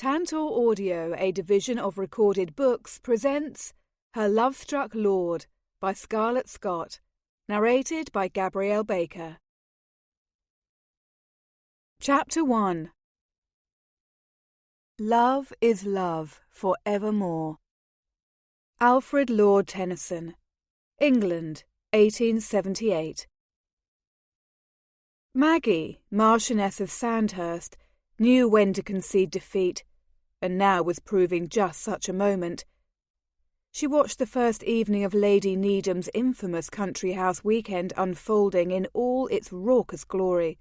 Tantor Audio, a division of Recorded Books, presents Her Love-Struck Lord by Scarlett Scott, narrated by Gabrielle Baker. Chapter 1. Love is love for evermore. Alfred Lord Tennyson, England, 1878. Maggie, Marchioness of Sandhurst, knew when to concede defeat, and now was proving just such a moment. She watched the first evening of Lady Needham's infamous country house weekend unfolding in all its raucous glory.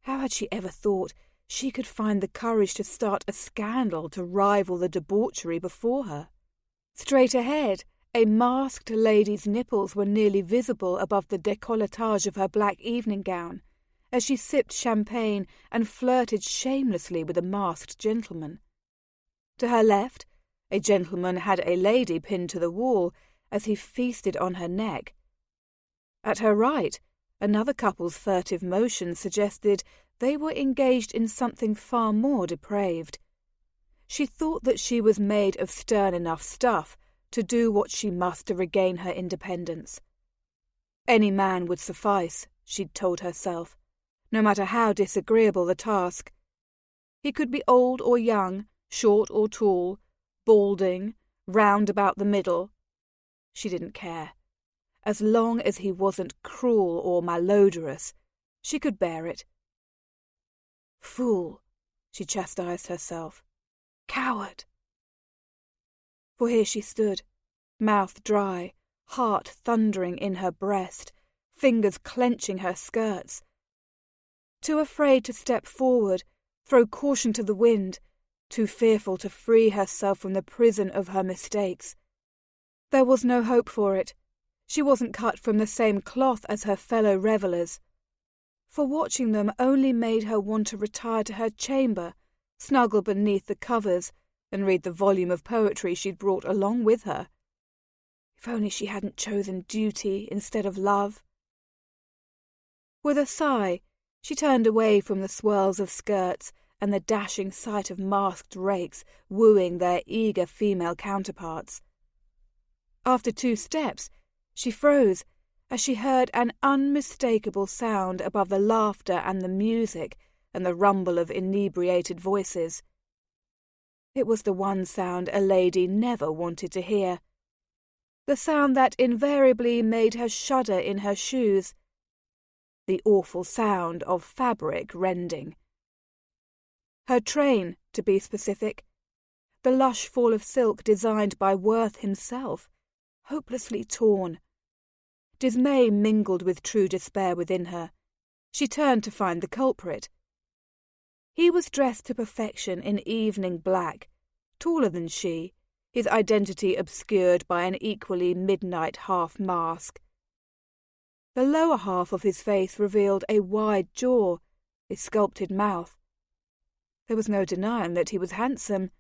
How had she ever thought she could find the courage to start a scandal to rival the debauchery before her? Straight ahead, a masked lady's nipples were nearly visible above the décolletage of her black evening gown, as she sipped champagne and flirted shamelessly with a masked gentleman. To her left, a gentleman had a lady pinned to the wall as he feasted on her neck. At her right, another couple's furtive motions suggested they were engaged in something far more depraved. She thought that she was made of stern enough stuff to do what she must to regain her independence. Any man would suffice, she'd told herself, no matter how disagreeable the task. He could be old or young, short or tall, balding, round about the middle. She didn't care. As long as he wasn't cruel or malodorous, she could bear it. Fool, she chastised herself. Coward. For here she stood, mouth dry, heart thundering in her breast, fingers clenching her skirts. Too afraid to step forward, throw caution to the wind, too fearful to free herself from the prison of her mistakes. There was no hope for it. She wasn't cut from the same cloth as her fellow revellers. For watching them only made her want to retire to her chamber, snuggle beneath the covers, and read the volume of poetry she'd brought along with her. If only she hadn't chosen duty instead of love. With a sigh, she turned away from the swirls of skirts and the dashing sight of masked rakes wooing their eager female counterparts. After 2 steps, she froze as she heard an unmistakable sound above the laughter and the music and the rumble of inebriated voices. It was the one sound a lady never wanted to hear. The sound that invariably made her shudder in her shoes. The awful sound of fabric rending. Her train, to be specific. The lush fall of silk designed by Worth himself, hopelessly torn. Dismay mingled with true despair within her. She turned to find the culprit. He was dressed to perfection in evening black, taller than she, his identity obscured by an equally midnight half-mask. The lower half of his face revealed a wide jaw, a sculpted mouth. There was no denying that he was handsome,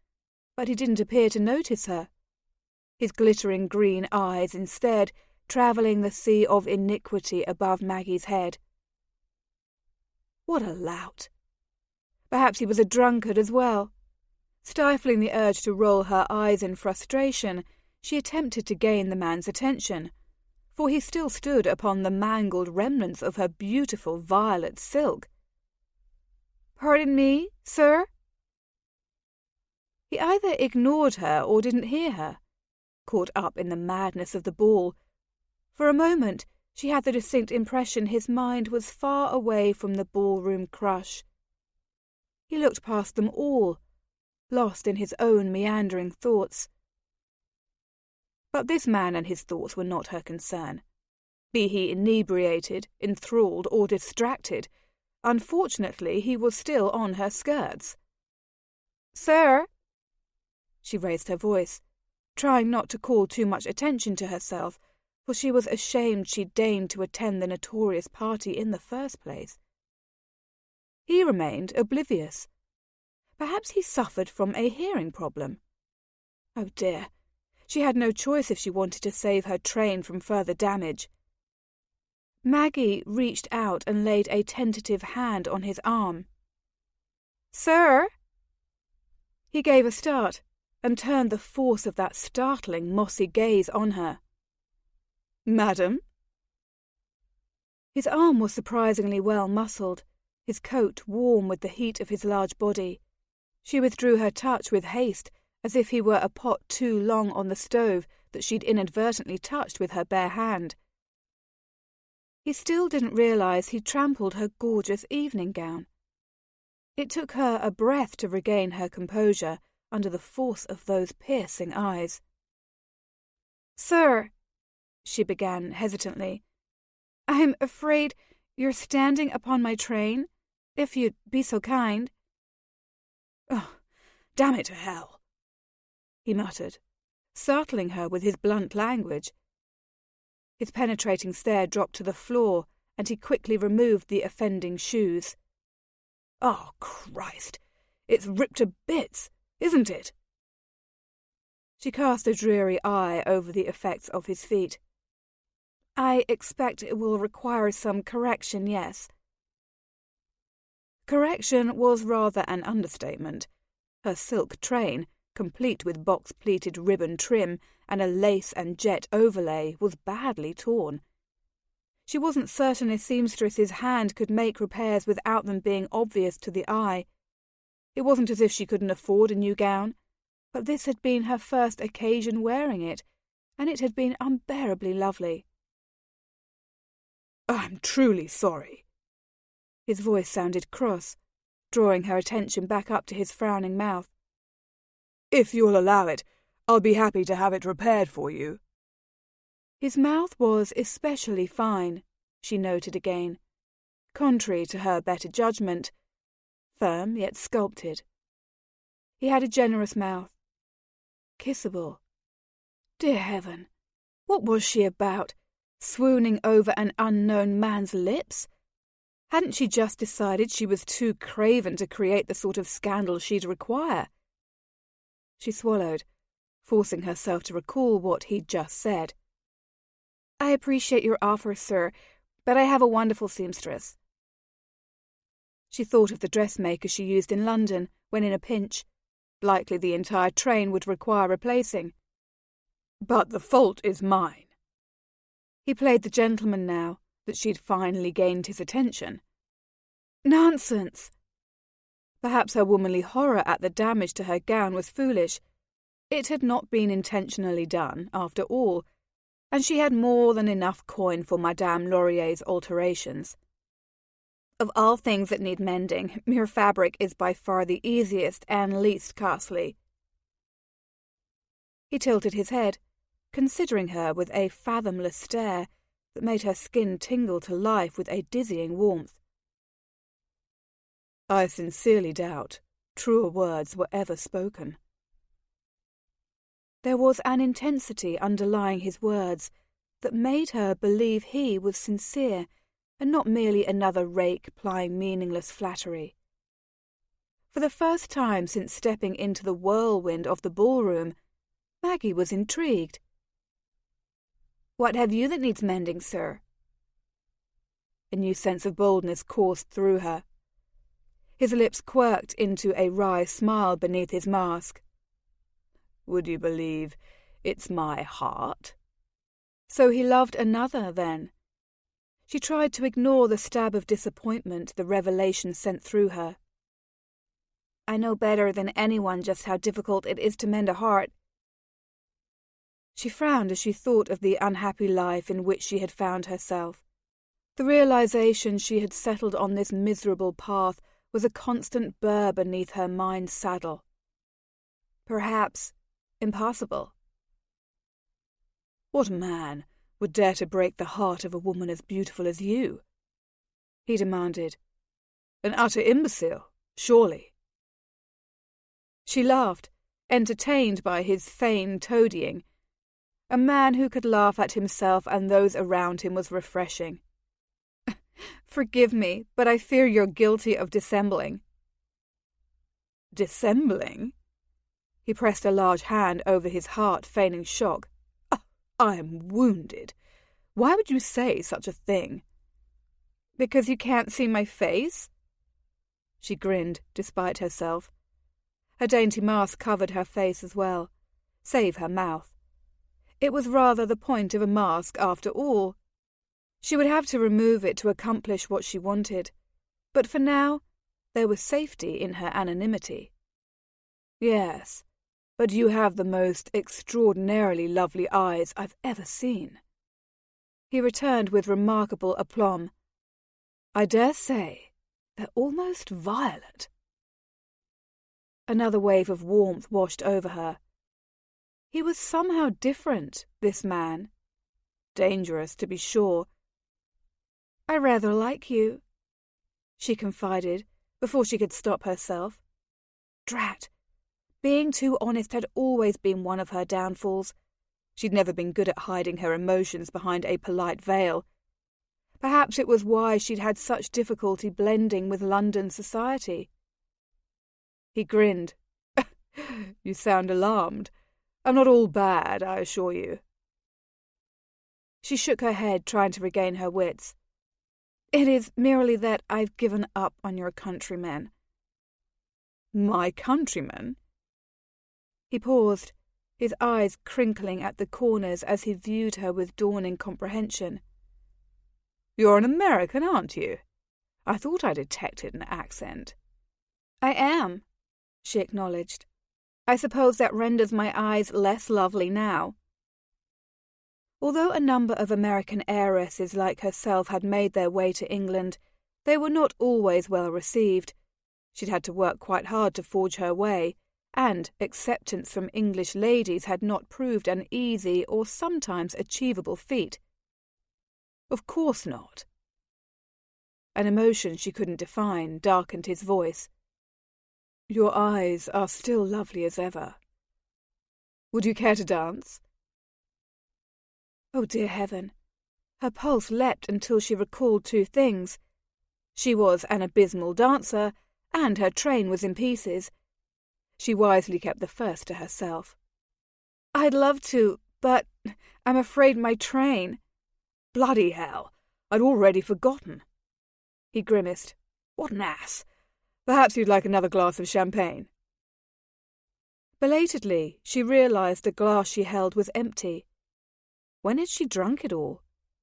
but he didn't appear to notice her. His glittering green eyes, instead, travelling the sea of iniquity above Maggie's head. What a lout! Perhaps he was a drunkard as well. Stifling the urge to roll her eyes in frustration, she attempted to gain the man's attention, for he still stood upon the mangled remnants of her beautiful violet silk. "Pardon me, sir?" He either ignored her or didn't hear her, caught up in the madness of the ball. For a moment she had the distinct impression his mind was far away from the ballroom crush. He looked past them all, lost in his own meandering thoughts. But this man and his thoughts were not her concern. Be he inebriated, enthralled, or distracted, unfortunately he was still on her skirts. "Sir!" She raised her voice, trying not to call too much attention to herself, for she was ashamed she'd deigned to attend the notorious party in the first place. He remained oblivious. Perhaps he suffered from a hearing problem. Oh dear, she had no choice if she wanted to save her train from further damage. Maggie reached out and laid a tentative hand on his arm. "Sir?" He gave a start and turned the force of that startling, mossy gaze on her. "Madam?" His arm was surprisingly well muscled, his coat warm with the heat of his large body. She withdrew her touch with haste, as if he were a pot too long on the stove that she'd inadvertently touched with her bare hand. He still didn't realize he'd trampled her gorgeous evening gown. It took her a breath to regain her composure under the force of those piercing eyes. "Sir," she began hesitantly, "I'm afraid you're standing upon my train, if you'd be so kind." "Oh, damn it to hell," he muttered, startling her with his blunt language. His penetrating stare dropped to the floor, and he quickly removed the offending shoes. "Oh, Christ! It's ripped to bits, isn't it?" She cast a dreary eye over the effects of his feet. "I expect it will require some correction, yes." Correction was rather an understatement. Her silk train, complete with box-pleated ribbon trim and a lace and jet overlay, was badly torn. She wasn't certain a seamstress's hand could make repairs without them being obvious to the eye. It wasn't as if she couldn't afford a new gown, but this had been her first occasion wearing it, and it had been unbearably lovely. "I'm truly sorry." His voice sounded cross, drawing her attention back up to his frowning mouth. "If you'll allow it, I'll be happy to have it repaired for you." His mouth was especially fine, she noted again, contrary to her better judgment, firm yet sculpted. He had a generous mouth. Kissable. Dear heaven, what was she about? Swooning over an unknown man's lips? Hadn't she just decided she was too craven to create the sort of scandal she'd require? She swallowed, forcing herself to recall what he'd just said. "I appreciate your offer, sir, but I have a wonderful seamstress." She thought of the dressmaker she used in London when in a pinch. Likely the entire train would require replacing. "But the fault is mine." He played the gentleman now that she'd finally gained his attention. "Nonsense!" Perhaps her womanly horror at the damage to her gown was foolish. It had not been intentionally done, after all, and she had more than enough coin for Madame Laurier's alterations. Of all things that need mending, mere fabric is by far the easiest and least costly. He tilted his head, considering her with a fathomless stare that made her skin tingle to life with a dizzying warmth. "I sincerely doubt truer words were ever spoken." There was an intensity underlying his words that made her believe he was sincere and not merely another rake plying meaningless flattery. For the first time since stepping into the whirlwind of the ballroom, Maggie was intrigued. "What have you that needs mending, sir?" A new sense of boldness coursed through her. His lips quirked into a wry smile beneath his mask. "Would you believe it's my heart?" So he loved another, then. She tried to ignore the stab of disappointment the revelation sent through her. "I know better than anyone just how difficult it is to mend a heart." She frowned as she thought of the unhappy life in which she had found herself. The realization she had settled on this miserable path was a constant burr beneath her mind's saddle. Perhaps impossible. "What man would dare to break the heart of a woman as beautiful as you?" he demanded. "An utter imbecile, surely." She laughed, entertained by his feigned toadying. A man who could laugh at himself and those around him was refreshing. "Forgive me, but I fear you're guilty of dissembling." "Dissembling?" He pressed a large hand over his heart, feigning shock. "Oh, I am wounded. Why would you say such a thing?" "Because you can't see my face?" She grinned, despite herself. Her dainty mask covered her face as well, save her mouth. It was rather the point of a mask, after all. She would have to remove it to accomplish what she wanted, but for now there was safety in her anonymity. "Yes, but you have the most extraordinarily lovely eyes I've ever seen," he returned with remarkable aplomb. "I dare say they're almost violet." Another wave of warmth washed over her. He was somehow different, this man. Dangerous, to be sure. "I rather like you," she confided, before she could stop herself. Drat! Being too honest had always been one of her downfalls. She'd never been good at hiding her emotions behind a polite veil. Perhaps it was why she'd had such difficulty blending with London society. He grinned. "You sound alarmed. I'm not all bad, I assure you." She shook her head, trying to regain her wits. "It is merely that I've given up on your countrymen." "My countrymen?" He paused, his eyes crinkling at the corners as he viewed her with dawning comprehension. "You're an American, aren't you? I thought I detected an accent." "I am," she acknowledged. "I suppose that renders my eyes less lovely now." Although a number of American heiresses like herself had made their way to England, they were not always well received. She'd had to work quite hard to forge her way, and acceptance from English ladies had not proved an easy or sometimes achievable feat. Of course not. An emotion she couldn't define darkened his voice. "Your eyes are still lovely as ever. Would you care to dance?" Oh, dear heaven! Her pulse leapt until she recalled two things. She was an abysmal dancer, and her train was in pieces. She wisely kept the first to herself. "I'd love to, but I'm afraid my train—" "Bloody hell! I'd already forgotten." He grimaced. "What an ass! Perhaps you'd like another glass of champagne." Belatedly, she realised the glass she held was empty. When had she drunk it all?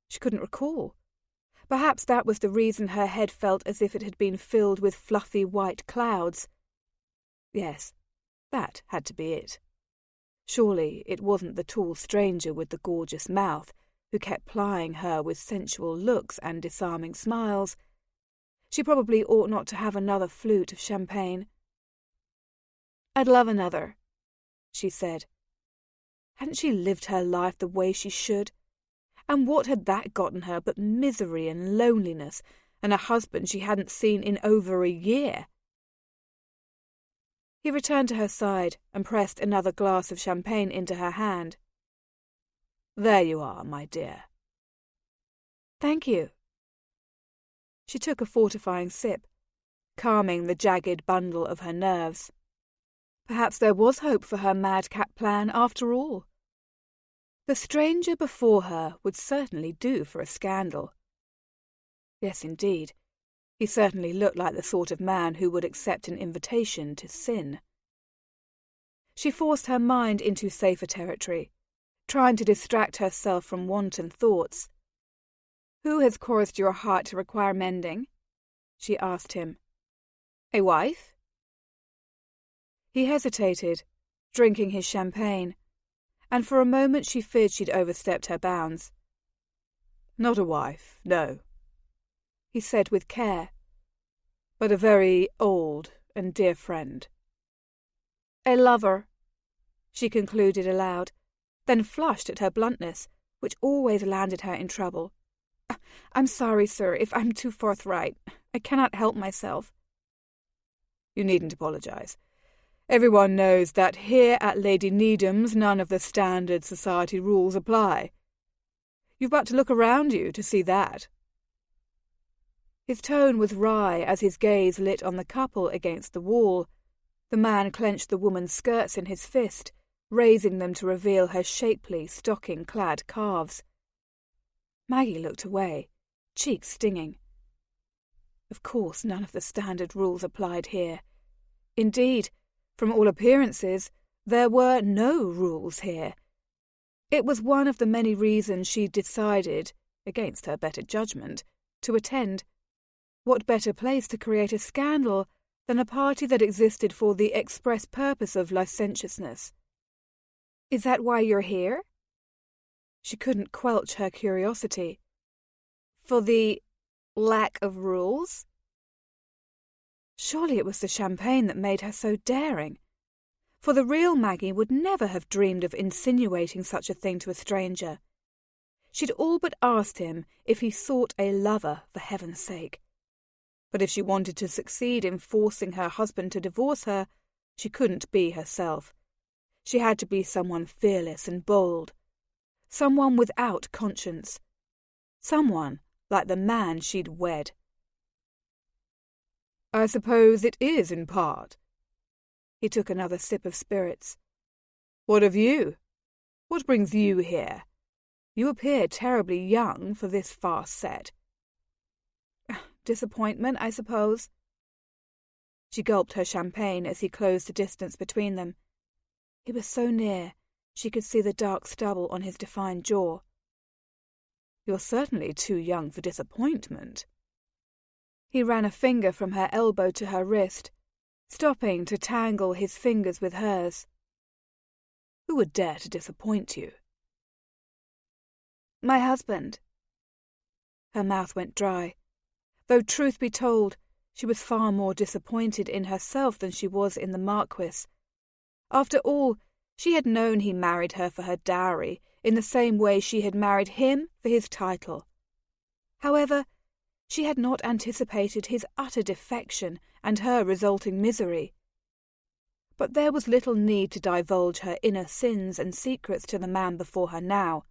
She couldn't recall. Perhaps that was the reason her head felt as if it had been filled with fluffy white clouds. Yes, that had to be it. Surely it wasn't the tall stranger with the gorgeous mouth who kept plying her with sensual looks and disarming smiles. She probably ought not to have another flute of champagne. "I'd love another," she said. Hadn't she lived her life the way she should? And what had that gotten her but misery and loneliness, and a husband she hadn't seen in over a year? He returned to her side and pressed another glass of champagne into her hand. "There you are, my dear." "Thank you." She took a fortifying sip, calming the jagged bundle of her nerves. Perhaps there was hope for her madcap plan after all. The stranger before her would certainly do for a scandal. Yes, indeed. He certainly looked like the sort of man who would accept an invitation to sin. She forced her mind into safer territory, trying to distract herself from wanton thoughts. "Who has caused your heart to require mending?" she asked him. "A wife?" He hesitated, drinking his champagne, and for a moment she feared she'd overstepped her bounds. "Not a wife, no," he said with care, "but a very old and dear friend." "A lover," she concluded aloud, then flushed at her bluntness, which always landed her in trouble. "I'm sorry, sir, if I'm too forthright. I cannot help myself." "You needn't apologise. Everyone knows that here at Lady Needham's none of the standard society rules apply. You've but to look around you to see that." His tone was wry as his gaze lit on the couple against the wall. The man clenched the woman's skirts in his fist, raising them to reveal her shapely, stocking-clad calves. Maggie looked away, cheeks stinging. Of course none of the standard rules applied here. Indeed, From all appearances, there were no rules here. It was one of the many reasons she decided, against her better judgment, to attend. What better place to create a scandal than a party that existed for the express purpose of licentiousness? "Is that why you're here?" She couldn't quelch her curiosity. "For the lack of rules?" Surely it was the champagne that made her so daring. For the real Maggie would never have dreamed of insinuating such a thing to a stranger. She'd all but asked him if he sought a lover, for heaven's sake. But if she wanted to succeed in forcing her husband to divorce her, she couldn't be herself. She had to be someone fearless and bold. Someone without conscience. Someone like the man she'd wed. "I suppose it is in part." He took another sip of spirits. "What of you? What brings you here? You appear terribly young for this far set." "Disappointment, I suppose." She gulped her champagne as he closed the distance between them. He was so near, she could see the dark stubble on his defined jaw. "You're certainly too young for disappointment." He ran a finger from her elbow to her wrist, stopping to tangle his fingers with hers. "Who would dare to disappoint you?" "My husband." Her mouth went dry. Though truth be told, she was far more disappointed in herself than she was in the Marquis. After all, she had known he married her for her dowry, in the same way she had married him for his title. However, she had not anticipated his utter defection and her resulting misery. But there was little need to divulge her inner sins and secrets to the man before her now.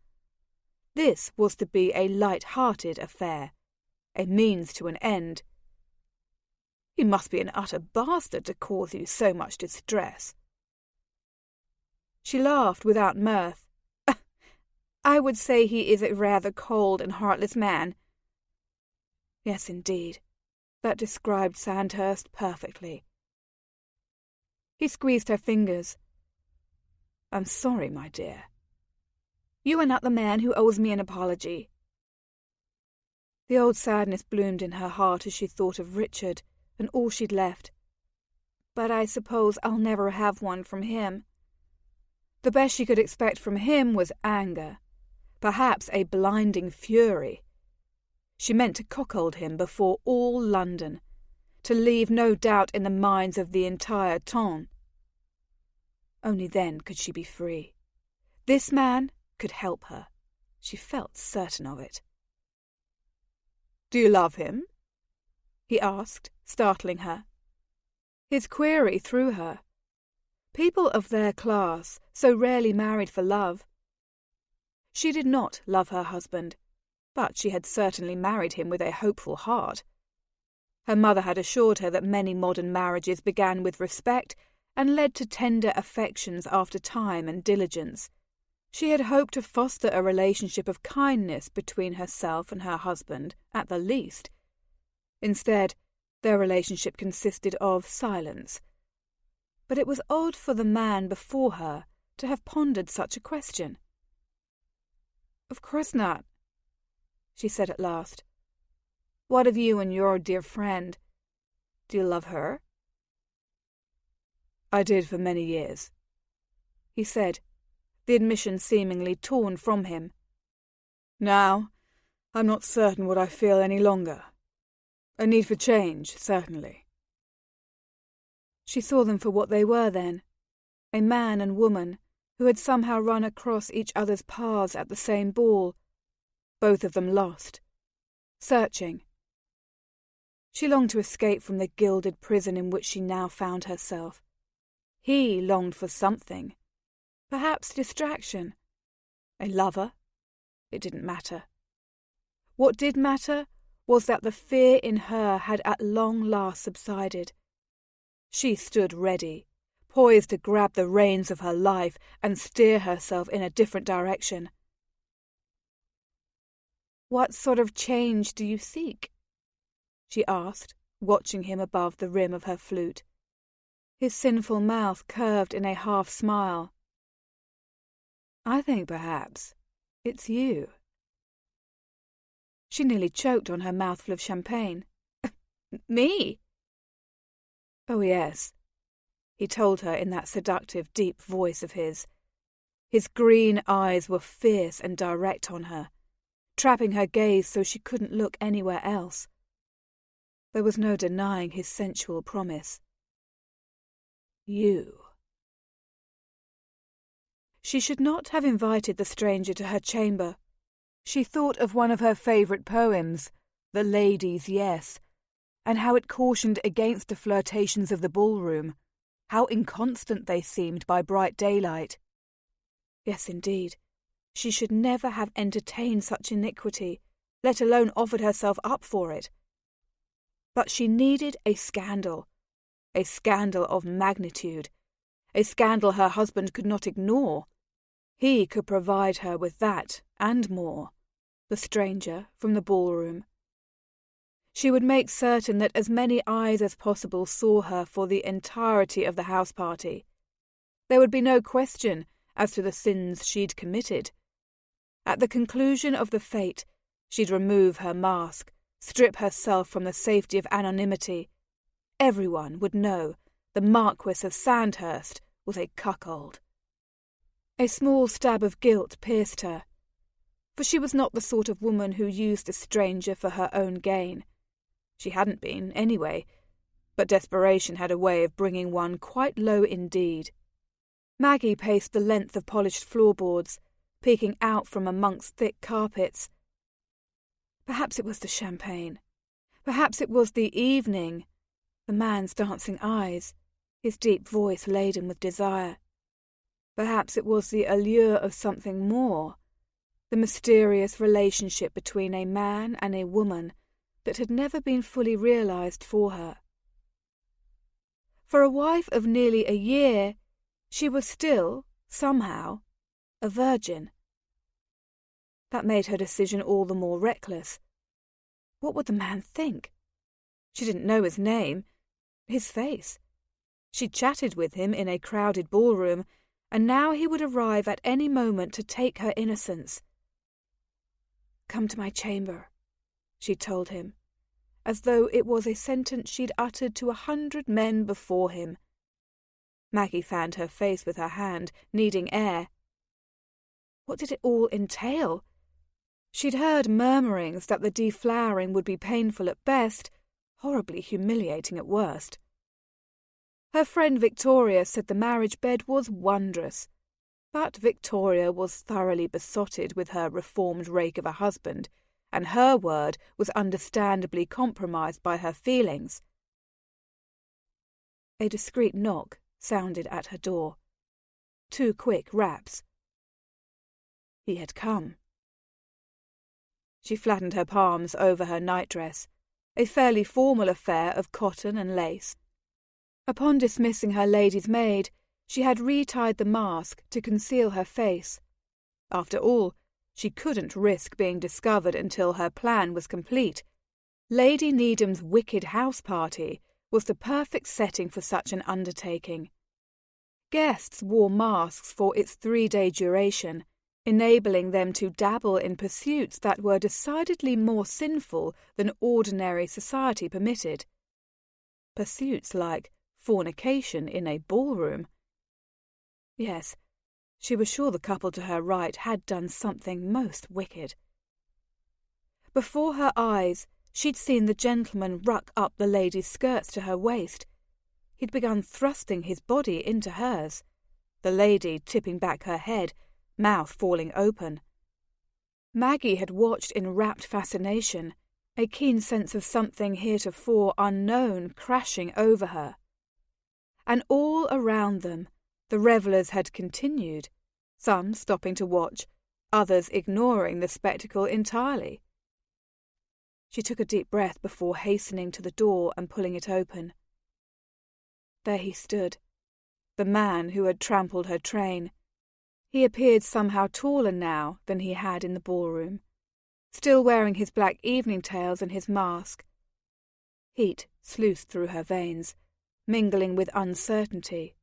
This was to be a light-hearted affair, a means to an end. "He must be an utter bastard to cause you so much distress." She laughed without mirth. "I would say he is a rather cold and heartless man." Yes, indeed. That described Sandhurst perfectly. He squeezed her fingers. "I'm sorry, my dear." "You are not the man who owes me an apology." The old sadness bloomed in her heart as she thought of Richard and all she'd left. "But I suppose I'll never have one from him." The best she could expect from him was anger, perhaps a blinding fury. She meant to cuckold him before all London, to leave no doubt in the minds of the entire ton. Only then could she be free. This man could help her. She felt certain of it. "Do you love him?" he asked, startling her. His query threw her. People of their class so rarely married for love. She did not love her husband, but she had certainly married him with a hopeful heart. Her mother had assured her that many modern marriages began with respect and led to tender affections after time and diligence. She had hoped to foster a relationship of kindness between herself and her husband, at the least. Instead, their relationship consisted of silence. But it was odd for the man before her to have pondered such a question. "Of course not," she said at last. "What of you and your dear friend? Do you love her?" "I did for many years," he said, the admission seemingly torn from him. "Now, I'm not certain what I feel any longer. A need for change, certainly." She saw them for what they were then, a man and woman who had somehow run across each other's paths at the same ball, both of them lost, searching. She longed to escape from the gilded prison in which she now found herself. He longed for something, perhaps distraction. A lover? It didn't matter. What did matter was that the fear in her had at long last subsided. She stood ready, poised to grab the reins of her life and steer herself in a different direction. "What sort of change do you seek?" she asked, watching him above the rim of her flute. His sinful mouth curved in a half-smile. "I think perhaps it's you." She nearly choked on her mouthful of champagne. "Me?" "Oh, yes," he told her in that seductive, deep voice of his. His green eyes were fierce and direct on her, trapping her gaze so she couldn't look anywhere else. There was no denying his sensual promise. "You." She should not have invited the stranger to her chamber. She thought of one of her favourite poems, The Lady's Yes, and how it cautioned against the flirtations of the ballroom, how inconstant they seemed by bright daylight. Yes, indeed, she should never have entertained such iniquity, let alone offered herself up for it. But she needed a scandal of magnitude, a scandal her husband could not ignore. He could provide her with that and more, the stranger from the ballroom. She would make certain that as many eyes as possible saw her for the entirety of the house party. There would be no question as to the sins she'd committed. At the conclusion of the fete, she'd remove her mask, strip herself from the safety of anonymity. Everyone would know the Marquis of Sandhurst was a cuckold. A small stab of guilt pierced her, for she was not the sort of woman who used a stranger for her own gain. She hadn't been, anyway, but desperation had a way of bringing one quite low indeed. Maggie paced the length of polished floorboards, peeking out from amongst thick carpets. Perhaps it was the champagne. Perhaps it was the evening, the man's dancing eyes, his deep voice laden with desire. Perhaps it was the allure of something more, the mysterious relationship between a man and a woman that had never been fully realized for her. For a wife of nearly a year, she was still, somehow, a virgin. That made her decision all the more reckless. What would the man think? She didn't know his name, his face. She'd chatted with him in a crowded ballroom, and now he would arrive at any moment to take her innocence. "Come to my chamber," she told him, as though it was a sentence she'd uttered to 100 men before him. Maggie fanned her face with her hand, needing air. What did it all entail? She'd heard murmurings that the deflowering would be painful at best, horribly humiliating at worst. Her friend Victoria said the marriage bed was wondrous, but Victoria was thoroughly besotted with her reformed rake of a husband, and her word was understandably compromised by her feelings. A discreet knock sounded at her door. 2 quick raps. He had come. She flattened her palms over her nightdress, a fairly formal affair of cotton and lace. Upon dismissing her lady's maid, she had retied the mask to conceal her face. After all, she couldn't risk being discovered until her plan was complete. Lady Needham's wicked house party was the perfect setting for such an undertaking. Guests wore masks for its 3-day duration, enabling them to dabble in pursuits that were decidedly more sinful than ordinary society permitted. Pursuits like fornication in a ballroom. Yes, she was sure the couple to her right had done something most wicked. Before her eyes, she'd seen the gentleman ruck up the lady's skirts to her waist. He'd begun thrusting his body into hers, the lady tipping back her head, mouth falling open. Maggie had watched in rapt fascination, a keen sense of something heretofore unknown crashing over her. And all around them, the revellers had continued, some stopping to watch, others ignoring the spectacle entirely. She took a deep breath before hastening to the door and pulling it open. There he stood, the man who had trampled her train. He appeared somehow taller now than he had in the ballroom, still wearing his black evening tails and his mask. Heat sluiced through her veins, mingling with uncertainty.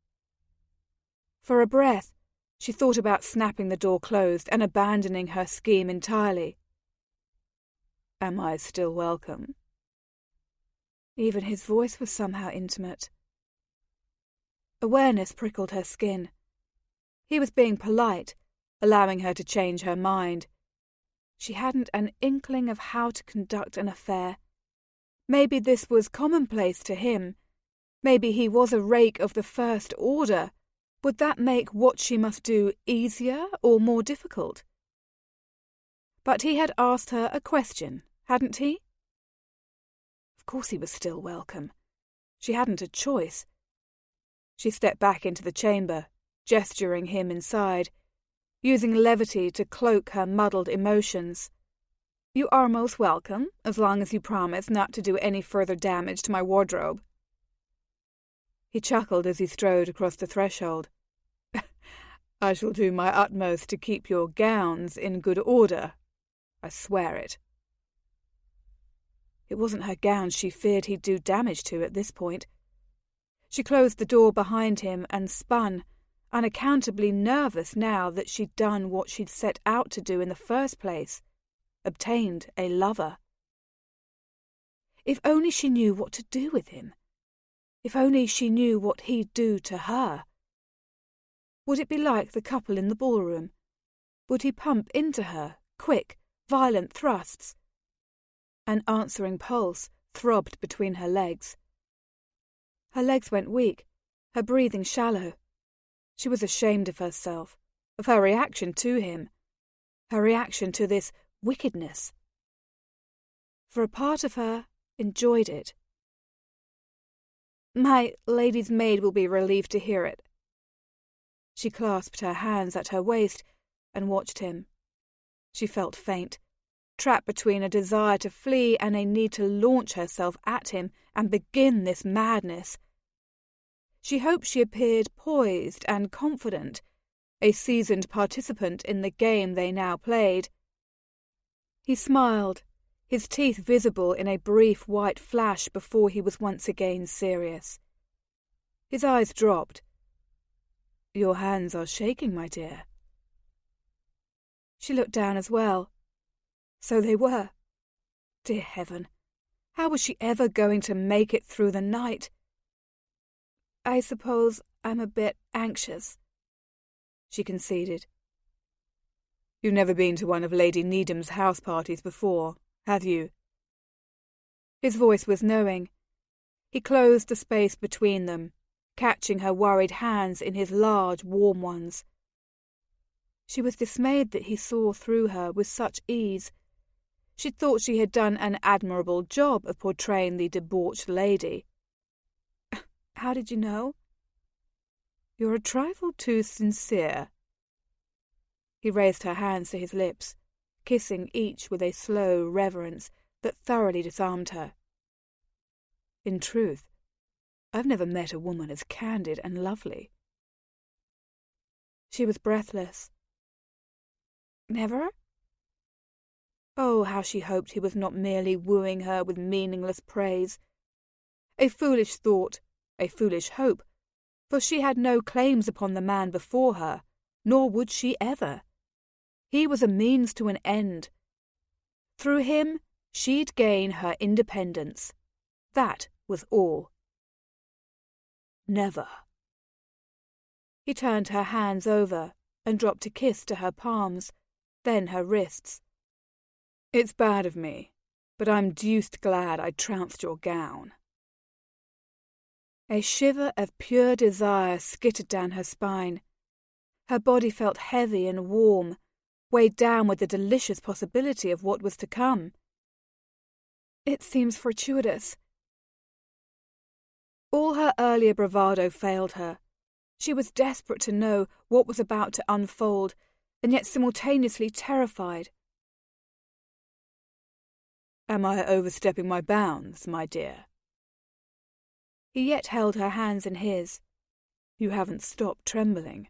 For a breath, she thought about snapping the door closed and abandoning her scheme entirely. Am I still welcome? Even his voice was somehow intimate. Awareness prickled her skin. He was being polite, allowing her to change her mind. She hadn't an inkling of how to conduct an affair. Maybe this was commonplace to him. Maybe he was a rake of the first order. Would that make what she must do easier or more difficult? But he had asked her a question, hadn't he? Of course he was still welcome. She hadn't a choice. She stepped back into the chamber, gesturing him inside, using levity to cloak her muddled emotions. You are most welcome, as long as you promise not to do any further damage to my wardrobe. He chuckled as he strode across the threshold. I shall do my utmost to keep your gowns in good order. I swear it. It wasn't her gowns she feared he'd do damage to at this point. She closed the door behind him and spun, unaccountably nervous now that she'd done what she'd set out to do in the first place, obtained a lover. If only she knew what to do with him. If only she knew what he'd do to her. Would it be like the couple in the ballroom? Would he pump into her, quick, violent thrusts? An answering pulse throbbed between her legs. Her legs went weak, her breathing shallow. She was ashamed of herself, of her reaction to him, her reaction to this wickedness. For a part of her enjoyed it. My lady's maid will be relieved to hear it. She clasped her hands at her waist and watched him. She felt faint, trapped between a desire to flee and a need to launch herself at him and begin this madness. She hoped she appeared poised and confident, a seasoned participant in the game they now played. He smiled, his teeth visible in a brief white flash before he was once again serious. His eyes dropped. Your hands are shaking, my dear. She looked down as well. So they were. Dear heaven, how was she ever going to make it through the night? I suppose I'm a bit anxious, she conceded. You've never been to one of Lady Needham's house parties before, have you? His voice was knowing. He closed the space between them, catching her worried hands in his large, warm ones. She was dismayed that he saw through her with such ease. She'd thought she had done an admirable job of portraying the debauched lady. How did you know? You're a trifle too sincere. He raised her hands to his lips, kissing each with a slow reverence that thoroughly disarmed her. In truth, I've never met a woman as candid and lovely. She was breathless. Never? Oh, how she hoped he was not merely wooing her with meaningless praise. A foolish thought, a foolish hope, for she had no claims upon the man before her, nor would she ever. He was a means to an end. Through him, she'd gain her independence. That was all. Never. He turned her hands over and dropped a kiss to her palms, then her wrists. It's bad of me, but I'm deuced glad I trounced your gown. A shiver of pure desire skittered down her spine. Her body felt heavy and warm, weighed down with the delicious possibility of what was to come. It seems fortuitous. All her earlier bravado failed her. She was desperate to know what was about to unfold, and yet simultaneously terrified. Am I overstepping my bounds, my dear? He yet held her hands in his. You haven't stopped trembling.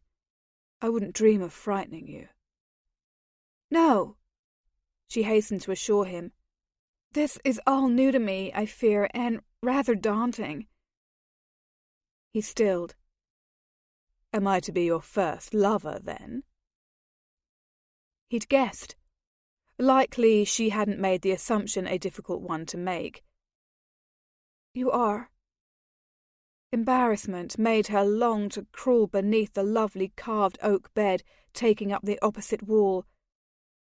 I wouldn't dream of frightening you. No, she hastened to assure him. This is all new to me, I fear, and rather daunting. He stilled. Am I to be your first lover, then? He'd guessed. Likely she hadn't made the assumption a difficult one to make. You are. Embarrassment made her long to crawl beneath the lovely carved oak bed taking up the opposite wall.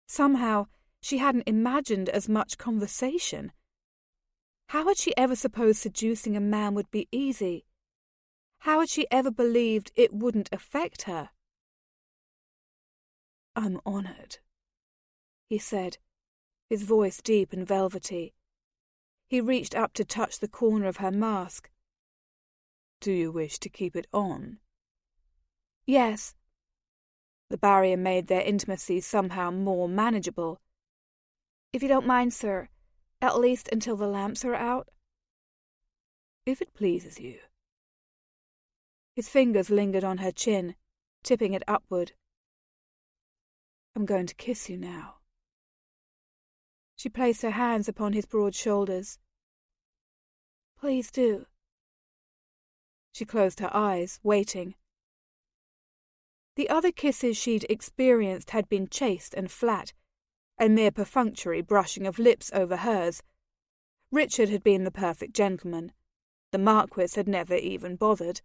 Somehow she hadn't imagined as much conversation. How had she ever supposed seducing a man would be easy? How had she ever believed it wouldn't affect her? I'm honoured, he said, his voice deep and velvety. He reached up to touch the corner of her mask. Do you wish to keep it on? Yes. The barrier made their intimacy somehow more manageable. If you don't mind, sir, at least until the lamps are out. If it pleases you. His fingers lingered on her chin, tipping it upward. I'm going to kiss you now. She placed her hands upon his broad shoulders. Please do. She closed her eyes, waiting. The other kisses she'd experienced had been chaste and flat, a mere perfunctory brushing of lips over hers. Richard had been the perfect gentleman. The Marquis had never even bothered.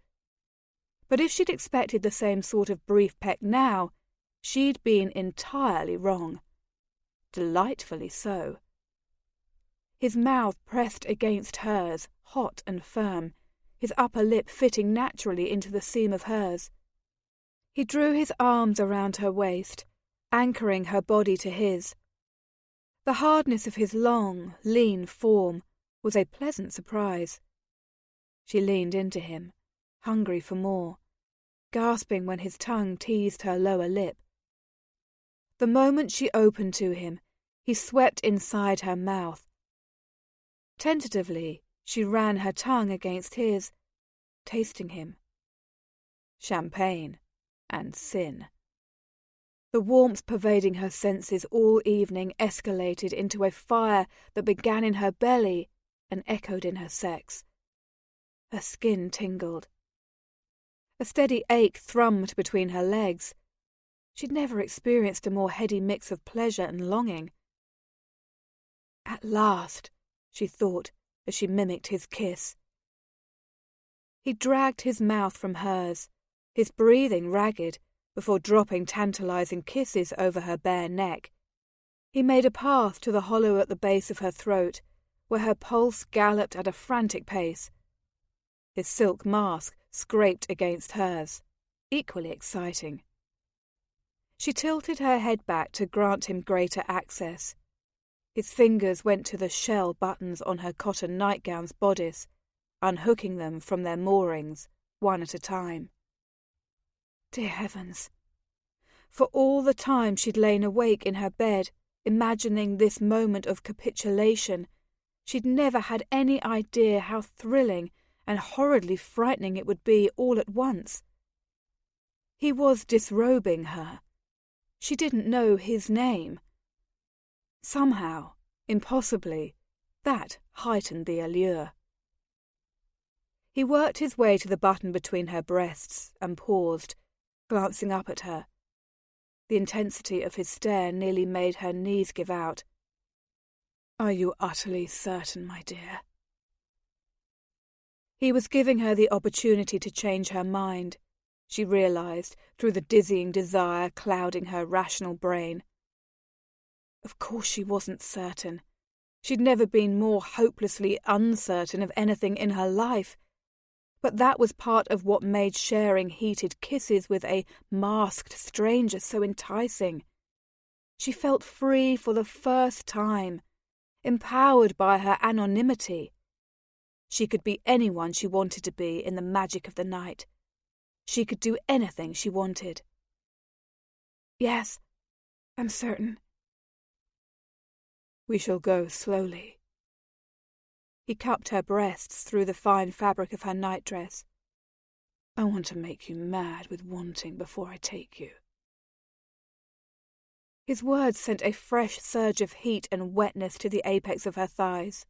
But if she'd expected the same sort of brief peck now, she'd been entirely wrong. Delightfully so. His mouth pressed against hers, hot and firm, his upper lip fitting naturally into the seam of hers. He drew his arms around her waist, anchoring her body to his. The hardness of his long, lean form was a pleasant surprise. She leaned into him, hungry for more, gasping when his tongue teased her lower lip. The moment she opened to him, he swept inside her mouth. Tentatively, she ran her tongue against his, tasting him. Champagne and sin. The warmth pervading her senses all evening escalated into a fire that began in her belly and echoed in her sex. Her skin tingled. A steady ache thrummed between her legs. She'd never experienced a more heady mix of pleasure and longing. At last, she thought, as she mimicked his kiss. He dragged his mouth from hers, his breathing ragged, before dropping tantalizing kisses over her bare neck. He made a path to the hollow at the base of her throat, where her pulse galloped at a frantic pace. His silk mask scraped against hers, equally exciting. She tilted her head back to grant him greater access. His fingers went to the shell buttons on her cotton nightgown's bodice, unhooking them from their moorings, one at a time. Dear heavens! For all the time she'd lain awake in her bed, imagining this moment of capitulation, she'd never had any idea how thrilling and horridly frightening it would be all at once. He was disrobing her. She didn't know his name. Somehow, impossibly, that heightened the allure. He worked his way to the button between her breasts and paused, glancing up at her. The intensity of his stare nearly made her knees give out. Are you utterly certain, my dear? He was giving her the opportunity to change her mind, she realized, through the dizzying desire clouding her rational brain. Of course she wasn't certain. She'd never been more hopelessly uncertain of anything in her life. But that was part of what made sharing heated kisses with a masked stranger so enticing. She felt free for the first time, empowered by her anonymity. She could be anyone she wanted to be in the magic of the night. She could do anything she wanted. Yes, I'm certain. We shall go slowly. He cupped her breasts through the fine fabric of her nightdress. I want to make you mad with wanting before I take you. His words sent a fresh surge of heat and wetness to the apex of her thighs.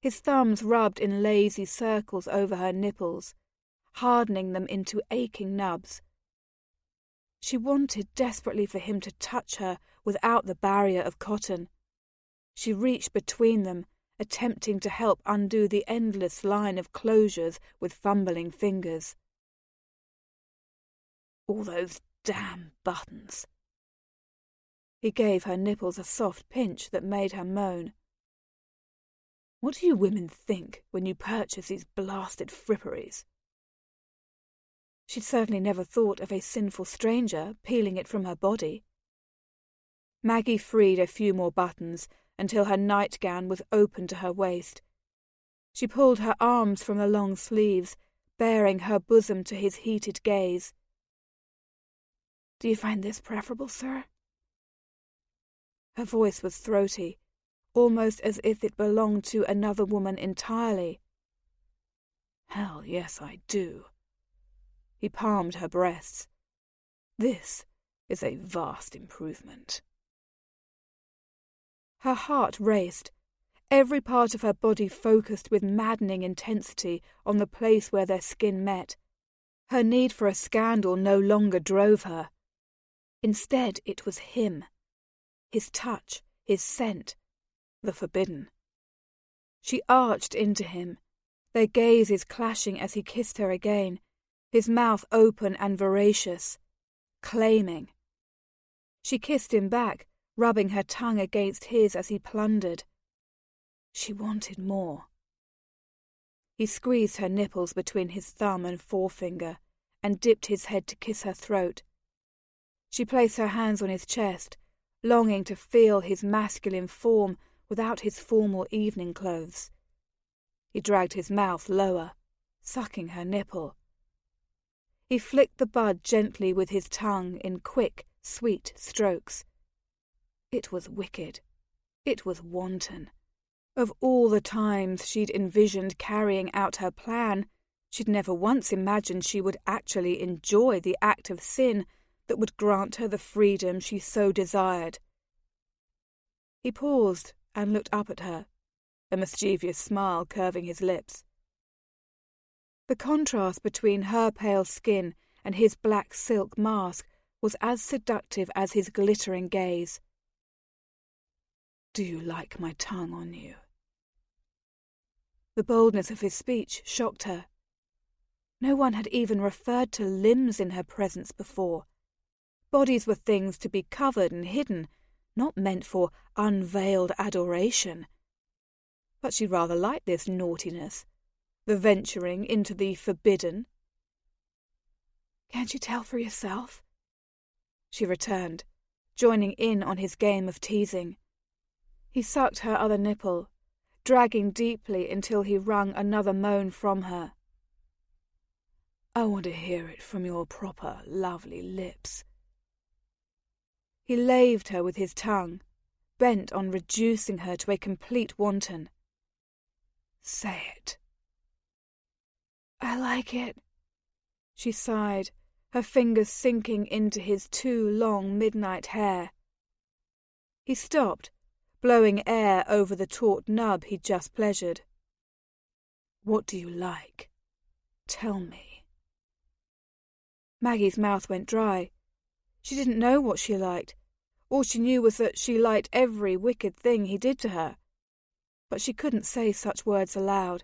His thumbs rubbed in lazy circles over her nipples, hardening them into aching nubs. She wanted desperately for him to touch her without the barrier of cotton. She reached between them, attempting to help undo the endless line of closures with fumbling fingers. All those damn buttons. He gave her nipples a soft pinch that made her moan. What do you women think when you purchase these blasted fripperies? She'd certainly never thought of a sinful stranger peeling it from her body. Maggie freed a few more buttons until her nightgown was open to her waist. She pulled her arms from the long sleeves, baring her bosom to his heated gaze. Do you find this preferable, sir? Her voice was throaty, almost as if it belonged to another woman entirely. Hell, yes, I do. He palmed her breasts. This is a vast improvement. Her heart raced, every part of her body focused with maddening intensity on the place where their skin met. Her need for a scandal no longer drove her. Instead, it was him. His touch, his scent, the forbidden. She arched into him, their gazes clashing as he kissed her again, his mouth open and voracious, claiming. She kissed him back, rubbing her tongue against his as he plundered. She wanted more. He squeezed her nipples between his thumb and forefinger and dipped his head to kiss her throat. She placed her hands on his chest, longing to feel his masculine form without his formal evening clothes. He dragged his mouth lower, sucking her nipple. He flicked the bud gently with his tongue in quick, sweet strokes. It was wicked. It was wanton. Of all the times she'd envisioned carrying out her plan, she'd never once imagined she would actually enjoy the act of sin that would grant her the freedom she so desired. He paused and looked up at her, a mischievous smile curving his lips. The contrast between her pale skin and his black silk mask was as seductive as his glittering gaze. Do you like my tongue on you? The boldness of his speech shocked her. No one had even referred to limbs in her presence before. Bodies were things to be covered and hidden, not meant for unveiled adoration. But she rather liked this naughtiness, the venturing into the forbidden. Can't you tell for yourself? She returned, joining in on his game of teasing. He sucked her other nipple, dragging deeply until he wrung another moan from her. I want to hear it from your proper, lovely lips. He laved her with his tongue, bent on reducing her to a complete wanton. Say it. I like it, she sighed, her fingers sinking into his too long midnight hair. He stopped, blowing air over the taut nub he'd just pleasured. What do you like? Tell me. Maggie's mouth went dry. She didn't know what she liked. All she knew was that she liked every wicked thing he did to her. But she couldn't say such words aloud.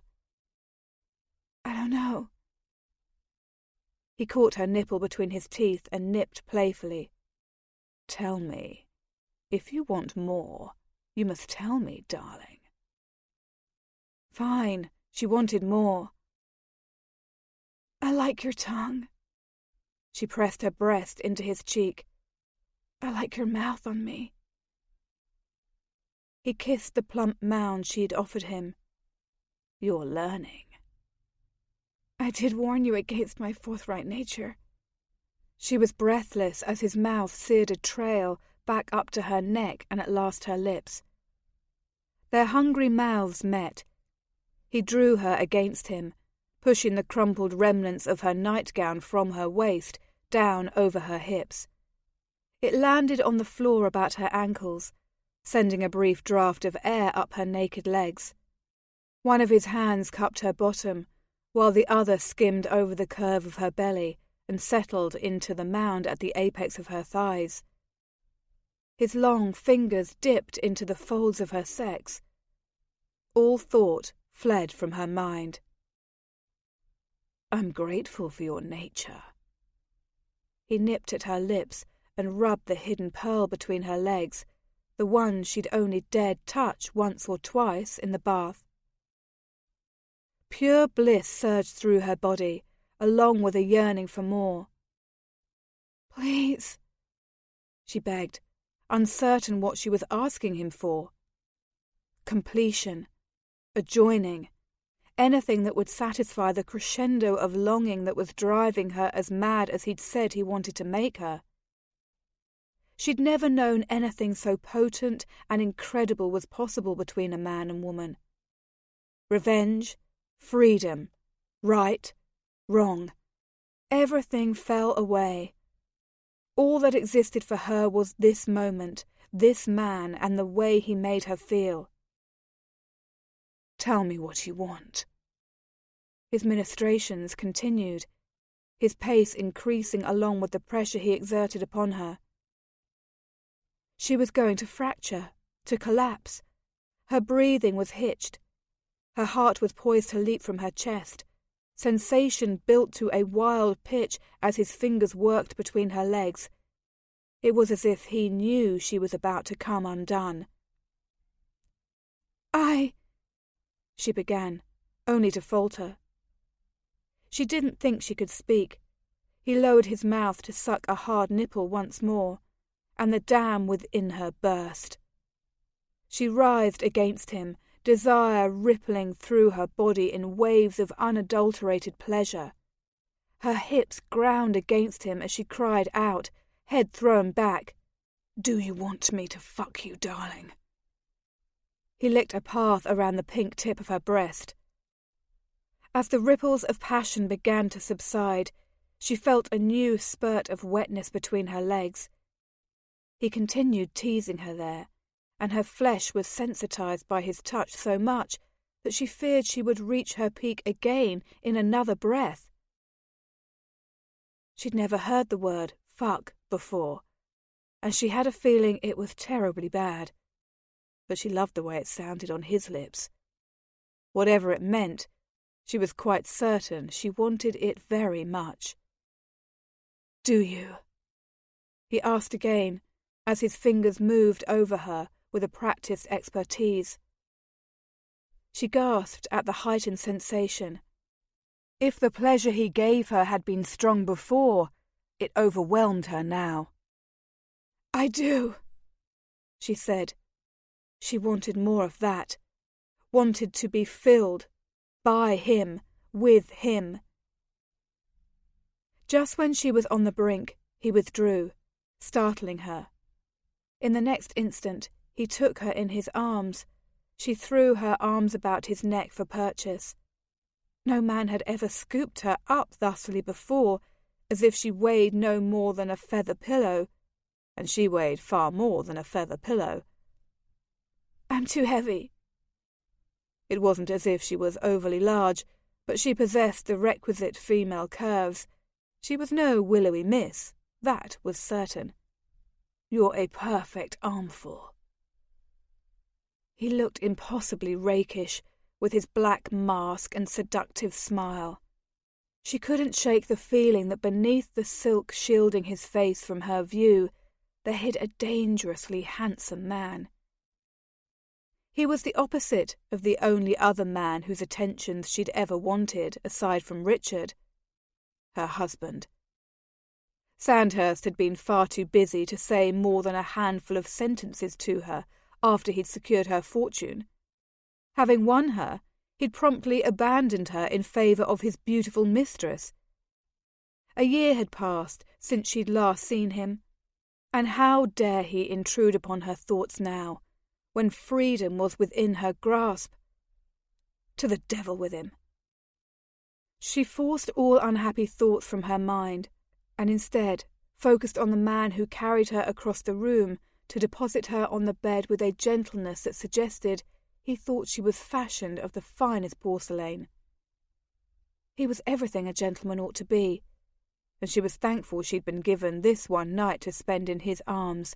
I don't know. He caught her nipple between his teeth and nipped playfully. Tell me. If you want more, you must tell me, darling. Fine. She wanted more. I like your tongue. She pressed her breast into his cheek. I like your mouth on me. He kissed the plump mound she'd offered him. You're learning. I did warn you against my forthright nature. She was breathless as his mouth seared a trail back up to her neck and at last her lips. Their hungry mouths met. He drew her against him, pushing the crumpled remnants of her nightgown from her waist down over her hips. It landed on the floor about her ankles, sending a brief draught of air up her naked legs. One of his hands cupped her bottom, while the other skimmed over the curve of her belly and settled into the mound at the apex of her thighs. His long fingers dipped into the folds of her sex. All thought fled from her mind. "I'm grateful for your nature." He nipped at her lips and rubbed the hidden pearl between her legs, the one she'd only dared touch once or twice in the bath. Pure bliss surged through her body, along with a yearning for more. "Please," she begged, uncertain what she was asking him for. Completion, a joining, anything that would satisfy the crescendo of longing that was driving her as mad as he'd said he wanted to make her. She'd never known anything so potent and incredible was possible between a man and woman. Revenge, freedom, right, wrong, everything fell away. All that existed for her was this moment, this man, and the way he made her feel. "Tell me what you want." His ministrations continued, his pace increasing along with the pressure he exerted upon her. She was going to fracture, to collapse. Her breathing was hitched. Her heart was poised to leap from her chest. Sensation built to a wild pitch as his fingers worked between her legs. It was as if he knew she was about to come undone. She began, only to falter. She didn't think she could speak. He lowered his mouth to suck a hard nipple once more, and the dam within her burst. She writhed against him, desire rippling through her body in waves of unadulterated pleasure. Her hips ground against him as she cried out, head thrown back, "Do you want me to fuck you, darling?" He licked a path around the pink tip of her breast. As the ripples of passion began to subside, she felt a new spurt of wetness between her legs. He continued teasing her there, and her flesh was sensitized by his touch so much that she feared she would reach her peak again in another breath. She'd never heard the word fuck before, and she had a feeling it was terribly bad. But she loved the way it sounded on his lips. Whatever it meant, she was quite certain she wanted it very much. "Do you?" he asked again, as his fingers moved over her with a practiced expertise. She gasped at the heightened sensation. If the pleasure he gave her had been strong before, it overwhelmed her now. "I do," she said. She wanted more of that, wanted to be filled by him, with him. Just when she was on the brink, he withdrew, startling her. In the next instant, he took her in his arms. She threw her arms about his neck for purchase. No man had ever scooped her up thusly before, as if she weighed no more than a feather pillow, and she weighed far more than a feather pillow. "I'm too heavy." It wasn't as if she was overly large, but she possessed the requisite female curves. She was no willowy miss, that was certain. "You're a perfect armful." He looked impossibly rakish, with his black mask and seductive smile. She couldn't shake the feeling that beneath the silk shielding his face from her view, there hid a dangerously handsome man. He was the opposite of the only other man whose attentions she'd ever wanted, aside from Richard, her husband. Sandhurst had been far too busy to say more than a handful of sentences to her after he'd secured her fortune. Having won her, he'd promptly abandoned her in favour of his beautiful mistress. A year had passed since she'd last seen him, and how dare he intrude upon her thoughts now, when freedom was within her grasp? To the devil with him. She forced all unhappy thoughts from her mind, and instead focused on the man who carried her across the room to deposit her on the bed with a gentleness that suggested he thought she was fashioned of the finest porcelain. He was everything a gentleman ought to be, and she was thankful she'd been given this one night to spend in his arms.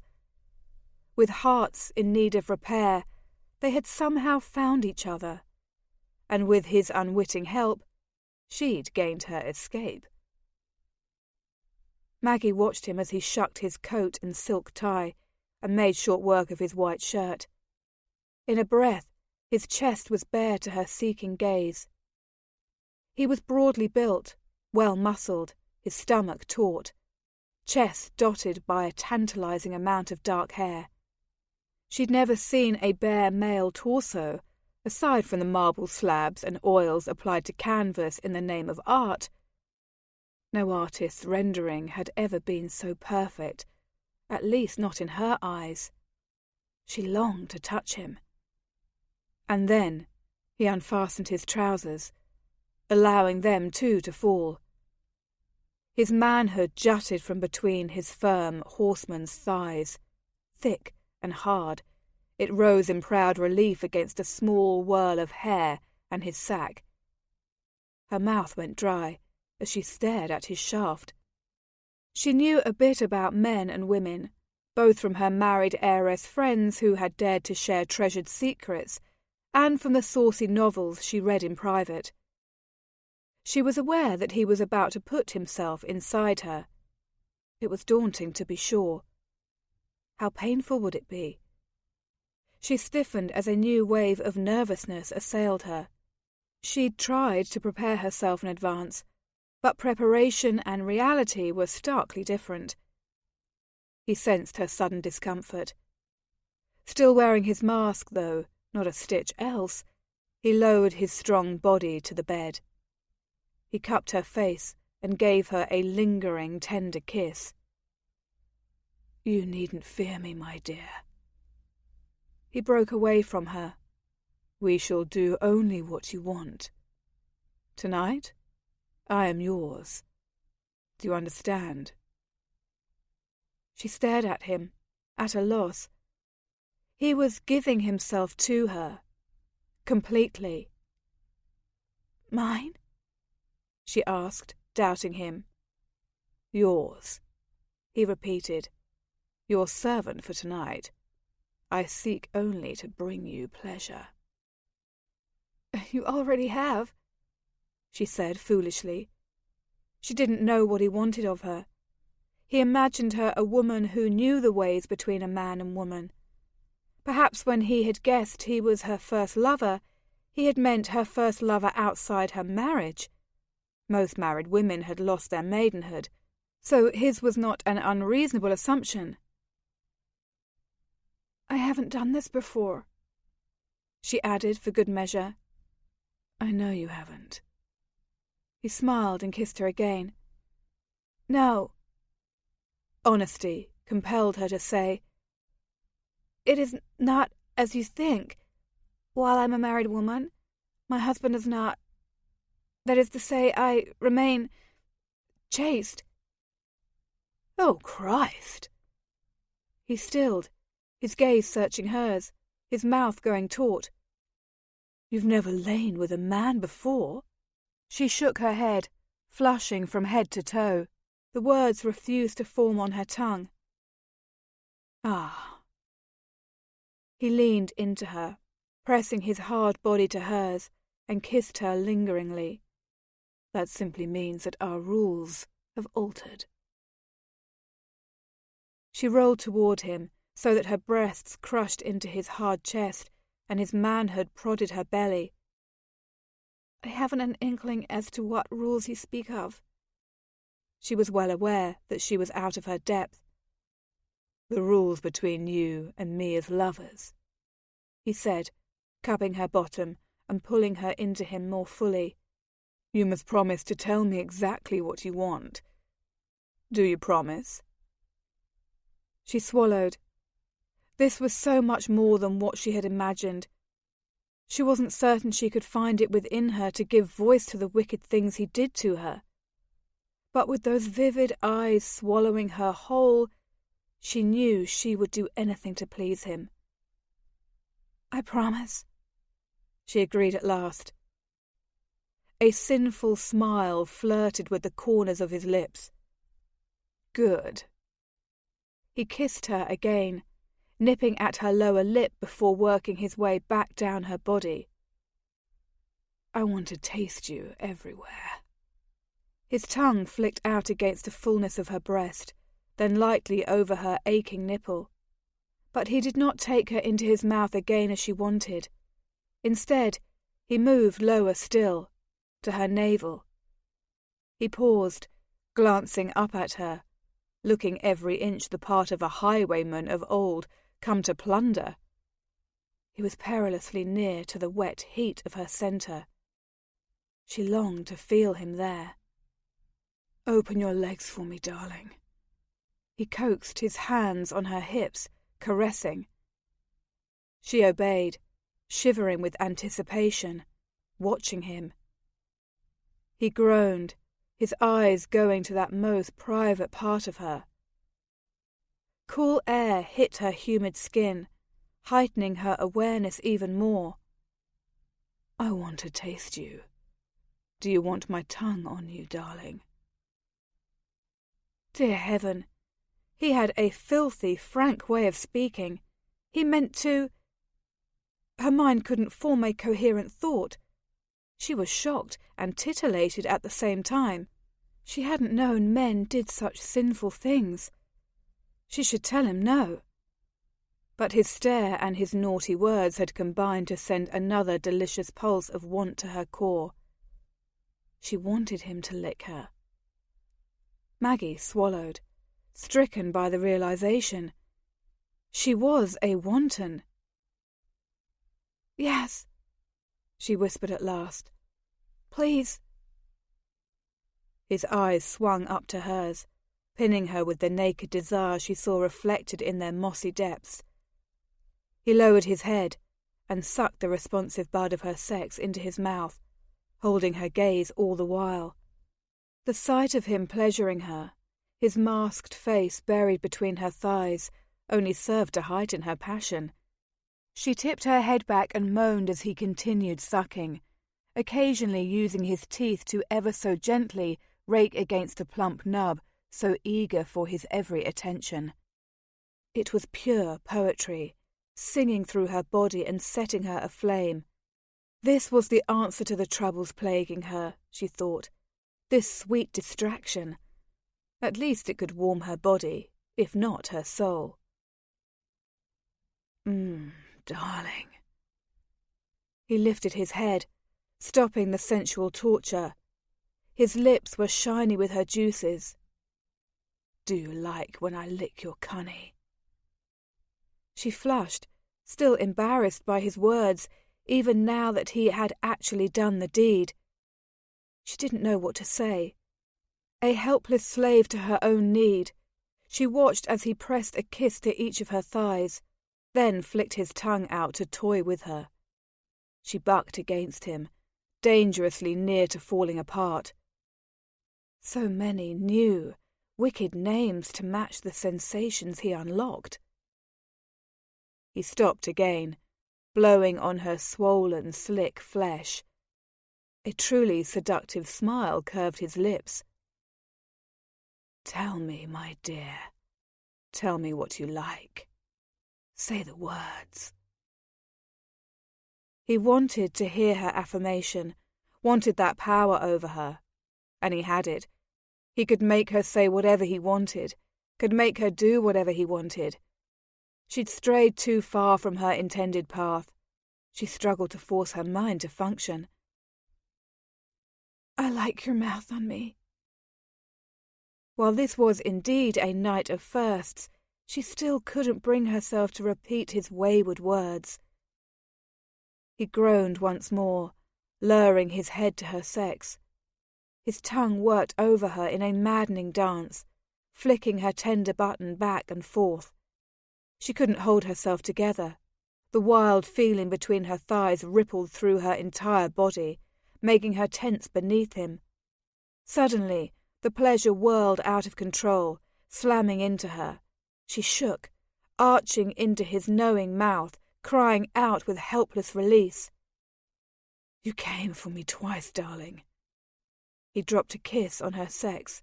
With hearts in need of repair, they had somehow found each other, and with his unwitting help, she'd gained her escape. Maggie watched him as he shucked his coat and silk tie and made short work of his white shirt. In a breath, his chest was bare to her seeking gaze. He was broadly built, well-muscled, his stomach taut, chest dotted by a tantalizing amount of dark hair. She'd never seen a bare male torso, aside from the marble slabs and oils applied to canvas in the name of art. No artist's rendering had ever been so perfect, at least not in her eyes. She longed to touch him. And then he unfastened his trousers, allowing them too to fall. His manhood jutted from between his firm horseman's thighs, thick and hard. It rose in proud relief against a small whirl of hair and his sack. Her mouth went dry as she stared at his shaft. She knew a bit about men and women, both from her married heiress friends who had dared to share treasured secrets, and from the saucy novels she read in private. She was aware that he was about to put himself inside her. It was daunting, to be sure. How painful would it be? She stiffened as a new wave of nervousness assailed her. She'd tried to prepare herself in advance, but preparation and reality were starkly different. He sensed her sudden discomfort. Still wearing his mask, though, not a stitch else, he lowered his strong body to the bed. He cupped her face and gave her a lingering, tender kiss. "You needn't fear me, my dear." He broke away from her. "We shall do only what you want. Tonight, I am yours. Do you understand?" She stared at him, at a loss. He was giving himself to her, completely. "Mine?" she asked, doubting him. "Yours," he repeated. "Your servant for tonight. I seek only to bring you pleasure." "You already have," she said foolishly. She didn't know what he wanted of her. He imagined her a woman who knew the ways between a man and woman. Perhaps when he had guessed he was her first lover, he had meant her first lover outside her marriage. Most married women had lost their maidenhood, so his was not an unreasonable assumption. "I haven't done this before," she added for good measure. "I know you haven't." He smiled and kissed her again. "No." Honesty compelled her to say, "It is not as you think. While I'm a married woman, my husband is not. That is to say, I remain chaste." "Oh, Christ!" He stilled, his gaze searching hers, his mouth going taut. "You've never lain with a man before?" She shook her head, flushing from head to toe. The words refused to form on her tongue. "Ah." He leaned into her, pressing his hard body to hers, and kissed her lingeringly. "That simply means that our rules have altered." She rolled toward him, so that her breasts crushed into his hard chest, and his manhood prodded her belly. "I haven't an inkling as to what rules you speak of." She was well aware that she was out of her depth. "The rules between you and me as lovers," he said, cupping her bottom and pulling her into him more fully. "You must promise to tell me exactly what you want. Do you promise?" She swallowed. This was so much more than what she had imagined. She wasn't certain she could find it within her to give voice to the wicked things he did to her. But with those vivid eyes swallowing her whole, she knew she would do anything to please him. "I promise," she agreed at last. A sinful smile flirted with the corners of his lips. Good. He kissed her again, nipping at her lower lip before working his way back down her body. I want to taste you everywhere. His tongue flicked out against the fullness of her breast, then lightly over her aching nipple. But he did not take her into his mouth again as she wanted. Instead, he moved lower still, to her navel. He paused, glancing up at her, looking every inch the part of a highwayman of old come to plunder. He was perilously near to the wet heat of her centre. She longed to feel him there. Open your legs for me, darling. He coaxed, his hands on her hips, caressing. She obeyed, shivering with anticipation, watching him. He groaned, his eyes going to that most private part of her. Cool air hit her humid skin, heightening her awareness even more. I want to taste you. Do you want my tongue on you, darling? Dear heaven, he had a filthy, frank way of speaking. He meant to... Her mind couldn't form a coherent thought. She was shocked and titillated at the same time. She hadn't known men did such sinful things. She should tell him no. But his stare and his naughty words had combined to send another delicious pulse of want to her core. She wanted him to lick her. Maggie swallowed, stricken by the realization. She was a wanton. Yes, she whispered at last. Please. His eyes swung up to hers, pinning her with the naked desire she saw reflected in their mossy depths. He lowered his head and sucked the responsive bud of her sex into his mouth, holding her gaze all the while. The sight of him pleasuring her, his masked face buried between her thighs, only served to heighten her passion. She tipped her head back and moaned as he continued sucking, occasionally using his teeth to ever so gently rake against the plump nub, so eager for his every attention. It was pure poetry, singing through her body and setting her aflame. This was the answer to the troubles plaguing her, she thought. This sweet distraction. At least it could warm her body, if not her soul. Darling. He lifted his head, stopping the sensual torture. His lips were shiny with her juices. Do you like when I lick your cunny? She flushed, still embarrassed by his words, even now that he had actually done the deed. She didn't know what to say. A helpless slave to her own need, she watched as he pressed a kiss to each of her thighs, then flicked his tongue out to toy with her. She bucked against him, dangerously near to falling apart. So many new, wicked names to match the sensations he unlocked. He stopped again, blowing on her swollen, slick flesh. A truly seductive smile curved his lips. Tell me, my dear. Tell me what you like. Say the words. He wanted to hear her affirmation, wanted that power over her. And he had it. He could make her say whatever he wanted, could make her do whatever he wanted. She'd strayed too far from her intended path. She struggled to force her mind to function. I like your mouth on me. While this was indeed a night of firsts, she still couldn't bring herself to repeat his wayward words. He groaned once more, luring his head to her sex. His tongue worked over her in a maddening dance, flicking her tender button back and forth. She couldn't hold herself together. The wild feeling between her thighs rippled through her entire body, making her tense beneath him. Suddenly, the pleasure whirled out of control, slamming into her. She shook, arching into his knowing mouth, crying out with helpless release. You came for me twice, darling. He dropped a kiss on her sex,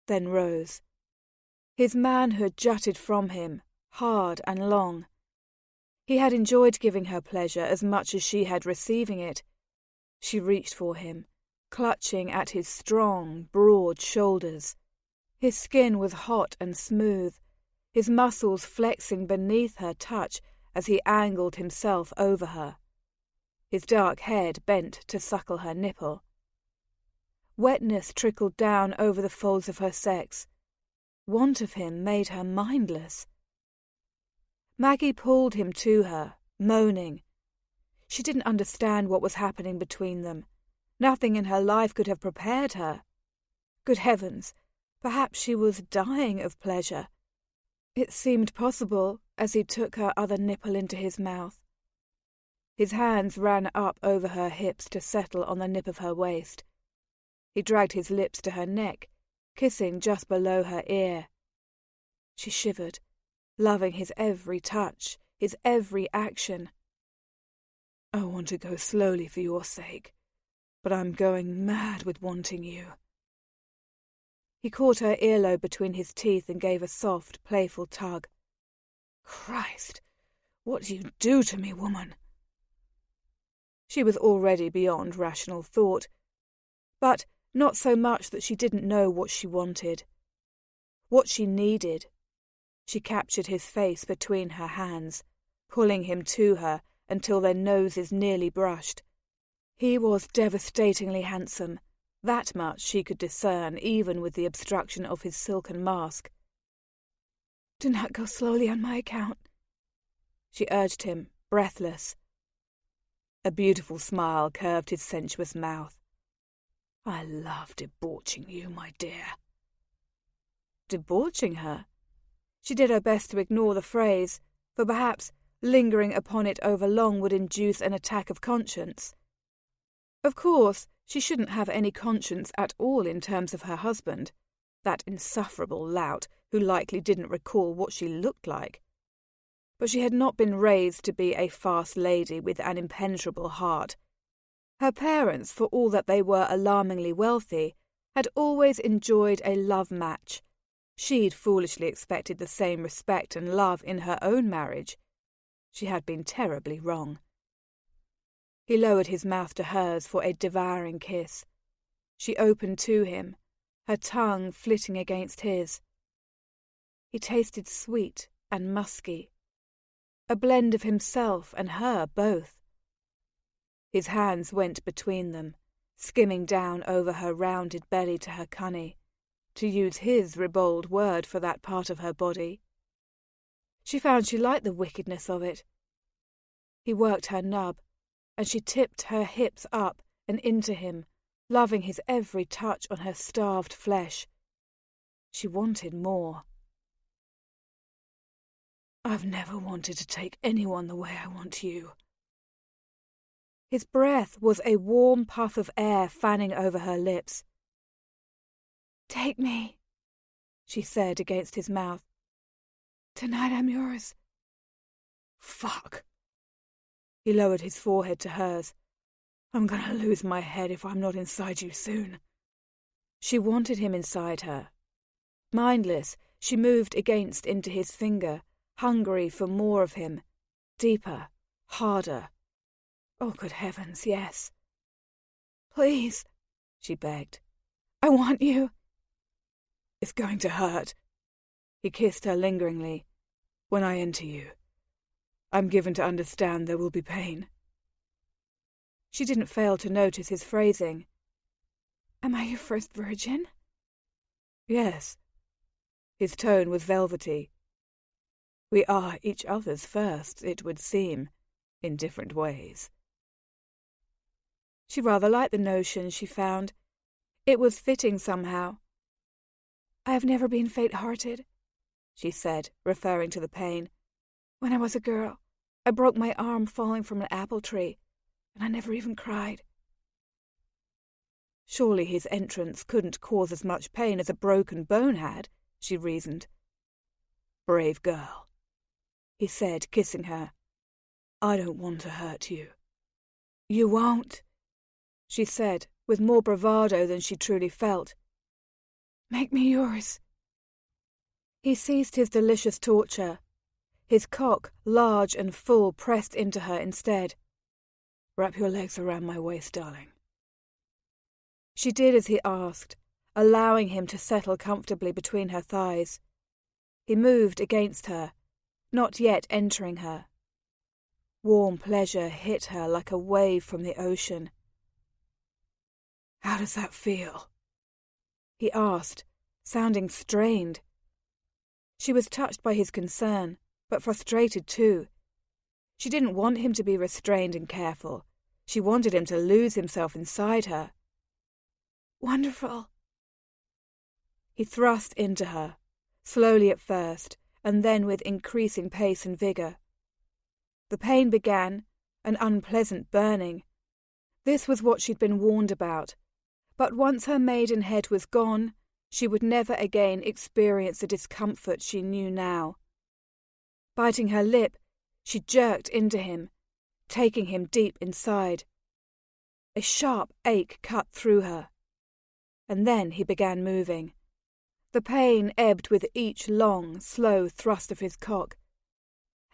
then rose. His manhood jutted from him, hard and long. He had enjoyed giving her pleasure as much as she had receiving it. She reached for him, clutching at his strong, broad shoulders. His skin was hot and smooth, his muscles flexing beneath her touch as he angled himself over her. His dark head bent to suckle her nipple. Wetness trickled down over the folds of her sex. Want of him made her mindless. Maggie pulled him to her, moaning. She didn't understand what was happening between them. Nothing in her life could have prepared her. Good heavens, perhaps she was dying of pleasure. It seemed possible as he took her other nipple into his mouth. His hands ran up over her hips to settle on the nip of her waist. He dragged his lips to her neck, kissing just below her ear. She shivered, loving his every touch, his every action. I want to go slowly for your sake, but I'm going mad with wanting you. He caught her earlobe between his teeth and gave a soft, playful tug. Christ, what do you do to me, woman? She was already beyond rational thought, but not so much that she didn't know what she wanted, what she needed. She captured his face between her hands, pulling him to her until their noses nearly brushed. He was devastatingly handsome. That much she could discern, even with the obstruction of his silken mask. Do not go slowly on my account, she urged him, breathless. A beautiful smile curved his sensuous mouth. I love debauching you, my dear. Debauching her? She did her best to ignore the phrase, for perhaps lingering upon it over long would induce an attack of conscience. Of course, she shouldn't have any conscience at all in terms of her husband, that insufferable lout who likely didn't recall what she looked like. But she had not been raised to be a fast lady with an impenetrable heart. Her parents, for all that they were alarmingly wealthy, had always enjoyed a love match. She'd foolishly expected the same respect and love in her own marriage. She had been terribly wrong. He lowered his mouth to hers for a devouring kiss. She opened to him, her tongue flitting against his. He tasted sweet and musky, a blend of himself and her both. His hands went between them, skimming down over her rounded belly to her cunny, to use his ribald word for that part of her body. She found she liked the wickedness of it. He worked her nub, and she tipped her hips up and into him, loving his every touch on her starved flesh. She wanted more. I've never wanted to take anyone the way I want you. His breath was a warm puff of air fanning over her lips. Take me, she said against his mouth. Tonight I'm yours. Fuck. He lowered his forehead to hers. I'm gonna lose my head if I'm not inside you soon. She wanted him inside her. Mindless, she moved against into his finger, hungry for more of him, deeper, harder. Oh, good heavens, yes. Please, she begged. I want you. It's going to hurt. He kissed her lingeringly. When I enter you, I'm given to understand there will be pain. She didn't fail to notice his phrasing. Am I your first virgin? Yes. His tone was velvety. We are each other's first, it would seem, in different ways. She rather liked the notion, she found. It was fitting somehow. I have never been faint-hearted, she said, referring to the pain. When I was a girl, I broke my arm falling from an apple tree, and I never even cried. Surely his entrance couldn't cause as much pain as a broken bone had, she reasoned. Brave girl, he said, kissing her. I don't want to hurt you. You won't, she said, with more bravado than she truly felt. "Make me yours." He ceased his delicious torture. His cock, large and full, pressed into her instead. "Wrap your legs around my waist, darling." She did as he asked, allowing him to settle comfortably between her thighs. He moved against her, not yet entering her. Warm pleasure hit her like a wave from the ocean. "How does that feel?" he asked, sounding strained. She was touched by his concern, but frustrated too. She didn't want him to be restrained and careful. She wanted him to lose himself inside her. "Wonderful." He thrust into her, slowly at first, and then with increasing pace and vigour. The pain began, an unpleasant burning. This was what she'd been warned about, but once her maidenhead was gone, she would never again experience the discomfort she knew now. Biting her lip, she jerked into him, taking him deep inside. A sharp ache cut through her. And then he began moving. The pain ebbed with each long, slow thrust of his cock.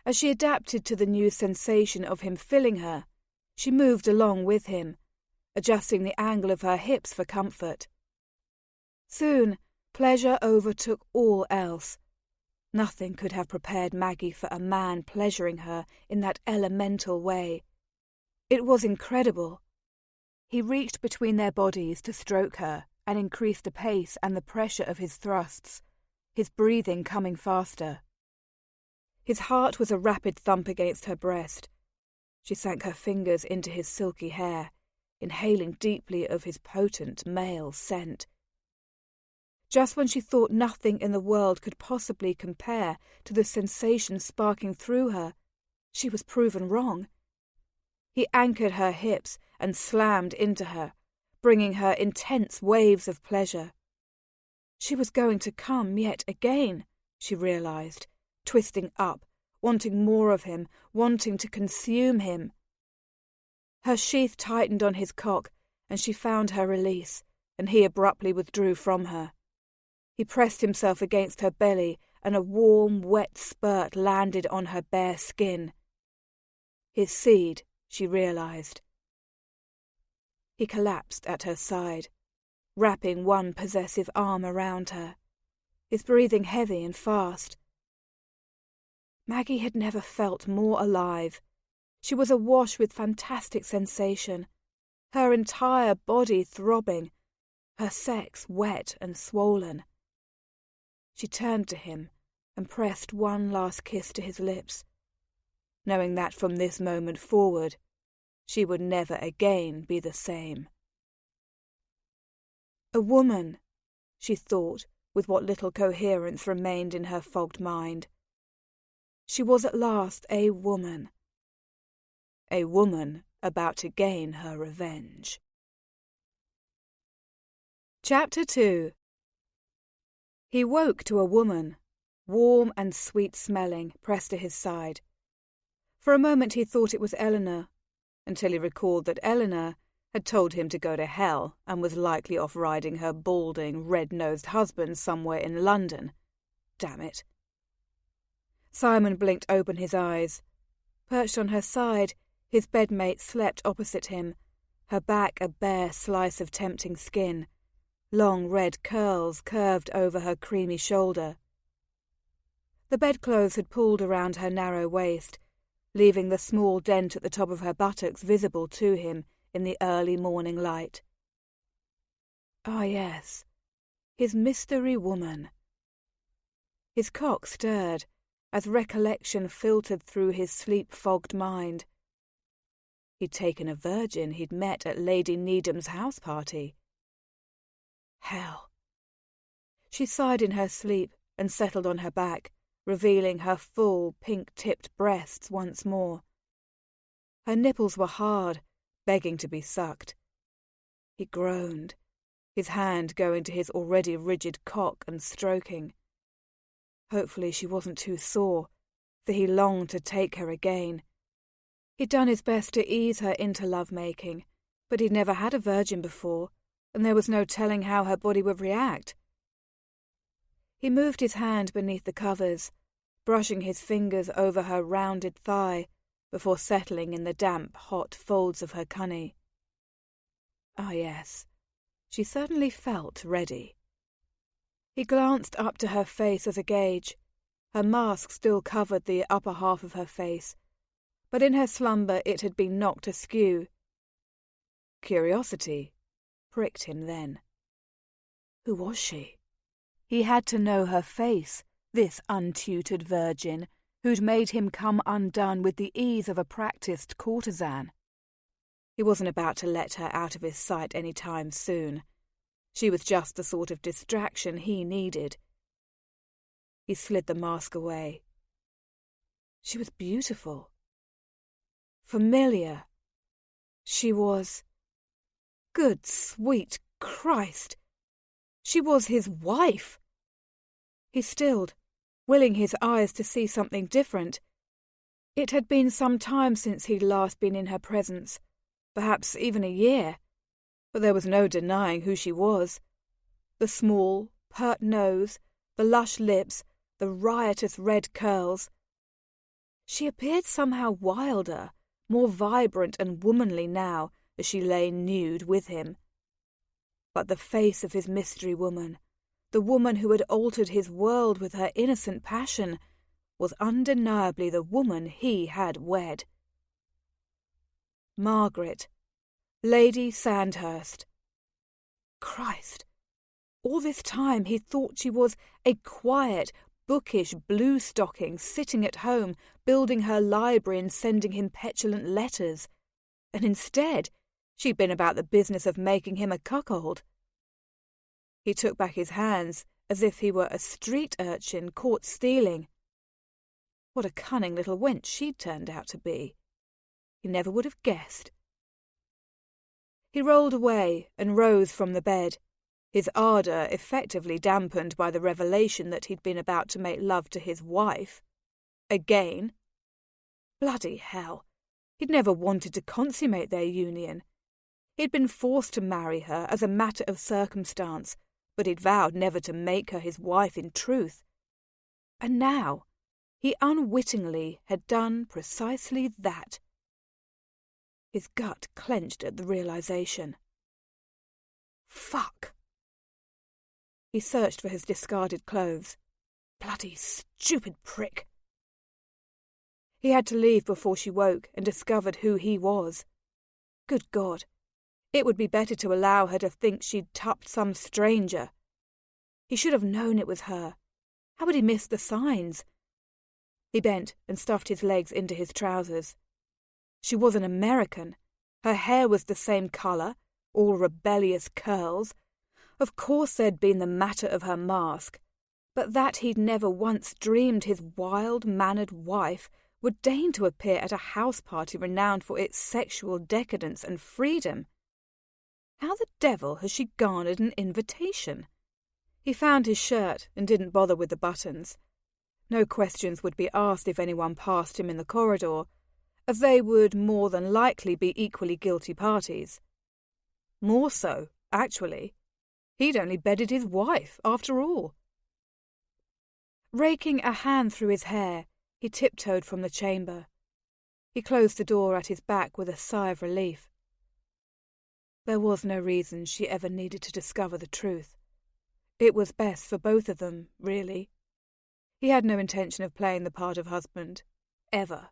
As she adapted to the new sensation of him filling her, she moved along with him, adjusting the angle of her hips for comfort. Soon, pleasure overtook all else. Nothing could have prepared Maggie for a man pleasuring her in that elemental way. It was incredible. He reached between their bodies to stroke her and increased the pace and the pressure of his thrusts, his breathing coming faster. His heart was a rapid thump against her breast. She sank her fingers into his silky hair, inhaling deeply of his potent male scent. Just when she thought nothing in the world could possibly compare to the sensation sparking through her, she was proven wrong. He anchored her hips and slammed into her, bringing her intense waves of pleasure. She was going to come yet again, she realized, twisting up, wanting more of him, wanting to consume him. Her sheath tightened on his cock, and she found her release, and he abruptly withdrew from her. He pressed himself against her belly, and a warm, wet spurt landed on her bare skin. His seed, she realized. He collapsed at her side, wrapping one possessive arm around her, his breathing heavy and fast. Maggie had never felt more alive. She was awash with fantastic sensation, her entire body throbbing, her sex wet and swollen. She turned to him and pressed one last kiss to his lips, knowing that from this moment forward she would never again be the same. A woman, she thought, with what little coherence remained in her fogged mind. She was at last a woman. A woman about to gain her revenge. Chapter 2. He woke to a woman, warm and sweet-smelling, pressed to his side. For a moment he thought it was Eleanor, until he recalled that Eleanor had told him to go to hell and was likely off riding her balding, red-nosed husband somewhere in London. Damn it. Simon blinked open his eyes. Perched on her side, his bedmate slept opposite him, her back a bare slice of tempting skin. Long red curls curved over her creamy shoulder. The bedclothes had pulled around her narrow waist, leaving the small dent at the top of her buttocks visible to him in the early morning light. Ah, yes, his mystery woman. His cock stirred, as recollection filtered through his sleep-fogged mind. He'd taken a virgin he'd met at Lady Needham's house party. Hell. She sighed in her sleep and settled on her back, revealing her full, pink-tipped breasts once more. Her nipples were hard, begging to be sucked. He groaned, his hand going to his already rigid cock and stroking. Hopefully she wasn't too sore, for he longed to take her again. He'd done his best to ease her into love-making, But he'd never had a virgin before, and there was no telling how her body would react. He moved his hand beneath the covers, brushing his fingers over her rounded thigh before settling in the damp, hot folds of her cunny. Ah, yes, she certainly felt ready. He glanced up to her face as a gauge. Her mask still covered the upper half of her face, but in her slumber it had been knocked askew. Curiosity pricked him then. Who was she? He had to know her face, this untutored virgin, who'd made him come undone with the ease of a practised courtesan. He wasn't about to let her out of his sight any time soon. She was just the sort of distraction he needed. He slid the mask away. She was beautiful. Familiar. She was... Good sweet Christ! She was his wife! He stilled, willing his eyes to see something different. It had been some time since he'd last been in her presence, perhaps even a year, but there was no denying who she was. The small, pert nose, the lush lips, the riotous red curls. She appeared somehow wilder, more vibrant and womanly now as she lay nude with him. But the face of his mystery woman, the woman who had altered his world with her innocent passion, was undeniably the woman he had wed. Margaret, Lady Sandhurst. Christ! All this time he thought she was a quiet, bookish blue-stocking sitting at home, building her library and sending him petulant letters. And instead, she'd been about the business of making him a cuckold. He took back his hands as if he were a street urchin caught stealing. What a cunning little wench she'd turned out to be. He never would have guessed. He rolled away and rose from the bed, his ardour effectively dampened by the revelation that he'd been about to make love to his wife. Again. Bloody hell! He'd never wanted to consummate their union. He'd been forced to marry her as a matter of circumstance, but he'd vowed never to make her his wife in truth. And now he unwittingly had done precisely that. His gut clenched at the realization. Fuck! He searched for his discarded clothes. Bloody stupid prick! He had to leave before she woke and discovered who he was. Good God! It would be better to allow her to think she'd tupped some stranger. He should have known it was her. How had he missed the signs? He bent and stuffed his legs into his trousers. She was an American. Her hair was the same colour, all rebellious curls. Of course there'd been the matter of her mask, but that he'd never once dreamed his wild-mannered wife would deign to appear at a house party renowned for its sexual decadence and freedom. How the devil has she garnered an invitation? He found his shirt and didn't bother with the buttons. No questions would be asked if anyone passed him in the corridor, as they would more than likely be equally guilty parties. More so, actually. He'd only bedded his wife, after all. Raking a hand through his hair, he tiptoed from the chamber. He closed the door at his back with a sigh of relief. There was no reason she ever needed to discover the truth. It was best for both of them, really. He had no intention of playing the part of husband, ever.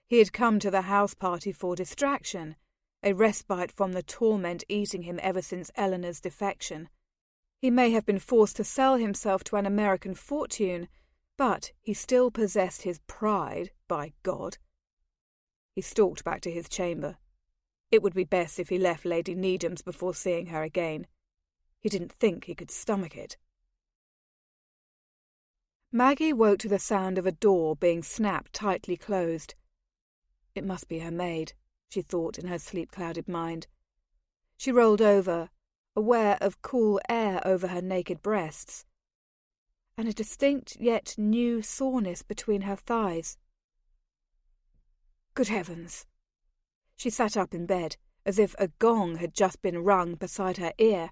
He had come to the house party for distraction, a respite from the torment eating him ever since Eleanor's defection. He may have been forced to sell himself to an American fortune, but he still possessed his pride, by God. He stalked back to his chamber. It would be best if he left Lady Needham's before seeing her again. He didn't think he could stomach it. Maggie woke to the sound of a door being snapped tightly closed. It must be her maid, she thought in her sleep-clouded mind. She rolled over, aware of cool air over her naked breasts, and a distinct yet new soreness between her thighs. Good heavens! She sat up in bed as if a gong had just been rung beside her ear.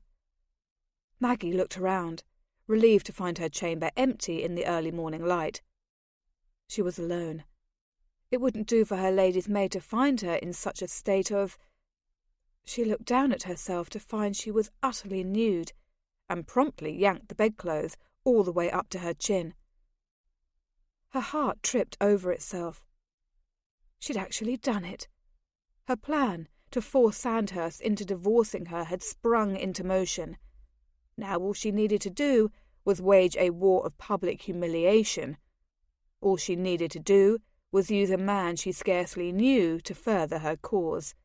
Maggie looked around, relieved to find her chamber empty in the early morning light. She was alone. It wouldn't do for her lady's maid to find her in such a state of... She looked down at herself to find she was utterly nude, and promptly yanked the bedclothes all the way up to her chin. Her heart tripped over itself. She'd actually done it. Her plan to force Sandhurst into divorcing her had sprung into motion. Now all she needed to do was wage a war of public humiliation. All she needed to do was use a man she scarcely knew to further her cause.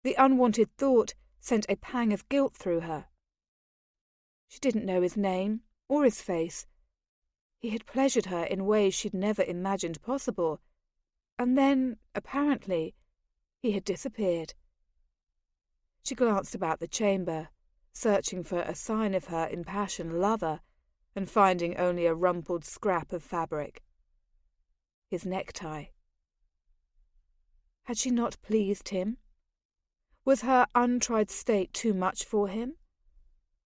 The unwanted thought sent a pang of guilt through her. She didn't know his name or his face. He had pleasured her in ways she'd never imagined possible, and then, apparently, he had disappeared. She glanced about the chamber, searching for a sign of her impassioned lover, and finding only a rumpled scrap of fabric. His necktie. Had she not pleased him? Was her untried state too much for him?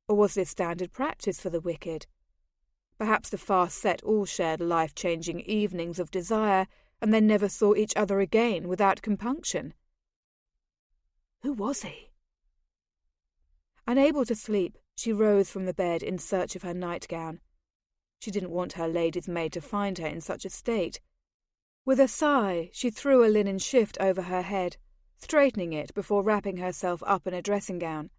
Or was this standard practice for the wicked? Perhaps the fast set all shared life-changing evenings of desire, and they never saw each other again without compunction. Who was he? Unable to sleep, she rose from the bed in search of her nightgown. She didn't want her lady's maid to find her in such a state. With a sigh, she threw a linen shift over her head, straightening it before wrapping herself up in a dressing-gown.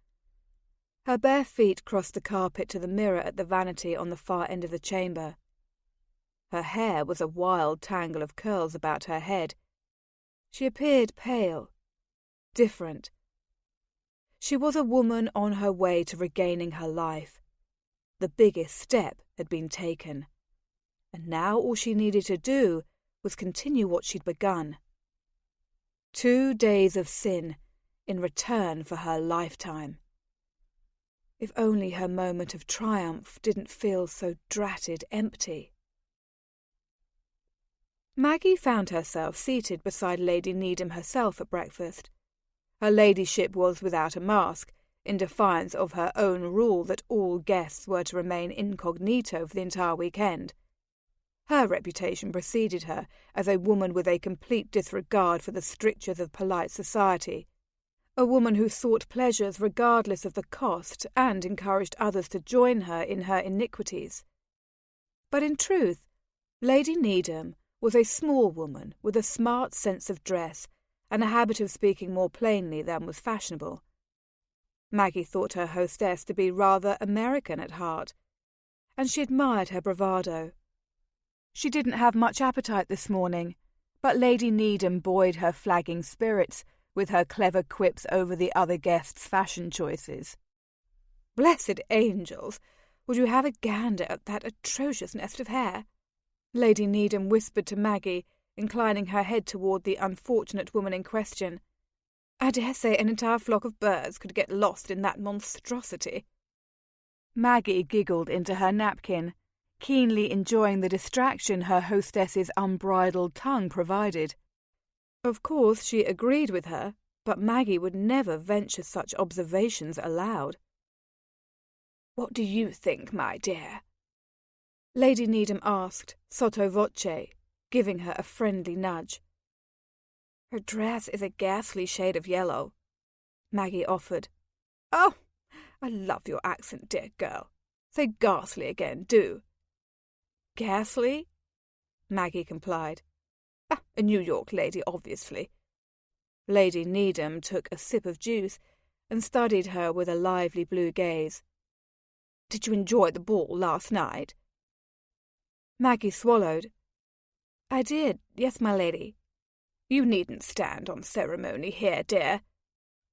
Her bare feet crossed the carpet to the mirror at the vanity on the far end of the chamber. Her hair was a wild tangle of curls about her head. She appeared pale, different. She was a woman on her way to regaining her life. The biggest step had been taken, and now all she needed to do was continue what she'd begun. 2 days of sin in return for her lifetime. If only her moment of triumph didn't feel so dratted empty. Maggie found herself seated beside Lady Needham herself at breakfast. Her ladyship was without a mask, in defiance of her own rule that all guests were to remain incognito for the entire weekend. Her reputation preceded her as a woman with a complete disregard for the strictures of polite society, a woman who sought pleasures regardless of the cost and encouraged others to join her in her iniquities. But in truth, Lady Needham was a small woman with a smart sense of dress and a habit of speaking more plainly than was fashionable. Maggie thought her hostess to be rather American at heart, and she admired her bravado. She didn't have much appetite this morning, but Lady Needham buoyed her flagging spirits with her clever quips over the other guests' fashion choices. "Blessed angels! Would you have a gander at that atrocious nest of hair?" Lady Needham whispered to Maggie, inclining her head toward the unfortunate woman in question. "I dare say an entire flock of birds could get lost in that monstrosity." Maggie giggled into her napkin, keenly enjoying the distraction her hostess's unbridled tongue provided. Of course she agreed with her, but Maggie would never venture such observations aloud. "What do you think, my dear?" Lady Needham asked, sotto voce, giving her a friendly nudge. "Her dress is a ghastly shade of yellow," Maggie offered. "Oh, I love your accent, dear girl. Say ghastly again, do." "Ghastly?" Maggie complied. "A New York lady, obviously." Lady Needham took a sip of juice and studied her with a lively blue gaze. "Did you enjoy the ball last night?" Maggie swallowed. "I did, yes, my lady." "You needn't stand on ceremony here, dear."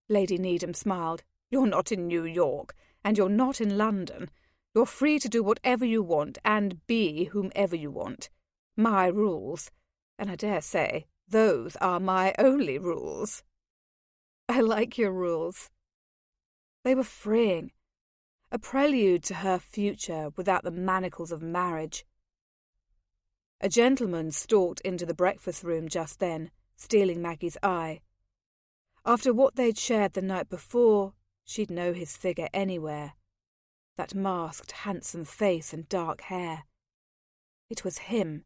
Lady Needham smiled. "You're not in New York, and you're not in London. You're free to do whatever you want and be whomever you want. My rules. And I dare say those are my only rules." "I like your rules." They were freeing, a prelude to her future without the manacles of marriage. A gentleman stalked into the breakfast room just then, stealing Maggie's eye. After what they'd shared the night before, she'd know his figure anywhere. That masked, handsome face and dark hair. It was him.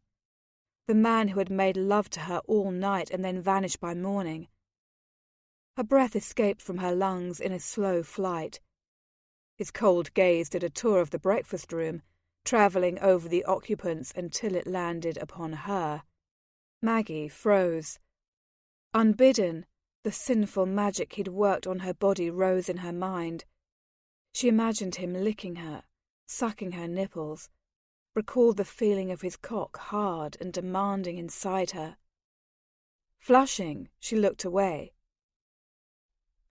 The man who had made love to her all night and then vanished by morning. Her breath escaped from her lungs in a slow flight. His cold gaze did a tour of the breakfast room, travelling over the occupants until it landed upon her. Maggie froze. Unbidden, the sinful magic he'd worked on her body rose in her mind. She imagined him licking her, sucking her nipples, recalled the feeling of his cock hard and demanding inside her. Flushing, she looked away.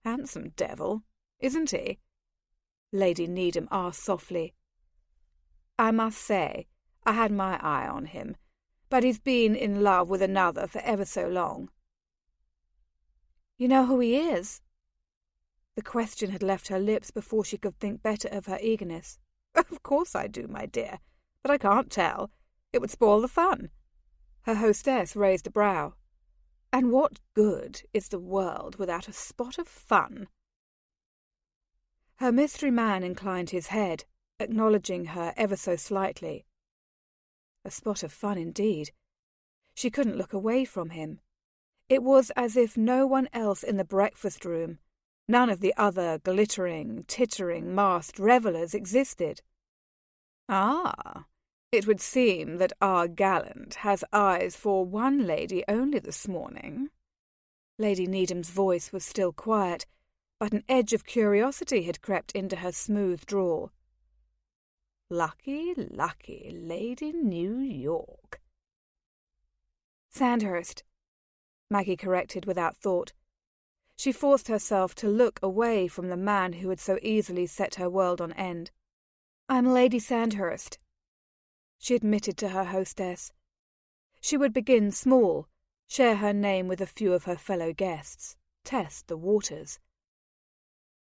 "Handsome devil, isn't he?" Lady Needham asked softly. "I must say, I had my eye on him, but he's been in love with another for ever so long." "You know who he is?" The question had left her lips before she could think better of her eagerness. "Of course I do, my dear, but I can't tell. It would spoil the fun." Her hostess raised a brow. "And what good is the world without a spot of fun?" Her mystery man inclined his head, acknowledging her ever so slightly. A spot of fun indeed. She couldn't look away from him. It was as if no one else in the breakfast room, none of the other glittering, tittering, masked revellers existed. "Ah, it would seem that our gallant has eyes for one lady only this morning." Lady Needham's voice was still quiet, but an edge of curiosity had crept into her smooth drawl. "Lucky, lucky Lady New York." "Sandhurst," Maggie corrected without thought. She forced herself to look away from the man who had so easily set her world on end. "I'm Lady Sandhurst," she admitted to her hostess. She would begin small, share her name with a few of her fellow guests, test the waters.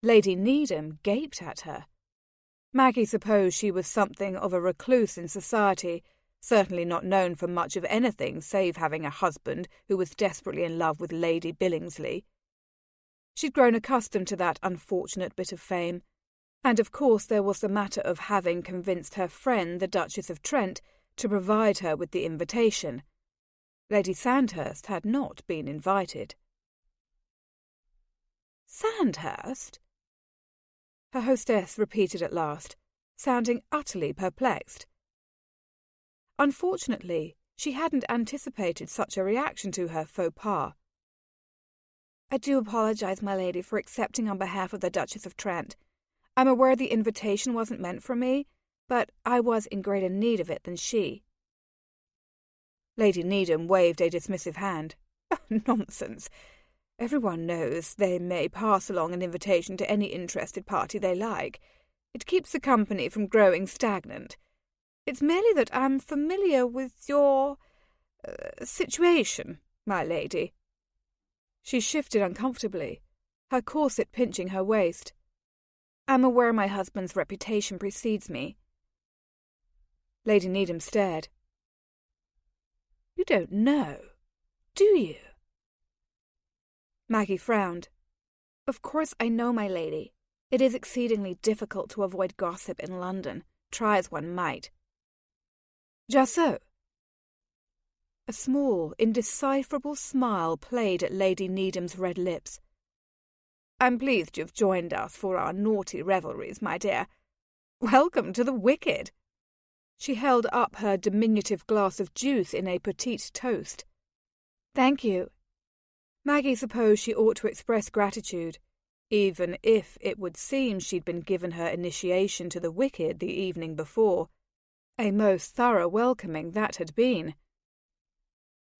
Lady Needham gaped at her. Maggie supposed she was something of a recluse in society, certainly not known for much of anything save having a husband who was desperately in love with Lady Billingsley. She'd grown accustomed to that unfortunate bit of fame, and of course there was the matter of having convinced her friend, the Duchess of Trent, to provide her with the invitation. Lady Sandhurst had not been invited. "Sandhurst?" Her hostess repeated at last, sounding utterly perplexed. Unfortunately, she hadn't anticipated such a reaction to her faux pas. "I do apologise, my lady, for accepting on behalf of the Duchess of Trent. I'm aware the invitation wasn't meant for me, but I was in greater need of it than she." Lady Needham waved a dismissive hand. "Oh, nonsense. Everyone knows they may pass along an invitation to any interested party they like. It keeps the company from growing stagnant. It's merely that I'm familiar with your situation, my lady." She shifted uncomfortably, her corset pinching her waist. "I'm aware my husband's reputation precedes me." Lady Needham stared. "You don't know, do you?" Maggie frowned. "Of course I know, my lady. It is exceedingly difficult to avoid gossip in London, try as one might." "Just so." A small, indecipherable smile played at Lady Needham's red lips. "I'm pleased you've joined us for our naughty revelries, my dear. Welcome to the wicked." She held up her diminutive glass of juice in a petite toast. "Thank you." Maggie supposed she ought to express gratitude, even if it would seem she'd been given her initiation to the wicked the evening before. A most thorough welcoming that had been.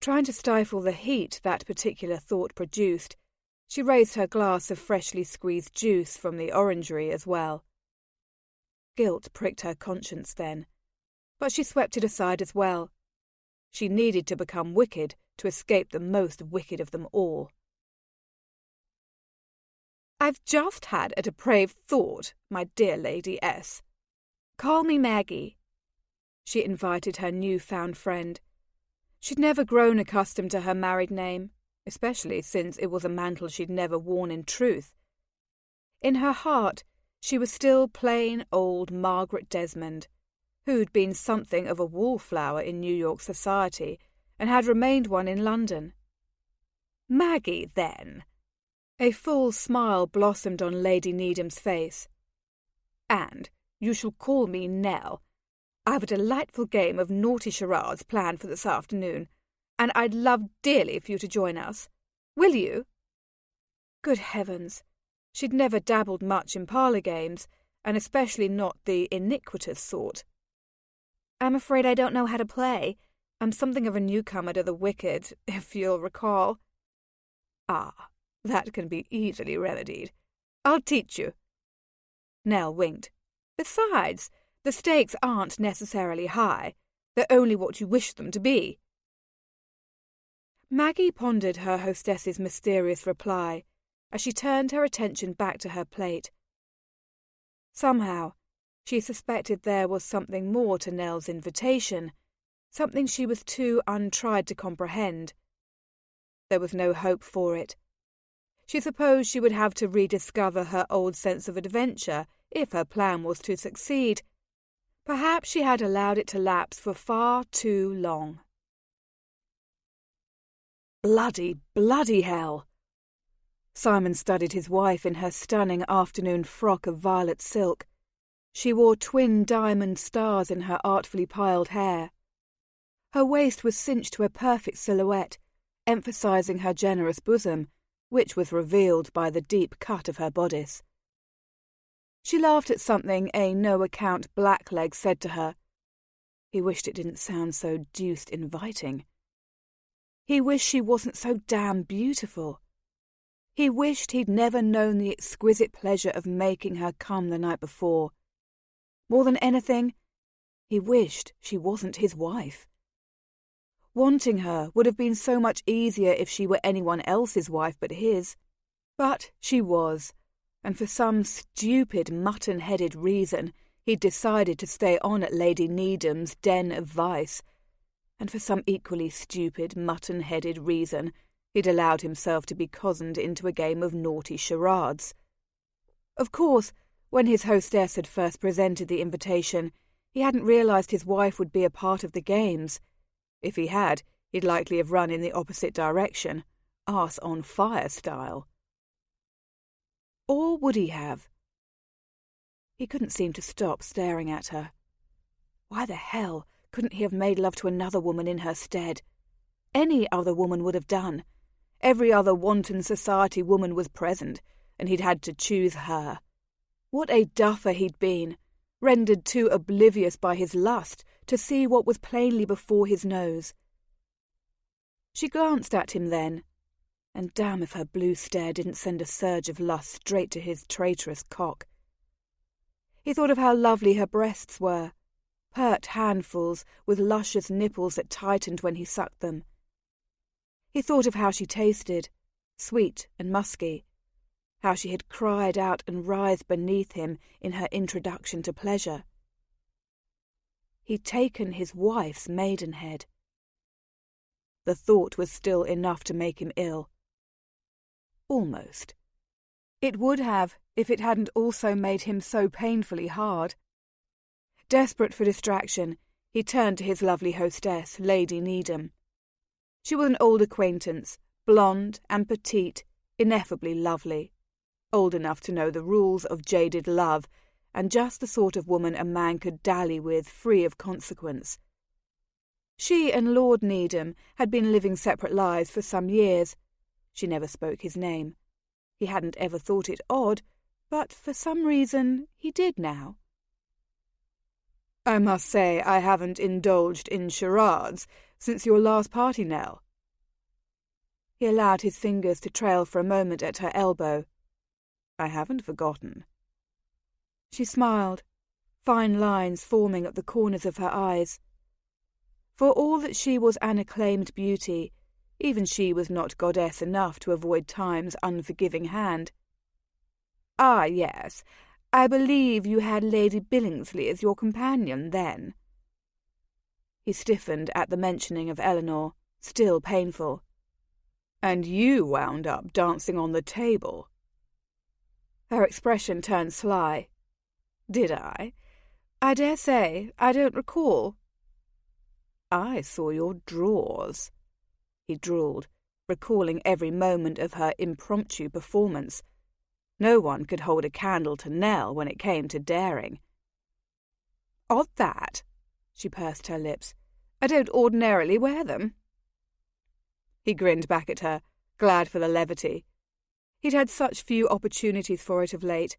Trying to stifle the heat that particular thought produced, she raised her glass of freshly squeezed juice from the orangery as well. Guilt pricked her conscience then, but she swept it aside as well. She needed to become wicked to escape the most wicked of them all. "I've just had a depraved thought, my dear Lady S." "Call me Maggie," she invited her new-found friend. She'd never grown accustomed to her married name. especially since it was a mantle she'd never worn in truth. In her heart, she was still plain old Margaret Desmond, who'd been something of a wallflower in New York society and had remained one in London. Maggie, then. A full smile blossomed on Lady Needham's face. And you shall call me Nell. I've a delightful game of naughty charades planned for this afternoon, and I'd love dearly for you to join us. Will you? Good heavens! She'd never dabbled much in parlour games, and especially not the iniquitous sort. I'm afraid I don't know how to play. I'm something of a newcomer to the wicked, if you'll recall. Ah, that can be easily remedied. I'll teach you. Nell winked. Besides, the stakes aren't necessarily high. They're only what you wish them to be. Maggie pondered her hostess's mysterious reply as she turned her attention back to her plate. Somehow, she suspected there was something more to Nell's invitation, something she was too untried to comprehend. There was no hope for it. She supposed she would have to rediscover her old sense of adventure if her plan was to succeed. Perhaps she had allowed it to lapse for far too long. Bloody hell! Simon studied his wife in her stunning afternoon frock of violet silk. She wore twin diamond stars in her artfully piled hair. Her waist was cinched to a perfect silhouette, emphasizing her generous bosom, which was revealed by the deep cut of her bodice. She laughed at something a no-account blackleg said to her. He wished it didn't sound so deuced inviting. He wished she wasn't so damn beautiful. He wished he'd never known the exquisite pleasure of making her come the night before. More than anything, he wished she wasn't his wife. Wanting her would have been so much easier if she were anyone else's wife but his. But she was, and for some stupid mutton-headed reason he'd decided to stay on at Lady Needham's den of vice, and for some equally stupid mutton-headed reason he'd allowed himself to be cozened into a game of naughty charades. Of course, when his hostess had first presented the invitation, he hadn't realised his wife would be a part of the games. If he had, he'd likely have run in the opposite direction, arse on fire style. Or would he have? He couldn't seem to stop staring at her. Why the hell couldn't he have made love to another woman in her stead? Any other woman would have done. Every other wanton society woman was present, and he'd had to choose her. What a duffer he'd been, rendered too oblivious by his lust to see what was plainly before his nose. She glanced at him then, and damn if her blue stare didn't send a surge of lust straight to his traitorous cock. He thought of how lovely her breasts were, pert handfuls with luscious nipples that tightened when he sucked them. He thought of how she tasted, sweet and musky, how she had cried out and writhed beneath him in her introduction to pleasure. He'd taken his wife's maidenhead. The thought was still enough to make him ill. Almost. It would have if it hadn't also made him so painfully hard. Desperate for distraction, he turned to his lovely hostess, Lady Needham. She was an old acquaintance, blonde and petite, ineffably lovely, old enough to know the rules of jaded love, and just the sort of woman a man could dally with free of consequence. She and Lord Needham had been living separate lives for some years. She never spoke his name. He hadn't ever thought it odd, but for some reason he did now. I must say I haven't indulged in charades since your last party, Nell. He allowed his fingers to trail for a moment at her elbow. I haven't forgotten. She smiled, fine lines forming at the corners of her eyes. For all that she was an acclaimed beauty, even she was not goddess enough to avoid time's unforgiving hand. Ah, yes, I believe you had Lady Billingsley as your companion then. He stiffened at the mentioning of Eleanor, still painful. And you wound up dancing on the table. Her expression turned sly. Did I? I dare say. I don't recall. I saw your drawers, he drawled, recalling every moment of her impromptu performance. No one could hold a candle to Nell when it came to daring. Odd that, she pursed her lips. I don't ordinarily wear them. He grinned back at her, glad for the levity. He'd had such few opportunities for it of late.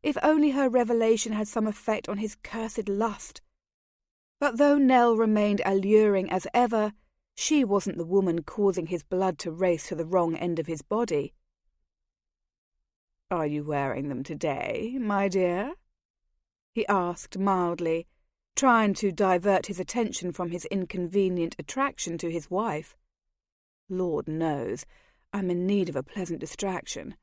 If only her revelation had some effect on his cursed lust. But though Nell remained alluring as ever, she wasn't the woman causing his blood to race to the wrong end of his body. "Are you wearing them today, my dear?" he asked mildly, trying to divert his attention from his inconvenient attraction to his wife. Lord knows, I'm in need of a pleasant distraction.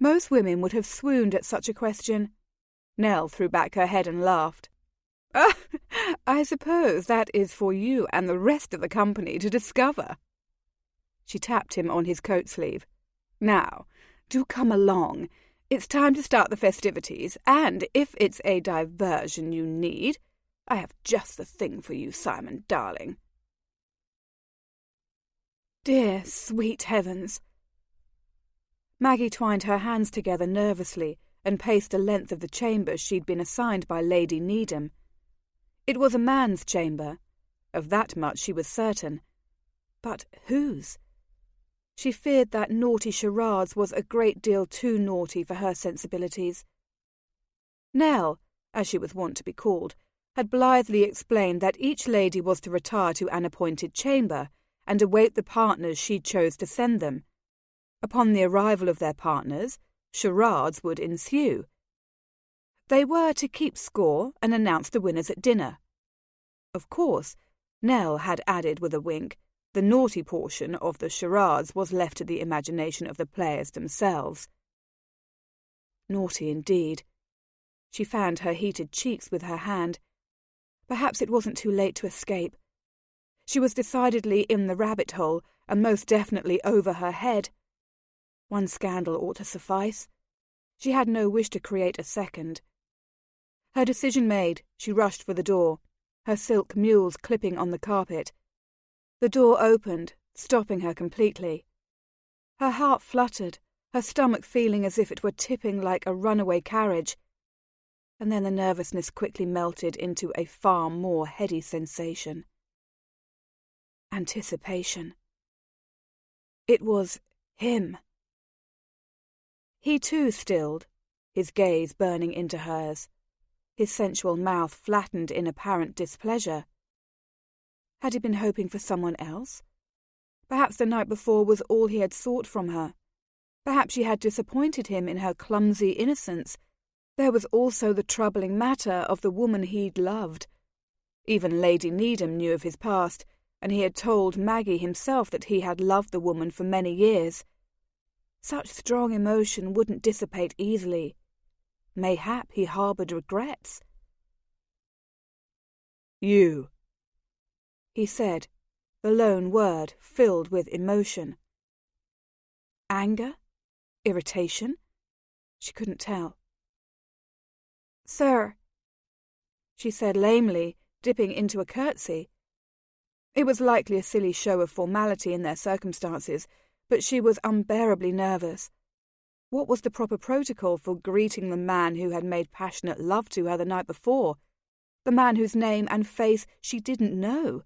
Most women would have swooned at such a question. Nell threw back her head and laughed. I suppose that is for you and the rest of the company to discover. She tapped him on his coat sleeve. Now, do come along. It's time to start the festivities, and if it's a diversion you need, I have just the thing for you, Simon, darling. Dear, sweet heavens! Maggie twined her hands together nervously and paced the length of the chamber she'd been assigned by Lady Needham. It was a man's chamber. Of that much she was certain. But whose? She feared that naughty charades was a great deal too naughty for her sensibilities. Nell, as she was wont to be called, had blithely explained that each lady was to retire to an appointed chamber and await the partners she chose to send them. Upon the arrival of their partners, charades would ensue. They were to keep score and announce the winners at dinner. Of course, Nell had added with a wink, the naughty portion of the charades was left to the imagination of the players themselves. Naughty indeed. She fanned her heated cheeks with her hand. Perhaps it wasn't too late to escape. She was decidedly in the rabbit hole, and most definitely over her head. One scandal ought to suffice. She had no wish to create a second. Her decision made, she rushed for the door, her silk mules clipping on the carpet. The door opened, stopping her completely. Her heart fluttered, her stomach feeling as if it were tipping like a runaway carriage. And then the nervousness quickly melted into a far more heady sensation. Anticipation. It was him. He too stilled, his gaze burning into hers, his sensual mouth flattened in apparent displeasure. Had he been hoping for someone else? Perhaps the night before was all he had sought from her. Perhaps she had disappointed him in her clumsy innocence. There was also the troubling matter of the woman he'd loved. Even Lady Needham knew of his past, and he had told Maggie himself that he had loved the woman for many years. Such strong emotion wouldn't dissipate easily. Mayhap he harboured regrets. "You," he said, the lone word filled with emotion. Anger? Irritation? She couldn't tell. "Sir," she said lamely, dipping into a curtsy. It was likely a silly show of formality in their circumstances, but she was unbearably nervous. What was the proper protocol for greeting the man who had made passionate love to her the night before? The man whose name and face she didn't know?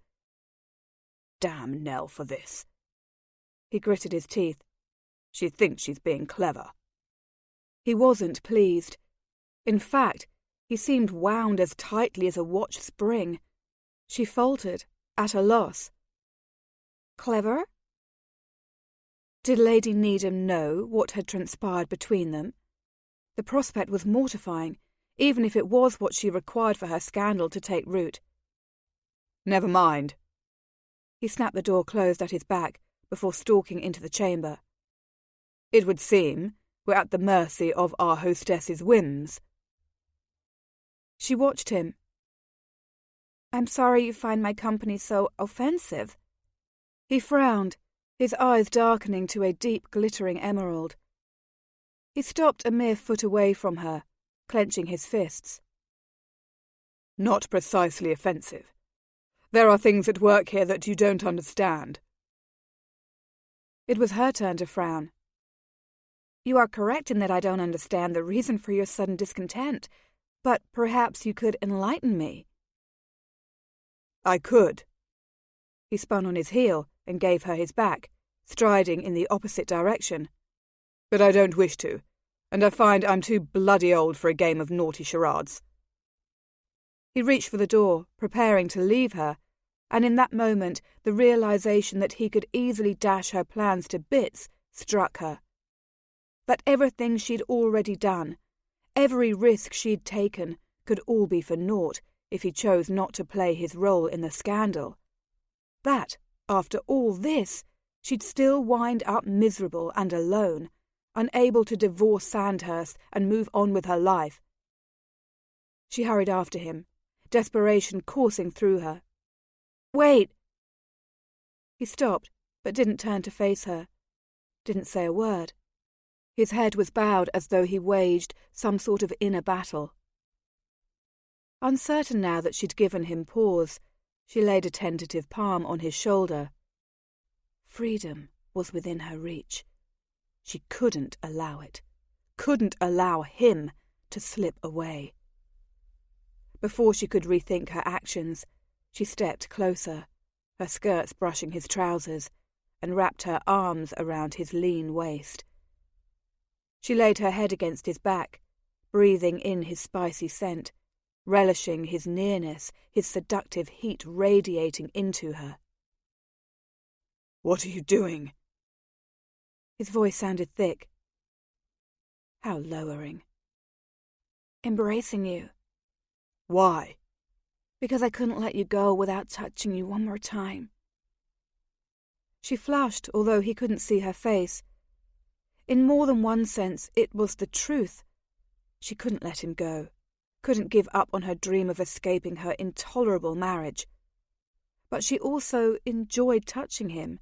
Damn Nell for this. He gritted his teeth. She thinks she's being clever. He wasn't pleased. In fact, he seemed wound as tightly as a watch spring. She faltered, at a loss. Clever? Did Lady Needham know what had transpired between them? The prospect was mortifying, even if it was what she required for her scandal to take root. Never mind. He snapped the door closed at his back before stalking into the chamber. It would seem we're at the mercy of our hostess's whims. She watched him. "I'm sorry you find my company so offensive." He frowned, his eyes darkening to a deep glittering emerald. He stopped a mere foot away from her, clenching his fists. Not precisely offensive. There are things at work here that you don't understand. It was her turn to frown. You are correct in that I don't understand the reason for your sudden discontent, but perhaps you could enlighten me. I could. He spun on his heel and gave her his back, striding in the opposite direction. But I don't wish to, and I find I'm too bloody old for a game of naughty charades. He reached for the door, preparing to leave her, and in that moment the realization that he could easily dash her plans to bits struck her. That everything she'd already done, every risk she'd taken, could all be for naught if he chose not to play his role in the scandal. That, after all this, she'd still wind up miserable and alone, unable to divorce Sandhurst and move on with her life. She hurried after him, desperation coursing through her. "Wait!" He stopped, but didn't turn to face her, didn't say a word. His head was bowed as though he waged some sort of inner battle. Uncertain now that she'd given him pause, she laid a tentative palm on his shoulder. Freedom was within her reach. She couldn't allow it, couldn't allow him to slip away. Before she could rethink her actions, she stepped closer, her skirts brushing his trousers, and wrapped her arms around his lean waist. She laid her head against his back, breathing in his spicy scent, relishing his nearness, his seductive heat radiating into her. "What are you doing?" His voice sounded thick. How lowering. "Embracing you." "Why?" "Because I couldn't let you go without touching you one more time." She flushed, although he couldn't see her face. In more than one sense, it was the truth. She couldn't let him go, couldn't give up on her dream of escaping her intolerable marriage. But she also enjoyed touching him.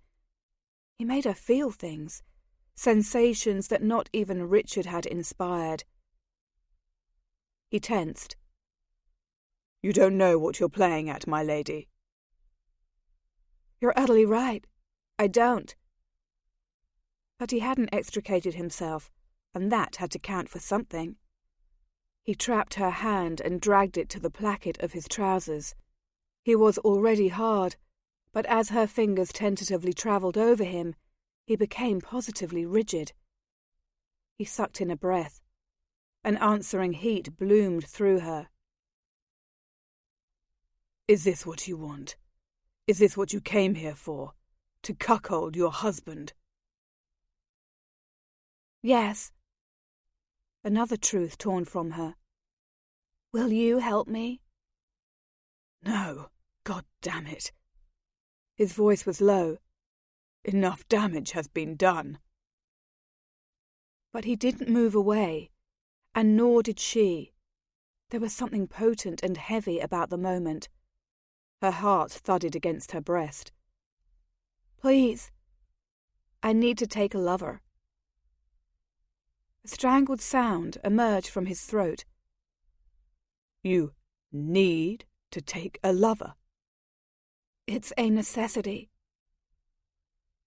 He made her feel things, sensations that not even Richard had inspired. He tensed. "You don't know what you're playing at, my lady." "You're utterly right. I don't." But he hadn't extricated himself, and that had to count for something. He trapped her hand and dragged it to the placket of his trousers. He was already hard, but as her fingers tentatively travelled over him, he became positively rigid. He sucked in a breath. An answering heat bloomed through her. "Is this what you want? Is this what you came here for? To cuckold your husband?" "Yes." Another truth torn from her. "Will you help me?" "No, God damn it." His voice was low. "Enough damage has been done." But he didn't move away, and nor did she. There was something potent and heavy about the moment. Her heart thudded against her breast. "Please, I need to take a lover." A strangled sound emerged from his throat. "You need to take a lover?" "It's a necessity."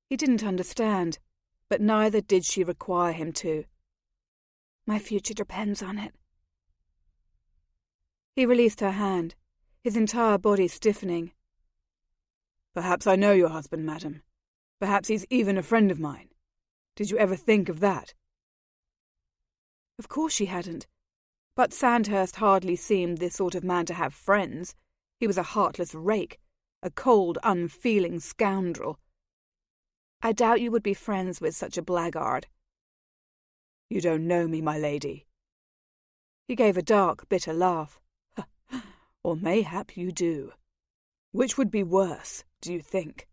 He didn't understand, but neither did she require him to. "My future depends on it." He released her hand, his entire body stiffening. "Perhaps I know your husband, madam. Perhaps he's even a friend of mine. Did you ever think of that?" Of course she hadn't. But Sandhurst hardly seemed the sort of man to have friends. He was a heartless rake, a cold, unfeeling scoundrel. "I doubt you would be friends with such a blackguard." "You don't know me, my lady." He gave a dark, bitter laugh. "Or mayhap you do. Which would be worse, do you think?"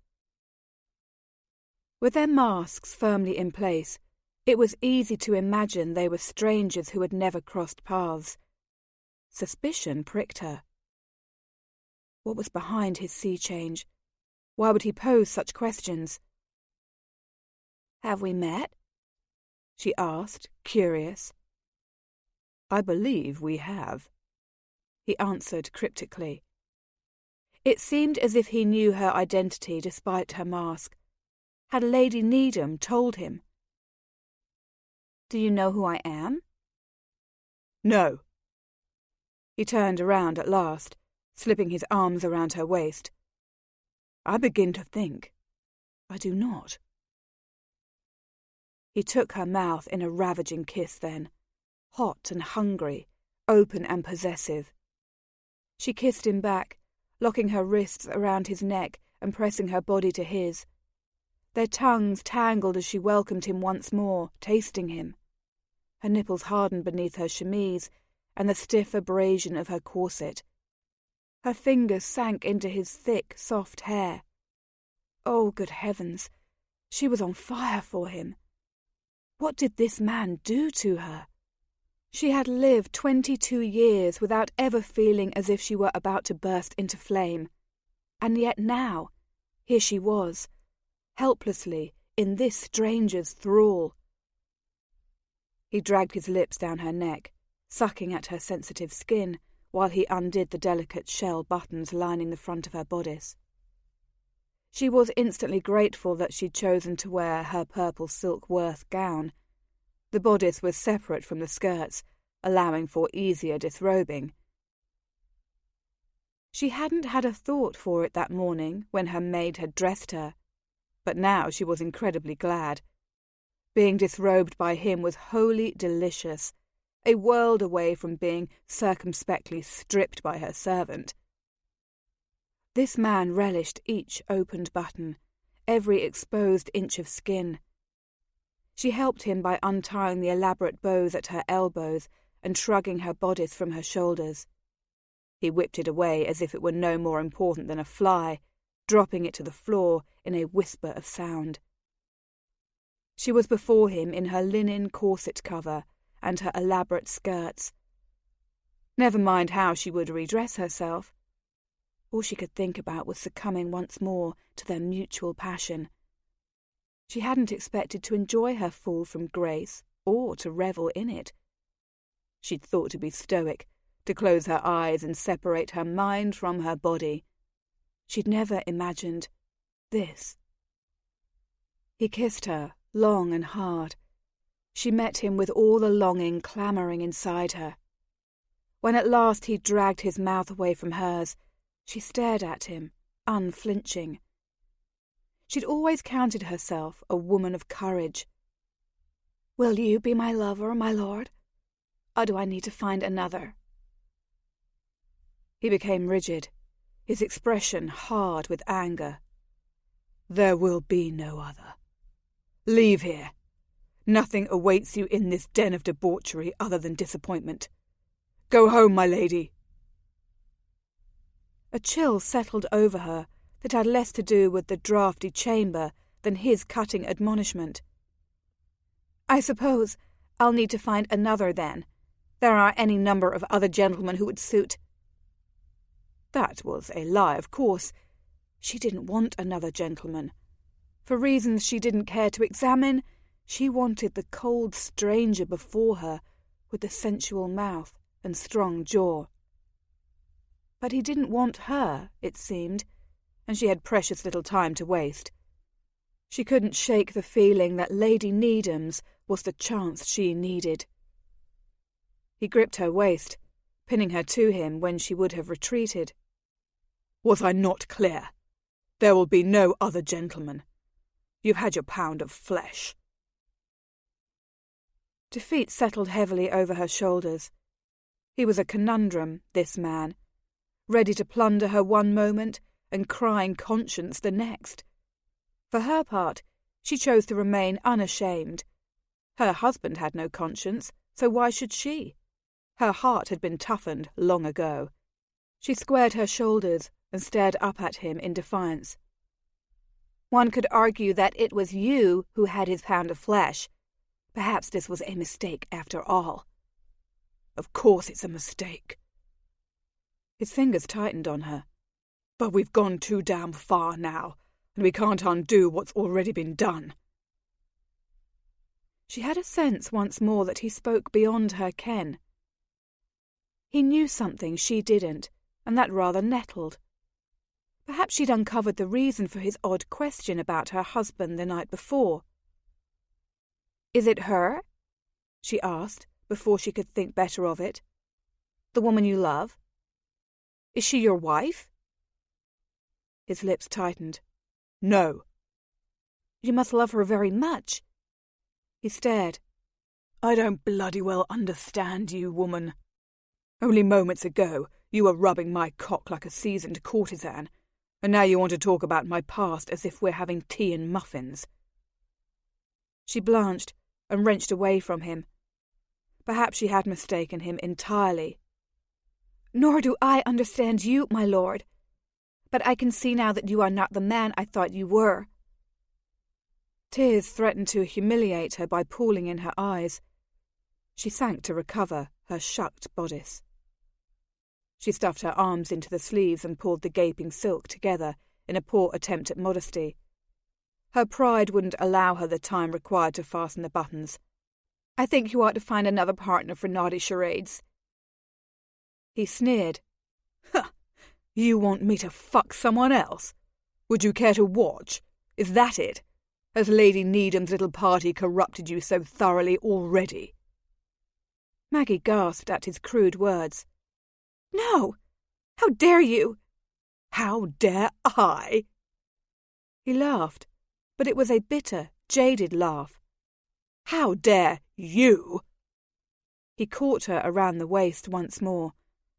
With their masks firmly in place, it was easy to imagine they were strangers who had never crossed paths. Suspicion pricked her. What was behind his sea change? Why would he pose such questions? "Have we met?" she asked, curious. "I believe we have," he answered cryptically. It seemed as if he knew her identity despite her mask. Had Lady Needham told him? "Do you know who I am?" "No." He turned around at last, slipping his arms around her waist. "I begin to think I do not." He took her mouth in a ravaging kiss then, hot and hungry, open and possessive. She kissed him back, locking her wrists around his neck and pressing her body to his. Their tongues tangled as she welcomed him once more, tasting him. Her nipples hardened beneath her chemise and the stiff abrasion of her corset. Her fingers sank into his thick, soft hair. Oh, good heavens! She was on fire for him. What did this man do to her? She had lived 22 years without ever feeling as if she were about to burst into flame. And yet now, here she was, helplessly, in this stranger's thrall. He dragged his lips down her neck, sucking at her sensitive skin, while he undid the delicate shell buttons lining the front of her bodice. She was instantly grateful that she'd chosen to wear her purple silk Worth gown. The bodice was separate from the skirts, allowing for easier disrobing. She hadn't had a thought for it that morning when her maid had dressed her, but now she was incredibly glad. Being disrobed by him was wholly delicious, a world away from being circumspectly stripped by her servant. This man relished each opened button, every exposed inch of skin. She helped him by untying the elaborate bows at her elbows and shrugging her bodice from her shoulders. He whipped it away as if it were no more important than a fly, dropping it to the floor in a whisper of sound. She was before him in her linen corset cover and her elaborate skirts. Never mind how she would redress herself. All she could think about was succumbing once more to their mutual passion. She hadn't expected to enjoy her fall from grace or to revel in it. She'd thought to be stoic, to close her eyes and separate her mind from her body. She'd never imagined this. He kissed her, long and hard. She met him with all the longing clamouring inside her. When at last he dragged his mouth away from hers, she stared at him, unflinching. She'd always counted herself a woman of courage. "Will you be my lover, my lord? Or do I need to find another?" He became rigid, his expression hard with anger. "There will be no other. Leave here. Nothing awaits you in this den of debauchery other than disappointment. Go home, my lady." A chill settled over her that had less to do with the draughty chamber than his cutting admonishment. "I suppose I'll need to find another then. There are any number of other gentlemen who would suit." That was a lie, of course. She didn't want another gentleman. For reasons she didn't care to examine, she wanted the cold stranger before her with the sensual mouth and strong jaw. But he didn't want her, it seemed, and she had precious little time to waste. She couldn't shake the feeling that Lady Needham's was the chance she needed. He gripped her waist, pinning her to him when she would have retreated. "Was I not clear? There will be no other gentleman. You've had your pound of flesh." Defeat settled heavily over her shoulders. He was a conundrum, this man, ready to plunder her one moment and crying conscience the next. For her part, she chose to remain unashamed. Her husband had no conscience, so why should she? Her heart had been toughened long ago. She squared her shoulders and stared up at him in defiance. "One could argue that it was you who had his pound of flesh. Perhaps this was a mistake after all." "Of course it's a mistake." His fingers tightened on her. "But we've gone too damn far now. and we can't undo what's already been done." She had a sense once more that he spoke beyond her ken. He knew something she didn't, and that rather nettled. Perhaps she'd uncovered the reason for his odd question about her husband the night before. "Is it her?" she asked, before she could think better of it. "The woman you love? Is she your wife?" His lips tightened. "No." "You must love her very much." He stared. "I don't bloody well understand you, woman. Only moments ago you were rubbing my cock like a seasoned courtesan, and now you want to talk about my past as if we're having tea and muffins." She blanched and wrenched away from him. Perhaps she had mistaken him entirely. "Nor do I understand you, my lord. But I can see now that you are not the man I thought you were." Tears threatened to humiliate her by pooling in her eyes. She sank to recover her shucked bodice. She stuffed her arms into the sleeves and pulled the gaping silk together in a poor attempt at modesty. Her pride wouldn't allow her the time required to fasten the buttons. "I think you ought to find another partner for naughty charades." He sneered. "Huh! You want me to fuck someone else? Would you care to watch? Is that it? Has Lady Needham's little party corrupted you so thoroughly already?" Maggie gasped at his crude words. "No! How dare you?" "How dare I?" He laughed, but it was a bitter, jaded laugh. "How dare you?" He caught her around the waist once more,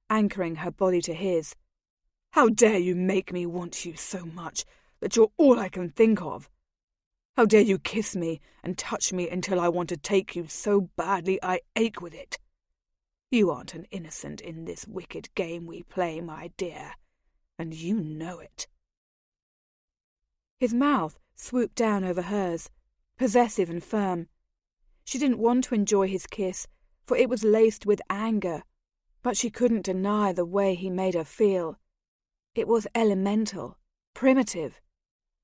anchoring her body to his. "How dare you make me want you so much that you're all I can think of? How dare you kiss me and touch me until I want to take you so badly I ache with it? You aren't an innocent in this wicked game we play, my dear, and you know it." His mouth swooped down over hers, possessive and firm. She didn't want to enjoy his kiss, for it was laced with anger, but she couldn't deny the way he made her feel. It was elemental, primitive,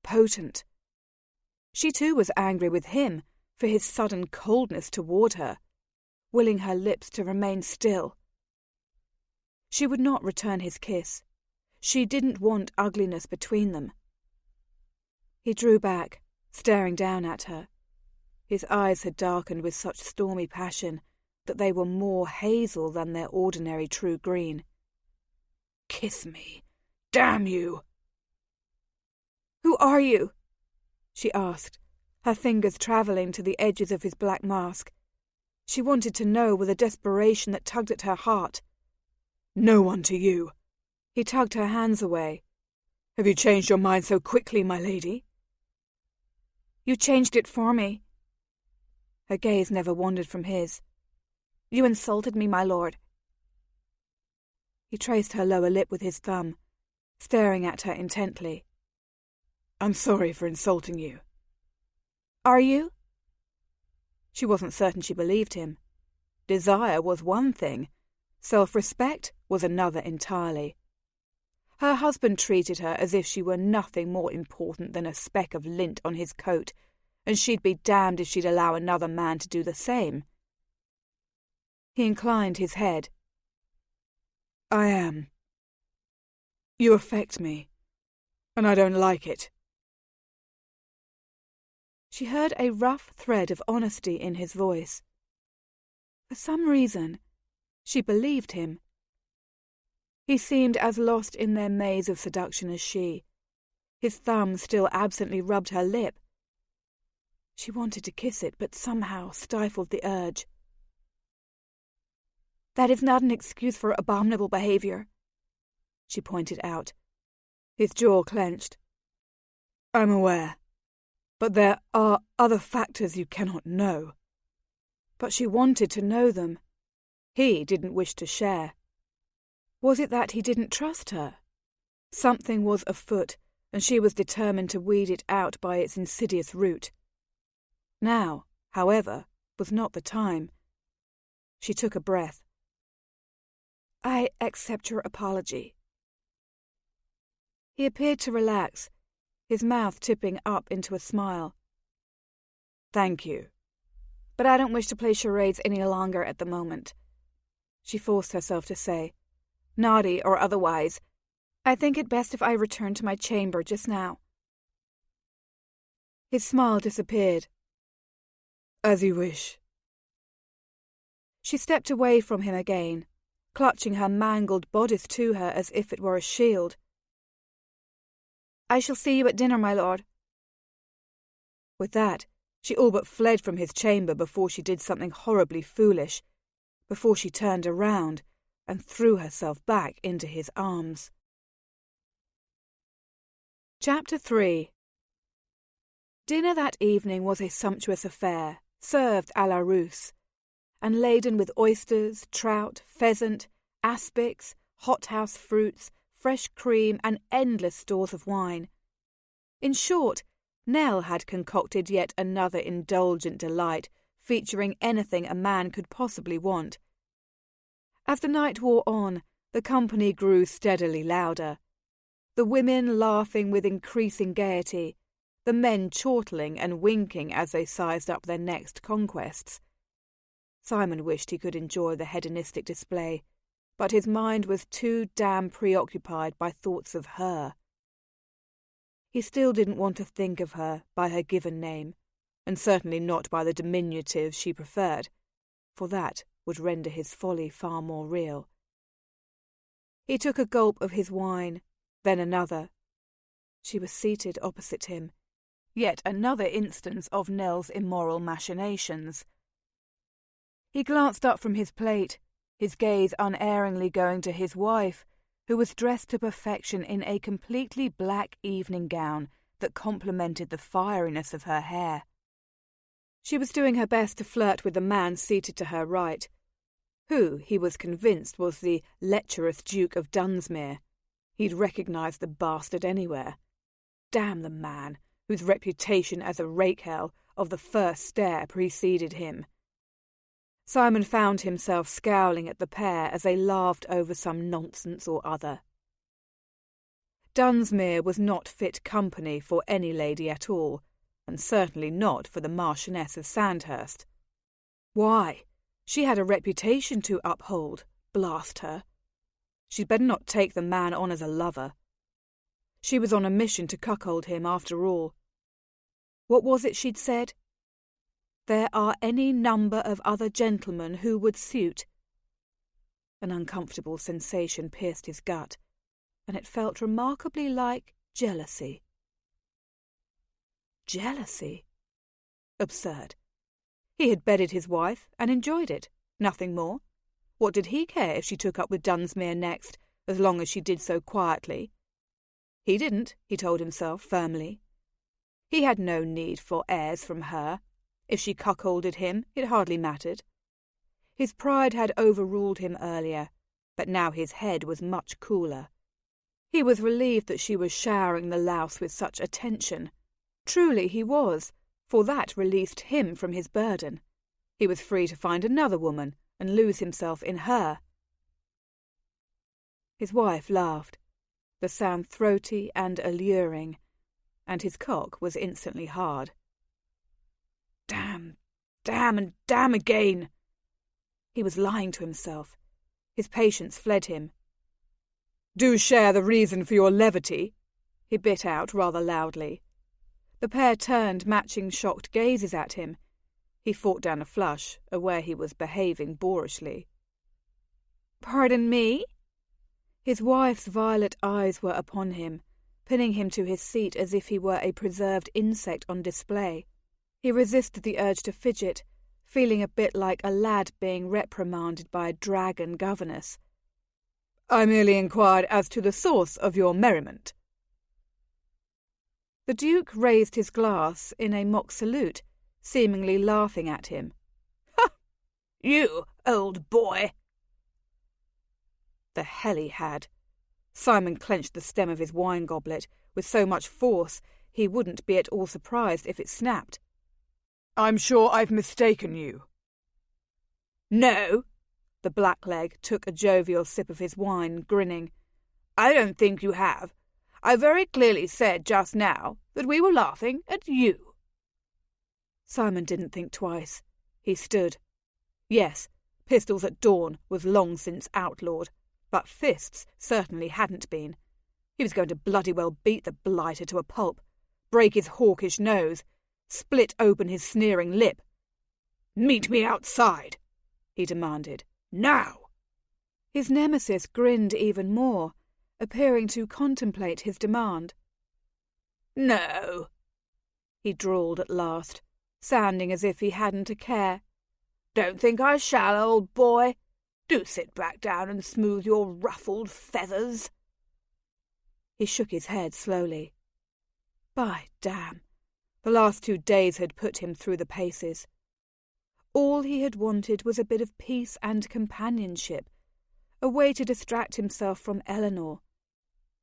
potent. She too was angry with him for his sudden coldness toward her, willing her lips to remain still. She would not return his kiss. She didn't want ugliness between them. He drew back, staring down at her. His eyes had darkened with such stormy passion that they were more hazel than their ordinary true green. "Kiss me, damn you!" "Who are you?" she asked, her fingers travelling to the edges of his black mask. She wanted to know with a desperation that tugged at her heart. "No one to you." He tugged her hands away. "Have you changed your mind so quickly, my lady?" "You changed it for me." Her gaze never wandered from his. "You insulted me, my lord." He traced her lower lip with his thumb, staring at her intently. "I'm sorry for insulting you." "Are you?" She wasn't certain she believed him. Desire was one thing, self-respect was another entirely. Her husband treated her as if she were nothing more important than a speck of lint on his coat, and she'd be damned if she'd allow another man to do the same. He inclined his head. "I am. You affect me, and I don't like it." She heard a rough thread of honesty in his voice. For some reason, she believed him. He seemed as lost in their maze of seduction as she. His thumb still absently rubbed her lip. She wanted to kiss it, but somehow stifled the urge. "That is not an excuse for abominable behavior," she pointed out. His jaw clenched. "I'm aware. But there are other factors you cannot know." But she wanted to know them. He didn't wish to share. Was it that he didn't trust her? Something was afoot, and she was determined to weed it out by its insidious root. Now, however, was not the time. She took a breath. "I accept your apology." He appeared to relax. his mouth tipping up into a smile. "Thank you. But I don't wish to play charades any longer at the moment," she forced herself to say. "Naughty or otherwise, I think it best if I return to my chamber just now." His smile disappeared. "As you wish." She stepped away from him again, clutching her mangled bodice to her as if it were a shield. "I shall see you at dinner, my lord." With that, she all but fled from his chamber before she did something horribly foolish, before she turned around and threw herself back into his arms. Chapter 3. Dinner that evening was a sumptuous affair, served à la Russe, and laden with oysters, trout, pheasant, aspics, hothouse fruits, fresh cream, and endless stores of wine. In short, Nell had concocted yet another indulgent delight, featuring anything a man could possibly want. As the night wore on, the company grew steadily louder, the women laughing with increasing gaiety, the men chortling and winking as they sized up their next conquests. Simon wished he could enjoy the hedonistic display, but his mind was too damn preoccupied by thoughts of her. He still didn't want to think of her by her given name, and certainly not by the diminutive she preferred, for that would render his folly far more real. He took a gulp of his wine, then another. She was seated opposite him, yet another instance of Nell's immoral machinations. He glanced up from his plate, his gaze unerringly going to his wife, who was dressed to perfection in a completely black evening gown that complemented the fieriness of her hair. She was doing her best to flirt with the man seated to her right, who, he was convinced, was the lecherous Duke of Dunsmuir. He'd recognise the bastard anywhere. Damn the man, whose reputation as a rakehell of the first stare preceded him. Simon found himself scowling at the pair as they laughed over some nonsense or other. Dunsmuir was not fit company for any lady at all, and certainly not for the Marchioness of Sandhurst. Why? She had a reputation to uphold, blast her. She'd better not take the man on as a lover. She was on a mission to cuckold him after all. What was it she'd said? There are any number of other gentlemen who would suit. An uncomfortable sensation pierced his gut, and it felt remarkably like jealousy. Jealousy? Absurd. He had bedded his wife and enjoyed it, nothing more. What did he care if she took up with Dunsmuir next, as long as she did so quietly? He didn't, he told himself firmly. He had no need for heirs from her. If she cuckolded him, it hardly mattered. His pride had overruled him earlier, but now his head was much cooler. He was relieved that she was showering the louse with such attention. Truly he was, for that released him from his burden. He was free to find another woman and lose himself in her. His wife laughed, the sound throaty and alluring, and his cock was instantly hard. Damn, damn, and damn again! He was lying to himself. His patience fled him. "Do share the reason for your levity," he bit out rather loudly. The pair turned matching shocked gazes at him. He fought down a flush, aware he was behaving boorishly. "Pardon me?" His wife's violet eyes were upon him, pinning him to his seat as if he were a preserved insect on display. He resisted the urge to fidget, feeling a bit like a lad being reprimanded by a dragon governess. "I merely inquired as to the source of your merriment." The Duke raised his glass in a mock salute, seemingly laughing at him. "Ha! You, old boy!" The hell he had. Simon clenched the stem of his wine goblet with so much force he wouldn't be at all surprised if it snapped. "I'm sure I've mistaken you." "No." The blackleg took a jovial sip of his wine, grinning. "I don't think you have. I very clearly said just now that we were laughing at you." Simon didn't think twice. He stood. Yes, pistols at dawn was long since outlawed, but fists certainly hadn't been. He was going to bloody well beat the blighter to a pulp, break his hawkish nose, split open his sneering lip. "Meet me outside," he demanded. "Now!" His nemesis grinned even more, appearing to contemplate his demand. "No," he drawled at last, sounding as if he hadn't a care. "Don't think I shall, old boy. Do sit back down and smooth your ruffled feathers." He shook his head slowly. By damn, the last 2 days had put him through the paces. All he had wanted was a bit of peace and companionship, a way to distract himself from Eleanor.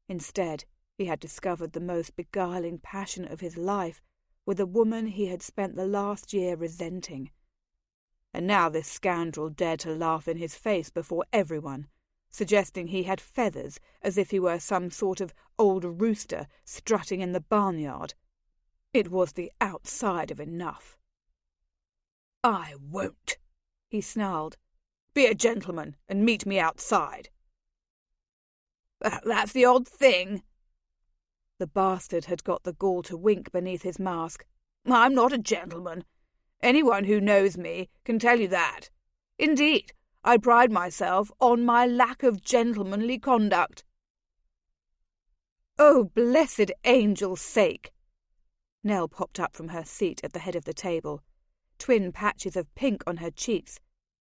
Instead, he had discovered the most beguiling passion of his life with a woman he had spent the last year resenting. And now this scoundrel dared to laugh in his face before everyone, suggesting he had feathers as if he were some sort of old rooster strutting in the barnyard. It was the outside of enough. "I won't," he snarled. "Be a gentleman and meet me outside." "That's the odd thing." The bastard had got the gall to wink beneath his mask. "I'm not a gentleman. Anyone who knows me can tell you that. Indeed, I pride myself on my lack of gentlemanly conduct." "Oh, blessed angel's sake!" Nell popped up from her seat at the head of the table, twin patches of pink on her cheeks.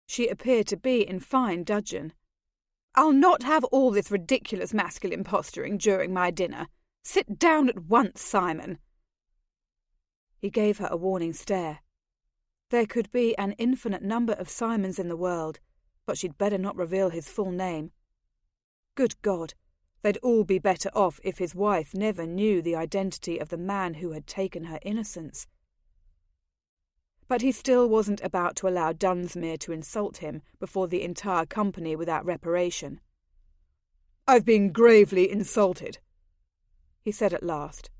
She appeared to be in fine dudgeon. "I'll not have all this ridiculous masculine posturing during my dinner. Sit down at once, Simon." He gave her a warning stare. There could be an infinite number of Simons in the world, but she'd better not reveal his full name. Good God, they'd all be better off if his wife never knew the identity of the man who had taken her innocence. But he still wasn't about to allow Dunsmuir to insult him before the entire company without reparation. "I've been gravely insulted," he said at last.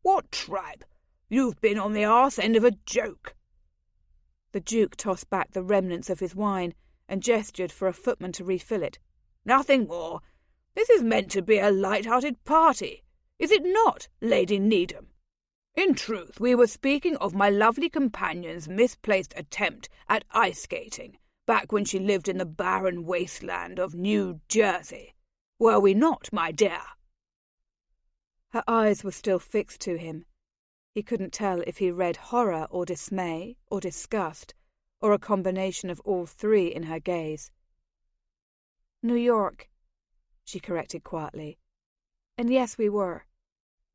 "What tripe? You've been on the arse end of a joke." The Duke tossed back the remnants of his wine and gestured for a footman to refill it. "Nothing more. This is meant to be a light-hearted party, is it not, Lady Needham? In truth, we were speaking of my lovely companion's misplaced attempt at ice-skating back when she lived in the barren wasteland of New Jersey. Were we not, my dear?" Her eyes were still fixed to him. He couldn't tell if he read horror or dismay or disgust, or a combination of all three in her gaze. "New York," she corrected quietly. "And yes, we were.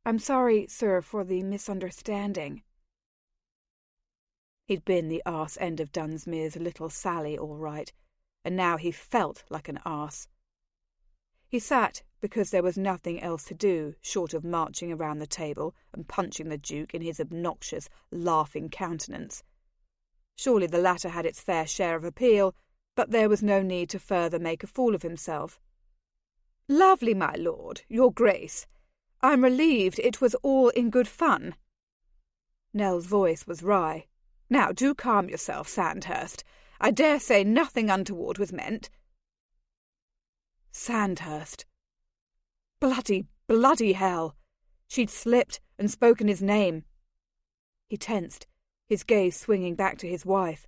I'm sorry, sir, for the misunderstanding." He'd been the arse end of Dunsmuir's little Sally, all right, and now he felt like an arse. He sat because there was nothing else to do short of marching around the table and punching the Duke in his obnoxious, laughing countenance. Surely the latter had its fair share of appeal, but there was no need to further make a fool of himself. "Lovely, my lord, your grace. I'm relieved it was all in good fun." Nell's voice was wry. "Now do calm yourself, Sandhurst. I dare say nothing untoward was meant." Sandhurst. Bloody hell! She'd slipped and spoken his name. He tensed, his gaze swinging back to his wife.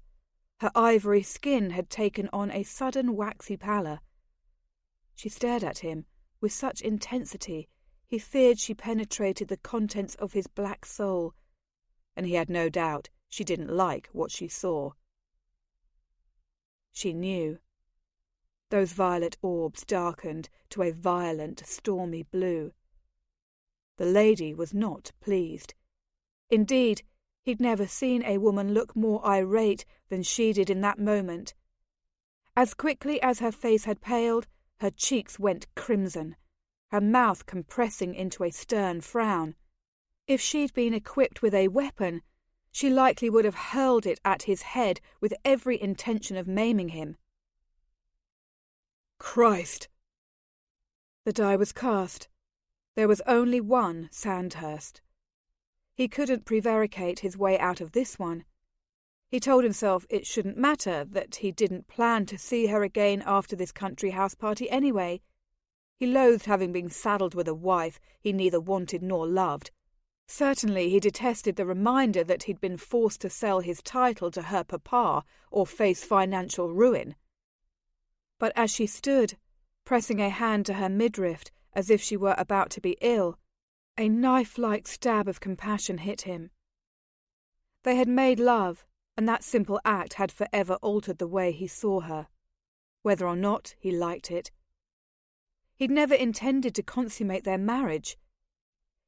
Her ivory skin had taken on a sudden waxy pallor. She stared at him with such intensity he feared she penetrated the contents of his black soul, and he had no doubt she didn't like what she saw. She knew. Those violet orbs darkened to a violent, stormy blue. The lady was not pleased. Indeed, he'd never seen a woman look more irate than she did in that moment. As quickly as her face had paled, her cheeks went crimson, her mouth compressing into a stern frown. If she'd been equipped with a weapon, she likely would have hurled it at his head with every intention of maiming him. "Christ!" The die was cast. There was only one Sandhurst. He couldn't prevaricate his way out of this one. He told himself it shouldn't matter, that he didn't plan to see her again after this country house party anyway. He loathed having been saddled with a wife he neither wanted nor loved. Certainly he detested the reminder that he'd been forced to sell his title to her papa or face financial ruin. But as she stood, pressing a hand to her midriff as if she were about to be ill, a knife-like stab of compassion hit him. They had made love, and that simple act had forever altered the way he saw her. Whether or not he liked it. He'd never intended to consummate their marriage.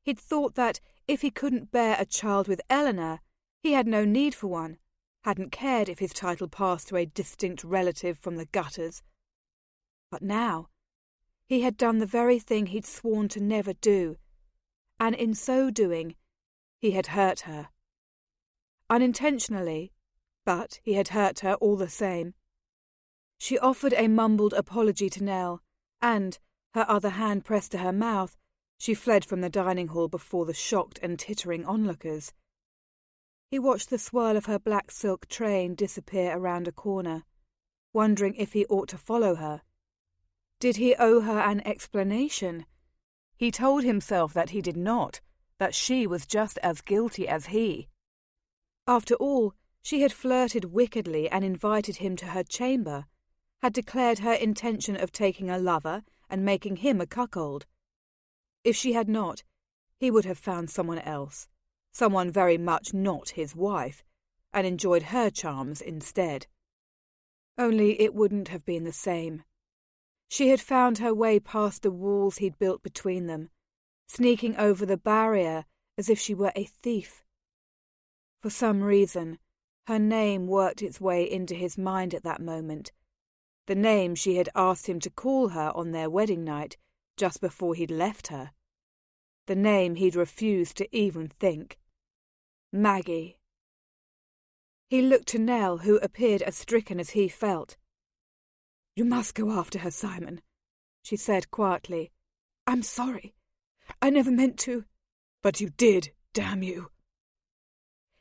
He'd thought that if he couldn't bear a child with Eleanor, he had no need for one, hadn't cared if his title passed to a distinct relative from the gutters. But now, he had done the very thing he'd sworn to never do, and in so doing, he had hurt her. Unintentionally, but he had hurt her all the same. She offered a mumbled apology to Nell, and, her other hand pressed to her mouth, she fled from the dining hall before the shocked and tittering onlookers. He watched the swirl of her black silk train disappear around a corner, wondering if he ought to follow her. Did he owe her an explanation? He told himself that he did not, that she was just as guilty as he. After all, she had flirted wickedly and invited him to her chamber, had declared her intention of taking a lover and making him a cuckold. If she had not, he would have found someone else, someone very much not his wife, and enjoyed her charms instead. Only it wouldn't have been the same. She had found her way past the walls he'd built between them, sneaking over the barrier as if she were a thief. For some reason, her name worked its way into his mind at that moment, the name she had asked him to call her on their wedding night, just before he'd left her. The name he'd refused to even think. Maggie. He looked to Nell, who appeared as stricken as he felt. "You must go after her, Simon," she said quietly. "I'm sorry. I never meant to." "But you did, damn you."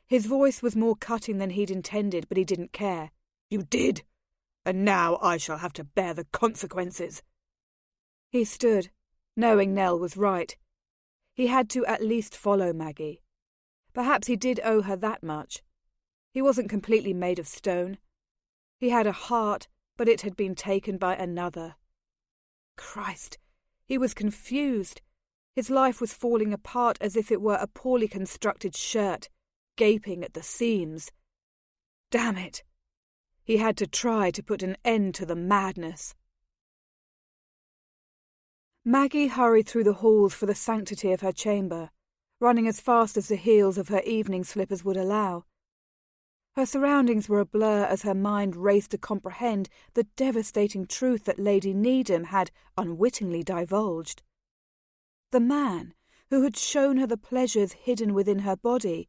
His voice was more cutting than he'd intended, but he didn't care. "You did, and now I shall have to bear the consequences." He stood, knowing Nell was right. He had to at least follow Maggie. Perhaps he did owe her that much. He wasn't completely made of stone. He had a heart, but it had been taken by another. Christ, he was confused. His life was falling apart as if it were a poorly constructed shirt, gaping at the seams. Damn it! He had to try to put an end to the madness. Maggie hurried through the halls for the sanctity of her chamber, running as fast as the heels of her evening slippers would allow. Her surroundings were a blur as her mind raced to comprehend the devastating truth that Lady Needham had unwittingly divulged. The man who had shown her the pleasures hidden within her body,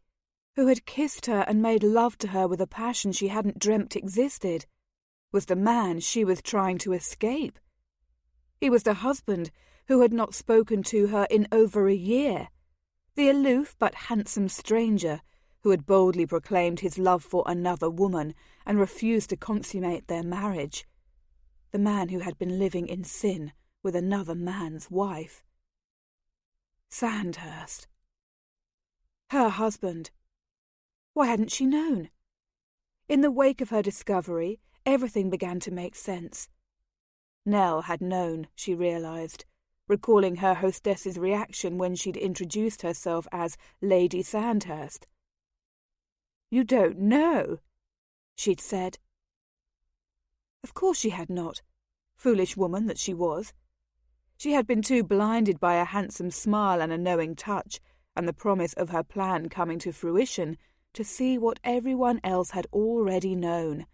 who had kissed her and made love to her with a passion she hadn't dreamt existed, was the man she was trying to escape. He was the husband who had not spoken to her in over a year, the aloof but handsome stranger who had boldly proclaimed his love for another woman and refused to consummate their marriage, the man who had been living in sin with another man's wife. Sandhurst. Her husband. Why hadn't she known? In the wake of her discovery, everything began to make sense. Nell had known, she realised, recalling her hostess's reaction when she'd introduced herself as Lady Sandhurst. "You don't know," she'd said. Of course she had not, foolish woman that she was. She had been too blinded by a handsome smile and a knowing touch, and the promise of her plan coming to fruition, to see what everyone else had already known,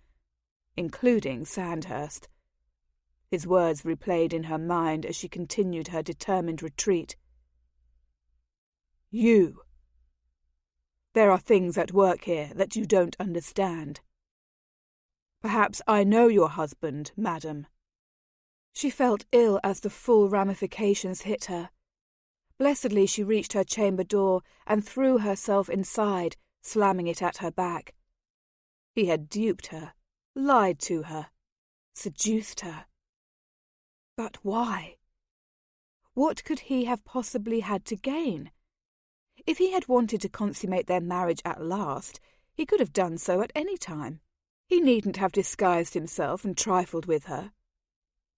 including Sandhurst. His words replayed in her mind as she continued her determined retreat. "You. There are things at work here that you don't understand. Perhaps I know your husband, madam. She felt ill as the full ramifications hit her. Blessedly she reached her chamber door and threw herself inside, slamming it at her back. He had duped her, lied to her, seduced her. But why? What could he have possibly had to gain? If he had wanted to consummate their marriage at last, he could have done so at any time. He needn't have disguised himself and trifled with her.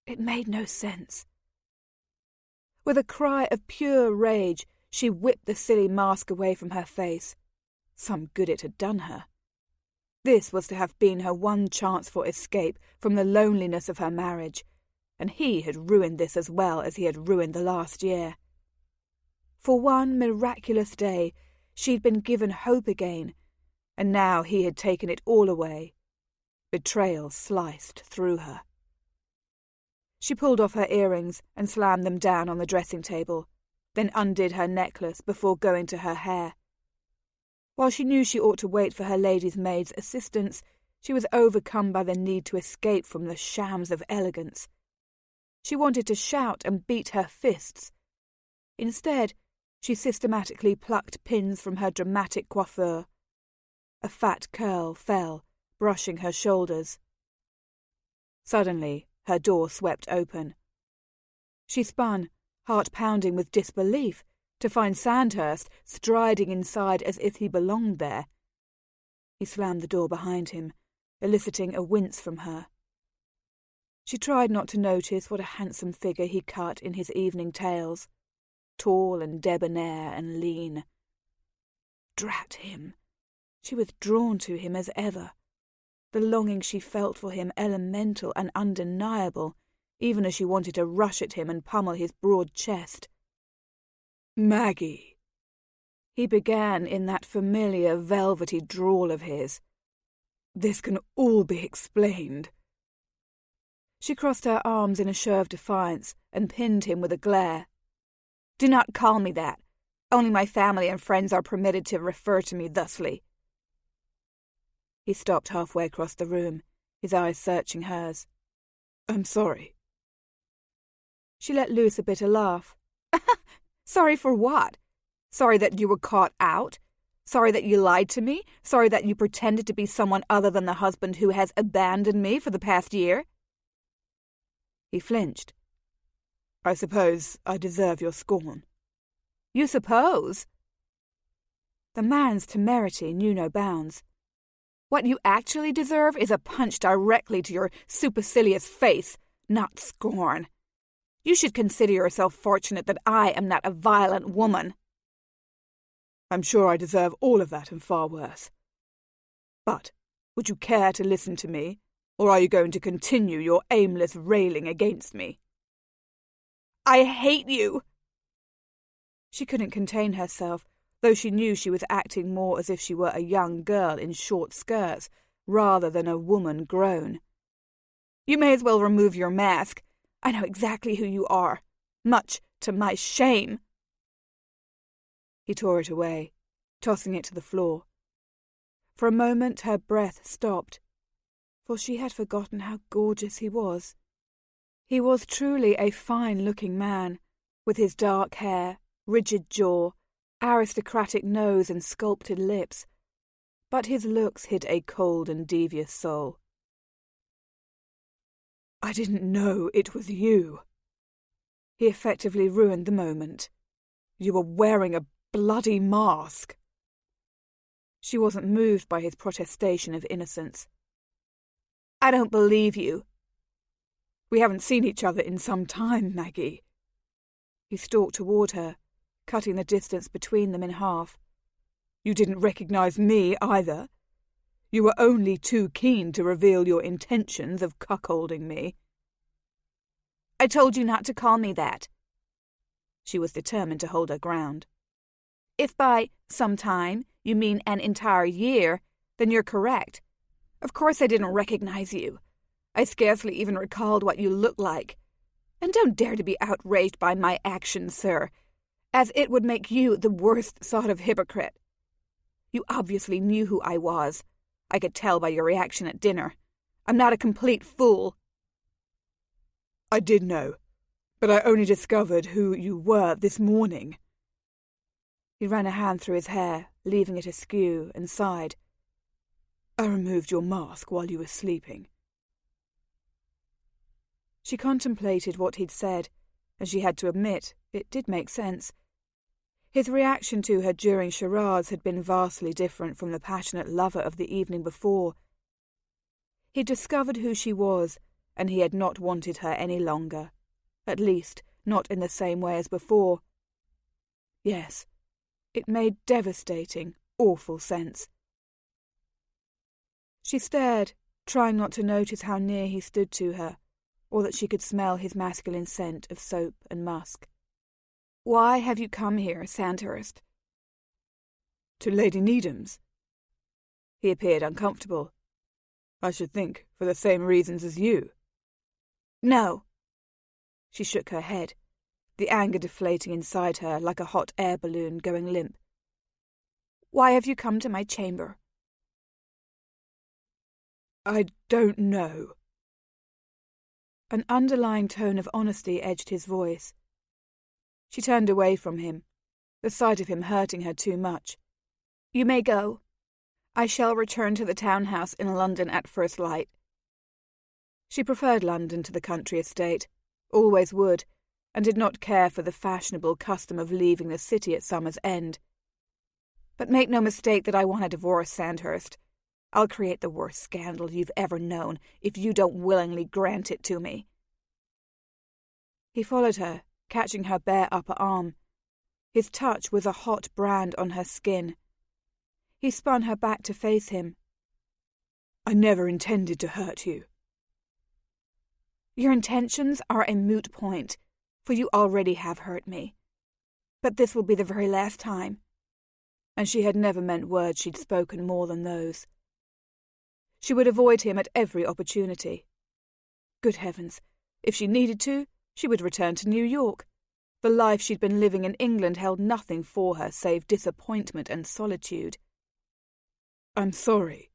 It made no sense. With a cry of pure rage, she whipped the silly mask away from her face. Some good it had done her. This was to have been her one chance for escape from the loneliness of her marriage, and he had ruined this as well as he had ruined the last year. For one miraculous day, she'd been given hope again, and now he had taken it all away. Betrayal sliced through her. She pulled off her earrings and slammed them down on the dressing table, then undid her necklace before going to her hair. While she knew she ought to wait for her lady's maid's assistance, she was overcome by the need to escape from the shams of elegance. She wanted to shout and beat her fists. Instead, she systematically plucked pins from her dramatic coiffure. A fat curl fell, brushing her shoulders. Suddenly, her door swept open. She spun, heart pounding with disbelief, to find Sandhurst striding inside as if he belonged there. He slammed the door behind him, eliciting a wince from her. She tried not to notice what a handsome figure he cut in his evening tails, tall and debonair and lean. Drat him! She was drawn to him as ever. The longing she felt for him elemental and undeniable, even as she wanted to rush at him and pummel his broad chest. "Maggie," he began in that familiar velvety drawl of his. "This can all be explained." She crossed her arms in a show of defiance and pinned him with a glare. "Do not call me that. Only my family and friends are permitted to refer to me thusly." He stopped halfway across the room, his eyes searching hers. "I'm sorry." She let loose a bitter laugh. Sorry for what? Sorry that you were caught out? Sorry that you lied to me? Sorry that you pretended to be someone other than the husband who has abandoned me for the past year? He flinched. "I suppose I deserve your scorn." "You suppose?" The man's temerity knew no bounds. "What you actually deserve is a punch directly to your supercilious face, not scorn. You should consider yourself fortunate that I am not a violent woman." "I'm sure I deserve all of that and far worse. But would you care to listen to me, or are you going to continue your aimless railing against me?" "I hate you!" She couldn't contain herself, though she knew she was acting more as if she were a young girl in short skirts, rather than a woman grown. "You may as well remove your mask. I know exactly who you are, much to my shame." He tore it away, tossing it to the floor. For a moment her breath stopped, for she had forgotten how gorgeous he was. He was truly a fine-looking man, with his dark hair, rigid jaw, aristocratic nose and sculpted lips, but his looks hid a cold and devious soul. "I didn't know it was you." He effectively ruined the moment. "You were wearing a bloody mask." She wasn't moved by his protestation of innocence. "I don't believe you." "We haven't seen each other in some time, Maggie." He stalked toward her, cutting the distance between them in half. "You didn't recognize me either. You were only too keen to reveal your intentions of cuckolding me." "I told you not to call me that." She was determined to hold her ground. "If by some time you mean an entire year, then you're correct. Of course I didn't recognize you. I scarcely even recalled what you looked like. And don't dare to be outraged by my actions, sir, as it would make you the worst sort of hypocrite. You obviously knew who I was. I could tell by your reaction at dinner. I'm not a complete fool." I did know, but I only discovered who you were this morning. He ran a hand through his hair, leaving it askew, and sighed. I removed your mask while you were sleeping. She contemplated what he'd said, and she had to admit it did make sense. His reaction to her during charades had been vastly different from the passionate lover of the evening before. He'd discovered who she was, and he had not wanted her any longer, at least not in the same way as before. Yes, it made devastating, awful sense. She stared, trying not to notice how near he stood to her, or that she could smell his masculine scent of soap and musk. Why have you come here, Sandhurst? To Lady Needham's. He appeared uncomfortable. I should think for the same reasons as you. No. She shook her head, the anger deflating inside her like a hot air balloon going limp. Why have you come to my chamber? I don't know. An underlying tone of honesty edged his voice. She turned away from him, the sight of him hurting her too much. You may go. I shall return to the townhouse in London at first light. She preferred London to the country estate, always would, and did not care for the fashionable custom of leaving the city at summer's end. But make no mistake that I want a divorce, Sandhurst. I'll create the worst scandal you've ever known if you don't willingly grant it to me. He followed her, catching her bare upper arm. His touch was a hot brand on her skin. He spun her back to face him. I never intended to hurt you. Your intentions are a moot point, for you already have hurt me. But this will be the very last time. And she had never meant words she'd spoken more than those. She would avoid him at every opportunity. Good heavens, if she needed to, she would return to New York. The life she'd been living in England held nothing for her save disappointment and solitude. I'm sorry,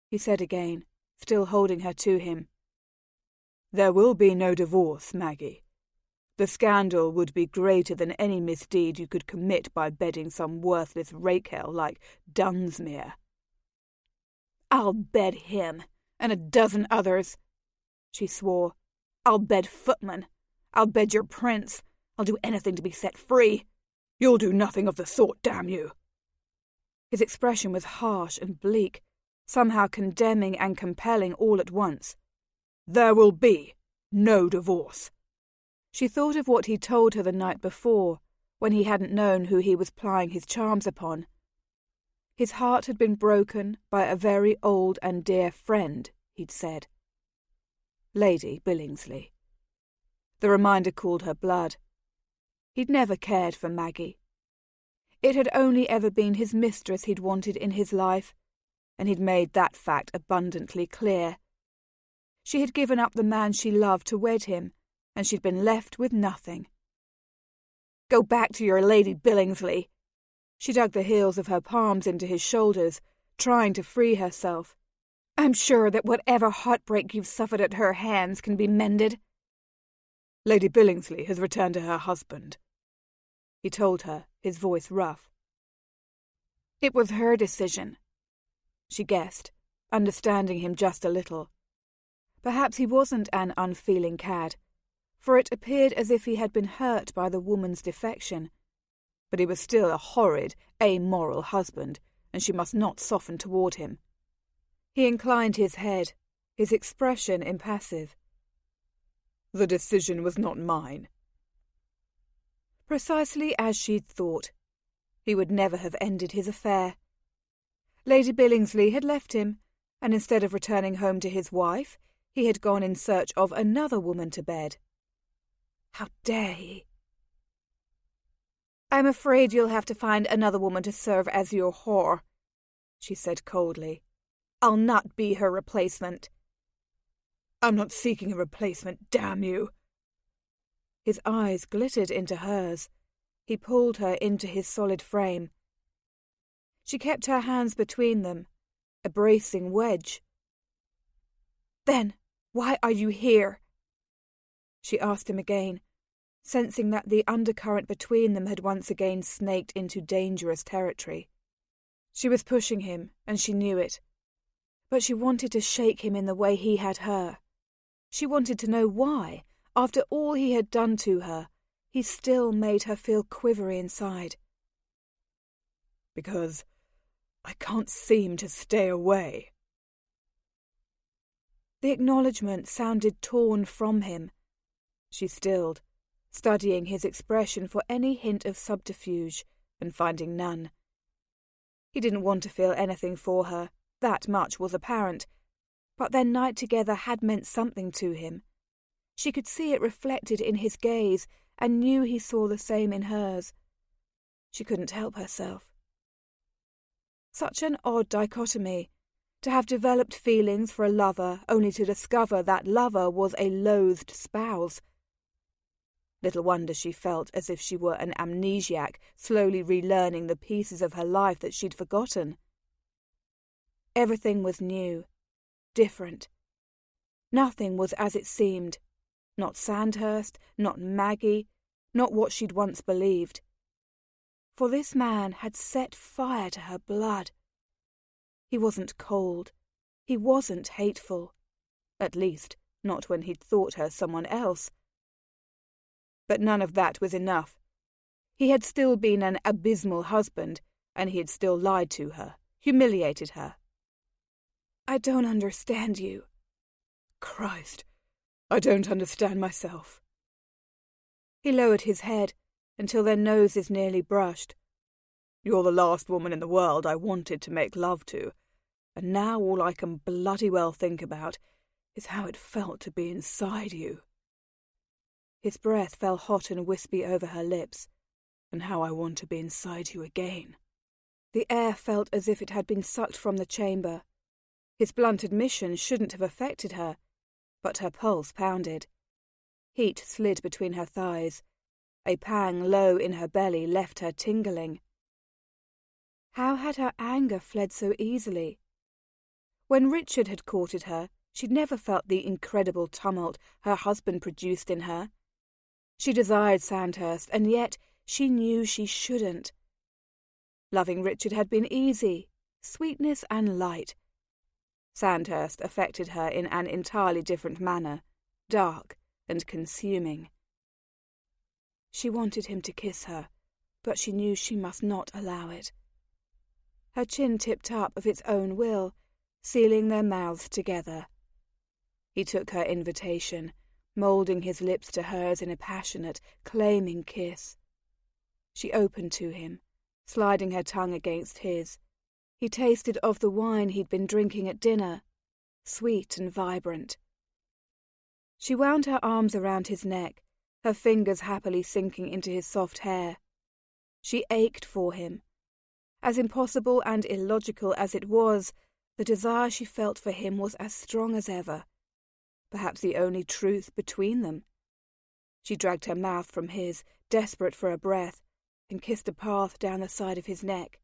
he said again, still holding her to him. There will be no divorce, Maggie. The scandal would be greater than any misdeed you could commit by bedding some worthless rakehell like Dunsmuir. I'll bed him, and a dozen others, she swore. I'll bed Footman. I'll bed your prince. I'll do anything to be set free. You'll do nothing of the sort, damn you. His expression was harsh and bleak, somehow condemning and compelling all at once. There will be no divorce. She thought of what he'd told her the night before, when he hadn't known who he was plying his charms upon. His heart had been broken by a very old and dear friend, he'd said. Lady Billingsley. The reminder cooled her blood. He'd never cared for Maggie. It had only ever been his mistress he'd wanted in his life, and he'd made that fact abundantly clear. She had given up the man she loved to wed him, and she'd been left with nothing. Go back to your Lady Billingsley. She dug the heels of her palms into his shoulders, trying to free herself. I'm sure that whatever heartbreak you've suffered at her hands can be mended. Lady Billingsley has returned to her husband, he told her, his voice rough. It was her decision, she guessed, understanding him just a little. Perhaps he wasn't an unfeeling cad, for it appeared as if he had been hurt by the woman's defection. But he was still a horrid, amoral husband, and she must not soften toward him. He inclined his head, his expression impassive. The decision was not mine. Precisely as she'd thought. He would never have ended his affair. Lady Billingsley had left him, and instead of returning home to his wife, he had gone in search of another woman to bed. How dare he? I'm afraid you'll have to find another woman to serve as your whore, she said coldly. I'll not be her replacement. I'm not seeking a replacement, damn you. His eyes glittered into hers. He pulled her into his solid frame. She kept her hands between them, a bracing wedge. Then why are you here? she asked him again, sensing that the undercurrent between them had once again snaked into dangerous territory. She was pushing him, and she knew it. But she wanted to shake him in the way he had her. She wanted to know why, after all he had done to her, he still made her feel quivery inside. Because I can't seem to stay away. The acknowledgement sounded torn from him. She stilled, studying his expression for any hint of subterfuge, and finding none. He didn't want to feel anything for her, that much was apparent, but their night together had meant something to him. She could see it reflected in his gaze, and knew he saw the same in hers. She couldn't help herself. Such an odd dichotomy, to have developed feelings for a lover only to discover that lover was a loathed spouse. Little wonder she felt as if she were an amnesiac, slowly relearning the pieces of her life that she'd forgotten. Everything was new, different. Nothing was as it seemed. Not Sandhurst, not Maggie, not what she'd once believed. For this man had set fire to her blood. He wasn't cold. He wasn't hateful. At least, not when he'd thought her someone else. But none of that was enough. He had still been an abysmal husband, and he had still lied to her, humiliated her. I don't understand you. Christ, I don't understand myself. He lowered his head until their noses nearly brushed. You're the last woman in the world I wanted to make love to, and now all I can bloody well think about is how it felt to be inside you. His breath fell hot and wispy over her lips. And how I want to be inside you again. The air felt as if it had been sucked from the chamber. His blunt admission shouldn't have affected her, but her pulse pounded. Heat slid between her thighs. A pang low in her belly left her tingling. How had her anger fled so easily? When Richard had courted her, she'd never felt the incredible tumult her husband produced in her. She desired Sandhurst, and yet she knew she shouldn't. Loving Richard had been easy, sweetness and light. Sandhurst affected her in an entirely different manner, dark and consuming. She wanted him to kiss her, but she knew she must not allow it. Her chin tipped up of its own will, sealing their mouths together. He took her invitation, moulding his lips to hers in a passionate, claiming kiss. She opened to him, sliding her tongue against his. He tasted of the wine he'd been drinking at dinner, sweet and vibrant. She wound her arms around his neck, her fingers happily sinking into his soft hair. She ached for him. As impossible and illogical as it was, the desire she felt for him was as strong as ever. Perhaps the only truth between them. She dragged her mouth from his, desperate for a breath, and kissed a path down the side of his neck.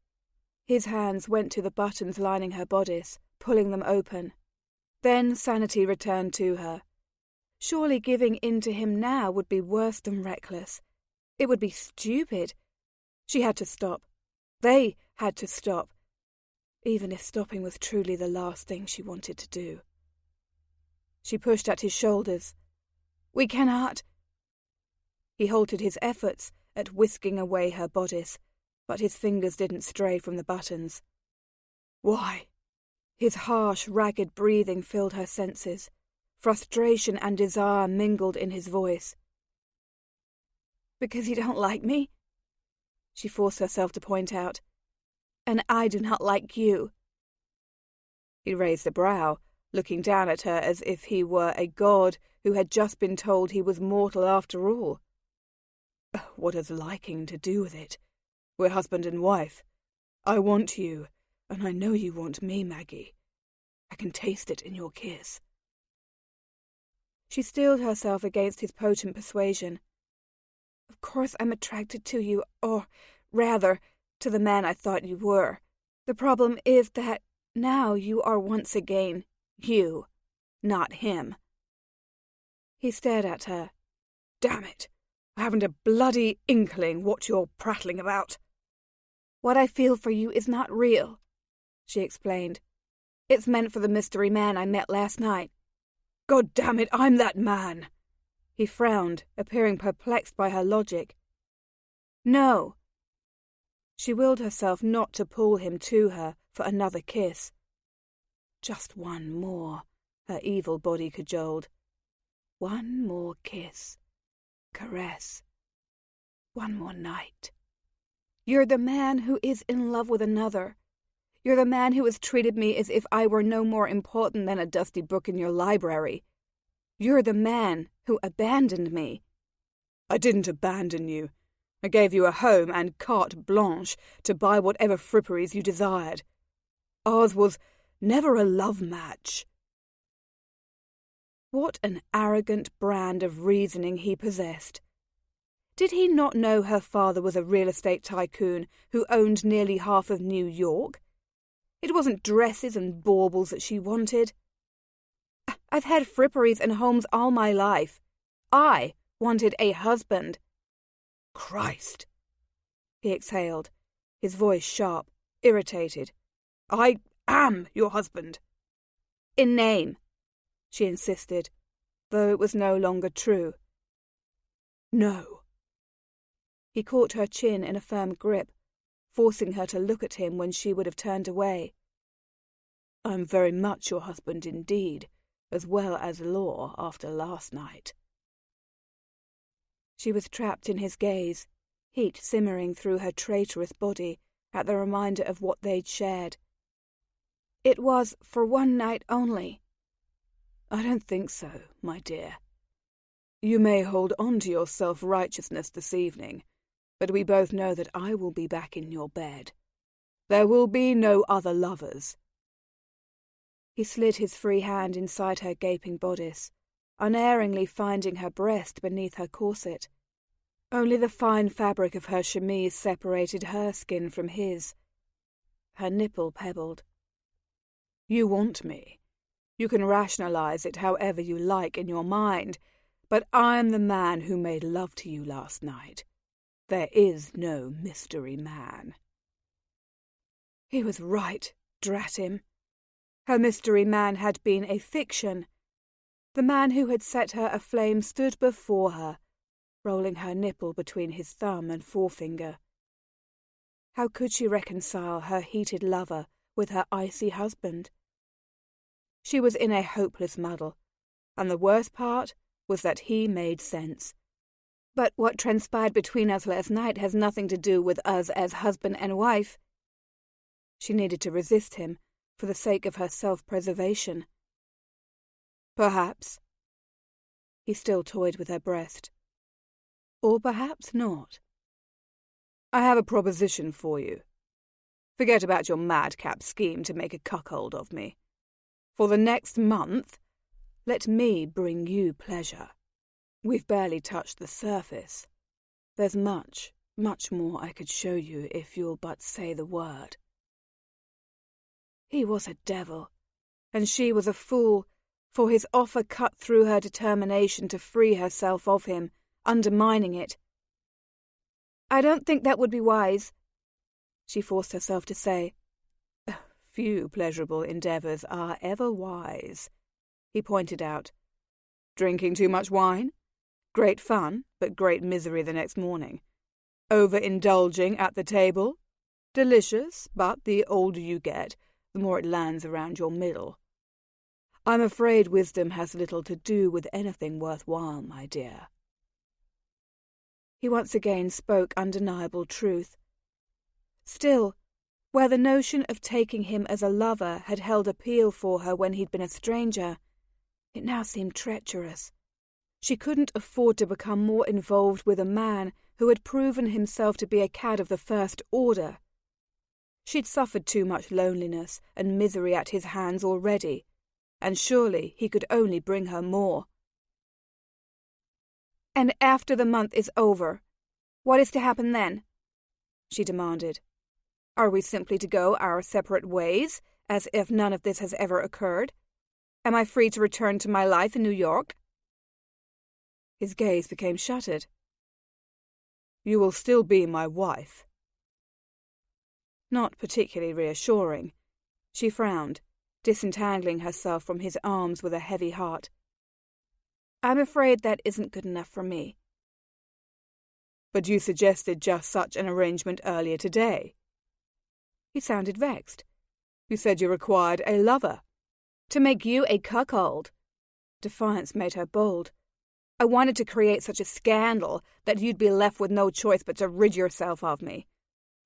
His hands went to the buttons lining her bodice, pulling them open. Then sanity returned to her. Surely giving in to him now would be worse than reckless. It would be stupid. She had to stop. They had to stop. Even if stopping was truly the last thing she wanted to do. She pushed at his shoulders. "We cannot." He halted his efforts at whisking away her bodice, but his fingers didn't stray from the buttons. Why? His harsh, ragged breathing filled her senses. Frustration and desire mingled in his voice. "Because you don't like me?" she forced herself to point out. "And I do not like you." He raised a brow, looking down at her as if he were a god who had just been told he was mortal after all. What has liking to do with it? We're husband and wife. I want you, and I know you want me, Maggie. I can taste it in your kiss. She steeled herself against his potent persuasion. "Of course I'm attracted to you, or, rather, to the man I thought you were. The problem is that now you are once again you, not him." He stared at her, Damn it! I haven't a bloody inkling what you're prattling about. What I feel for you is not real, she explained. It's meant for the mystery man I met last night. God damn it, I'm that man! He frowned, appearing perplexed by her logic. No. She willed herself not to pull him to her for another kiss. Just one more, her evil body cajoled. One more kiss. Caress. One more night. You're the man who is in love with another. You're the man who has treated me as if I were no more important than a dusty book in your library. You're the man who abandoned me. I didn't abandon you. I gave you a home and carte blanche to buy whatever fripperies you desired. Ours was never a love match. What an arrogant brand of reasoning he possessed. Did he not know her father was a real estate tycoon who owned nearly half of New York? It wasn't dresses and baubles that she wanted. I've had fripperies and homes all my life. I wanted a husband. Christ! He exhaled, his voice sharp, irritated. I am your husband. In name, she insisted, though it was no longer true. No. He caught her chin in a firm grip, forcing her to look at him when she would have turned away. I'm very much your husband indeed, as well as law after last night. She was trapped in his gaze, heat simmering through her traitorous body at the reminder of what they'd shared. It was for one night only. I don't think so, my dear. You may hold on to your self-righteousness this evening, but we both know that I will be back in your bed. There will be no other lovers. He slid his free hand inside her gaping bodice, unerringly finding her breast beneath her corset. Only the fine fabric of her chemise separated her skin from his. Her nipple pebbled. You want me. You can rationalize it however you like in your mind, but I'm the man who made love to you last night. There is no mystery man. He was right, drat him. Her mystery man had been a fiction. The man who had set her aflame stood before her, rolling her nipple between his thumb and forefinger. How could she reconcile her heated lover with her icy husband? She was in a hopeless muddle, and the worst part was that he made sense. But what transpired between us last night has nothing to do with us as husband and wife. She needed to resist him for the sake of her self-preservation. Perhaps. He still toyed with her breast. Or perhaps not. I have a proposition for you. Forget about your madcap scheme to make a cuckold of me. For the next month, let me bring you pleasure. We've barely touched the surface. There's much, much more I could show you if you'll but say the word. He was a devil, and she was a fool, for his offer cut through her determination to free herself of him, undermining it. I don't think that would be wise, she forced herself to say. Few pleasurable endeavours are ever wise, he pointed out. Drinking too much wine? Great fun, but great misery the next morning. Overindulging at the table? Delicious, but the older you get, the more it lands around your middle. I'm afraid wisdom has little to do with anything worthwhile, my dear. He once again spoke undeniable truth. Still, where the notion of taking him as a lover had held appeal for her when he'd been a stranger, it now seemed treacherous. She couldn't afford to become more involved with a man who had proven himself to be a cad of the first order. She'd suffered too much loneliness and misery at his hands already, and surely he could only bring her more. And after the month is over, what is to happen then? She demanded. Are we simply to go our separate ways, as if none of this has ever occurred? Am I free to return to my life in New York? His gaze became shuttered. "You will still be my wife." Not particularly reassuring. She frowned, disentangling herself from his arms with a heavy heart. "I'm afraid that isn't good enough for me." "But you suggested just such an arrangement earlier today." He sounded vexed. "You said you required a lover." "To make you a cuckold." Defiance made her bold. "I wanted to create such a scandal that you'd be left with no choice but to rid yourself of me.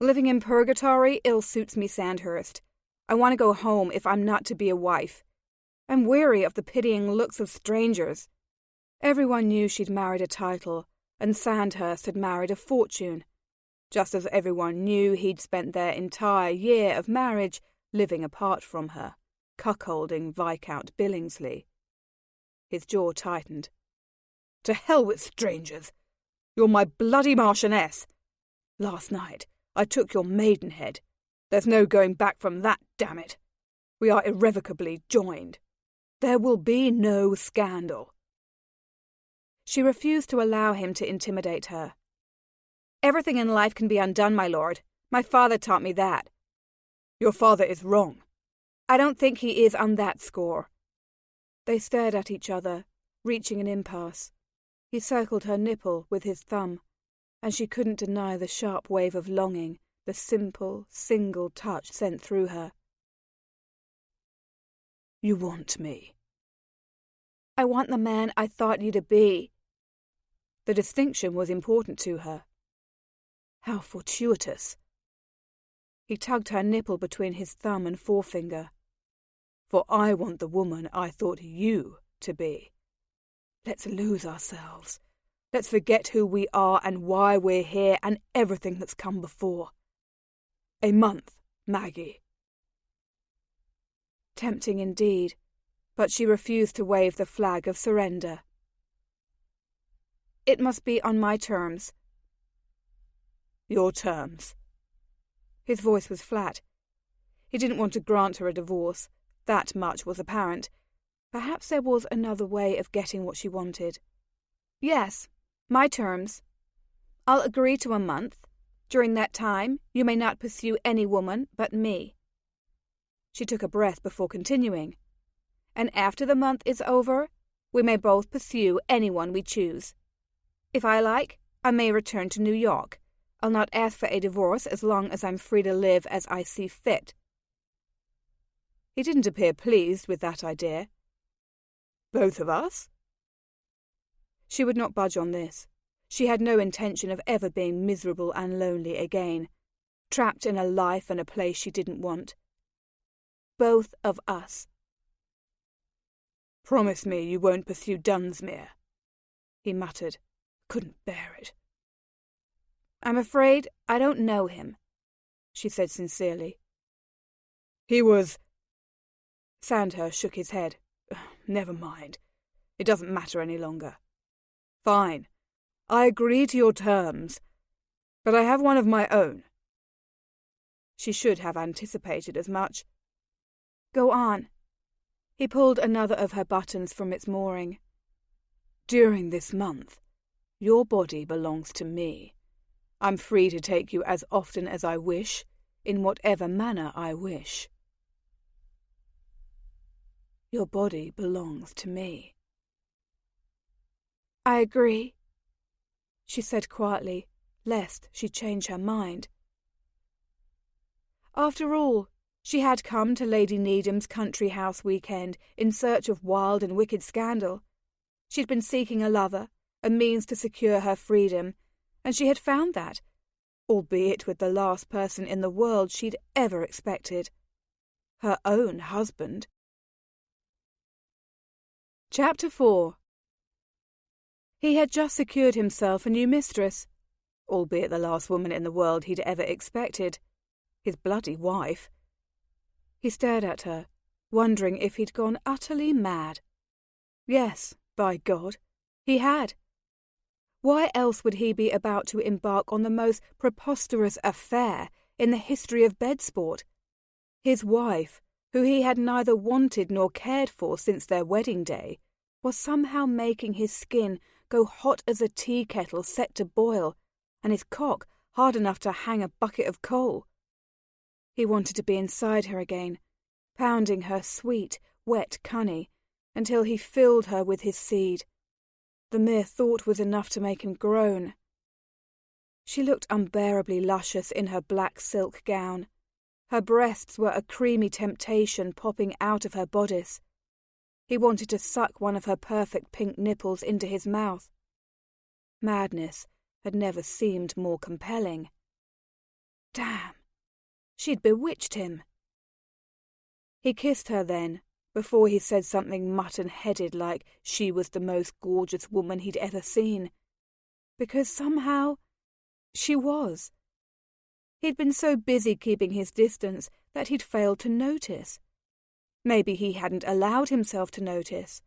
Living in purgatory ill suits me, Sandhurst. I want to go home if I'm not to be a wife. I'm weary of the pitying looks of strangers." Everyone knew she'd married a title, and Sandhurst had married a fortune, just as everyone knew he'd spent their entire year of marriage living apart from her, cuckolding Viscount Billingsley. His jaw tightened. "To hell with strangers! You're my bloody Marchioness! Last night I took your maidenhead. There's no going back from that, damn it! We are irrevocably joined. There will be no scandal." She refused to allow him to intimidate her. "Everything in life can be undone, my lord. My father taught me that." "Your father is wrong." "I don't think he is on that score." They stared at each other, reaching an impasse. He circled her nipple with his thumb, and she couldn't deny the sharp wave of longing the simple, single touch sent through her. "You want me?" "I want the man I thought you to be." The distinction was important to her. How fortuitous. He tugged her nipple between his thumb and forefinger. "For I want the woman I thought you to be. Let's lose ourselves. Let's forget who we are and why we're here and everything that's come before. A month, Maggie." Tempting indeed, but she refused to wave the flag of surrender. "It must be on my terms." "Your terms." His voice was flat. He didn't want to grant her a divorce. That much was apparent. Perhaps there was another way of getting what she wanted. "Yes, my terms. I'll agree to a month. During that time, you may not pursue any woman but me." She took a breath before continuing. "And after the month is over, we may both pursue anyone we choose. If I like, I may return to New York. I'll not ask for a divorce as long as I'm free to live as I see fit." He didn't appear pleased with that idea. "Both of us?" She would not budge on this. She had no intention of ever being miserable and lonely again, trapped in a life and a place she didn't want. "Both of us." "Promise me you won't pursue Dunsmuir," he muttered. Couldn't bear it. "I'm afraid I don't know him," she said sincerely. "He was—" Sandhurst shook his head. "Never mind. It doesn't matter any longer. Fine. I agree to your terms. But I have one of my own." She should have anticipated as much. "Go on." He pulled another of her buttons from its mooring. "During this month, your body belongs to me. I'm free to take you as often as I wish, in whatever manner I wish." "Your body belongs to me." "I agree," she said quietly, lest she change her mind. After all, she had come to Lady Needham's country house weekend in search of wild and wicked scandal. She'd been seeking a lover, a means to secure her freedom, and she had found that, albeit with the last person in the world she'd ever expected. Her own husband. Chapter 4. He had just secured himself a new mistress, albeit the last woman in the world he'd ever expected. His bloody wife. He stared at her, wondering if he'd gone utterly mad. Yes, by God, he had. Why else would he be about to embark on the most preposterous affair in the history of bed sport? His wife, who he had neither wanted nor cared for since their wedding day, was somehow making his skin go hot as a tea kettle set to boil, and his cock hard enough to hang a bucket of coal. He wanted to be inside her again, pounding her sweet, wet cunny, until he filled her with his seed. The mere thought was enough to make him groan. She looked unbearably luscious in her black silk gown. Her breasts were a creamy temptation popping out of her bodice. He wanted to suck one of her perfect pink nipples into his mouth. Madness had never seemed more compelling. Damn! She'd bewitched him. He kissed her then, before he said something mutton-headed like she was the most gorgeous woman he'd ever seen. Because somehow she was. He'd been so busy keeping his distance that he'd failed to notice. Maybe he hadn't allowed himself to notice.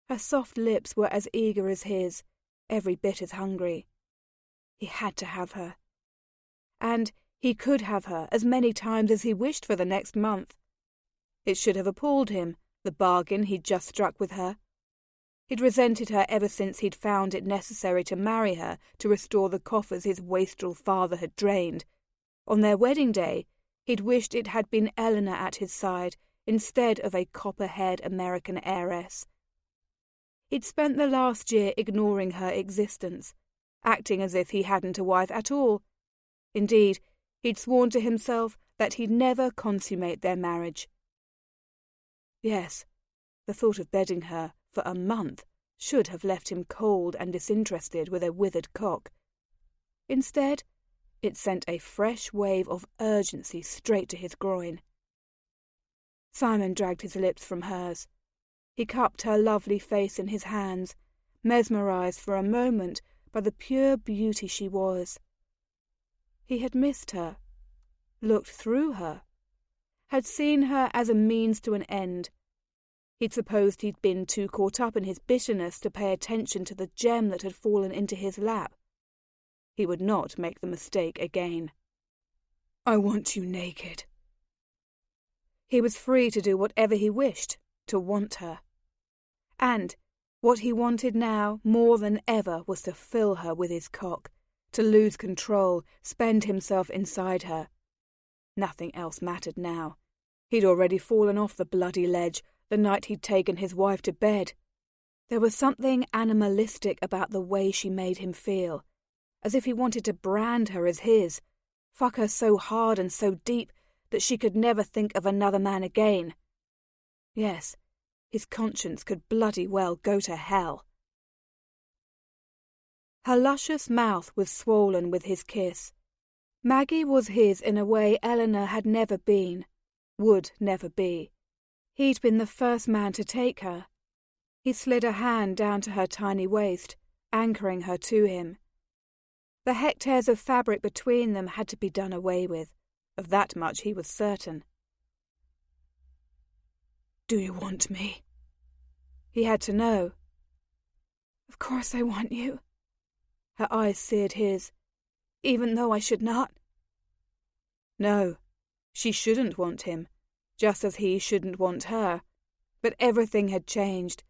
Her soft lips were as eager as his, every bit as hungry. He had to have her. And he could have her as many times as he wished for the next month. It should have appalled him, the bargain he'd just struck with her. He'd resented her ever since he'd found it necessary to marry her to restore the coffers his wastrel father had drained. On their wedding day, he'd wished it had been Eleanor at his side instead of a copper-haired American heiress. He'd spent the last year ignoring her existence, acting as if he hadn't a wife at all. Indeed, he'd sworn to himself that he'd never consummate their marriage. Yes, the thought of bedding her for a month should have left him cold and disinterested with a withered cock. Instead, it sent a fresh wave of urgency straight to his groin. Simon dragged his lips from hers. He cupped her lovely face in his hands, mesmerized for a moment by the pure beauty she was. He had missed her, looked through her, had seen her as a means to an end. He'd supposed he'd been too caught up in his bitterness to pay attention to the gem that had fallen into his lap. He would not make the mistake again. I want you naked. He was free to do whatever he wished, to want her. And what he wanted now, more than ever, was to fill her with his cock, to lose control, spend himself inside her. Nothing else mattered now. He'd already fallen off the bloody ledge the night he'd taken his wife to bed. There was something animalistic about the way she made him feel, as if he wanted to brand her as his, fuck her so hard and so deep that she could never think of another man again. Yes, his conscience could bloody well go to hell. Her luscious mouth was swollen with his kiss. Maggie was his in a way Eleanor had never been, would never be. He'd been the first man to take her. He slid a hand down to her tiny waist, anchoring her to him. The hectares of fabric between them had to be done away with. Of that much he was certain. Do you want me? He had to know. Of course I want you. Her eyes seared his. Even though I should not. No, she shouldn't want him, just as he shouldn't want her. But everything had changed.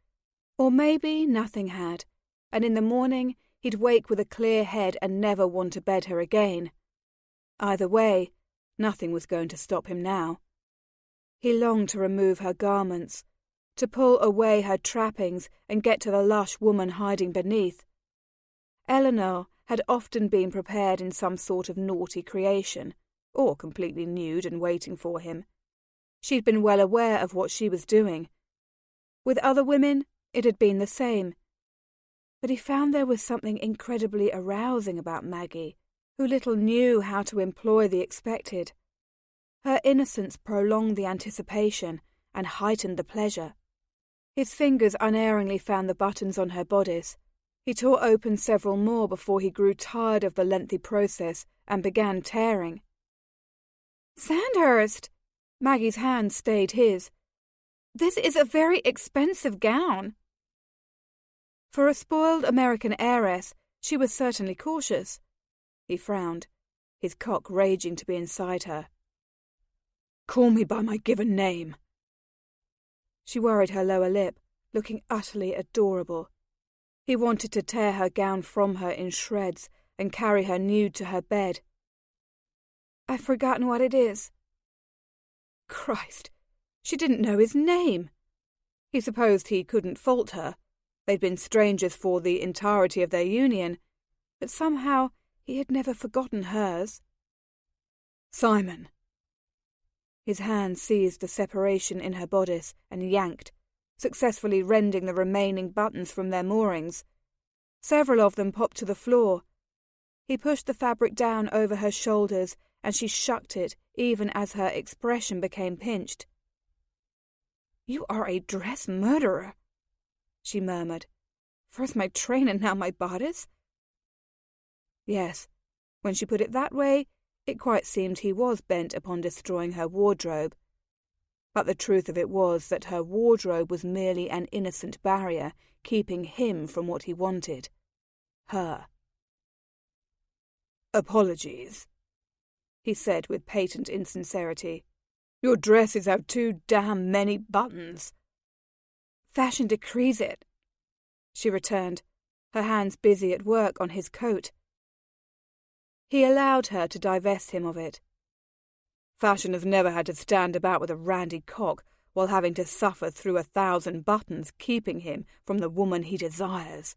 Or maybe nothing had, and in the morning he'd wake with a clear head and never want to bed her again. Either way, nothing was going to stop him now. He longed to remove her garments, to pull away her trappings and get to the lush woman hiding beneath. Eleanor had often been prepared in some sort of naughty creation, or completely nude and waiting for him. She'd been well aware of what she was doing. With other women, it had been the same. But he found there was something incredibly arousing about Maggie, who little knew how to employ the expected. Her innocence prolonged the anticipation and heightened the pleasure. His fingers unerringly found the buttons on her bodice. He tore open several more before he grew tired of the lengthy process and began tearing. Sandhurst! Maggie's hand stayed his. This is a very expensive gown. For a spoiled American heiress, she was certainly cautious. He frowned, his cock raging to be inside her. Call me by my given name. She worried her lower lip, looking utterly adorable. He wanted to tear her gown from her in shreds and carry her nude to her bed. "I've forgotten what it is." Christ, she didn't know his name. He supposed he couldn't fault her. They'd been strangers for the entirety of their union, but somehow he had never forgotten hers. "Simon." His hand seized the separation in her bodice and yanked, successfully rending the remaining buttons from their moorings. Several of them popped to the floor. He pushed the fabric down over her shoulders, and she shucked it even as her expression became pinched. "You are a dress murderer," she murmured. "First my train and now my bodice?" Yes, when she put it that way, it quite seemed he was bent upon destroying her wardrobe. But the truth of it was that her wardrobe was merely an innocent barrier, keeping him from what he wanted. Her. "Apologies," he said with patent insincerity. "Your dresses have too damn many buttons." "Fashion decrees it," she returned, her hands busy at work on his coat. He allowed her to divest him of it. "Fashion has never had to stand about with a randy cock while having to suffer through 1,000 buttons keeping him from the woman he desires."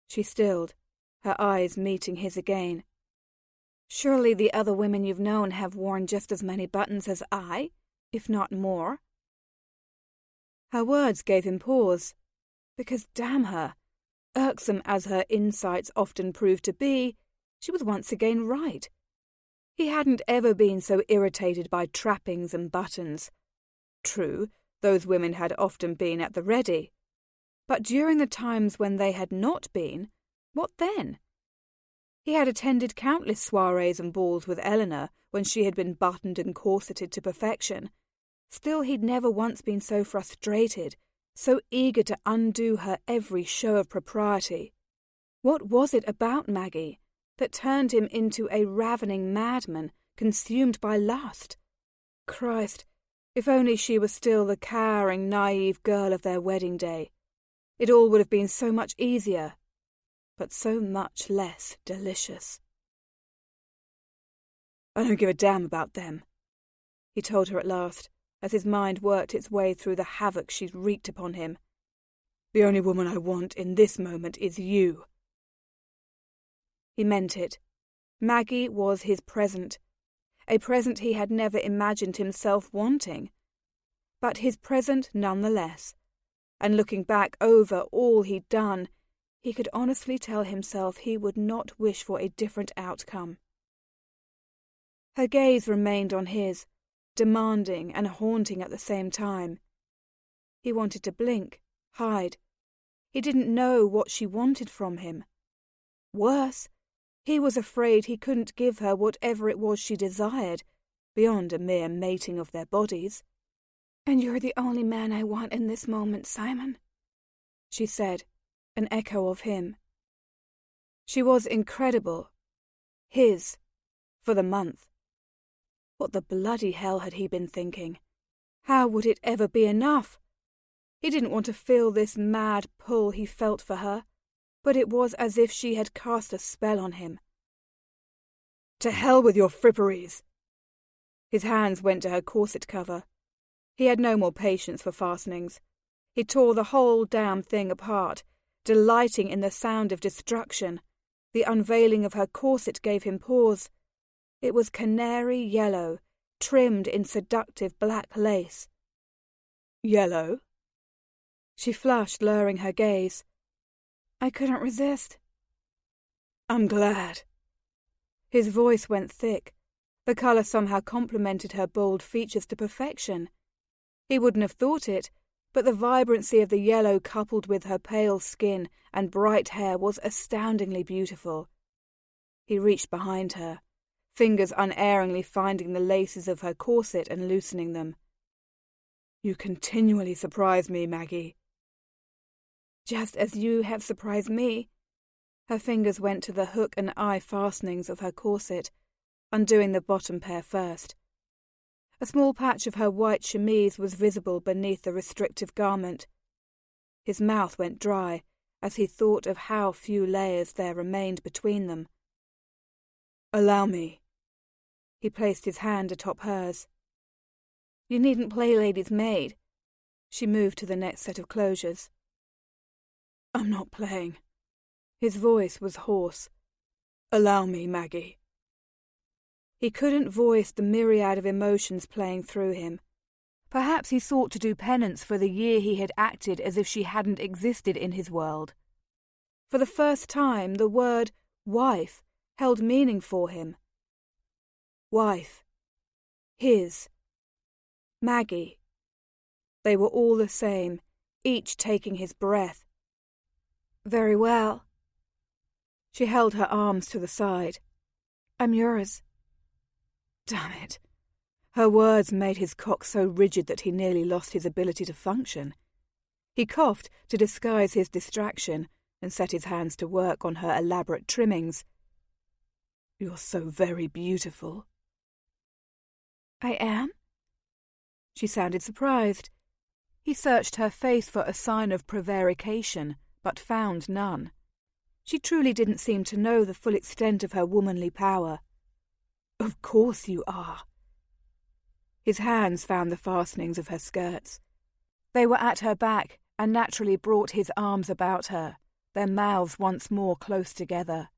She stilled, her eyes meeting his again. "Surely the other women you've known have worn just as many buttons as I, if not more?" Her words gave him pause, because damn her, irksome as her insights often proved to be, she was once again right. He hadn't ever been so irritated by trappings and buttons. True, those women had often been at the ready. But during the times when they had not been, what then? He had attended countless soirees and balls with Eleanor when she had been buttoned and corseted to perfection. Still, he'd never once been so frustrated, so eager to undo her every show of propriety. What was it about Maggie that turned him into a ravening madman consumed by lust? Christ, if only she was still the cowering, naive girl of their wedding day. It all would have been so much easier, but so much less delicious. "I don't give a damn about them," he told her at last, as his mind worked its way through the havoc she'd wreaked upon him. "The only woman I want in this moment is you." He meant it. Maggie was his present, a present he had never imagined himself wanting, but his present nonetheless, and looking back over all he'd done, he could honestly tell himself he would not wish for a different outcome. Her gaze remained on his, demanding and haunting at the same time. He wanted to blink, hide. He didn't know what she wanted from him. Worse, he was afraid he couldn't give her whatever it was she desired, beyond a mere mating of their bodies. "And you're the only man I want in this moment, Simon," she said, an echo of him. She was incredible. His, for the month. What the bloody hell had he been thinking? How would it ever be enough? He didn't want to feel this mad pull he felt for her, but it was as if she had cast a spell on him. "To hell with your fripperies!" His hands went to her corset cover. He had no more patience for fastenings. He tore the whole damn thing apart, delighting in the sound of destruction. The unveiling of her corset gave him pause. It was canary yellow, trimmed in seductive black lace. "Yellow?" She flushed, lowering her gaze. "I couldn't resist." "I'm glad." His voice went thick. The colour somehow complemented her bold features to perfection. He wouldn't have thought it, but the vibrancy of the yellow coupled with her pale skin and bright hair was astoundingly beautiful. He reached behind her, fingers unerringly finding the laces of her corset and loosening them. "You continually surprise me, Maggie." "Just as you have surprised me." Her fingers went to the hook and eye fastenings of her corset, undoing the bottom pair first. A small patch of her white chemise was visible beneath the restrictive garment. His mouth went dry, as he thought of how few layers there remained between them. "Allow me." He placed his hand atop hers. "You needn't play lady's maid." She moved to the next set of closures. "I'm not playing." His voice was hoarse. "Allow me, Maggie." He couldn't voice the myriad of emotions playing through him. Perhaps he sought to do penance for the year he had acted as if she hadn't existed in his world. For the first time, the word wife held meaning for him. Wife. His. Maggie. They were all the same, each taking his breath. "Very well." She held her arms to the side. "I'm yours." Damn it. Her words made his cock so rigid that he nearly lost his ability to function. He coughed to disguise his distraction and set his hands to work on her elaborate trimmings. "You're so very beautiful." "I am?" She sounded surprised. He searched her face for a sign of prevarication, but found none. She truly didn't seem to know the full extent of her womanly power. "Of course you are." His hands found the fastenings of her skirts. They were at her back and naturally brought his arms about her, their mouths once more close together.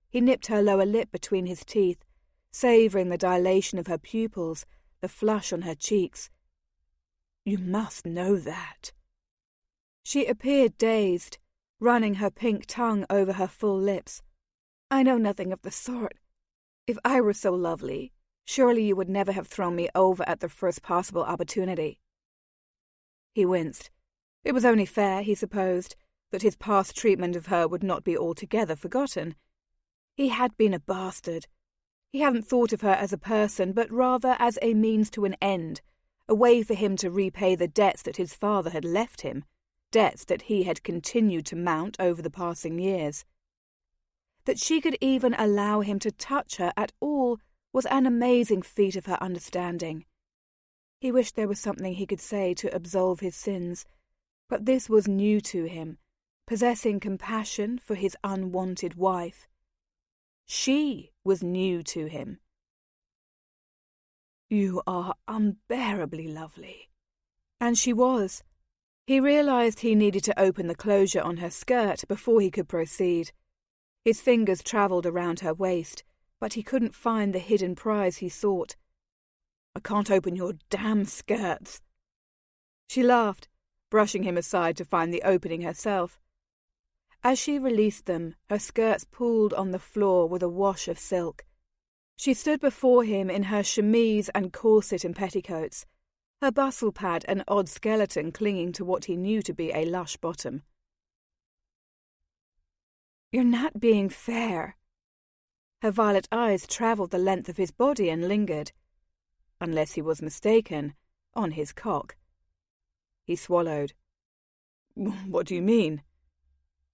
He nipped her lower lip between his teeth, savouring the dilation of her pupils, the flush on her cheeks. "You must know that." She appeared dazed, running her pink tongue over her full lips. "I know nothing of the sort. If I were so lovely, surely you would never have thrown me over at the first possible opportunity." He winced. It was only fair, he supposed, that his past treatment of her would not be altogether forgotten. He had been a bastard. He hadn't thought of her as a person, but rather as a means to an end, a way for him to repay the debts that his father had left him, debts that he had continued to mount over the passing years. That she could even allow him to touch her at all was an amazing feat of her understanding. He wished there was something he could say to absolve his sins, but this was new to him, possessing compassion for his unwanted wife. She was new to him. "You are unbearably lovely." And she was. He realized he needed to open the closure on her skirt before he could proceed. His fingers travelled around her waist, but he couldn't find the hidden prize he sought. "I can't open your damn skirts." She laughed, brushing him aside to find the opening herself. As she released them, her skirts pooled on the floor with a wash of silk. She stood before him in her chemise and corset and petticoats, her bustle pad an odd skeleton clinging to what he knew to be a lush bottom. "You're not being fair." Her violet eyes travelled the length of his body and lingered, unless he was mistaken, on his cock. He swallowed. "What do you mean?"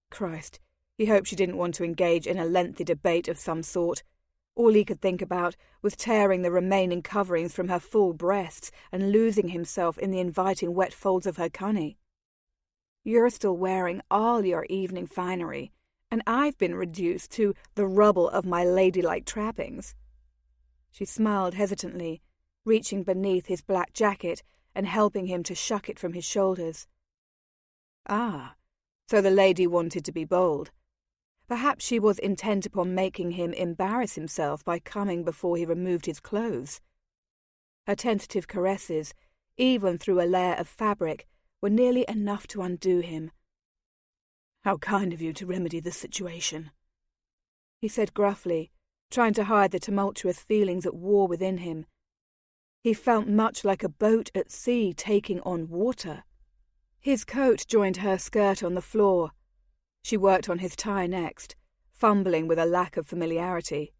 Christ, he hoped she didn't want to engage in a lengthy debate of some sort. All he could think about was tearing the remaining coverings from her full breasts and losing himself in the inviting wet folds of her cunny. "You're still wearing all your evening finery, and I've been reduced to the rubble of my ladylike trappings." She smiled hesitantly, reaching beneath his black jacket and helping him to shuck it from his shoulders. Ah, so the lady wanted to be bold. Perhaps she was intent upon making him embarrass himself by coming before he removed his clothes. Her tentative caresses, even through a layer of fabric, were nearly enough to undo him. "How kind of you to remedy the situation," he said gruffly, trying to hide the tumultuous feelings at war within him. He felt much like a boat at sea taking on water. His coat joined her skirt on the floor. She worked on his tie next, fumbling with a lack of familiarity.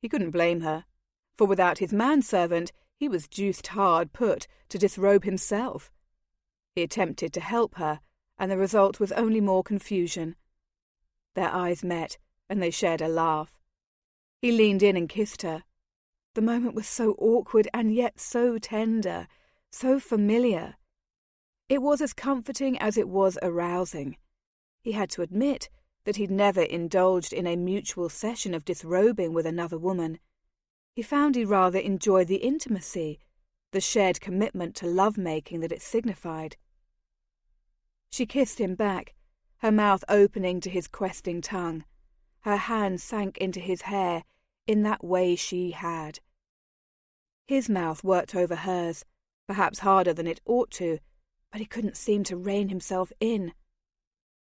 He couldn't blame her, for without his manservant he was deuced hard put to disrobe himself. He attempted to help her, and the result was only more confusion. Their eyes met, and they shared a laugh. He leaned in and kissed her. The moment was so awkward and yet so tender, so familiar. It was as comforting as it was arousing. He had to admit that he'd never indulged in a mutual session of disrobing with another woman. He found he rather enjoyed the intimacy, the shared commitment to love-making that it signified. She kissed him back, her mouth opening to his questing tongue. Her hand sank into his hair in that way she had. His mouth worked over hers, perhaps harder than it ought to, but he couldn't seem to rein himself in.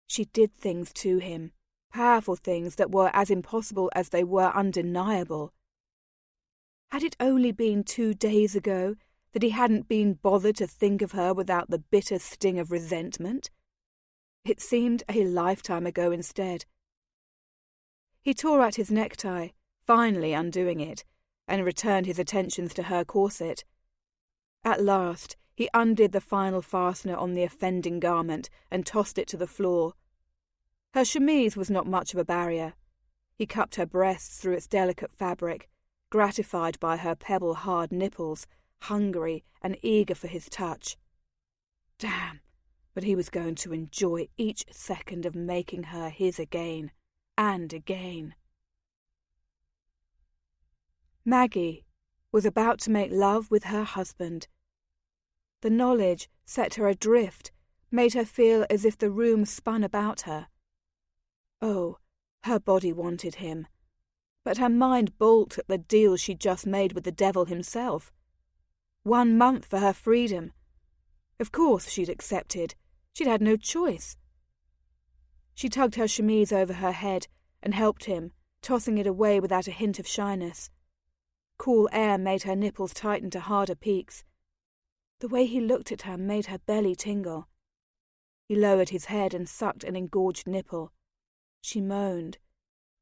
She did things to him, powerful things that were as impossible as they were undeniable. Had it only been 2 days ago that he hadn't been bothered to think of her without the bitter sting of resentment? It seemed a lifetime ago instead. He tore at his necktie, finally undoing it, and returned his attentions to her corset. At last, he undid the final fastener on the offending garment and tossed it to the floor. Her chemise was not much of a barrier. He cupped her breasts through its delicate fabric, gratified by her pebble-hard nipples, hungry and eager for his touch. Damn, but he was going to enjoy each second of making her his again, and again. Maggie was about to make love with her husband. The knowledge set her adrift, made her feel as if the room spun about her. Oh, her body wanted him, but her mind balked at the deal she'd just made with the devil himself. 1 month for her freedom. Of course she'd accepted. She'd had no choice. She tugged her chemise over her head and helped him, tossing it away without a hint of shyness. Cool air made her nipples tighten to harder peaks. The way he looked at her made her belly tingle. He lowered his head and sucked an engorged nipple. She moaned.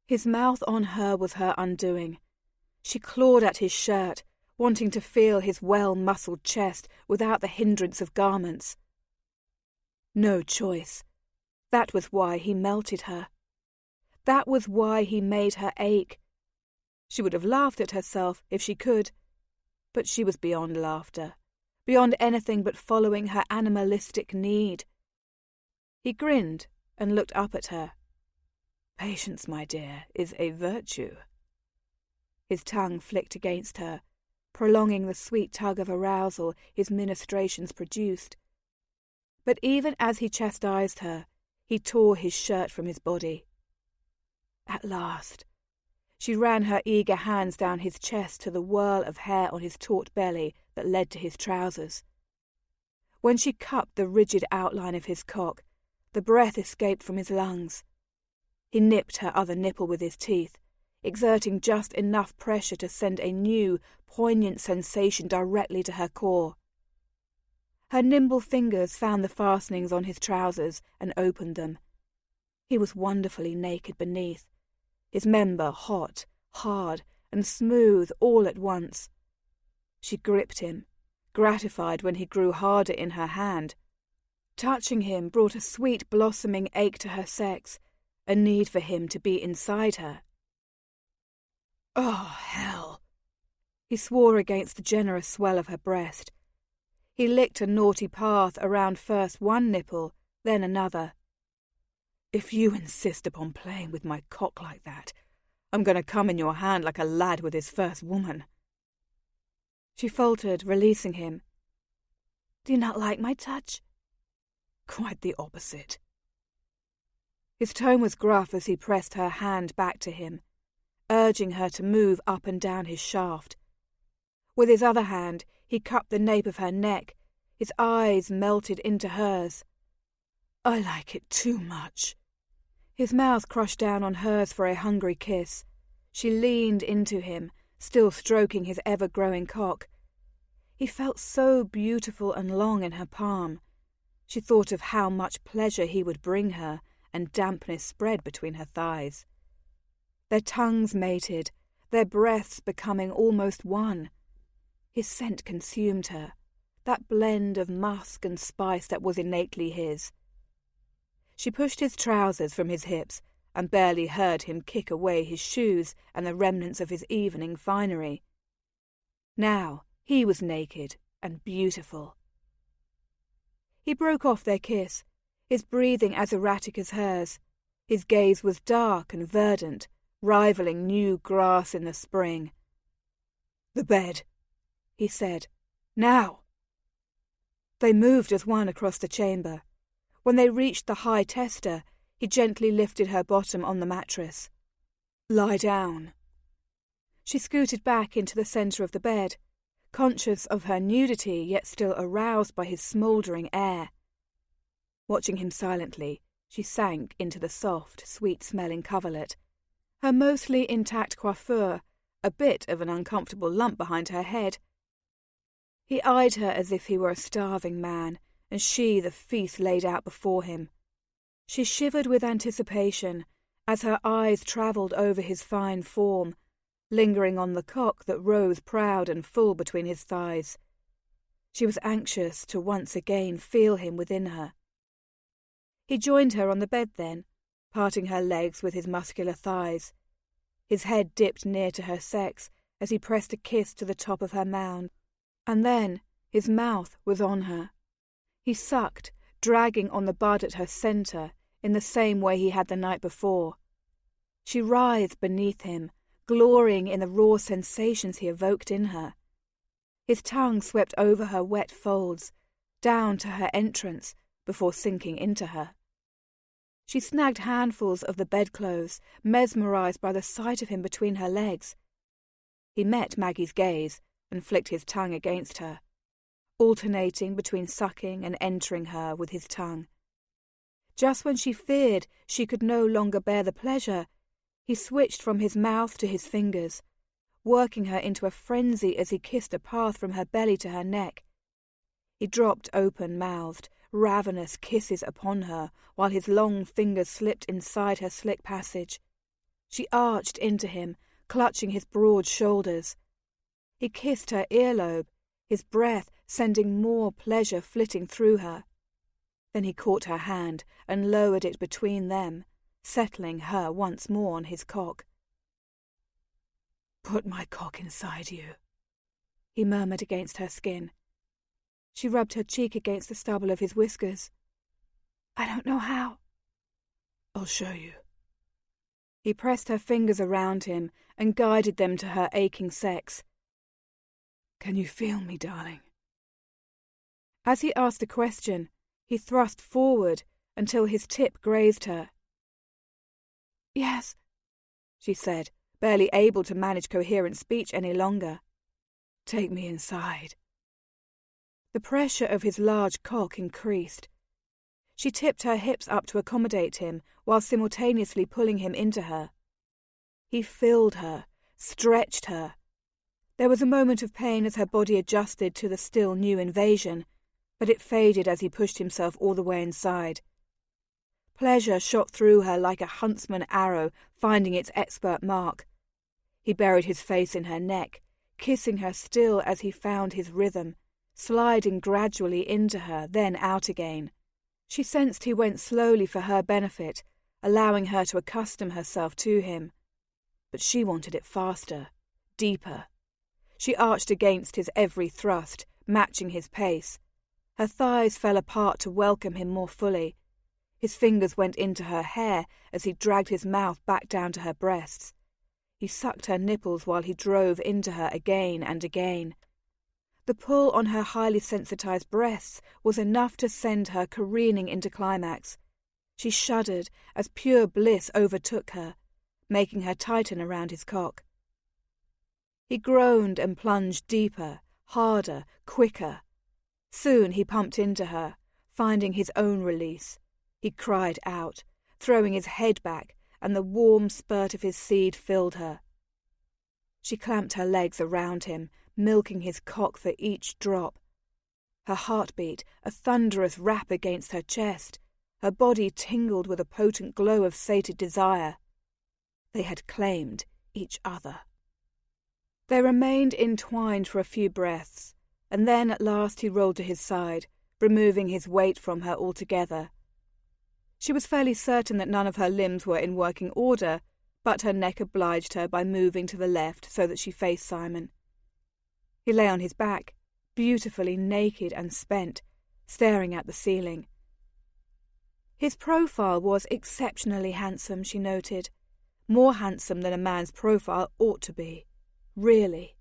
His mouth on her was her undoing. She clawed at his shirt, wanting to feel his well-muscled chest without the hindrance of garments. No choice. That was why he melted her. That was why he made her ache. She would have laughed at herself if she could, but she was beyond laughter, beyond anything but following her animalistic need. He grinned and looked up at her. Patience, my dear, is a virtue. His tongue flicked against her, prolonging the sweet tug of arousal his ministrations produced. But even as he chastised her, he tore his shirt from his body. At last, she ran her eager hands down his chest to the whirl of hair on his taut belly that led to his trousers. When she cupped the rigid outline of his cock, the breath escaped from his lungs. He nipped her other nipple with his teeth, exerting just enough pressure to send a new, poignant sensation directly to her core. Her nimble fingers found the fastenings on his trousers and opened them. He was wonderfully naked beneath, his member hot, hard, and smooth all at once. She gripped him, gratified when he grew harder in her hand. Touching him brought a sweet blossoming ache to her sex, a need for him to be inside her. Oh, hell! He swore against the generous swell of her breast. He licked a naughty path around first one nipple, then another. If you insist upon playing with my cock like that, I'm going to come in your hand like a lad with his first woman. She faltered, releasing him. Do you not like my touch? Quite the opposite. His tone was gruff as he pressed her hand back to him, urging her to move up and down his shaft. With his other hand, he cupped the nape of her neck, his eyes melted into hers. I like it too much. His mouth crushed down on hers for a hungry kiss. She leaned into him, still stroking his ever-growing cock. He felt so beautiful and long in her palm. She thought of how much pleasure he would bring her, and dampness spread between her thighs. Their tongues mated, their breaths becoming almost one. His scent consumed her, that blend of musk and spice that was innately his. She pushed his trousers from his hips and barely heard him kick away his shoes and the remnants of his evening finery. Now he was naked and beautiful. He broke off their kiss, his breathing as erratic as hers. His gaze was dark and verdant, rivaling new grass in the spring. "The bed," he said. "Now!" They moved as one across the chamber. When they reached the high tester, he gently lifted her bottom on the mattress. "Lie down." She scooted back into the centre of the bed, conscious of her nudity yet still aroused by his smouldering air. Watching him silently, she sank into the soft, sweet-smelling coverlet, her mostly intact coiffure a bit of an uncomfortable lump behind her head. He eyed her as if he were a starving man, and she the feast laid out before him. She shivered with anticipation as her eyes travelled over his fine form, lingering on the cock that rose proud and full between his thighs. She was anxious to once again feel him within her. He joined her on the bed then, parting her legs with his muscular thighs. His head dipped near to her sex as he pressed a kiss to the top of her mound, and then his mouth was on her. He sucked, dragging on the bud at her centre in the same way he had the night before. She writhed beneath him, glorying in the raw sensations he evoked in her. His tongue swept over her wet folds, down to her entrance, before sinking into her. She snagged handfuls of the bedclothes, mesmerised by the sight of him between her legs. He met Maggie's gaze and flicked his tongue against her, alternating between sucking and entering her with his tongue. Just when she feared she could no longer bear the pleasure, he switched from his mouth to his fingers, working her into a frenzy as he kissed a path from her belly to her neck. He dropped open-mouthed, ravenous kisses upon her while his long fingers slipped inside her slick passage. She arched into him, clutching his broad shoulders. He kissed her earlobe, his breath sending more pleasure flitting through her. Then he caught her hand and lowered it between them, settling her once more on his cock. "Put my cock inside you," he murmured against her skin. She rubbed her cheek against the stubble of his whiskers. "I don't know how." "I'll show you." He pressed her fingers around him and guided them to her aching sex. "Can you feel me, darling?" As he asked the question, he thrust forward until his tip grazed her. "Yes," she said, barely able to manage coherent speech any longer. "Take me inside." The pressure of his large cock increased. She tipped her hips up to accommodate him while simultaneously pulling him into her. He filled her, stretched her. There was a moment of pain as her body adjusted to the still new invasion, but it faded as he pushed himself all the way inside. Pleasure shot through her like a huntsman arrow finding its expert mark. He buried his face in her neck, kissing her still as he found his rhythm, sliding gradually into her, then out again. She sensed he went slowly for her benefit, allowing her to accustom herself to him. But she wanted it faster, deeper. She arched against his every thrust, matching his pace. Her thighs fell apart to welcome him more fully. His fingers went into her hair as he dragged his mouth back down to her breasts. He sucked her nipples while he drove into her again and again. The pull on her highly sensitized breasts was enough to send her careening into climax. She shuddered as pure bliss overtook her, making her tighten around his cock. He groaned and plunged deeper, harder, quicker. Soon he pumped into her, finding his own release. He cried out, throwing his head back, and the warm spurt of his seed filled her. She clamped her legs around him, milking his cock for each drop. Her heartbeat, a thunderous rap against her chest, her body tingled with a potent glow of sated desire. They had claimed each other. They remained entwined for a few breaths, and then at last he rolled to his side, removing his weight from her altogether. She was fairly certain that none of her limbs were in working order, but her neck obliged her by moving to the left so that she faced Simon. He lay on his back, beautifully naked and spent, staring at the ceiling. His profile was exceptionally handsome, she noted. More handsome than a man's profile ought to be. Really.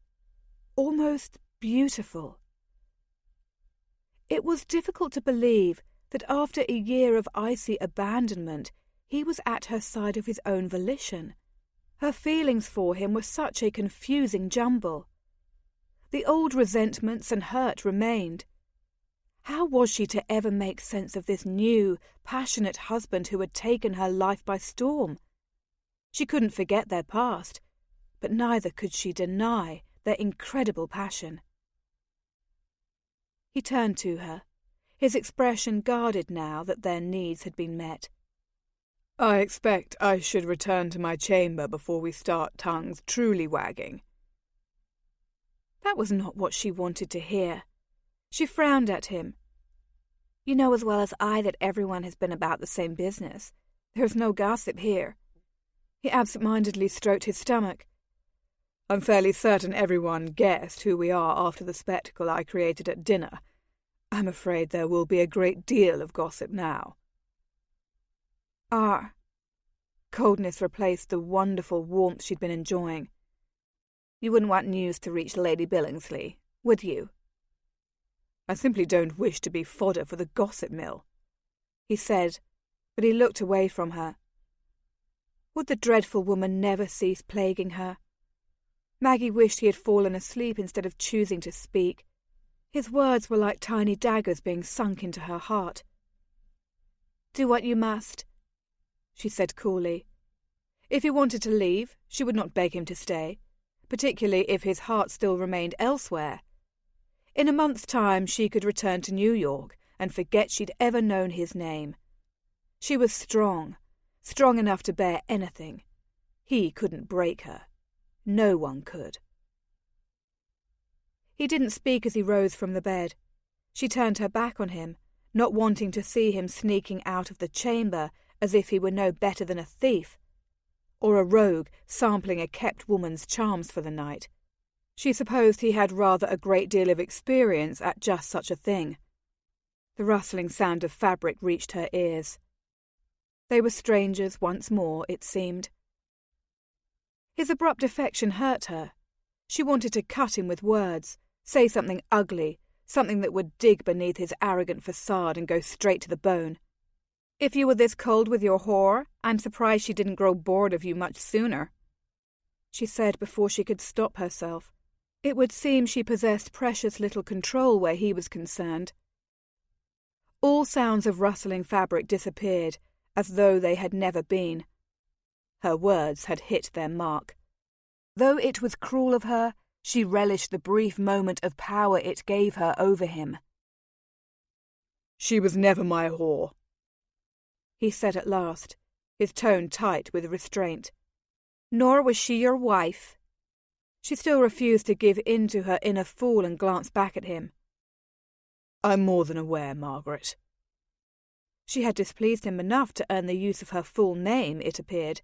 Almost beautiful. It was difficult to believe that after a year of icy abandonment, he was at her side of his own volition. Her feelings for him were such a confusing jumble. The old resentments and hurt remained. How was she to ever make sense of this new, passionate husband who had taken her life by storm? She couldn't forget their past, but neither could she deny their incredible passion. He turned to her, his expression guarded now that their needs had been met. I expect I should return to my chamber before we start tongues truly wagging. That was not what she wanted to hear. She frowned at him. You know as well as I that everyone has been about the same business. There's no gossip here. He absent-mindedly stroked his stomach. I'm fairly certain everyone guessed who we are after the spectacle I created at dinner. I'm afraid there will be a great deal of gossip now. Coldness replaced the wonderful warmth she'd been enjoying. You wouldn't want news to reach Lady Billingsley, would you? I simply don't wish to be fodder for the gossip mill, he said, but he looked away from her. Would the dreadful woman never cease plaguing her? Maggie wished he had fallen asleep instead of choosing to speak. His words were like tiny daggers being sunk into her heart. Do what you must, she said coolly. If he wanted to leave, she would not beg him to stay, particularly if his heart still remained elsewhere. In a month's time she could return to New York and forget she'd ever known his name. She was strong enough to bear anything. He couldn't break her. No one could. He didn't speak as he rose from the bed. She turned her back on him, not wanting to see him sneaking out of the chamber as if he were no better than a thief, or a rogue sampling a kept woman's charms for the night. She supposed he had rather a great deal of experience at just such a thing. The rustling sound of fabric reached her ears. They were strangers once more, it seemed. His abrupt affection hurt her. She wanted to cut him with words, say something ugly, something that would dig beneath his arrogant facade and go straight to the bone. If you were this cold with your whore, I'm surprised she didn't grow bored of you much sooner, she said before she could stop herself. It would seem she possessed precious little control where he was concerned. All sounds of rustling fabric disappeared, as though they had never been. Her words had hit their mark. Though it was cruel of her, she relished the brief moment of power it gave her over him. She was never my whore, he said at last, his tone tight with restraint. Nor was she your wife. She still refused to give in to her inner fool and glance back at him. I'm more than aware, Margaret. She had displeased him enough to earn the use of her full name, it appeared.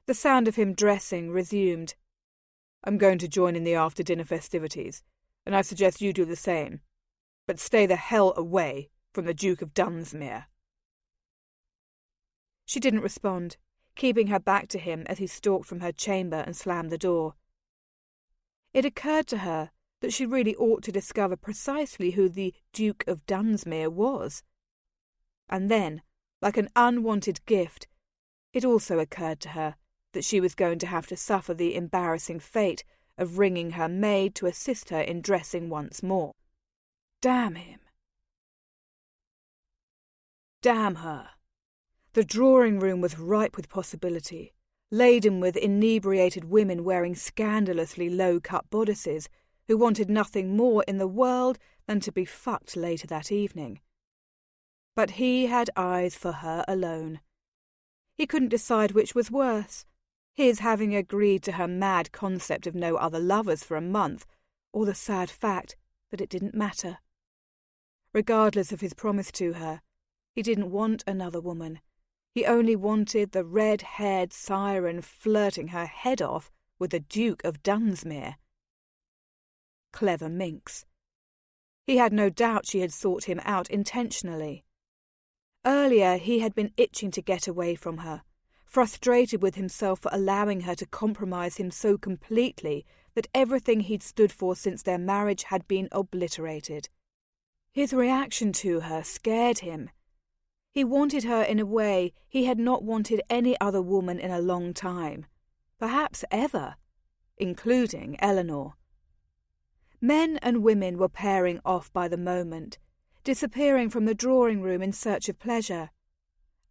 The sound of him dressing resumed. I'm going to join in the after-dinner festivities, and I suggest you do the same. But stay the hell away from the Duke of Dunsmuir. She didn't respond, keeping her back to him as he stalked from her chamber and slammed the door. It occurred to her that she really ought to discover precisely who the Duke of Dunsmuir was. And then, like an unwanted gift, it also occurred to her that she was going to have to suffer the embarrassing fate of ringing her maid to assist her in dressing once more. Damn him. Damn her. The drawing-room was ripe with possibility, laden with inebriated women wearing scandalously low-cut bodices who wanted nothing more in the world than to be fucked later that evening. But he had eyes for her alone. He couldn't decide which was worse, his having agreed to her mad concept of no other lovers for a month, or the sad fact that it didn't matter. Regardless of his promise to her, he didn't want another woman. He only wanted the red-haired siren flirting her head off with the Duke of Dunsmuir. Clever minx. He had no doubt she had sought him out intentionally. Earlier he had been itching to get away from her, frustrated with himself for allowing her to compromise him so completely that everything he'd stood for since their marriage had been obliterated. His reaction to her scared him. He wanted her in a way he had not wanted any other woman in a long time, perhaps ever, including Eleanor. Men and women were pairing off by the moment, disappearing from the drawing room in search of pleasure.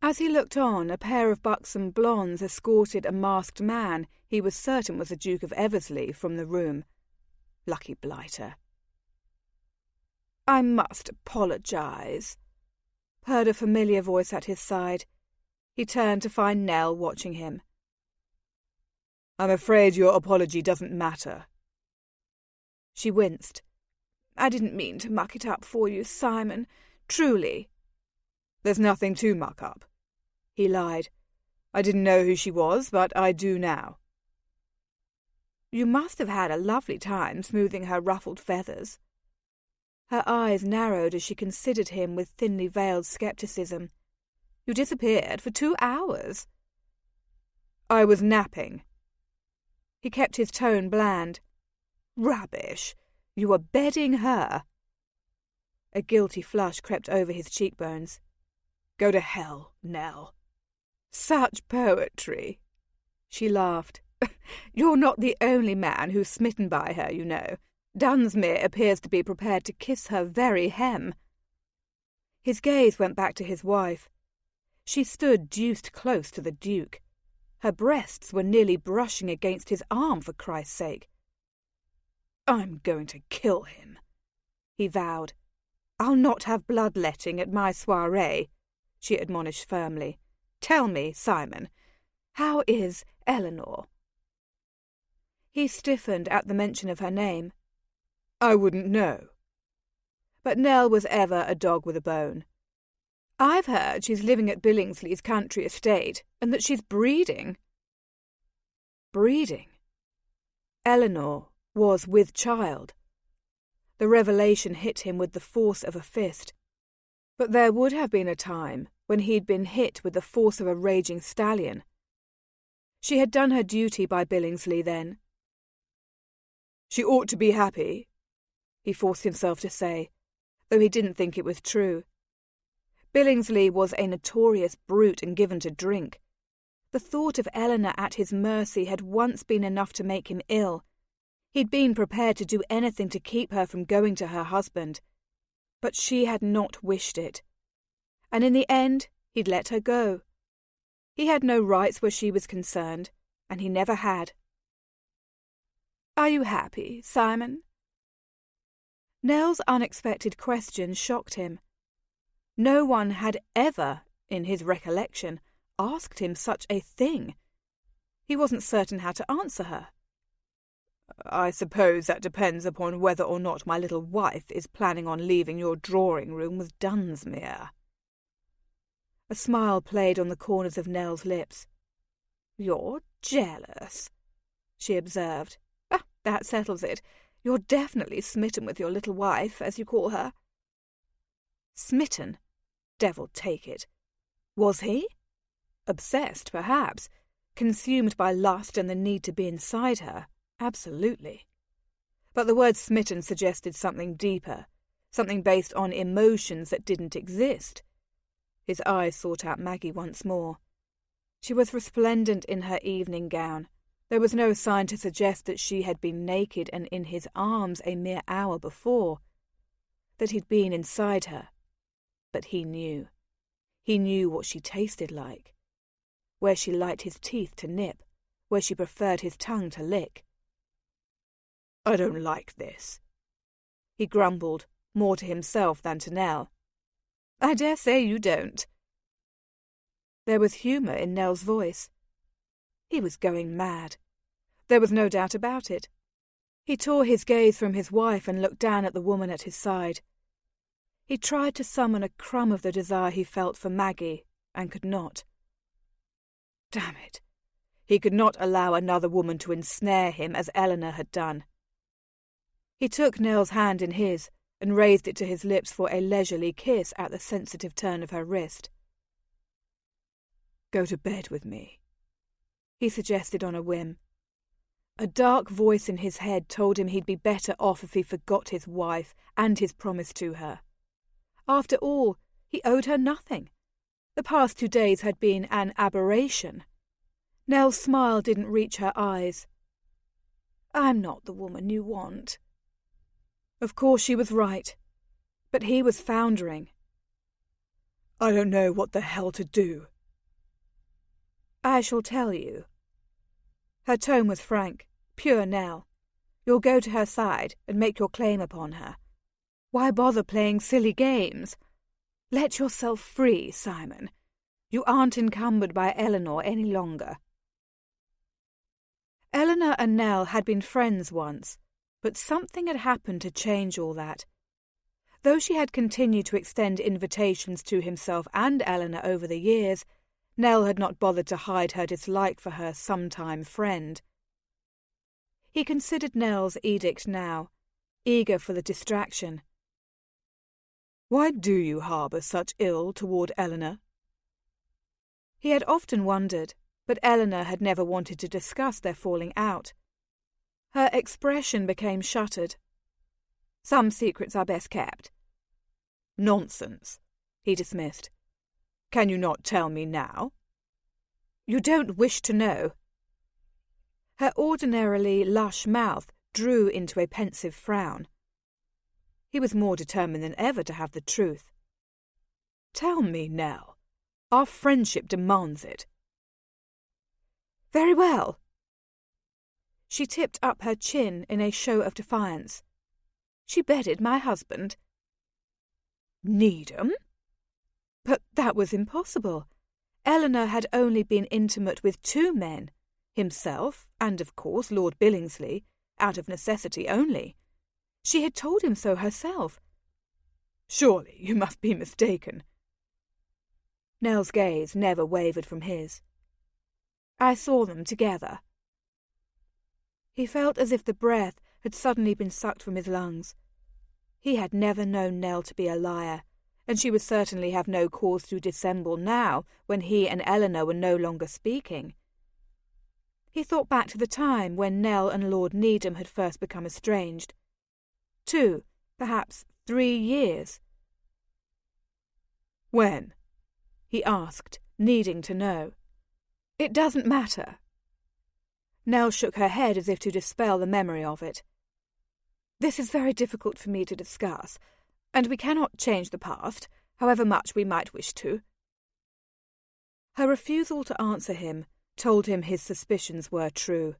As he looked on, a pair of buxom blondes escorted a masked man he was certain was the Duke of Eversley from the room. Lucky blighter. "I must apologise," purred a familiar voice at his side. He turned to find Nell watching him. "I'm afraid your apology doesn't matter." She winced. "I didn't mean to muck it up for you, Simon. Truly." "There's nothing to muck up," he lied. "I didn't know who she was, but I do now." "You must have had a lovely time smoothing her ruffled feathers." Her eyes narrowed as she considered him with thinly veiled scepticism. "You disappeared for 2 hours." "I was napping." He kept his tone bland. "Rubbish! You were bedding her." A guilty flush crept over his cheekbones. "Go to hell, Nell." "Such poetry." She laughed. "You're not the only man who's smitten by her, you know. Dunsmuir appears to be prepared to kiss her very hem." His gaze went back to his wife. She stood deuced close to the Duke. Her breasts were nearly brushing against his arm, for Christ's sake. "I'm going to kill him," he vowed. "I'll not have bloodletting at my soirée," she admonished firmly. "Tell me, Simon, how is Eleanor?" He stiffened at the mention of her name. "I wouldn't know." But Nell was ever a dog with a bone. "I've heard she's living at Billingsley's country estate, and that she's breeding." Breeding? Eleanor was with child. The revelation hit him with the force of a fist. But there would have been a time when he'd been hit with the force of a raging stallion. She had done her duty by Billingsley then. "She ought to be happy," he forced himself to say, though he didn't think it was true. Billingsley was a notorious brute and given to drink. The thought of Eleanor at his mercy had once been enough to make him ill. He'd been prepared to do anything to keep her from going to her husband. But she had not wished it. And in the end, he'd let her go. He had no rights where she was concerned, and he never had. "Are you happy, Simon?" Nell's unexpected question shocked him. No one had ever, in his recollection, asked him such a thing. He wasn't certain how to answer her. "I suppose that depends upon whether or not my little wife is planning on leaving your drawing-room with Dunsmuir." A smile played on the corners of Nell's lips. "You're jealous," she observed. That settles it. You're definitely smitten with your little wife, as you call her." Smitten? Devil take it. Was he? Obsessed, perhaps. Consumed by lust and the need to be inside her. Absolutely. But the word smitten suggested something deeper, something based on emotions that didn't exist. His eyes sought out Maggie once more. She was resplendent in her evening gown. There was no sign to suggest that she had been naked and in his arms a mere hour before, that he'd been inside her. But he knew. He knew what she tasted like, where she liked his teeth to nip, where she preferred his tongue to lick. "I don't like this," he grumbled, more to himself than to Nell. "I dare say you don't." There was humour in Nell's voice. He was going mad. There was no doubt about it. He tore his gaze from his wife and looked down at the woman at his side. He tried to summon a crumb of the desire he felt for Maggie, and could not. Damn it. He could not allow another woman to ensnare him as Eleanor had done. He took Nell's hand in his and raised it to his lips for a leisurely kiss at the sensitive turn of her wrist. Go to bed with me, he suggested on a whim. A dark voice in his head told him he'd be better off if he forgot his wife and his promise to her. After all, he owed her nothing. The past 2 days had been an aberration. Nell's smile didn't reach her eyes. I'm not the woman you want. Of course she was right, but he was foundering. I don't know what the hell to do. I shall tell you. Her tone was frank, pure Nell. You'll go to her side and make your claim upon her. Why bother playing silly games? Let yourself free, Simon. You aren't encumbered by Eleanor any longer. Eleanor and Nell had been friends once, but something had happened to change all that. Though she had continued to extend invitations to himself and Eleanor over the years, Nell had not bothered to hide her dislike for her sometime friend. He considered Nell's edict now, eager for the distraction. Why do you harbour such ill toward Eleanor? He had often wondered, but Eleanor had never wanted to discuss their falling out. Her expression became shuttered. Some secrets are best kept. Nonsense, he dismissed. Can you not tell me now? You don't wish to know. Her ordinarily lush mouth drew into a pensive frown. He was more determined than ever to have the truth. Tell me, Nell. Our friendship demands it. Very well. She tipped up her chin in a show of defiance. She bedded my husband. Needham? But that was impossible. Eleanor had only been intimate with 2 men, himself and, of course, Lord Billingsley, out of necessity only. She had told him so herself. Surely you must be mistaken. Nell's gaze never wavered from his. I saw them together. He felt as if the breath had suddenly been sucked from his lungs. He had never known Nell to be a liar, and she would certainly have no cause to dissemble now when he and Eleanor were no longer speaking. He thought back to the time when Nell and Lord Needham had first become estranged. 2, perhaps 3 years. When? He asked, needing to know. It doesn't matter. Nell shook her head as if to dispel the memory of it. This is very difficult for me to discuss, and we cannot change the past, however much we might wish to. Her refusal to answer him told him his suspicions were true.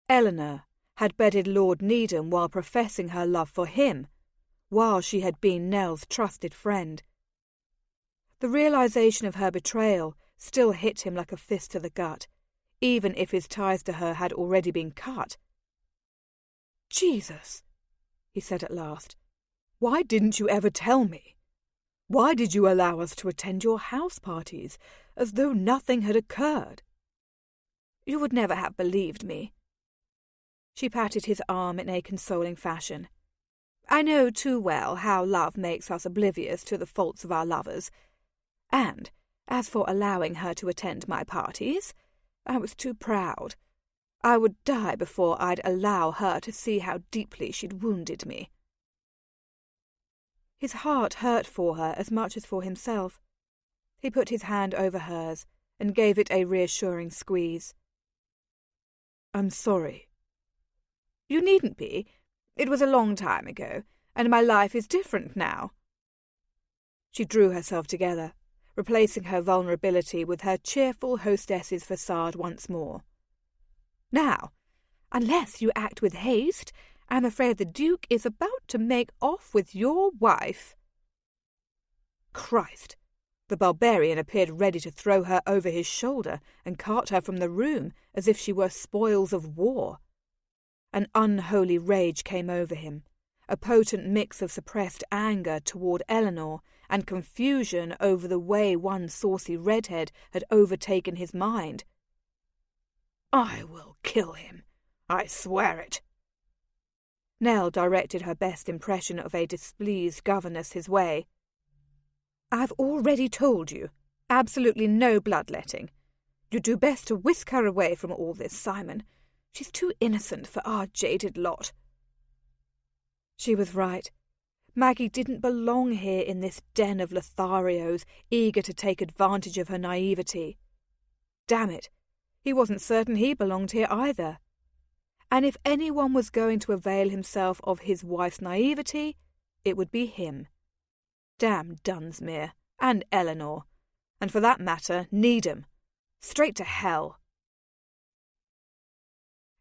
Eleanor had bedded Lord Needham while professing her love for him, while she had been Nell's trusted friend. The realization of her betrayal still hit him like a fist to the gut, even if his ties to her had already been cut. Jesus, he said at last, why didn't you ever tell me? Why did you allow us to attend your house parties, as though nothing had occurred? You would never have believed me. She patted his arm in a consoling fashion. I know too well how love makes us oblivious to the faults of our lovers. And, as for allowing her to attend my parties, I was too proud. I would die before I'd allow her to see how deeply she'd wounded me. His heart hurt for her as much as for himself. He put his hand over hers and gave it a reassuring squeeze. I'm sorry. You needn't be. It was a long time ago, and my life is different now. She drew herself together, replacing her vulnerability with her cheerful hostess's facade once more. Now, unless you act with haste, I'm afraid the Duke is about to make off with your wife. Christ! The barbarian appeared ready to throw her over his shoulder and cart her from the room as if she were spoils of war. An unholy rage came over him, a potent mix of suppressed anger toward Eleanor and confusion over the way one saucy redhead had overtaken his mind. I will kill him. I swear it. Nell directed her best impression of a displeased governess his way. I've already told you. Absolutely no bloodletting. You'd do best to whisk her away from all this, Simon. She's too innocent for our jaded lot. She was right. Maggie didn't belong here in this den of Lotharios, eager to take advantage of her naivety. Damn it, he wasn't certain he belonged here either. And if anyone was going to avail himself of his wife's naivety, it would be him. Damn Dunsmuir, and Eleanor, and for that matter, Needham. Straight to hell.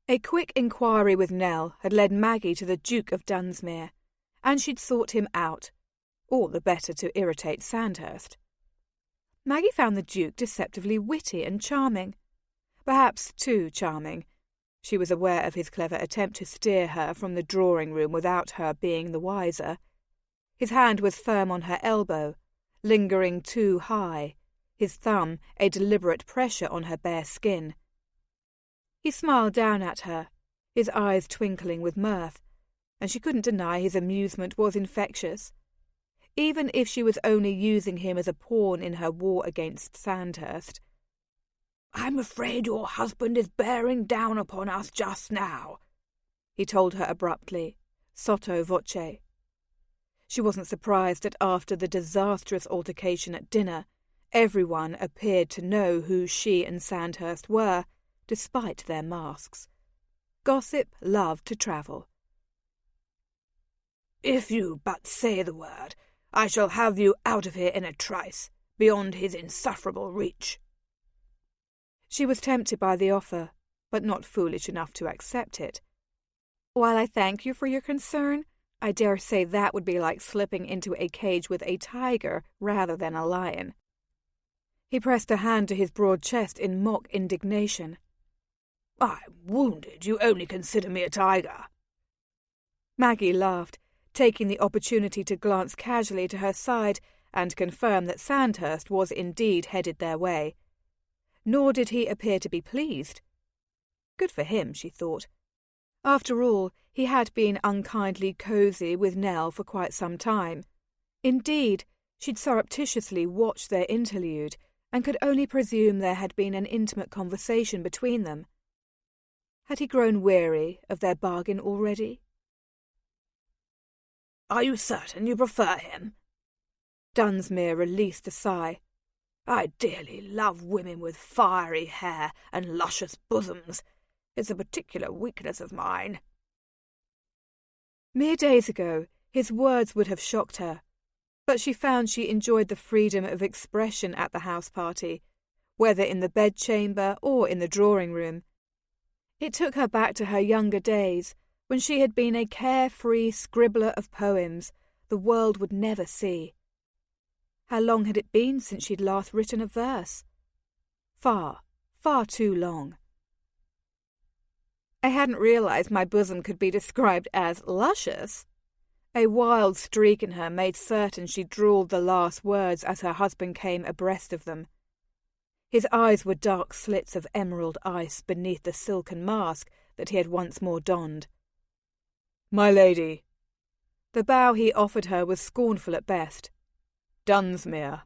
A quick inquiry with Nell had led Maggie to the Duke of Dunsmuir, and she'd sought him out, all the better to irritate Sandhurst. Maggie found the Duke deceptively witty and charming. Perhaps too charming. She was aware of his clever attempt to steer her from the drawing-room without her being the wiser. His hand was firm on her elbow, lingering too high, his thumb a deliberate pressure on her bare skin. He smiled down at her, his eyes twinkling with mirth, and she couldn't deny his amusement was infectious. Even if she was only using him as a pawn in her war against Sandhurst. "I'm afraid your husband is bearing down upon us just now," he told her abruptly, sotto voce. She wasn't surprised that after the disastrous altercation at dinner, everyone appeared to know who she and Sandhurst were, despite their masks. Gossip loved to travel. "If you but say the word, I shall have you out of here in a trice, beyond his insufferable reach." She was tempted by the offer, but not foolish enough to accept it. While I thank you for your concern, I dare say that would be like slipping into a cage with a tiger rather than a lion. He pressed a hand to his broad chest in mock indignation. "I'm wounded you only consider me a tiger." Maggie laughed, taking the opportunity to glance casually to her side and confirm that Sandhurst was indeed headed their way. Nor did he appear to be pleased. Good for him, she thought. After all, he had been unkindly cosy with Nell for quite some time. Indeed, she'd surreptitiously watched their interlude and could only presume there had been an intimate conversation between them. Had he grown weary of their bargain already? "Are you certain you prefer him?" Dunsmuir released a sigh. "I dearly love women with fiery hair and luscious bosoms. It's a particular weakness of mine." Mere days ago, his words would have shocked her, but she found she enjoyed the freedom of expression at the house party, whether in the bedchamber or in the drawing-room. It took her back to her younger days, when she had been a carefree scribbler of poems the world would never see. How long had it been since she'd last written a verse? Far, far too long. I hadn't realized my bosom could be described as luscious. A wild streak in her made certain she drawled the last words as her husband came abreast of them. His eyes were dark slits of emerald ice beneath the silken mask that he had once more donned. "My lady." The bow he offered her was scornful at best. "Dunsmuir."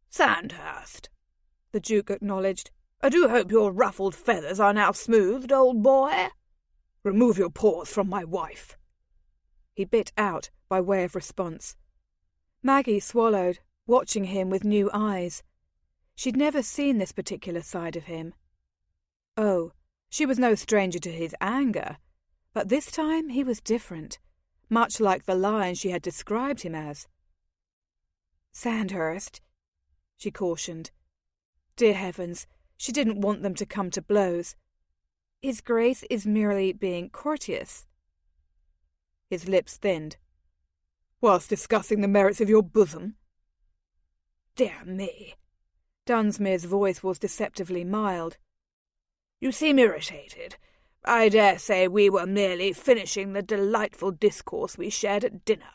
"Sandhurst," the Duke acknowledged. "I do hope your ruffled feathers are now smoothed, old boy. Remove your paws from my wife." He bit out by way of response. Maggie swallowed, watching him with new eyes. She'd never seen this particular side of him. Oh, she was no stranger to his anger, but this time he was different, much like the lion she had described him as. "Sandhurst," she cautioned. Dear heavens, she didn't want them to come to blows. "His Grace is merely being courteous." His lips thinned. "Whilst discussing the merits of your bosom?" "Dear me." Dunsmuir's voice was deceptively mild. "You seem irritated. I dare say we were merely finishing the delightful discourse we shared at dinner."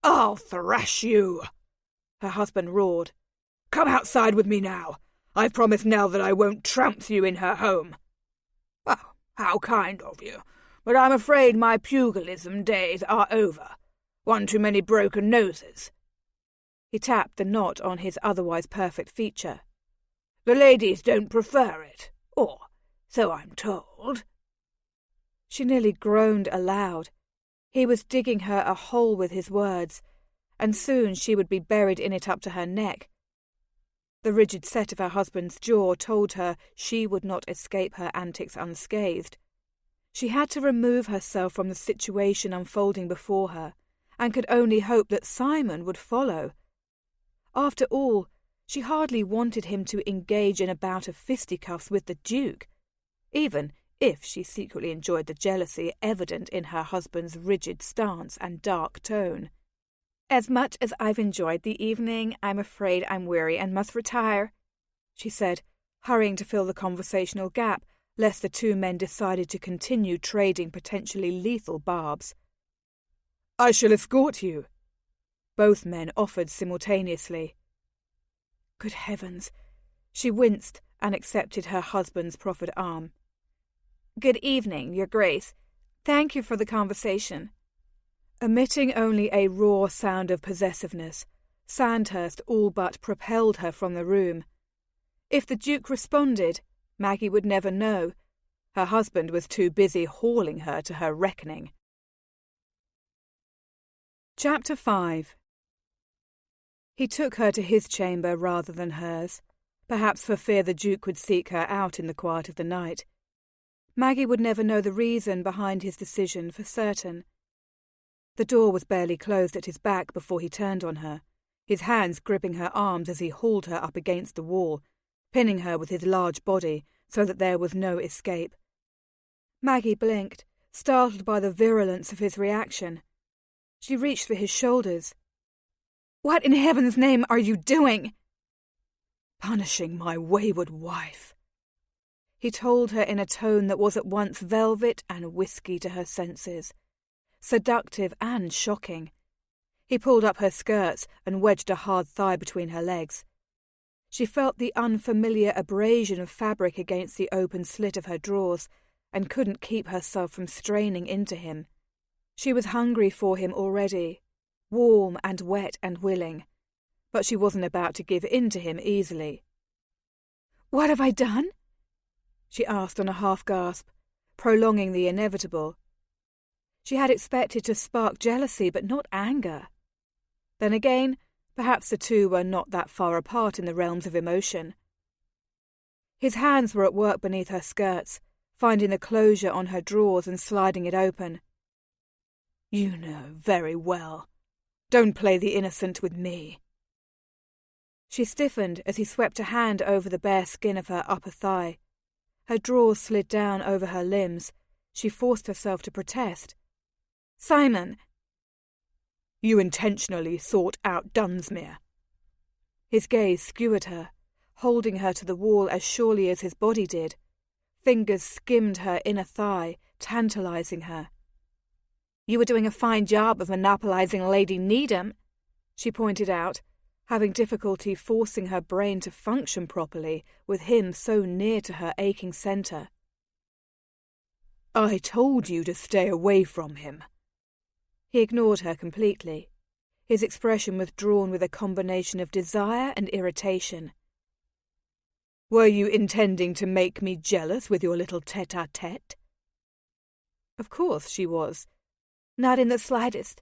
"I'll thrash you," her husband roared. "Come outside with me now. I've promised Nell that I won't trounce you in her home." "Oh, how kind of you, but I'm afraid my pugilism days are over. One too many broken noses." He tapped the knot on his otherwise perfect feature. "The ladies don't prefer it, or so I'm told." She nearly groaned aloud. He was digging her a hole with his words, and soon she would be buried in it up to her neck. The rigid set of her husband's jaw told her she would not escape her antics unscathed. She had to remove herself from the situation unfolding before her, and could only hope that Simon would follow. After all, she hardly wanted him to engage in a bout of fisticuffs with the Duke, even if she secretly enjoyed the jealousy evident in her husband's rigid stance and dark tone. "As much as I've enjoyed the evening, I'm afraid I'm weary and must retire," she said, hurrying to fill the conversational gap, lest the two men decided to continue trading potentially lethal barbs. "I shall escort you," both men offered simultaneously. Good heavens! She winced and accepted her husband's proffered arm. "Good evening, Your Grace. Thank you for the conversation." Emitting only a raw sound of possessiveness, Sandhurst all but propelled her from the room. If the Duke responded, Maggie would never know. Her husband was too busy hauling her to her reckoning. Chapter 5. He took her to his chamber rather than hers, perhaps for fear the Duke would seek her out in the quiet of the night. Maggie would never know the reason behind his decision for certain. The door was barely closed at his back before he turned on her, his hands gripping her arms as he hauled her up against the wall, pinning her with his large body so that there was no escape. Maggie blinked, startled by the virulence of his reaction. She reached for his shoulders. "What in heaven's name are you doing?" "Punishing my wayward wife," he told her in a tone that was at once velvet and whiskey to her senses, seductive and shocking. He pulled up her skirts and wedged a hard thigh between her legs. She felt the unfamiliar abrasion of fabric against the open slit of her drawers and couldn't keep herself from straining into him. She was hungry for him already, warm and wet and willing, but she wasn't about to give in to him easily. "What have I done?" she asked on a half-gasp, prolonging the inevitable. She had expected to spark jealousy, but not anger. Then again, perhaps the two were not that far apart in the realms of emotion. His hands were at work beneath her skirts, finding the closure on her drawers and sliding it open. "You know very well. Don't play the innocent with me." She stiffened as he swept a hand over the bare skin of her upper thigh. Her drawers slid down over her limbs. She forced herself to protest. "Simon!" "You intentionally sought out Dunsmuir." His gaze skewered her, holding her to the wall as surely as his body did. Fingers skimmed her inner thigh, tantalizing her. "You were doing a fine job of monopolizing Lady Needham," she pointed out, having difficulty forcing her brain to function properly with him so near to her aching centre. "I told you to stay away from him." He ignored her completely, his expression withdrawn with a combination of desire and irritation. "Were you intending to make me jealous with your little tête-à-tête?" Of course she was. "Not in the slightest,"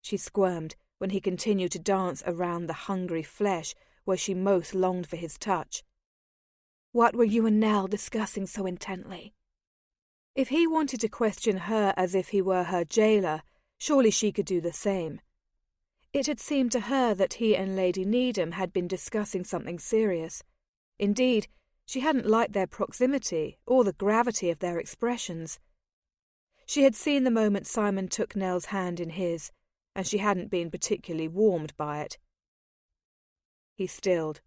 she squirmed when he continued to dance around the hungry flesh where she most longed for his touch. "What were you and Nell discussing so intently?" If he wanted to question her as if he were her jailer, surely she could do the same. It had seemed to her that he and Lady Needham had been discussing something serious. Indeed, she hadn't liked their proximity or the gravity of their expressions. She had seen the moment Simon took Nell's hand in his, and she hadn't been particularly warmed by it. He stilled.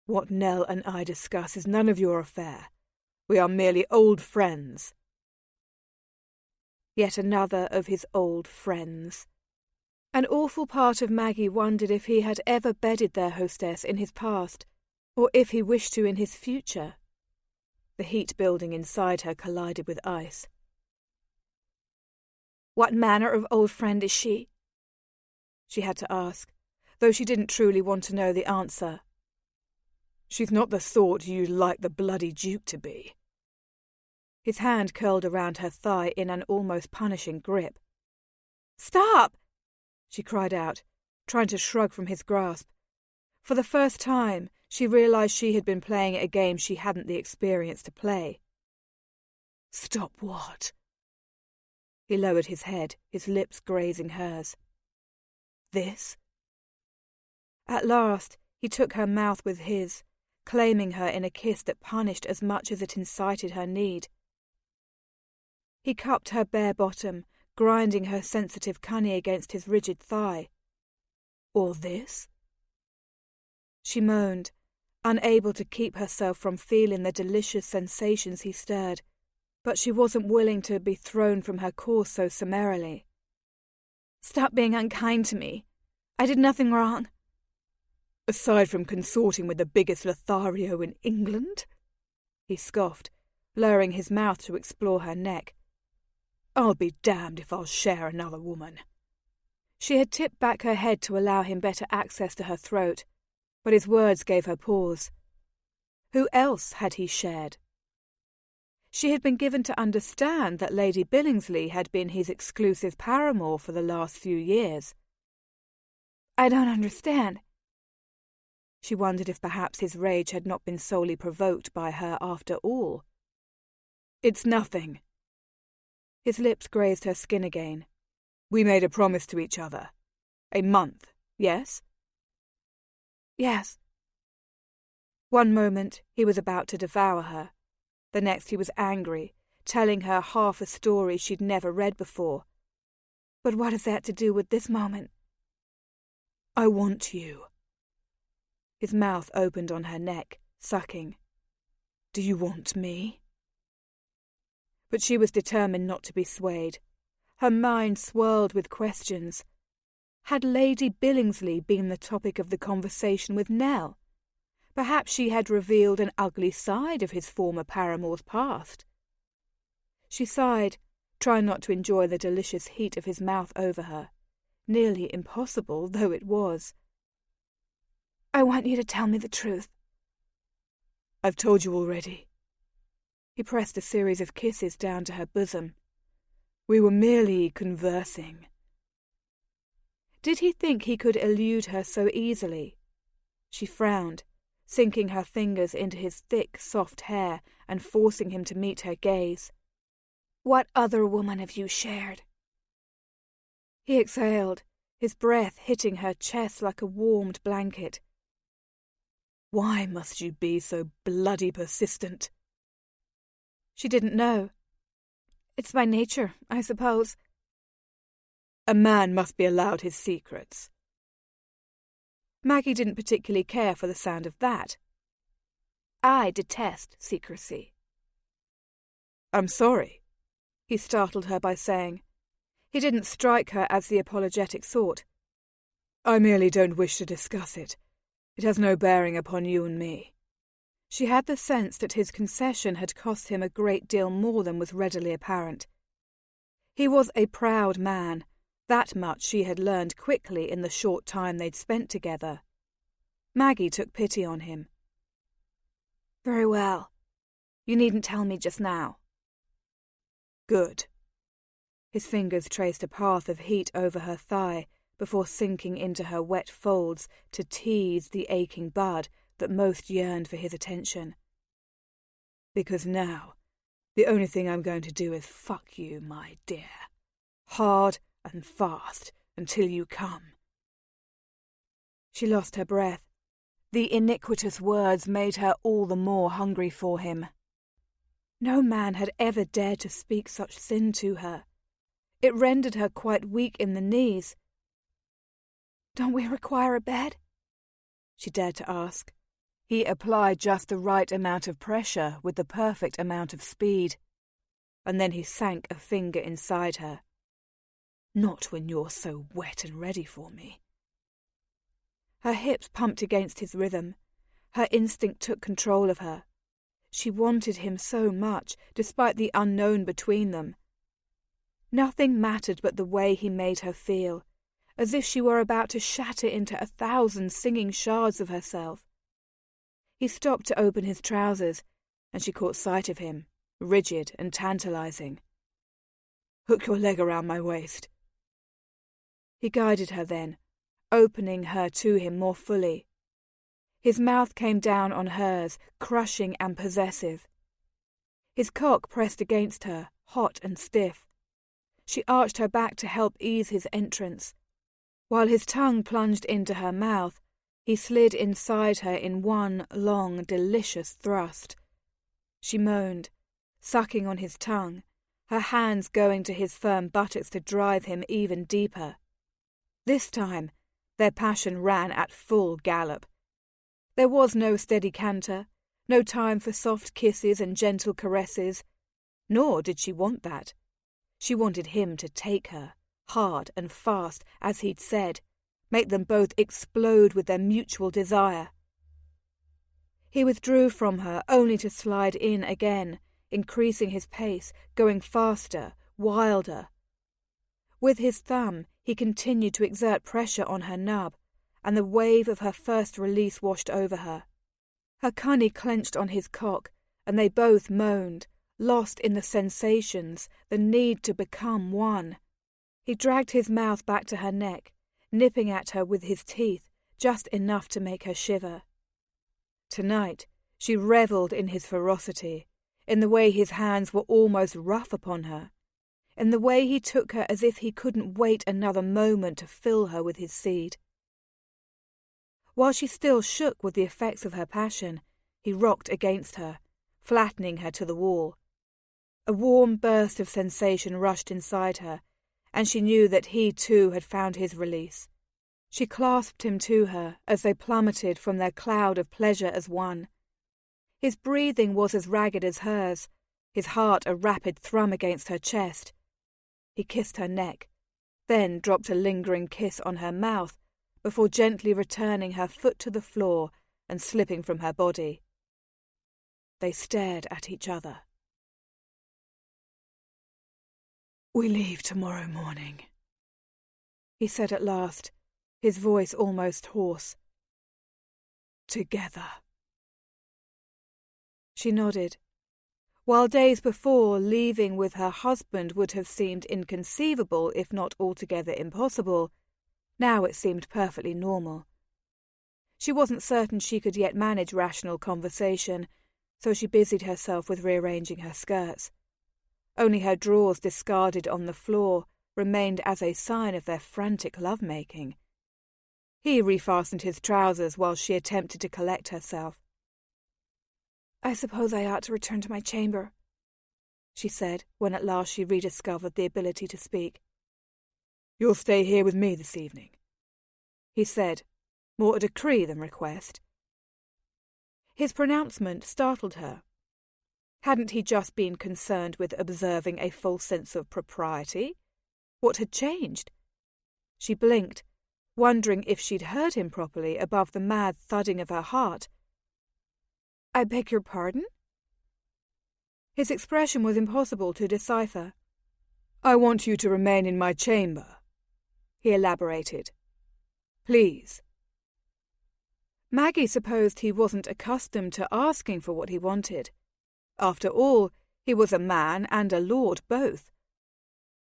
"What Nell and I discuss is none of your affair. We are merely old friends." Yet another of his old friends. An awful part of Maggie wondered if he had ever bedded their hostess in his past, or if he wished to in his future. The heat building inside her collided with ice. "What manner of old friend is she?" she had to ask, though she didn't truly want to know the answer. She's not the sort you'd like the bloody Duke to be. His hand curled around her thigh in an almost punishing grip. "Stop!" she cried out, trying to shrug from his grasp. For the first time, she realized she had been playing a game she hadn't the experience to play. "Stop what?" He lowered his head, his lips grazing hers. "This?" At last, he took her mouth with his, claiming her in a kiss that punished as much as it incited her need. He cupped her bare bottom, grinding her sensitive cunny against his rigid thigh. "Or this?" She moaned, unable to keep herself from feeling the delicious sensations he stirred, but she wasn't willing to be thrown from her course so summarily. "Stop being unkind to me. I did nothing wrong." "Aside from consorting with the biggest Lothario in England?" he scoffed, lowering his mouth to explore her neck. "I'll be damned if I'll share another woman." She had tipped back her head to allow him better access to her throat, but his words gave her pause. Who else had he shared? She had been given to understand that Lady Billingsley had been his exclusive paramour for the last few years. "I don't understand." She wondered if perhaps his rage had not been solely provoked by her after all. "It's nothing." His lips grazed her skin again. "We made a promise to each other. A month, yes?" "Yes." One moment he was about to devour her. The next he was angry, telling her half a story she'd never read before. But what has that to do with this moment? "I want you." His mouth opened on her neck, sucking. "Do you want me?" But she was determined not to be swayed. Her mind swirled with questions. Had Lady Billingsley been the topic of the conversation with Nell? Perhaps she had revealed an ugly side of his former paramour's past. She sighed, trying not to enjoy the delicious heat of his mouth over her, nearly impossible though it was. "I want you to tell me the truth." "I've told you already." He pressed a series of kisses down to her bosom. "We were merely conversing." Did he think he could elude her so easily? She frowned, sinking her fingers into his thick, soft hair and forcing him to meet her gaze. "What other woman have you shared?" He exhaled, his breath hitting her chest like a warmed blanket. "Why must you be so bloody persistent?" She didn't know. "It's by nature, I suppose." "A man must be allowed his secrets." Maggie didn't particularly care for the sound of that. "I detest secrecy." "I'm sorry," he startled her by saying. He didn't strike her as the apologetic sort. "I merely don't wish to discuss it. It has no bearing upon you and me." She had the sense that his concession had cost him a great deal more than was readily apparent. He was a proud man. That much she had learned quickly in the short time they'd spent together. Maggie took pity on him. "Very well. You needn't tell me just now." "Good." His fingers traced a path of heat over her thigh before sinking into her wet folds to tease the aching bud that most yearned for his attention. "Because now, the only thing I'm going to do is fuck you, my dear. Hard and fast until you come." She lost her breath. The iniquitous words made her all the more hungry for him. No man had ever dared to speak such sin to her. It rendered her quite weak in the knees. "Don't we require a bed?" she dared to ask. He applied just the right amount of pressure with the perfect amount of speed, and then he sank a finger inside her. "Not when you're so wet and ready for me." Her hips pumped against his rhythm. Her instinct took control of her. She wanted him so much, despite the unknown between them. Nothing mattered but the way he made her feel, as if she were about to shatter into 1,000 singing shards of herself. He stopped to open his trousers, and she caught sight of him, rigid and tantalizing. "Hook your leg around my waist." He guided her then, opening her to him more fully. His mouth came down on hers, crushing and possessive. His cock pressed against her, hot and stiff. She arched her back to help ease his entrance. While his tongue plunged into her mouth, he slid inside her in one long, delicious thrust. She moaned, sucking on his tongue, her hands going to his firm buttocks to drive him even deeper. This time, their passion ran at full gallop. There was no steady canter, no time for soft kisses and gentle caresses, nor did she want that. She wanted him to take her, hard and fast, as he'd said, make them both explode with their mutual desire. He withdrew from her, only to slide in again, increasing his pace, going faster, wilder. With his thumb, he continued to exert pressure on her nub, and the wave of her first release washed over her. Her cunny clenched on his cock, and they both moaned, lost in the sensations, the need to become one. He dragged his mouth back to her neck, nipping at her with his teeth, just enough to make her shiver. Tonight, she revelled in his ferocity, in the way his hands were almost rough upon her, in the way he took her as if he couldn't wait another moment to fill her with his seed. While she still shook with the effects of her passion, he rocked against her, flattening her to the wall. A warm burst of sensation rushed inside her, and she knew that he too had found his release. She clasped him to her as they plummeted from their cloud of pleasure as one. His breathing was as ragged as hers, his heart a rapid thrum against her chest. He kissed her neck, then dropped a lingering kiss on her mouth, before gently returning her foot to the floor and slipping from her body. They stared at each other. "We leave tomorrow morning," he said at last, his voice almost hoarse. "Together." She nodded. While days before, leaving with her husband would have seemed inconceivable, if not altogether impossible, now it seemed perfectly normal. She wasn't certain she could yet manage rational conversation, so she busied herself with rearranging her skirts. Only her drawers discarded on the floor remained as a sign of their frantic love-making. He refastened his trousers while she attempted to collect herself. "I suppose I ought to return to my chamber," she said, when at last she rediscovered the ability to speak. "You'll stay here with me this evening," he said, more a decree than request. His pronouncement startled her. Hadn't he just been concerned with observing a full sense of propriety? What had changed? She blinked, wondering if she'd heard him properly above the mad thudding of her heart. "I beg your pardon?" His expression was impossible to decipher. "I want you to remain in my chamber," he elaborated. "Please." Maggie supposed he wasn't accustomed to asking for what he wanted. After all, he was a man and a lord both.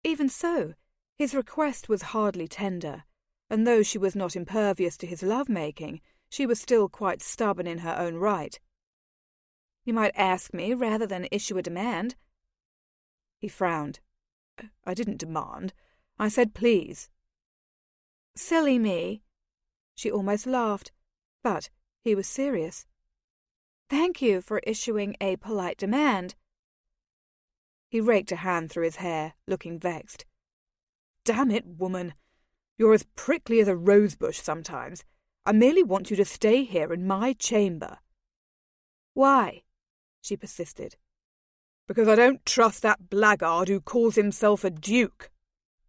Even so, his request was hardly tender, and though she was not impervious to his love-making, she was still quite stubborn in her own right. "You might ask me rather than issue a demand." He frowned. "I didn't demand. I said please." "Silly me." She almost laughed, but he was serious. "Thank you for issuing a polite demand." He raked a hand through his hair, looking vexed. "Damn it, woman. You're as prickly as a rosebush sometimes. I merely want you to stay here in my chamber." "Why?" she persisted. "Because I don't trust that blackguard who calls himself a duke,"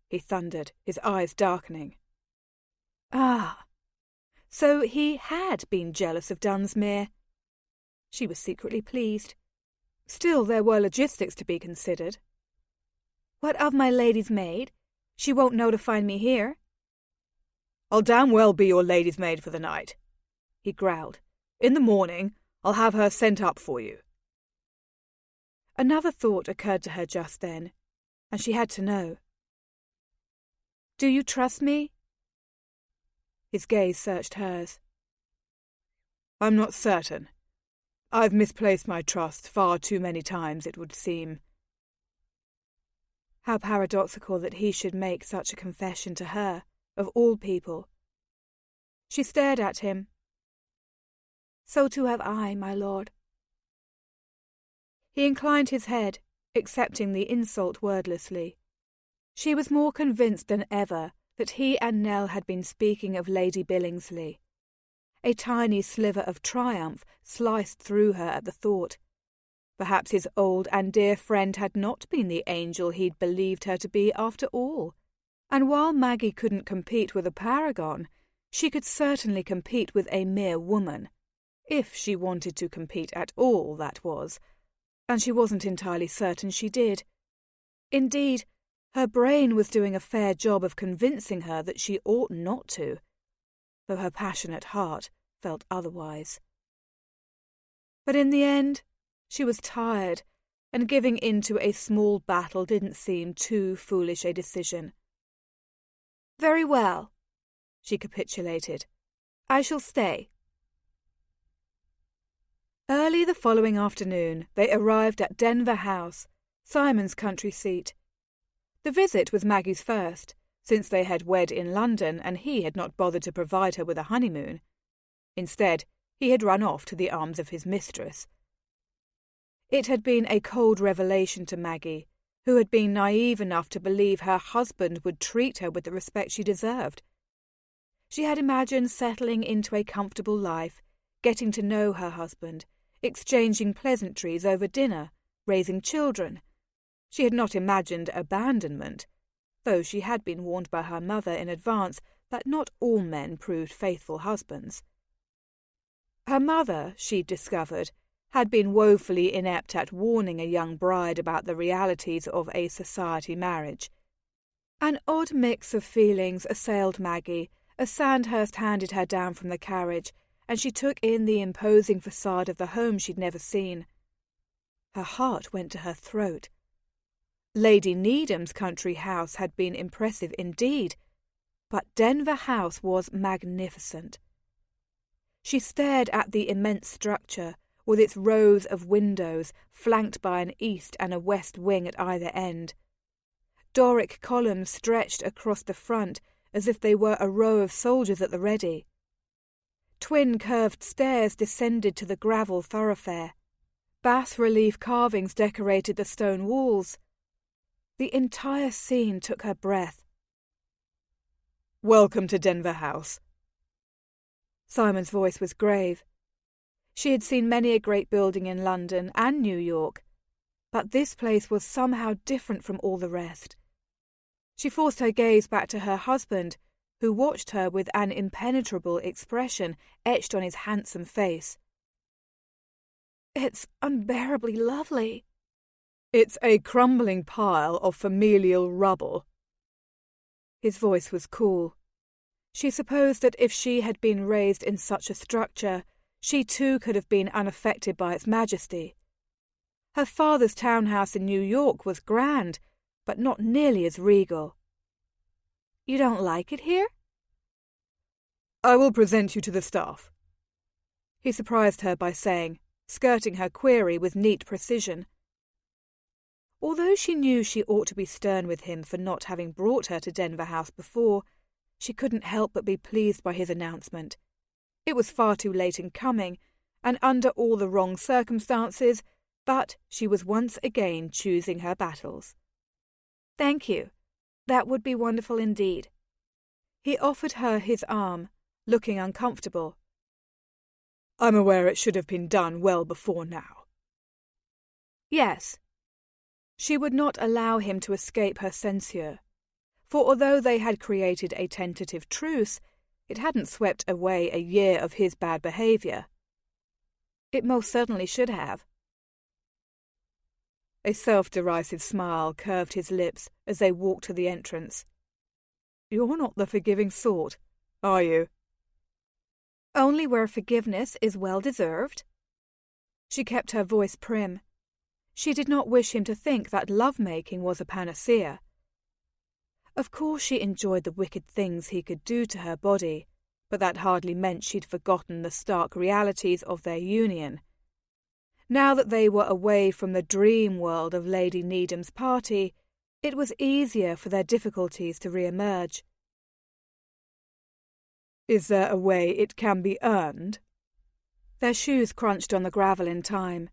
he thundered, his eyes darkening. Ah, so he had been jealous of Dunsmere. She was secretly pleased. Still, there were logistics to be considered. "What of my lady's maid? She won't know to find me here." I'll damn well be your lady's maid for the night," he growled. "In the morning, I'll have her sent up for you." Another thought occurred to her just then, and she had to know. "Do you trust me?" His gaze searched hers. "I'm not certain. I've misplaced my trust far too many times, it would seem." How paradoxical that he should make such a confession to her, of all people. She stared at him. "So too have I, my lord." He inclined his head, accepting the insult wordlessly. She was more convinced than ever that he and Nell had been speaking of Lady Billingsley. A tiny sliver of triumph sliced through her at the thought. Perhaps his old and dear friend had not been the angel he'd believed her to be after all. And while Maggie couldn't compete with a paragon, she could certainly compete with a mere woman. If she wanted to compete at all, that was. And she wasn't entirely certain she did. Indeed, her brain was doing a fair job of convincing her that she ought not to, though her passionate heart felt otherwise. But in the end, she was tired, and giving in to a small battle didn't seem too foolish a decision. "Very well," she capitulated. "I shall stay." Early the following afternoon, they arrived at Denver House, Simon's country seat. The visit was Maggie's first, since they had wed in London and he had not bothered to provide her with a honeymoon. Instead, he had run off to the arms of his mistress. It had been a cold revelation to Maggie, who had been naive enough to believe her husband would treat her with the respect she deserved. She had imagined settling into a comfortable life, getting to know her husband, exchanging pleasantries over dinner, raising children. She had not imagined abandonment, though she had been warned by her mother in advance that not all men proved faithful husbands. Her mother, she'd discovered, had been woefully inept at warning a young bride about the realities of a society marriage. An odd mix of feelings assailed Maggie as Sandhurst handed her down from the carriage, and she took in the imposing facade of the home she'd never seen. Her heart went to her throat. Lady Needham's country house had been impressive indeed, but Denver House was magnificent. She stared at the immense structure, with its rows of windows flanked by an east and a west wing at either end. Doric columns stretched across the front as if they were a row of soldiers at the ready. Twin curved stairs descended to the gravel thoroughfare. Bas-relief carvings decorated the stone walls. The entire scene took her breath. "Welcome to Denver House." Simon's voice was grave. She had seen many a great building in London and New York, but this place was somehow different from all the rest. She forced her gaze back to her husband, who watched her with an impenetrable expression etched on his handsome face. "It's unbearably lovely." "It's a crumbling pile of familial rubble." His voice was cool. She supposed that if she had been raised in such a structure, she too could have been unaffected by its majesty. Her father's townhouse in New York was grand, but not nearly as regal. "You don't like it here?" "I will present you to the staff," he surprised her by saying, skirting her query with neat precision. Although she knew she ought to be stern with him for not having brought her to Denver House before, she couldn't help but be pleased by his announcement. It was far too late in coming, and under all the wrong circumstances, but she was once again choosing her battles. "Thank you. That would be wonderful indeed." He offered her his arm, looking uncomfortable. "I'm aware it should have been done well before now." "Yes." She would not allow him to escape her censure, for although they had created a tentative truce, it hadn't swept away a year of his bad behaviour. It most certainly should have. A self-derisive smile curved his lips as they walked to the entrance. "You're not the forgiving sort," Are you? Only where forgiveness is well deserved. She kept her voice prim. She did not wish him to think that love-making was a panacea. Of course she enjoyed the wicked things he could do to her body, but that hardly meant she'd forgotten the stark realities of their union. Now that they were away from the dream world of Lady Needham's party, it was easier for their difficulties to re-emerge. Is there a way it can be earned? Their shoes crunched on the gravel in time.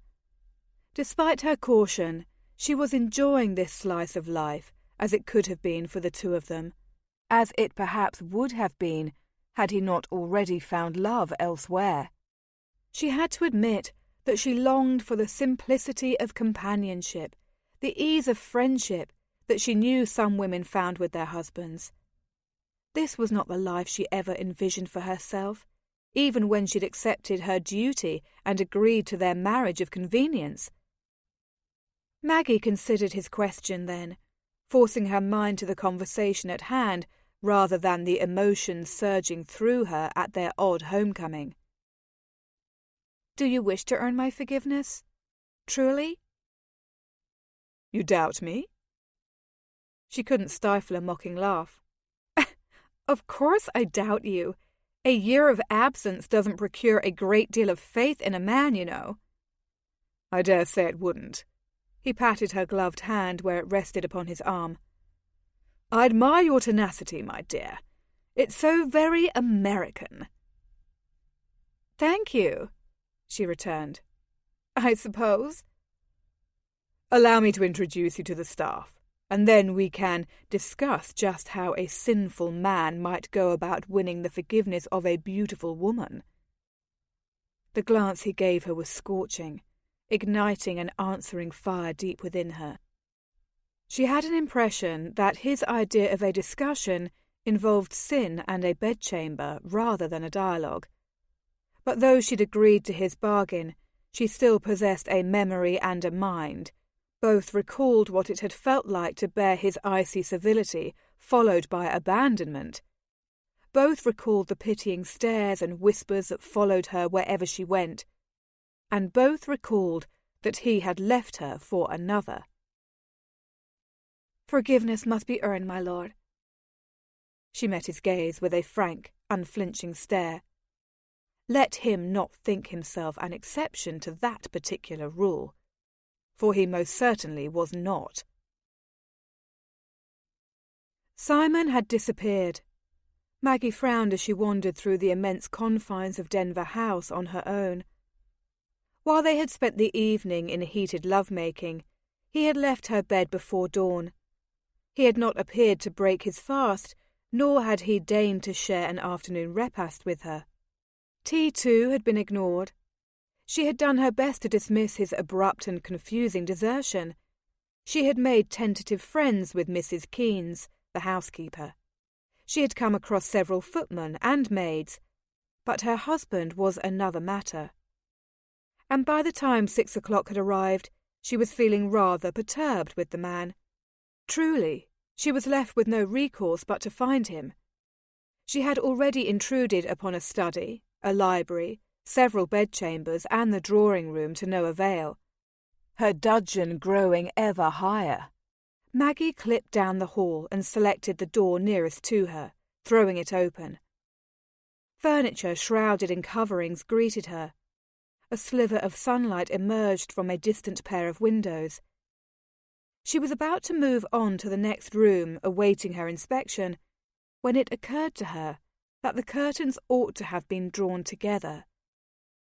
Despite her caution, she was enjoying this slice of life as it could have been for the two of them, as it perhaps would have been had he not already found love elsewhere. She had to admit that she longed for the simplicity of companionship, the ease of friendship that she knew some women found with their husbands. This was not the life she ever envisioned for herself, even when she'd accepted her duty and agreed to their marriage of convenience. Maggie considered his question then, forcing her mind to the conversation at hand rather than the emotions surging through her at their odd homecoming. Do you wish to earn my forgiveness? Truly? You doubt me? She couldn't stifle a mocking laugh. Of course I doubt you. A year of absence doesn't procure a great deal of faith in a man, you know. I dare say it wouldn't. He patted her gloved hand where it rested upon his arm. I admire your tenacity, my dear. It's so very American. Thank you, she returned. I suppose. Allow me to introduce you to the staff, and then we can discuss just how a sinful man might go about winning the forgiveness of a beautiful woman. The glance he gave her was scorching, igniting an answering fire deep within her. She had an impression that his idea of a discussion involved sin and a bedchamber rather than a dialogue. But though she'd agreed to his bargain, she still possessed a memory and a mind. Both recalled what it had felt like to bear his icy civility, followed by abandonment. Both recalled the pitying stares and whispers that followed her wherever she went. And both recalled that he had left her for another. Forgiveness must be earned, my lord. She met his gaze with a frank, unflinching stare. Let him not think himself an exception to that particular rule, for he most certainly was not. Simon had disappeared. Maggie frowned as she wandered through the immense confines of Denver House on her own. While they had spent the evening in heated love-making, he had left her bed before dawn. He had not appeared to break his fast, nor had he deigned to share an afternoon repast with her. Tea, too, had been ignored. She had done her best to dismiss his abrupt and confusing desertion. She had made tentative friends with Mrs. Keynes, the housekeeper. She had come across several footmen and maids, but her husband was another matter. And by the time 6 o'clock had arrived, she was feeling rather perturbed with the man. Truly, she was left with no recourse but to find him. She had already intruded upon a study, a library, several bedchambers, and the drawing-room to no avail. Her dudgeon growing ever higher. Maggie clipped down the hall and selected the door nearest to her, throwing it open. Furniture shrouded in coverings greeted her. A sliver of sunlight emerged from a distant pair of windows. She was about to move on to the next room, awaiting her inspection, when it occurred to her that the curtains ought to have been drawn together.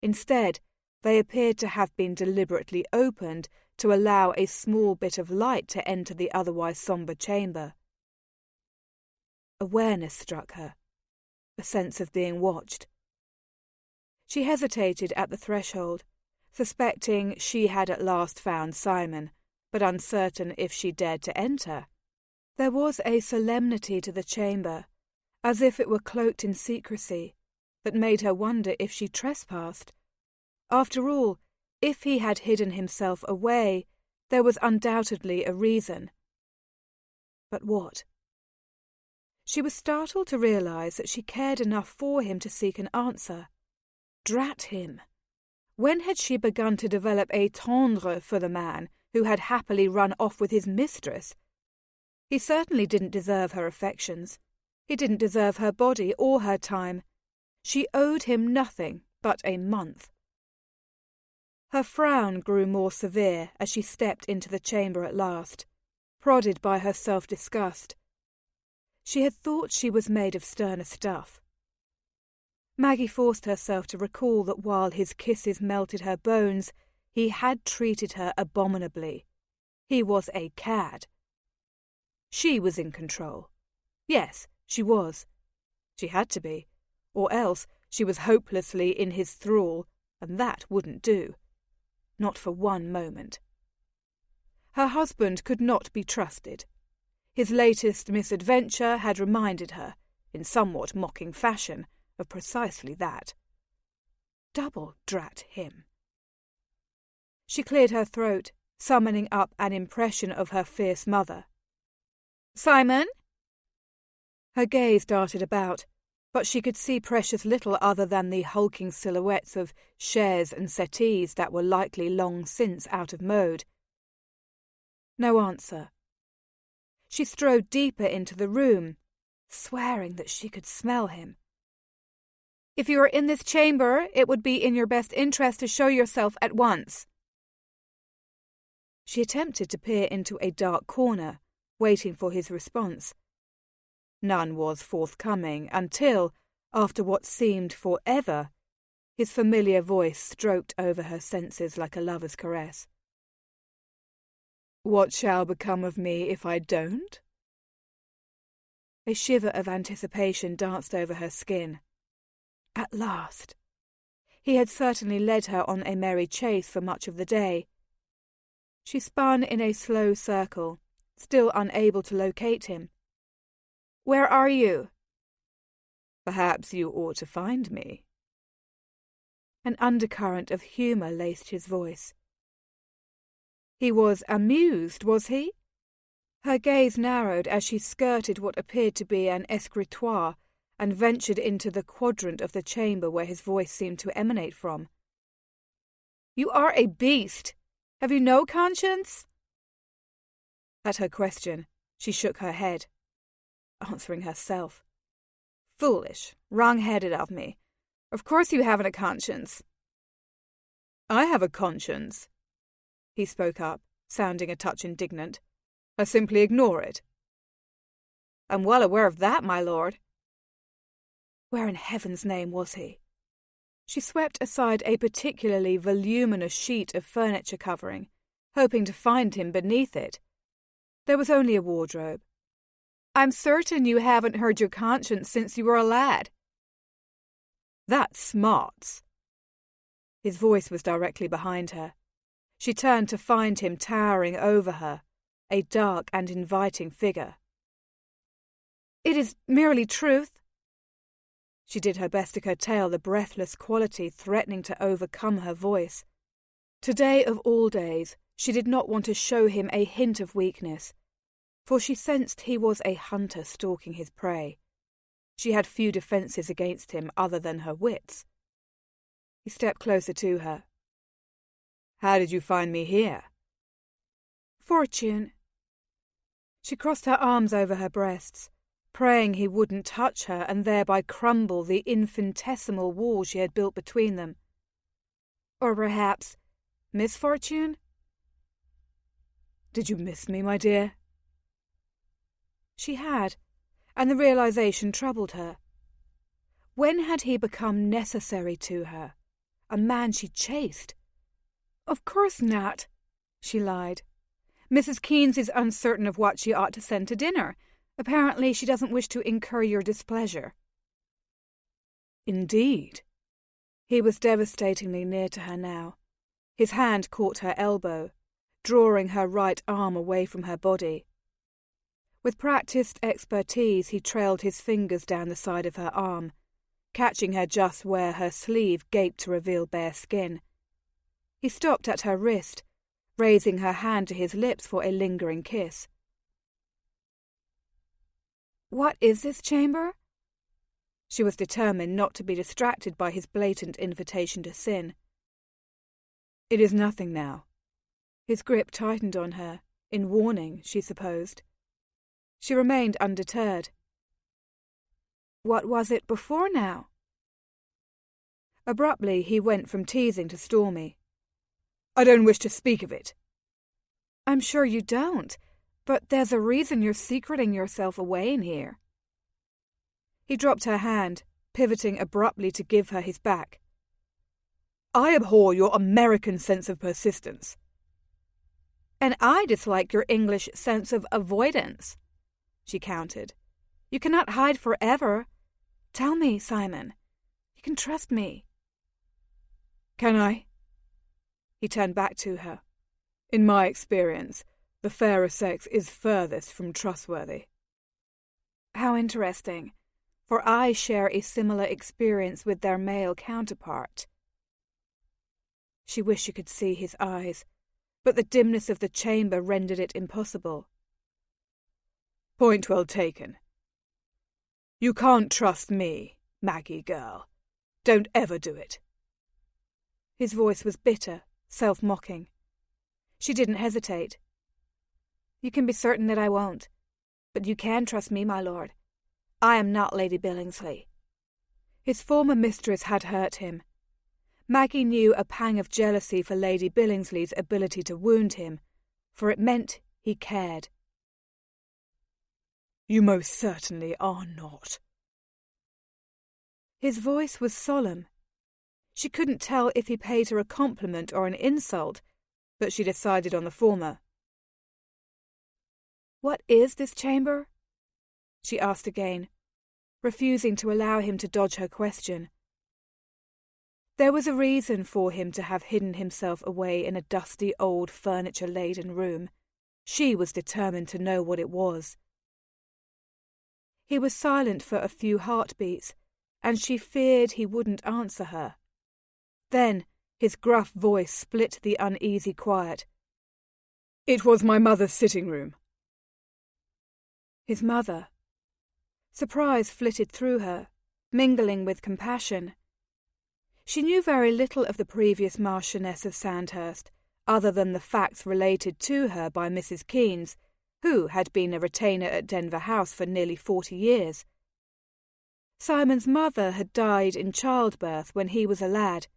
Instead, they appeared to have been deliberately opened to allow a small bit of light to enter the otherwise sombre chamber. Awareness struck her, a sense of being watched. She hesitated at the threshold, suspecting she had at last found Simon, but uncertain if she dared to enter. There was a solemnity to the chamber, as if it were cloaked in secrecy, that made her wonder if she trespassed. After all, if he had hidden himself away, there was undoubtedly a reason. But what? She was startled to realise that she cared enough for him to seek an answer. Drat him! When had she begun to develop a tendre for the man who had happily run off with his mistress? He certainly didn't deserve her affections. He didn't deserve her body or her time. She owed him nothing but a month. Her frown grew more severe as she stepped into the chamber at last, prodded by her self-disgust. She had thought she was made of sterner stuff. Maggie forced herself to recall that while his kisses melted her bones, he had treated her abominably. He was a cad. She was in control. Yes, she was. She had to be, or else she was hopelessly in his thrall, and that wouldn't do. Not for one moment. Her husband could not be trusted. His latest misadventure had reminded her, in somewhat mocking fashion, of precisely that. Double drat him. She cleared her throat, summoning up an impression of her fierce mother. "Simon?" Her gaze darted about, but she could see precious little other than the hulking silhouettes of chairs and settees that were likely long since out of mode. No answer. She strode deeper into the room, swearing that she could smell him. "If you are in this chamber, it would be in your best interest to show yourself at once." She attempted to peer into a dark corner, waiting for his response. None was forthcoming until, after what seemed forever, his familiar voice stroked over her senses like a lover's caress. "What shall become of me if I don't?" A shiver of anticipation danced over her skin. At last! He had certainly led her on a merry chase for much of the day. She spun in a slow circle, still unable to locate him. "Where are you?" "Perhaps you ought to find me." An undercurrent of humour laced his voice. He was amused, was he? Her gaze narrowed as she skirted what appeared to be an escritoire and ventured into the quadrant of the chamber where his voice seemed to emanate from. "You are a beast! Have you no conscience?" At her question, she shook her head, answering herself. "Foolish, wrong-headed of me. Of course you haven't a conscience." "I have a conscience," he spoke up, sounding a touch indignant. "I simply ignore it." "I'm well aware of that, my lord." Where in heaven's name was he? She swept aside a particularly voluminous sheet of furniture covering, hoping to find him beneath it. There was only a wardrobe. "I'm certain you haven't heard your conscience since you were a lad." "That smarts." His voice was directly behind her. She turned to find him towering over her, a dark and inviting figure. "It is merely truth." She did her best to curtail the breathless quality threatening to overcome her voice. Today of all days, she did not want to show him a hint of weakness, for she sensed he was a hunter stalking his prey. She had few defences against him other than her wits. He stepped closer to her. "How did you find me here?" "Fortune." She crossed her arms over her breasts, praying he wouldn't touch her and thereby crumble the infinitesimal wall she had built between them. "Or perhaps misfortune?" "Did you miss me, my dear?" She had, and the realization troubled her. When had he become necessary to her? A man she chased? "Of course not," she lied. "Mrs. Keynes is uncertain of what she ought to send to dinner. Apparently she doesn't wish to incur your displeasure." "Indeed." He was devastatingly near to her now. His hand caught her elbow, drawing her right arm away from her body. With practiced expertise, he trailed his fingers down the side of her arm, catching her just where her sleeve gaped to reveal bare skin. He stopped at her wrist, raising her hand to his lips for a lingering kiss. What is this chamber? She was determined not to be distracted by his blatant invitation to sin. It is nothing now. His grip tightened on her, in warning, she supposed. She remained undeterred. What was it before now? Abruptly he went from teasing to stormy. I don't wish to speak of it. I'm sure you don't, but there's a reason you're secreting yourself away in here. He dropped her hand, pivoting abruptly to give her his back. I abhor your American sense of persistence. And I dislike your English sense of avoidance, she countered. You cannot hide forever. Tell me, Simon. You can trust me. Can I? He turned back to her. In my experience, the fairer sex is furthest from trustworthy. How interesting, for I share a similar experience with their male counterpart. She wished she could see his eyes, but the dimness of the chamber rendered it impossible. Point well taken. You can't trust me, Maggie girl. Don't ever do it. His voice was bitter, self-mocking. She didn't hesitate. You can be certain that I won't, but you can trust me, my lord. I am not Lady Billingsley. His former mistress had hurt him. Maggie knew a pang of jealousy for Lady Billingsley's ability to wound him, for it meant he cared. You most certainly are not. His voice was solemn. She couldn't tell if he paid her a compliment or an insult, but she decided on the former. What is this chamber? She asked again, refusing to allow him to dodge her question. There was a reason for him to have hidden himself away in a dusty old furniture-laden room. She was determined to know what it was. He was silent for a few heartbeats, and she feared he wouldn't answer her. Then his gruff voice split the uneasy quiet. It was my mother's sitting room. His mother. Surprise flitted through her, mingling with compassion. She knew very little of the previous Marchioness of Sandhurst, other than the facts related to her by Mrs. Keynes, who had been a retainer at Denver House for nearly 40 years. Simon's mother had died in childbirth when he was a lad.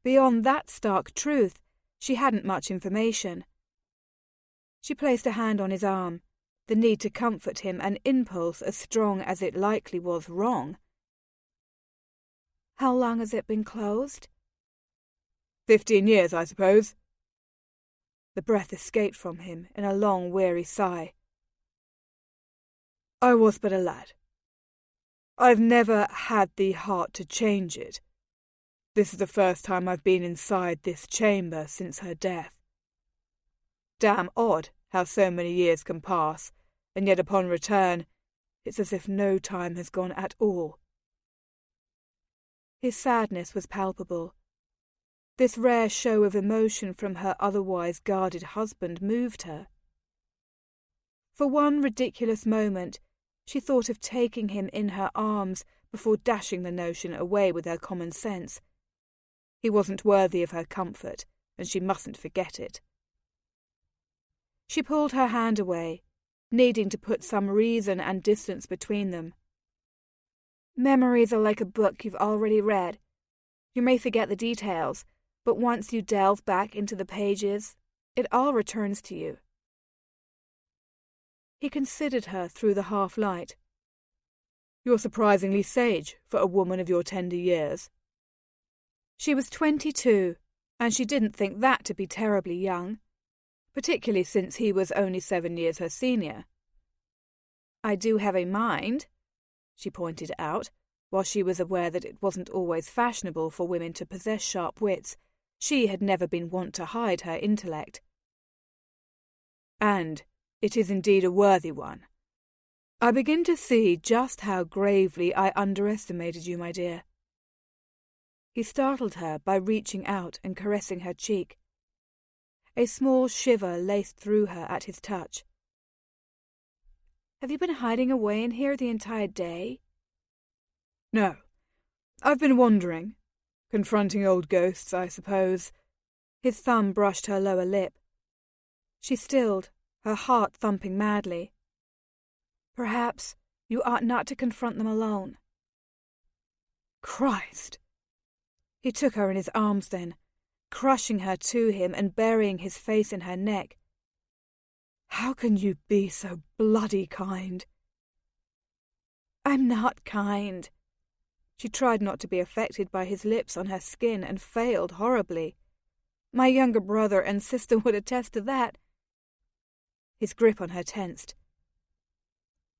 Beyond that stark truth, she hadn't much information. She placed a hand on his arm, the need to comfort him an impulse as strong as it likely was wrong. How long has it been closed? 15 years, I suppose. The breath escaped from him in a long, weary sigh. I was but a lad. I've never had the heart to change it. This is the first time I've been inside this chamber since her death. Damn odd how so many years can pass, and yet upon return, it's as if no time has gone at all. His sadness was palpable. This rare show of emotion from her otherwise guarded husband moved her. For one ridiculous moment, she thought of taking him in her arms before dashing the notion away with her common sense. He wasn't worthy of her comfort, and she mustn't forget it. She pulled her hand away, needing to put some reason and distance between them. Memories are like a book you've already read. You may forget the details, but once you delve back into the pages, it all returns to you. He considered her through the half-light. You're surprisingly sage for a woman of your tender years. She was 22, and she didn't think that to be terribly young, particularly since he was only 7 years her senior. I do have a mind, she pointed out, while she was aware that it wasn't always fashionable for women to possess sharp wits. She had never been wont to hide her intellect. And it is indeed a worthy one. I begin to see just how gravely I underestimated you, my dear. He startled her by reaching out and caressing her cheek. A small shiver laced through her at his touch. Have you been hiding away in here the entire day? No. I've been wandering. Confronting old ghosts, I suppose. His thumb brushed her lower lip. She stilled, her heart thumping madly. Perhaps you ought not to confront them alone. Christ! He took her in his arms then, crushing her to him and burying his face in her neck. How can you be so bloody kind? I'm not kind. She tried not to be affected by his lips on her skin and failed horribly. My younger brother and sister would attest to that. His grip on her tensed.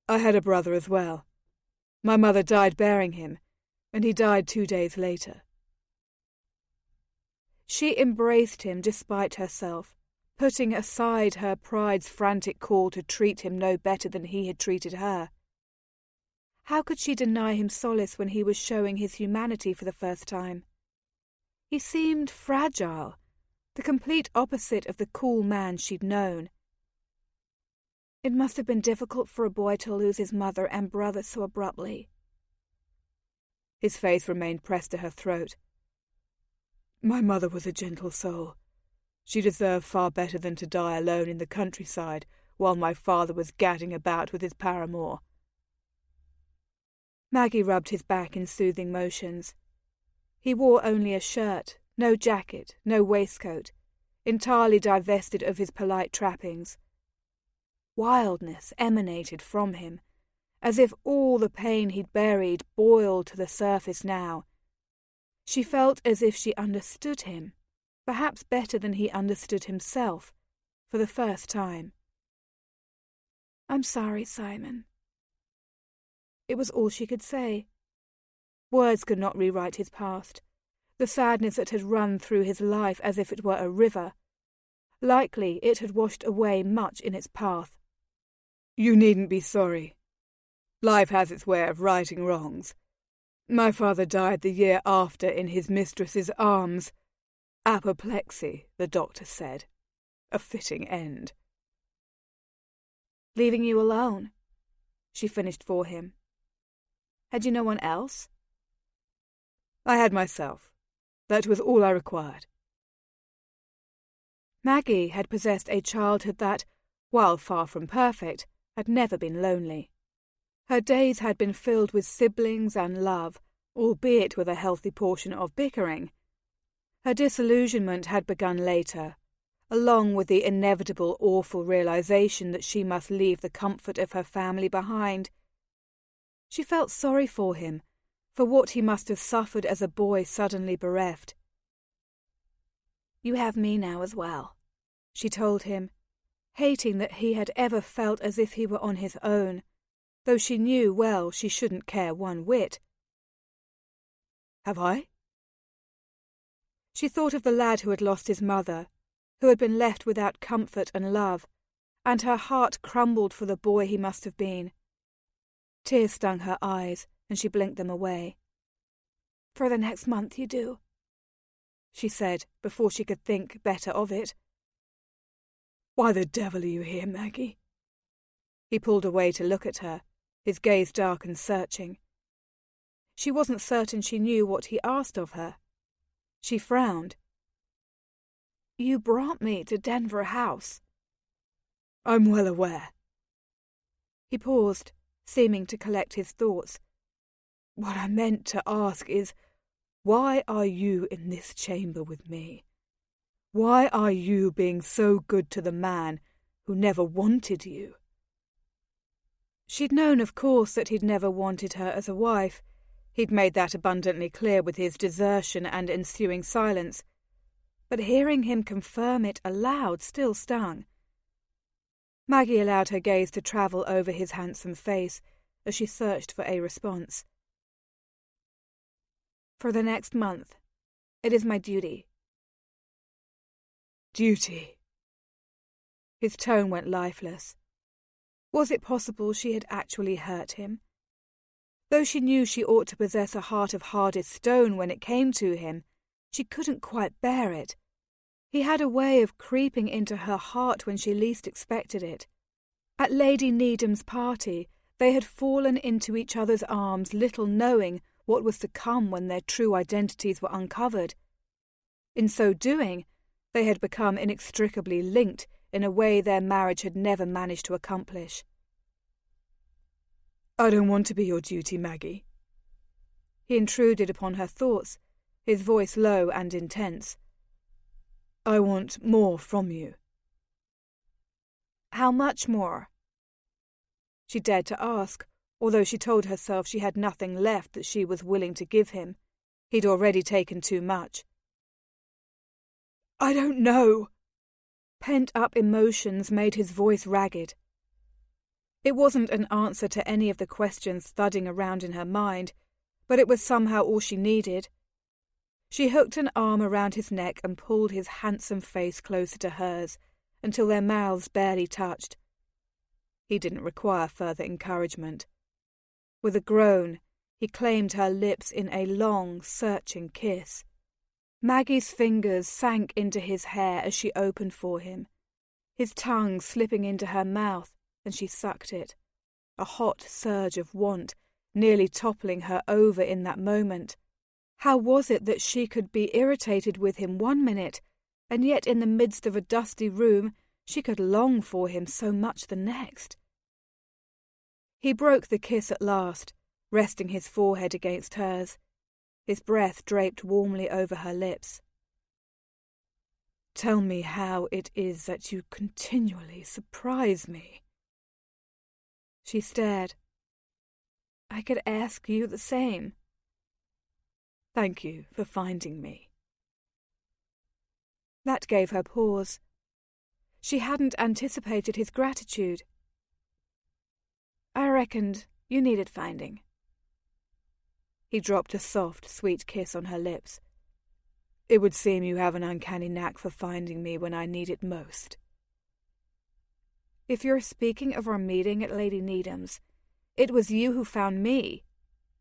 I had a brother as well. My mother died bearing him, and he died 2 days later. She embraced him despite herself, putting aside her pride's frantic call to treat him no better than he had treated her. How could she deny him solace when he was showing his humanity for the first time? He seemed fragile, the complete opposite of the cool man she'd known. It must have been difficult for a boy to lose his mother and brother so abruptly. His face remained pressed to her throat. My mother was a gentle soul. She deserved far better than to die alone in the countryside while my father was gadding about with his paramour. Maggie rubbed his back in soothing motions. He wore only a shirt, no jacket, no waistcoat, entirely divested of his polite trappings. Wildness emanated from him, as if all the pain he'd buried boiled to the surface now. She felt as if she understood him, perhaps better than he understood himself, for the first time. I'm sorry, Simon. It was all she could say. Words could not rewrite his past, the sadness that had run through his life as if it were a river. Likely it had washed away much in its path. You needn't be sorry. Life has its way of righting wrongs. My father died the year after in his mistress's arms. Apoplexy, the doctor said. A fitting end. Leaving you alone, she finished for him. Had you no one else? I had myself. That was all I required. Maggie had possessed a childhood that, while far from perfect, had never been lonely. Her days had been filled with siblings and love, albeit with a healthy portion of bickering. Her disillusionment had begun later, along with the inevitable awful realization that she must leave the comfort of her family behind. She felt sorry for him, for what he must have suffered as a boy suddenly bereft. You have me now as well, she told him, hating that he had ever felt as if he were on his own, though she knew well she shouldn't care one whit. Have I? She thought of the lad who had lost his mother, who had been left without comfort and love, and her heart crumbled for the boy he must have been. Tears stung her eyes, and she blinked them away. For the next month you do, she said, before she could think better of it. Why the devil are you here, Maggie? He pulled away to look at her, his gaze dark and searching. She wasn't certain she knew what he asked of her. She frowned. You brought me to Denver House. I'm well aware. He paused, seeming to collect his thoughts. What I meant to ask is, why are you in this chamber with me? Why are you being so good to the man who never wanted you? She'd known, of course, that he'd never wanted her as a wife. He'd made that abundantly clear with his desertion and ensuing silence. But hearing him confirm it aloud still stung. Maggie allowed her gaze to travel over his handsome face as she searched for a response. For the next month, it is my duty. Duty. His tone went lifeless. Was it possible she had actually hurt him? Though she knew she ought to possess a heart of hardest stone when it came to him, she couldn't quite bear it. He had a way of creeping into her heart when she least expected it. At Lady Needham's party, they had fallen into each other's arms, little knowing what was to come when their true identities were uncovered. In so doing, they had become inextricably linked in a way their marriage had never managed to accomplish. "I don't want to be your duty, Maggie." He intruded upon her thoughts, his voice low and intense. "I want more from you." "How much more?" She dared to ask, although she told herself she had nothing left that she was willing to give him. He'd already taken too much. "I don't know." Pent-up emotions made his voice ragged. It wasn't an answer to any of the questions thudding around in her mind, but it was somehow all she needed. She hooked an arm around his neck and pulled his handsome face closer to hers, until their mouths barely touched. He didn't require further encouragement. With a groan, he claimed her lips in a long, searching kiss. Maggie's fingers sank into his hair as she opened for him, his tongue slipping into her mouth, and she sucked it, a hot surge of want nearly toppling her over in that moment. How was it that she could be irritated with him one minute, and yet in the midst of a dusty room she could long for him so much the next? He broke the kiss at last, resting his forehead against hers. His breath draped warmly over her lips. "Tell me how it is that you continually surprise me." She stared. "I could ask you the same." "Thank you for finding me." That gave her pause. She hadn't anticipated his gratitude. "I reckoned you needed finding." He dropped a soft, sweet kiss on her lips. "It would seem you have an uncanny knack for finding me when I need it most." "If you're speaking of our meeting at Lady Needham's, it was you who found me,"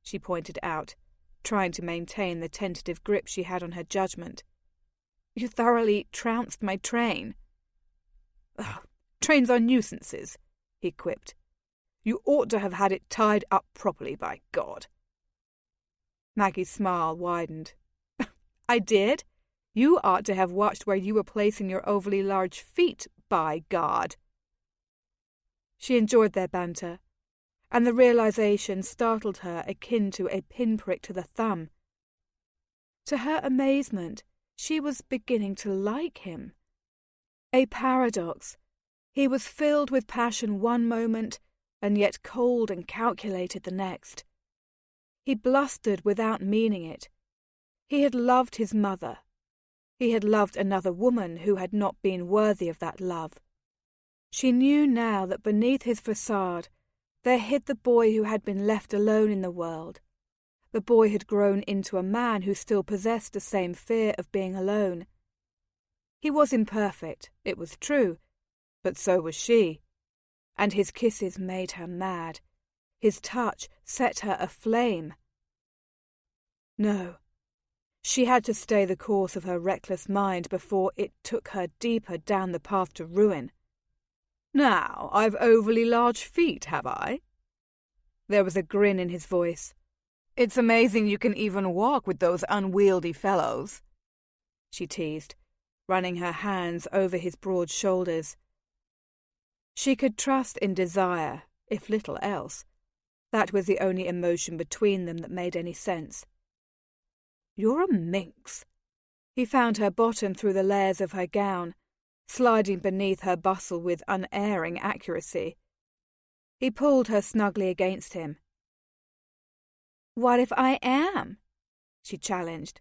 she pointed out, trying to maintain the tentative grip she had on her judgment. "You thoroughly trounced my train." "Ugh, trains are nuisances," he quipped. "You ought to have had it tied up properly, by God." Maggie's smile widened. "I did? You ought to have watched where you were placing your overly large feet, by God." She enjoyed their banter, and the realization startled her akin to a pinprick to the thumb. To her amazement, she was beginning to like him. A paradox. He was filled with passion one moment, and yet cold and calculated the next. He blustered without meaning it. He had loved his mother. He had loved another woman who had not been worthy of that love. She knew now that beneath his facade there hid the boy who had been left alone in the world. The boy had grown into a man who still possessed the same fear of being alone. He was imperfect, it was true, but so was she. And his kisses made her mad. His touch set her aflame. No, she had to stay the course of her reckless mind before it took her deeper down the path to ruin. "Now, I've overly large feet, have I?" There was a grin in his voice. "It's amazing you can even walk with those unwieldy fellows," she teased, running her hands over his broad shoulders. She could trust in desire, if little else. That was the only emotion between them that made any sense. "You're a minx." He found her bottom through the layers of her gown, sliding beneath her bustle with unerring accuracy. He pulled her snugly against him. "What if I am?" she challenged.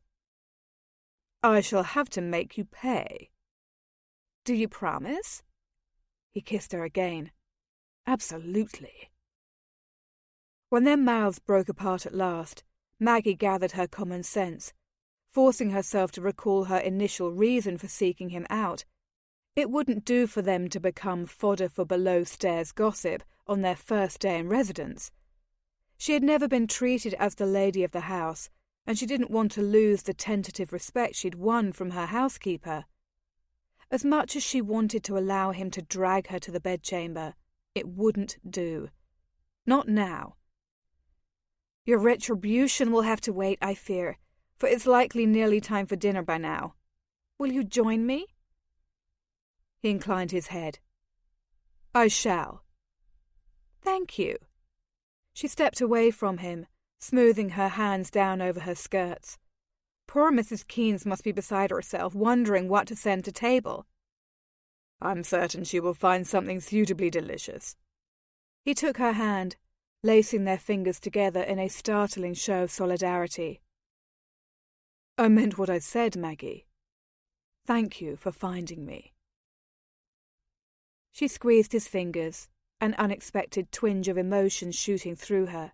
"I shall have to make you pay." "Do you promise?" He kissed her again. "Absolutely." When their mouths broke apart at last, Maggie gathered her common sense, forcing herself to recall her initial reason for seeking him out. It wouldn't do for them to become fodder for below-stairs gossip on their first day in residence. She had never been treated as the lady of the house, and she didn't want to lose the tentative respect she'd won from her housekeeper. As much as she wanted to allow him to drag her to the bedchamber, It wouldn't do. Not now. Your retribution will have to wait, I fear, for it's likely nearly time for dinner by now. Will you join me? He inclined his head. I shall. Thank you. She stepped away from him, smoothing her hands down over her skirts. Poor Mrs. Keynes must be beside herself, wondering what to send to table. I'm certain she will find something suitably delicious. He took her hand, lacing their fingers together in a startling show of solidarity. I meant what I said, Maggie. Thank you for finding me. She squeezed his fingers, an unexpected twinge of emotion shooting through her.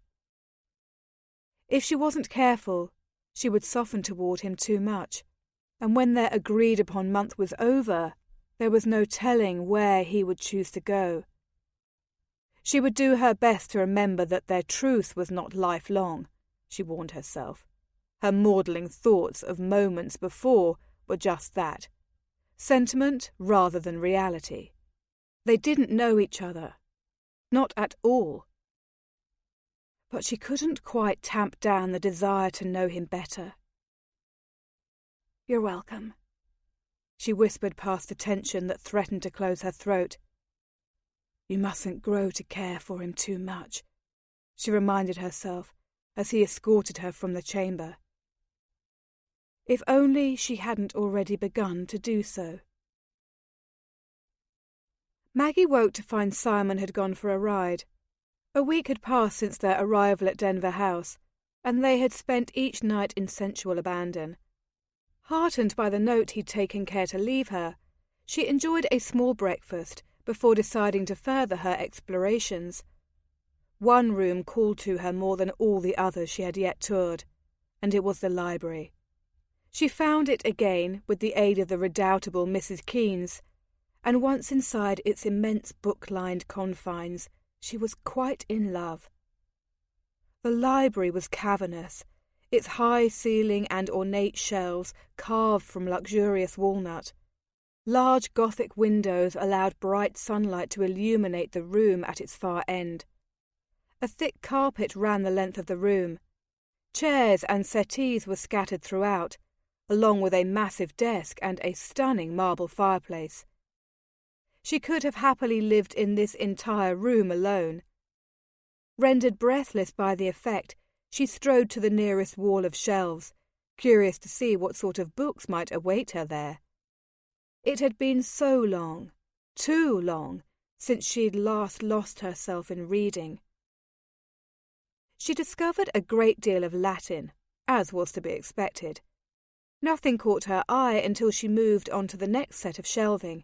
If she wasn't careful, she would soften toward him too much, and when their agreed-upon month was over, there was no telling where he would choose to go. She would do her best to remember that their truce was not lifelong, she warned herself. Her maudling thoughts of moments before were just that, sentiment rather than reality. They didn't know each other. Not at all. But she couldn't quite tamp down the desire to know him better. You're welcome, she whispered past the tension that threatened to close her throat. You mustn't grow to care for him too much, she reminded herself as he escorted her from the chamber. If only she hadn't already begun to do so. Maggie woke to find Simon had gone for a ride. A week had passed since their arrival at Denver House, and they had spent each night in sensual abandon. Heartened by the note he'd taken care to leave her, she enjoyed a small breakfast before deciding to further her explorations. One room called to her more than all the others she had yet toured, and it was the library. She found it again with the aid of the redoubtable Mrs. Keynes, and once inside its immense book-lined confines, she was quite in love. The library was cavernous, its high ceiling and ornate shelves carved from luxurious walnut. Large Gothic windows allowed bright sunlight to illuminate the room at its far end. A thick carpet ran the length of the room. Chairs and settees were scattered throughout, along with a massive desk and a stunning marble fireplace. She could have happily lived in this entire room alone. Rendered breathless by the effect, she strode to the nearest wall of shelves, curious to see what sort of books might await her there. It had been so long, too long, since she'd last lost herself in reading. She discovered a great deal of Latin, as was to be expected. Nothing caught her eye until she moved on to the next set of shelving.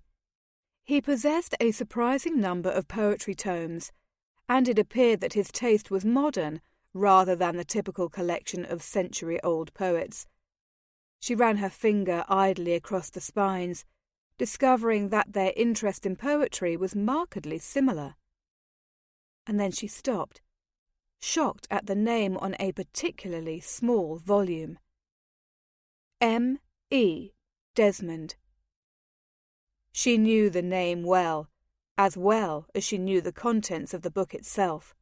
He possessed a surprising number of poetry tomes, and it appeared that his taste was modern rather than the typical collection of century-old poets. She ran her finger idly across the spines, discovering that their interest in poetry was markedly similar. And then she stopped, shocked at the name on a particularly small volume. M. E. Desmond. She knew the name well as she knew the contents of the book itself.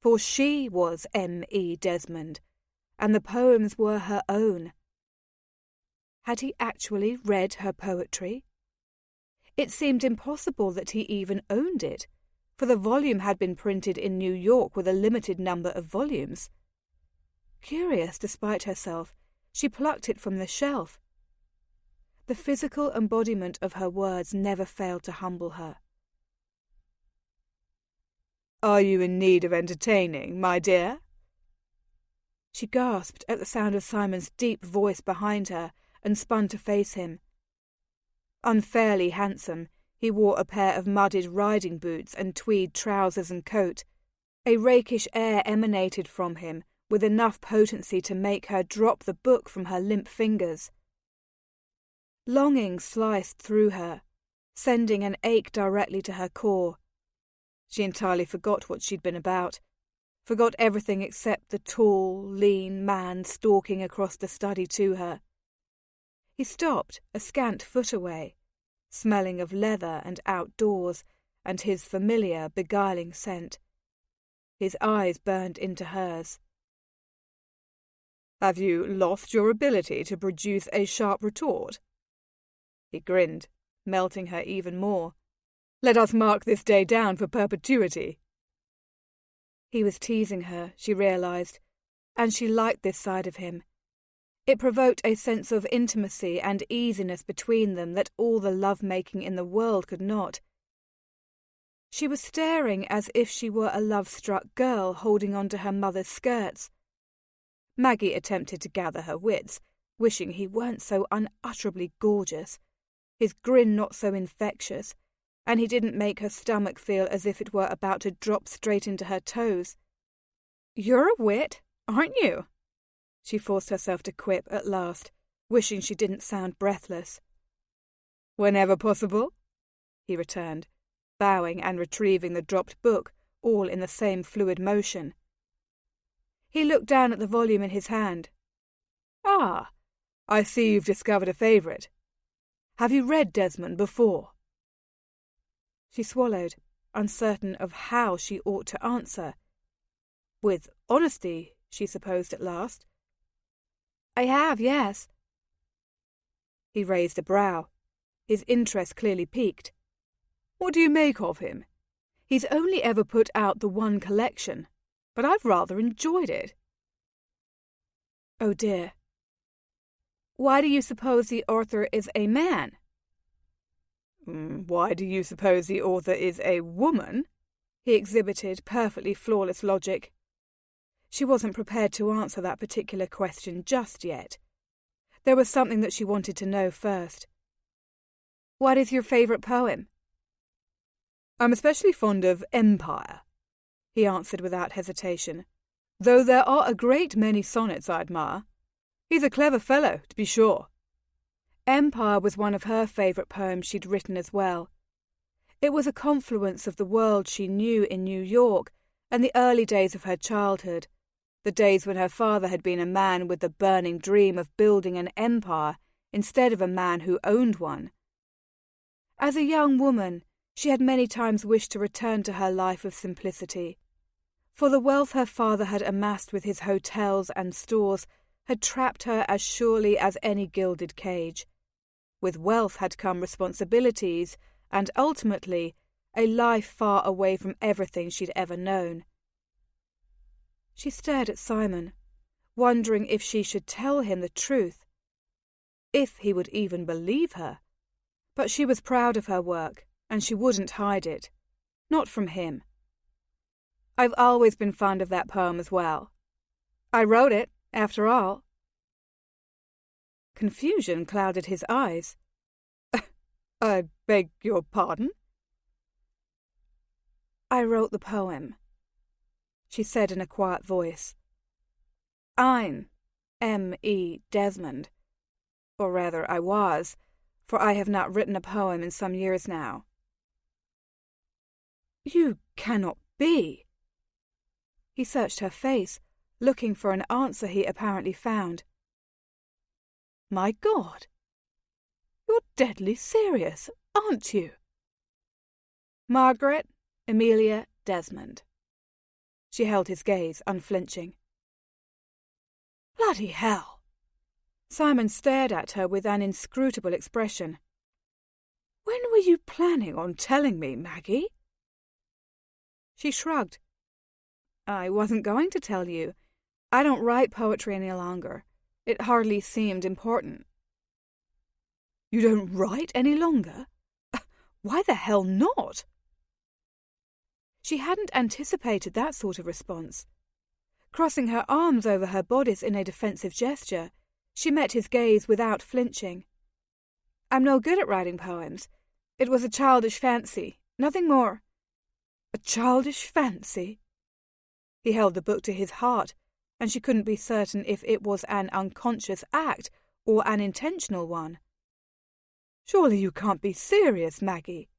For she was M. E. Desmond, and the poems were her own. Had he actually read her poetry? It seemed impossible that he even owned it, for the volume had been printed in New York with a limited number of volumes. Curious despite herself, she plucked it from the shelf. The physical embodiment of her words never failed to humble her. Are you in need of entertaining, my dear? She gasped at the sound of Simon's deep voice behind her and spun to face him. Unfairly handsome, he wore a pair of mudded riding boots and tweed trousers and coat. A rakish air emanated from him, with enough potency to make her drop the book from her limp fingers. Longing sliced through her, sending an ache directly to her core. She entirely forgot what she'd been about, forgot everything except the tall, lean man stalking across the study to her. He stopped a scant foot away, smelling of leather and outdoors, and his familiar, beguiling scent. His eyes burned into hers. "Have you lost your ability to produce a sharp retort?" He grinned, melting her even more. "Let us mark this day down for perpetuity." He was teasing her, she realized, and she liked this side of him. It provoked a sense of intimacy and easiness between them that all the love-making in the world could not. She was staring as if she were a love-struck girl holding on to her mother's skirts. Maggie attempted to gather her wits, wishing he weren't so unutterably gorgeous, his grin not so infectious, and he didn't make her stomach feel as if it were about to drop straight into her toes. "You're a wit, aren't you?" she forced herself to quip at last, wishing she didn't sound breathless. "Whenever possible," he returned, bowing and retrieving the dropped book, all in the same fluid motion. He looked down at the volume in his hand. "Ah, I see you've discovered a favourite. Have you read Desmond before?" She swallowed, uncertain of how she ought to answer. With honesty, she supposed at last. "I have, yes." He raised a brow, his interest clearly piqued. "What do you make of him? He's only ever put out the one collection, but I've rather enjoyed it." "Oh dear. Why do you suppose the author is a man?" "Why do you suppose the author is a woman?" He exhibited perfectly flawless logic. She wasn't prepared to answer that particular question just yet. There was something that she wanted to know first. "What is your favourite poem?" "I'm especially fond of Empire," he answered without hesitation, "though there are a great many sonnets I admire. He's a clever fellow, to be sure." Empire was one of her favourite poems she'd written as well. It was a confluence of the world she knew in New York and the early days of her childhood, the days when her father had been a man with the burning dream of building an empire instead of a man who owned one. As a young woman, she had many times wished to return to her life of simplicity, for the wealth her father had amassed with his hotels and stores had trapped her as surely as any gilded cage. With wealth had come responsibilities and, ultimately, a life far away from everything she'd ever known. She stared at Simon, wondering if she should tell him the truth, if he would even believe her. But she was proud of her work, and she wouldn't hide it. Not from him. "I've always been fond of that poem as well. I wrote it, after all." Confusion clouded his eyes. "I beg your pardon?" "I wrote the poem," she said in a quiet voice. "I'm M.E. Desmond. Or rather, I was, for I have not written a poem in some years now." "You cannot be." He searched her face, looking for an answer he apparently found. "My God! You're deadly serious, aren't you?" "Margaret Amelia Desmond." She held his gaze, unflinching. "Bloody hell!" Simon stared at her with an inscrutable expression. "When were you planning on telling me, Maggie?" She shrugged. "I wasn't going to tell you. I don't write poetry any longer. It hardly seemed important." "You don't write any longer? Why the hell not?" She hadn't anticipated that sort of response. Crossing her arms over her bodice in a defensive gesture, she met his gaze without flinching. "I'm no good at writing poems. It was a childish fancy, nothing more." "A childish fancy?" He held the book to his heart, and she couldn't be certain if it was an unconscious act or an intentional one. "Surely you can't be serious, Maggie.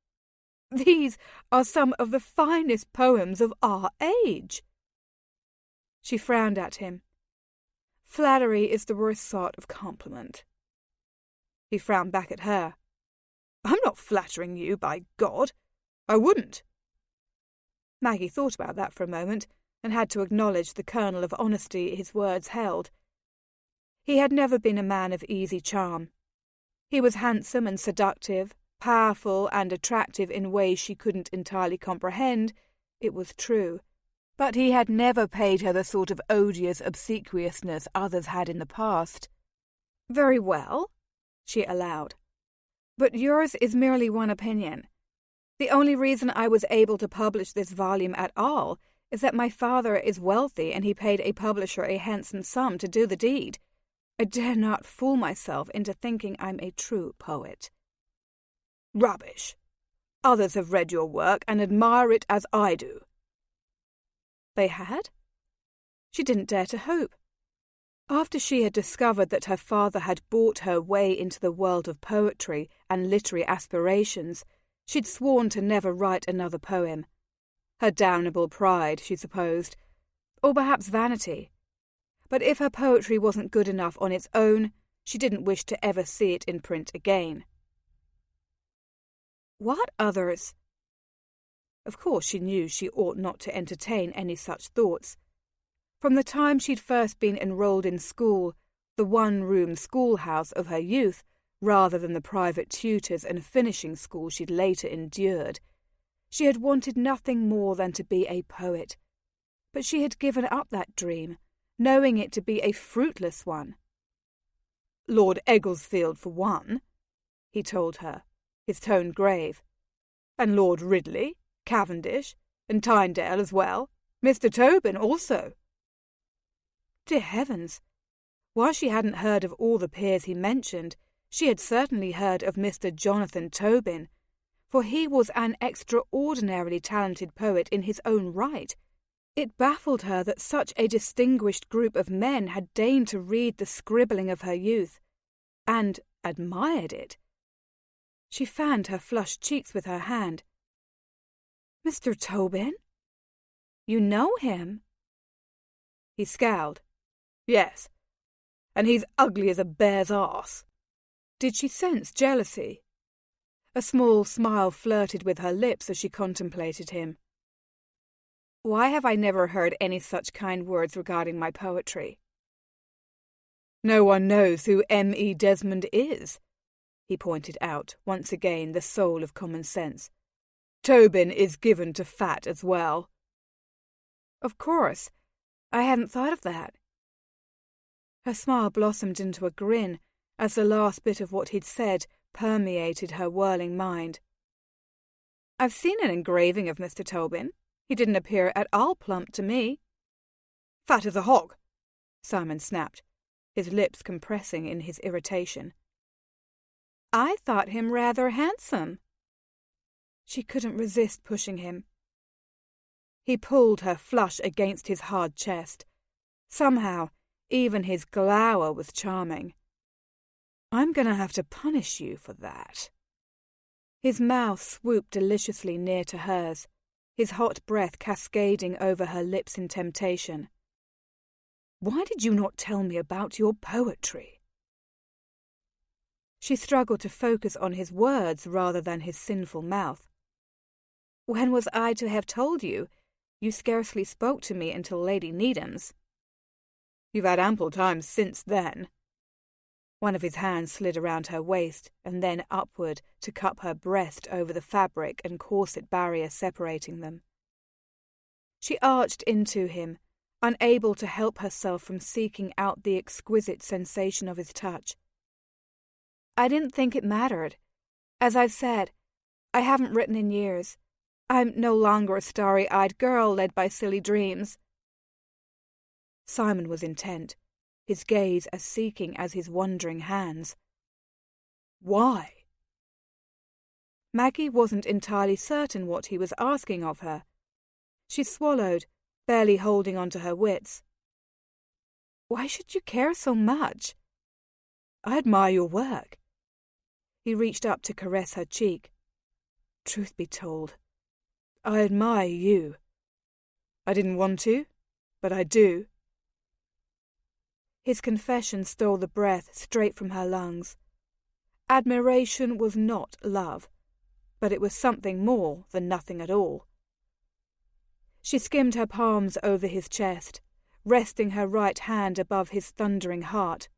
These are some of the finest poems of our age." She frowned at him. "Flattery is the worst sort of compliment." He frowned back at her. "I'm not flattering you, by God. I wouldn't. Maggie thought about that for a moment and had to acknowledge the kernel of honesty his words held. He had never been a man of easy charm. He was handsome and seductive, powerful and attractive in ways she couldn't entirely comprehend, it was true, but he had never paid her the sort of odious obsequiousness others had in the past. "Very well," she allowed. "But yours is merely one opinion. The only reason I was able to publish this volume at all is that my father is wealthy and he paid a publisher a handsome sum to do the deed. I dare not fool myself into thinking I'm a true poet." "Rubbish. Others have read your work and admire it as I do." They had? She didn't dare to hope. After she had discovered that her father had bought her way into the world of poetry and literary aspirations, she'd sworn to never write another poem. Her damnable pride, she supposed, or perhaps vanity. But if her poetry wasn't good enough on its own, she didn't wish to ever see it in print again. What others? Of course she knew she ought not to entertain any such thoughts. From the time she'd first been enrolled in school, the one-room schoolhouse of her youth, rather than the private tutors and finishing school she'd later endured, she had wanted nothing more than to be a poet. But she had given up that dream, knowing it to be a fruitless one. "Lord Egglesfield, for one," he told her, his tone grave. "And Lord Ridley, Cavendish, and Tyndale as well. Mr. Tobin also." Dear heavens! While she hadn't heard of all the peers he mentioned, she had certainly heard of Mr. Jonathan Tobin, for he was an extraordinarily talented poet in his own right. It baffled her that such a distinguished group of men had deigned to read the scribbling of her youth, and admired it. She fanned her flushed cheeks with her hand. "Mr. Tobin? You know him?" He scowled. "Yes, and he's ugly as a bear's arse." Did she sense jealousy? A small smile flirted with her lips as she contemplated him. "Why have I never heard any such kind words regarding my poetry?" "No one knows who M.E. Desmond is," he pointed out, once again the soul of common sense. "Tobin is given to fat as well." "Of course. I hadn't thought of that." Her smile blossomed into a grin as the last bit of what he'd said permeated her whirling mind. "I've seen an engraving of Mr. Tobin. He didn't appear at all plump to me." "Fat as a hog," Simon snapped, his lips compressing in his irritation. "I thought him rather handsome." She couldn't resist pushing him. He pulled her flush against his hard chest. Somehow, even his glower was charming. "I'm going to have to punish you for that." His mouth swooped deliciously near to hers, his hot breath cascading over her lips in temptation. "Why did you not tell me about your poetry?" She struggled to focus on his words rather than his sinful mouth. "When was I to have told you? You scarcely spoke to me until Lady Needham's." "You've had ample time since then." One of his hands slid around her waist and then upward to cup her breast over the fabric and corset barrier separating them. She arched into him, unable to help herself from seeking out the exquisite sensation of his touch. "I didn't think it mattered. As I've said, I haven't written in years. I'm no longer a starry-eyed girl led by silly dreams." Simon was intent, his gaze as seeking as his wandering hands. "Why?" Maggie wasn't entirely certain what he was asking of her. She swallowed, barely holding on to her wits. "Why should you care so much?" "I admire your work." He reached up to caress her cheek. "Truth be told, I admire you. I didn't want to, but I do." His confession stole the breath straight from her lungs. Admiration was not love. but it was something more than nothing at all. She skimmed her palms over his chest, resting her right hand above his thundering heart.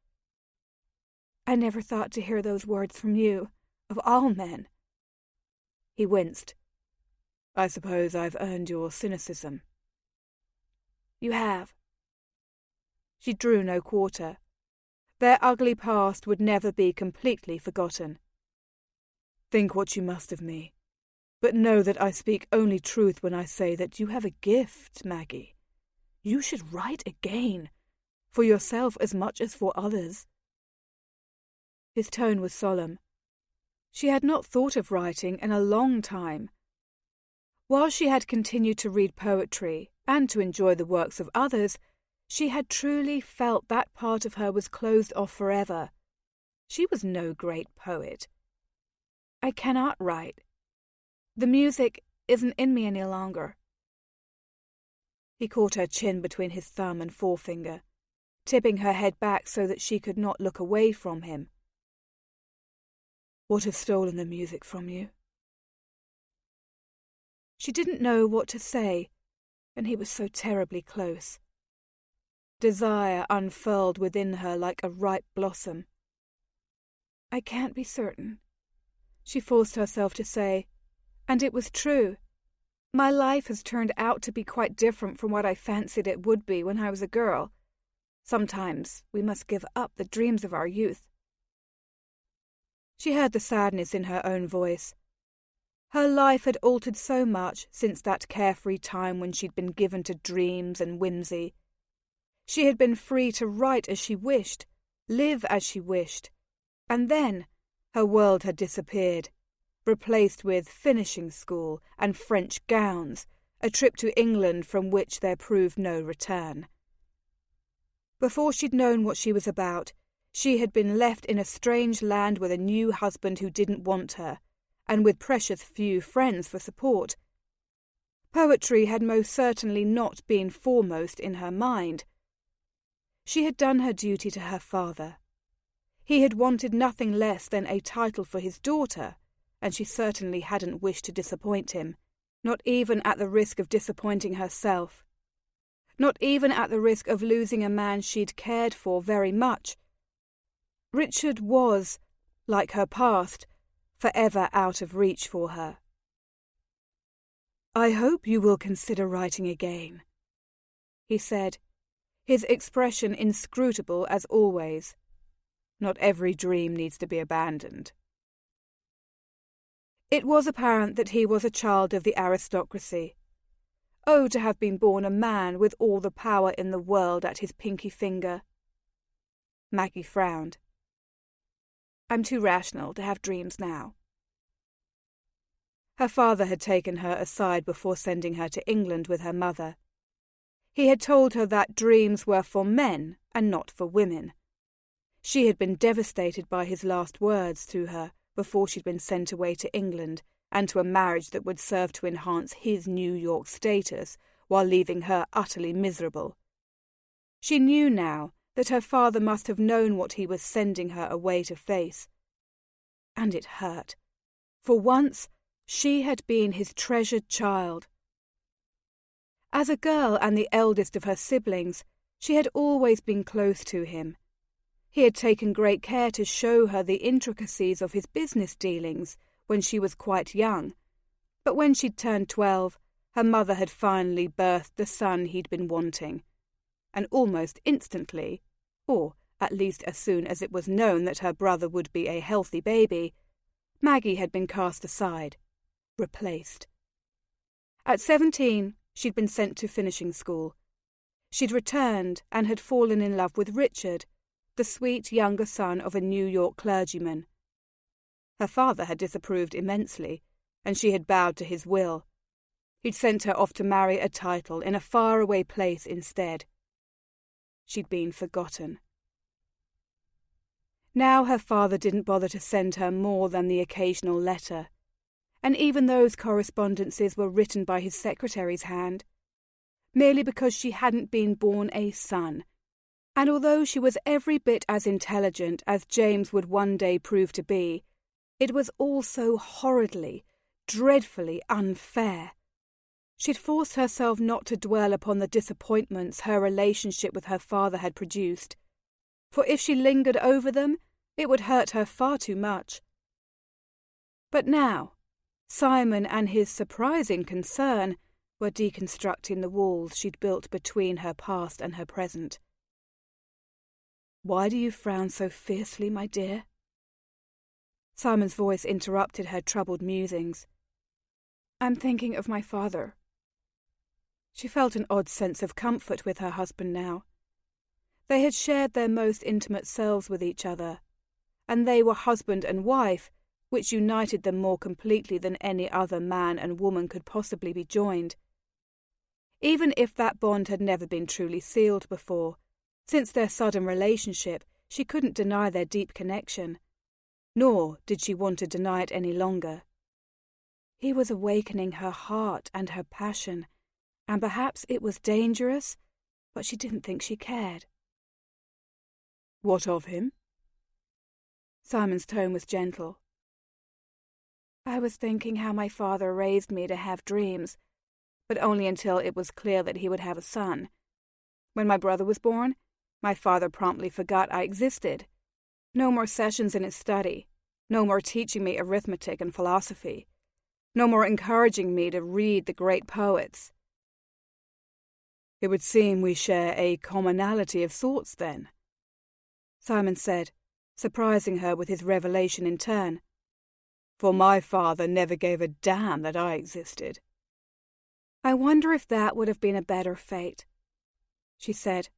"I never thought to hear those words from you, of all men." He winced. "I suppose I've earned your cynicism." "You have." She drew no quarter. Their ugly past would never be completely forgotten. "Think what you must of me, but know that I speak only truth when I say that you have a gift, Maggie. You should write again, for yourself as much as for others." His tone was solemn. She had not thought of writing in a long time. While she had continued to read poetry and to enjoy the works of others, she had truly felt that part of her was closed off forever. She was no great poet. "I cannot write. The music isn't in me any longer." He caught her chin between his thumb and forefinger, tipping her head back so that she could not look away from him. "What has stolen the music from you?" She didn't know what to say, and he was so terribly close. Desire unfurled within her like a ripe blossom. "I can't be certain," she forced herself to say, and it was true. "My life has turned out to be quite different from what I fancied it would be when I was a girl. Sometimes we must give up the dreams of our youth." She heard the sadness in her own voice. Her life had altered so much since that carefree time when she'd been given to dreams and whimsy. She had been free to write as she wished, live as she wished, and then her world had disappeared, replaced with finishing school and French gowns, a trip to England from which there proved no return. Before she'd known what she was about, she had been left in a strange land with a new husband who didn't want her, and with precious few friends for support. Poetry had most certainly not been foremost in her mind. She had done her duty to her father. He had wanted nothing less than a title for his daughter, and she certainly hadn't wished to disappoint him, not even at the risk of disappointing herself. Not even at the risk of losing a man she'd cared for very much. Richard was, like her past, forever out of reach for her. "I hope you will consider writing again," he said, his expression inscrutable as always. Not every dream needs to be abandoned. It was apparent that he was a child of the aristocracy. Oh, to have been born a man with all the power in the world at his pinky finger. Maggie frowned. "I'm too rational to have dreams now." Her father had taken her aside before sending her to England with her mother. He had told her that dreams were for men and not for women. She had been devastated by his last words to her before she'd been sent away to England and to a marriage that would serve to enhance his New York status while leaving her utterly miserable. She knew now that her father must have known what he was sending her away to face. And it hurt. For once, she had been his treasured child. As a girl and the eldest of her siblings, she had always been close to him. He had taken great care to show her the intricacies of his business dealings when she was quite young, but when she'd turned 12, her mother had finally birthed the son he'd been wanting, and almost instantly, or at least as soon as it was known that her brother would be a healthy baby, Maggie had been cast aside, replaced. At 17, she'd been sent to finishing school. She'd returned and had fallen in love with Richard, the sweet younger son of a New York clergyman. Her father had disapproved immensely, and she had bowed to his will. He'd sent her off to marry a title in a faraway place instead. She'd been forgotten. Now her father didn't bother to send her more than the occasional letter, and even those correspondences were written by his secretary's hand, merely because she hadn't been born a son. And although she was every bit as intelligent as James would one day prove to be, it was all so horridly, dreadfully unfair. She'd forced herself not to dwell upon the disappointments her relationship with her father had produced, for if she lingered over them, it would hurt her far too much. But now, Simon and his surprising concern were deconstructing the walls she'd built between her past and her present. "Why do you frown so fiercely, my dear?" Simon's voice interrupted her troubled musings. "I'm thinking of my father." She felt an odd sense of comfort with her husband now. They had shared their most intimate selves with each other, and they were husband and wife, which united them more completely than any other man and woman could possibly be joined. Even if that bond had never been truly sealed before, since their sudden relationship, she couldn't deny their deep connection, nor did she want to deny it any longer. He was awakening her heart and her passion, and perhaps it was dangerous, but she didn't think she cared. "What of him?" Simon's tone was gentle. "I was thinking how my father raised me to have dreams, but only until it was clear that he would have a son. When my brother was born, my father promptly forgot I existed. No more sessions in his study, no more teaching me arithmetic and philosophy, no more encouraging me to read the great poets." "It would seem we share a commonality of sorts, then," Simon said, surprising her with his revelation in turn. "For my father never gave a damn that I existed." "I wonder if that would have been a better fate," she said,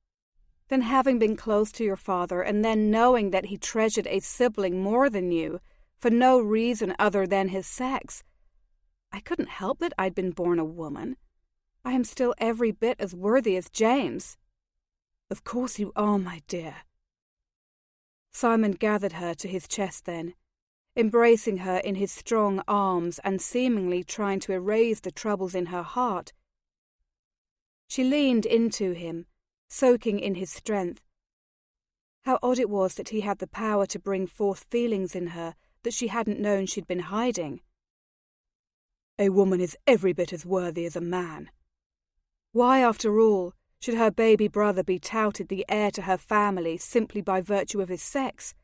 "than having been close to your father and then knowing that he treasured a sibling more than you, for no reason other than his sex. I couldn't help that I'd been born a woman. I am still every bit as worthy as James." "Of course you are, my dear." Simon gathered her to his chest then, embracing her in his strong arms and seemingly trying to erase the troubles in her heart. She leaned into him, soaking in his strength. How odd it was that he had the power to bring forth feelings in her that she hadn't known she'd been hiding. "A woman is every bit as worthy as a man. Why, after all, should her baby brother be touted the heir to her family simply by virtue of his sex?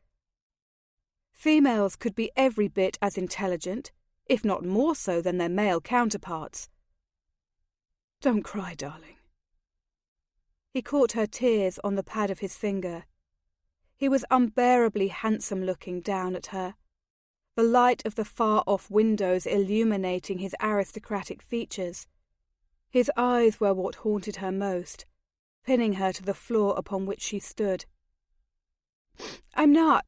Females could be every bit as intelligent, if not more so than their male counterparts." "Don't cry, darling." He caught her tears on the pad of his finger. He was unbearably handsome looking down at her, the light of the far-off windows illuminating his aristocratic features. His eyes were what haunted her most, pinning her to the floor upon which she stood. "I'm not,"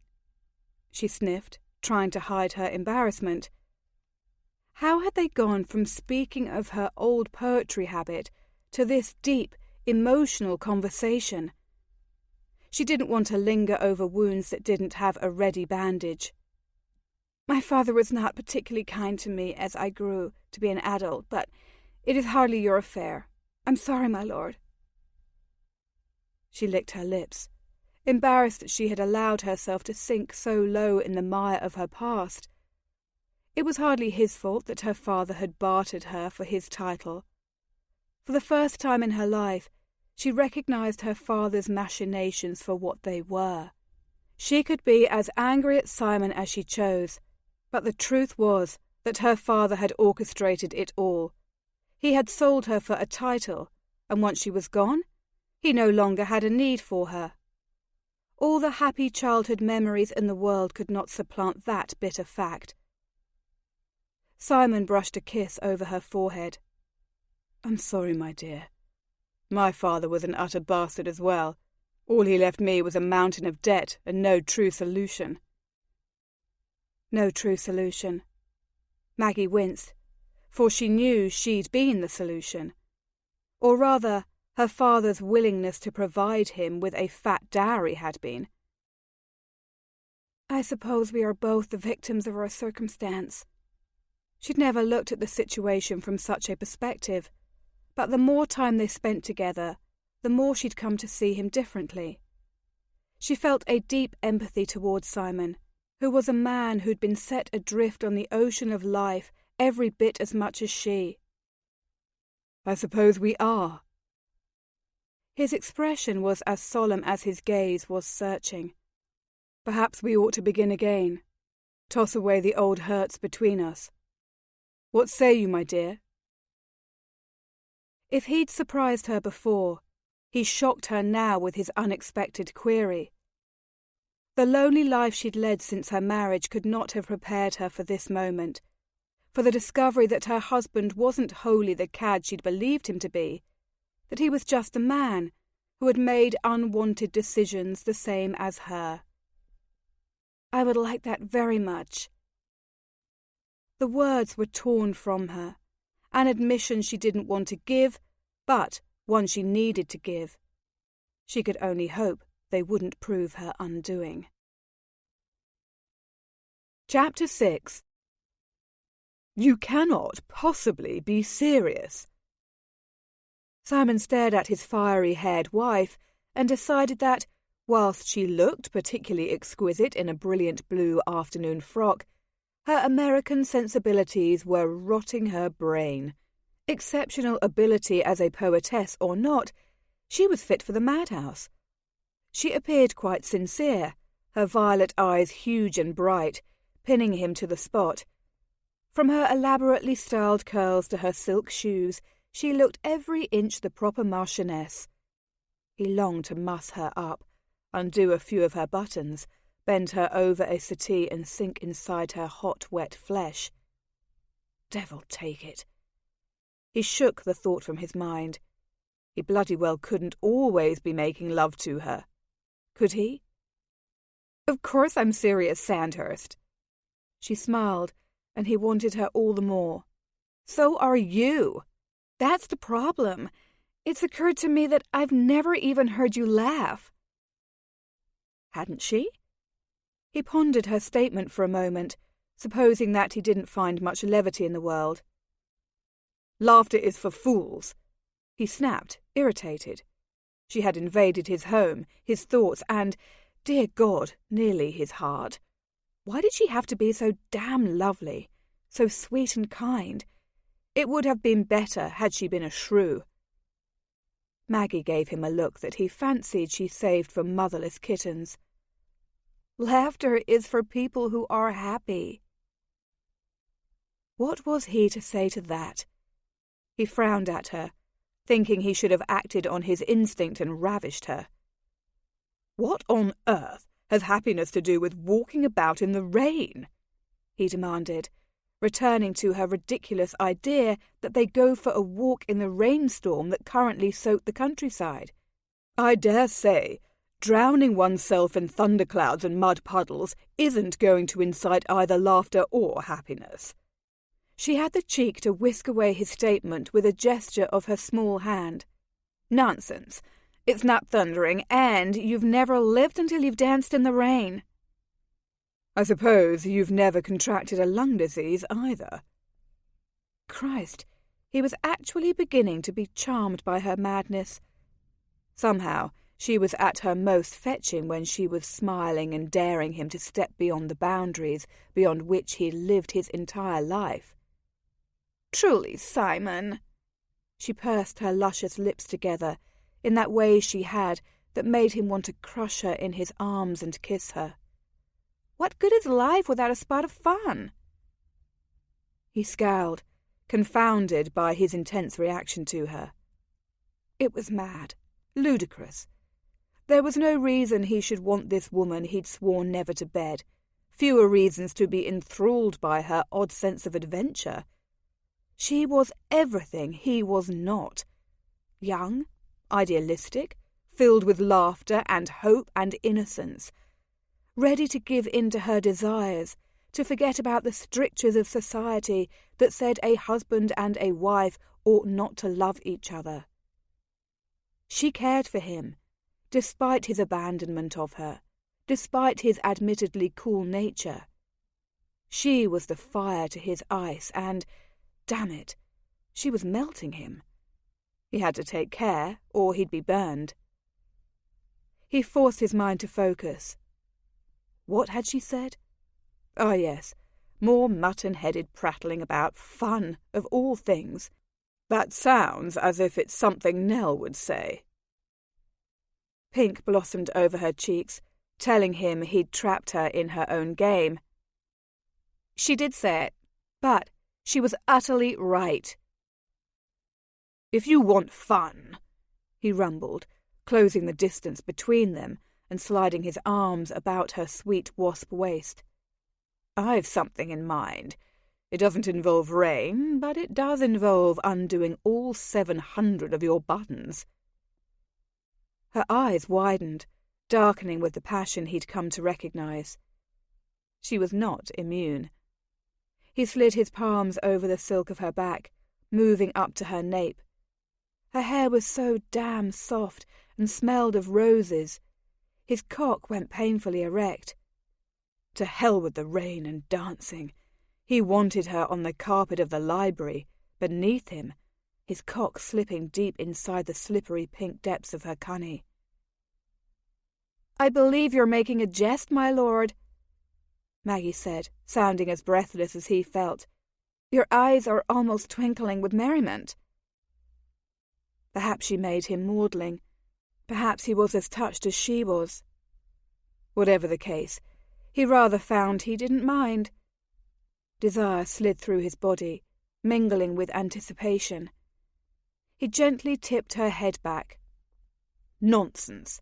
she sniffed, trying to hide her embarrassment. How had they gone from speaking of her old poetry habit to this deep, emotional conversation? She didn't want to linger over wounds that didn't have a ready bandage. "My father was not particularly kind to me as I grew to be an adult, but it is hardly your affair. I'm sorry, my lord." She licked her lips, embarrassed that she had allowed herself to sink so low in the mire of her past. It was hardly his fault that her father had bartered her for his title. For the first time in her life, she recognized her father's machinations for what they were. She could be as angry at Simon as she chose, but the truth was that her father had orchestrated it all. He had sold her for a title, and once she was gone, he no longer had a need for her. All the happy childhood memories in the world could not supplant that bitter fact. Simon brushed a kiss over her forehead. "I'm sorry, my dear. My father was an utter bastard as well. All he left me was a mountain of debt and no true solution." No true solution. Maggie winced, for she knew she'd been the solution. Or rather, her father's willingness to provide him with a fat dowry had been. "I suppose we are both the victims of our circumstance." She'd never looked at the situation from such a perspective, but the more time they spent together, the more she'd come to see him differently. She felt a deep empathy towards Simon, who was a man who'd been set adrift on the ocean of life every bit as much as she. I suppose we are. His expression was as solemn as his gaze was searching. Perhaps we ought to begin again. Toss away the old hurts between us. What say you, my dear? If he'd surprised her before, he shocked her now with his unexpected query. The lonely life she'd led since her marriage could not have prepared her for this moment, for the discovery that her husband wasn't wholly the cad she'd believed him to be, that he was just a man who had made unwanted decisions the same as her. I would like that very much. The words were torn from her, an admission she didn't want to give, but one she needed to give. She could only hope they wouldn't prove her undoing. Chapter 6. You cannot possibly be serious. Simon stared at his fiery-haired wife and decided that, whilst she looked particularly exquisite in a brilliant blue afternoon frock, her American sensibilities were rotting her brain. Exceptional ability as a poetess or not, she was fit for the madhouse. She appeared quite sincere, her violet eyes huge and bright, pinning him to the spot. From her elaborately styled curls to her silk shoes, she looked every inch the proper marchioness. He longed to muss her up, undo a few of her buttons, bend her over a settee and sink inside her hot, wet flesh. Devil take it. He shook the thought from his mind. He bloody well couldn't always be making love to her. Could he? Of course I'm serious, Sandhurst. She smiled, and he wanted her all the more. So are you. That's the problem. It's occurred to me that I've never even heard you laugh. Hadn't she? He pondered her statement for a moment, supposing that he didn't find much levity in the world. Laughter is for fools, he snapped, irritated. She had invaded his home, his thoughts, and, dear God, nearly his heart. Why did she have to be so damn lovely, so sweet and kind? It would have been better had she been a shrew. Maggie gave him a look that he fancied she saved for motherless kittens. Laughter is for people who are happy. What was he to say to that? He frowned at her, thinking he should have acted on his instinct and ravished her. What on earth has happiness to do with walking about in the rain? He demanded, returning to her ridiculous idea that they go for a walk in the rainstorm that currently soaked the countryside. I dare say drowning oneself in thunderclouds and mud puddles isn't going to incite either laughter or happiness. She had the cheek to whisk away his statement with a gesture of her small hand. Nonsense. It's not thundering, and you've never lived until you've danced in the rain. I suppose you've never contracted a lung disease either. Christ, he was actually beginning to be charmed by her madness. Somehow, she was at her most fetching when she was smiling and daring him to step beyond the boundaries beyond which he lived his entire life. Truly, Simon. She pursed her luscious lips together in that way she had that made him want to crush her in his arms and kiss her. What good is life without a spot of fun? He scowled, confounded by his intense reaction to her. It was mad, ludicrous. There was no reason he should want this woman he'd sworn never to bed, fewer reasons to be enthralled by her odd sense of adventure. She was everything he was not. Young, idealistic, filled with laughter and hope and innocence, ready to give in to her desires, to forget about the strictures of society that said a husband and a wife ought not to love each other. She cared for him, despite his abandonment of her, despite his admittedly cool nature. She was the fire to his ice, and, damn it, she was melting him. He had to take care, or he'd be burned. He forced his mind to focus. What had she said? Ah, yes, More mutton-headed prattling about fun, of all things. That sounds as if it's something Nell would say. Pink blossomed over her cheeks, telling him he'd trapped her in her own game. She did say it, but she was utterly right. "If you want fun," he rumbled, closing the distance between them and sliding his arms about her sweet wasp waist. "I've something in mind. It doesn't involve rain, but it does involve undoing all 700 of your buttons." Her eyes widened, darkening with the passion he'd come to recognize. She was not immune. He slid his palms over the silk of her back, moving up to her nape. Her hair was so damn soft and smelled of roses. His cock went painfully erect. To hell with the rain and dancing. He wanted her on the carpet of the library, beneath him, his cock slipping deep inside the slippery pink depths of her cunny. "I believe you're making a jest, my lord," Maggie said, sounding as breathless as he felt. "Your eyes are almost twinkling with merriment." Perhaps she made him maudling. Perhaps he was as touched as she was. Whatever the case, he rather found he didn't mind. Desire slid through his body, mingling with anticipation. He gently tipped her head back. "Nonsense.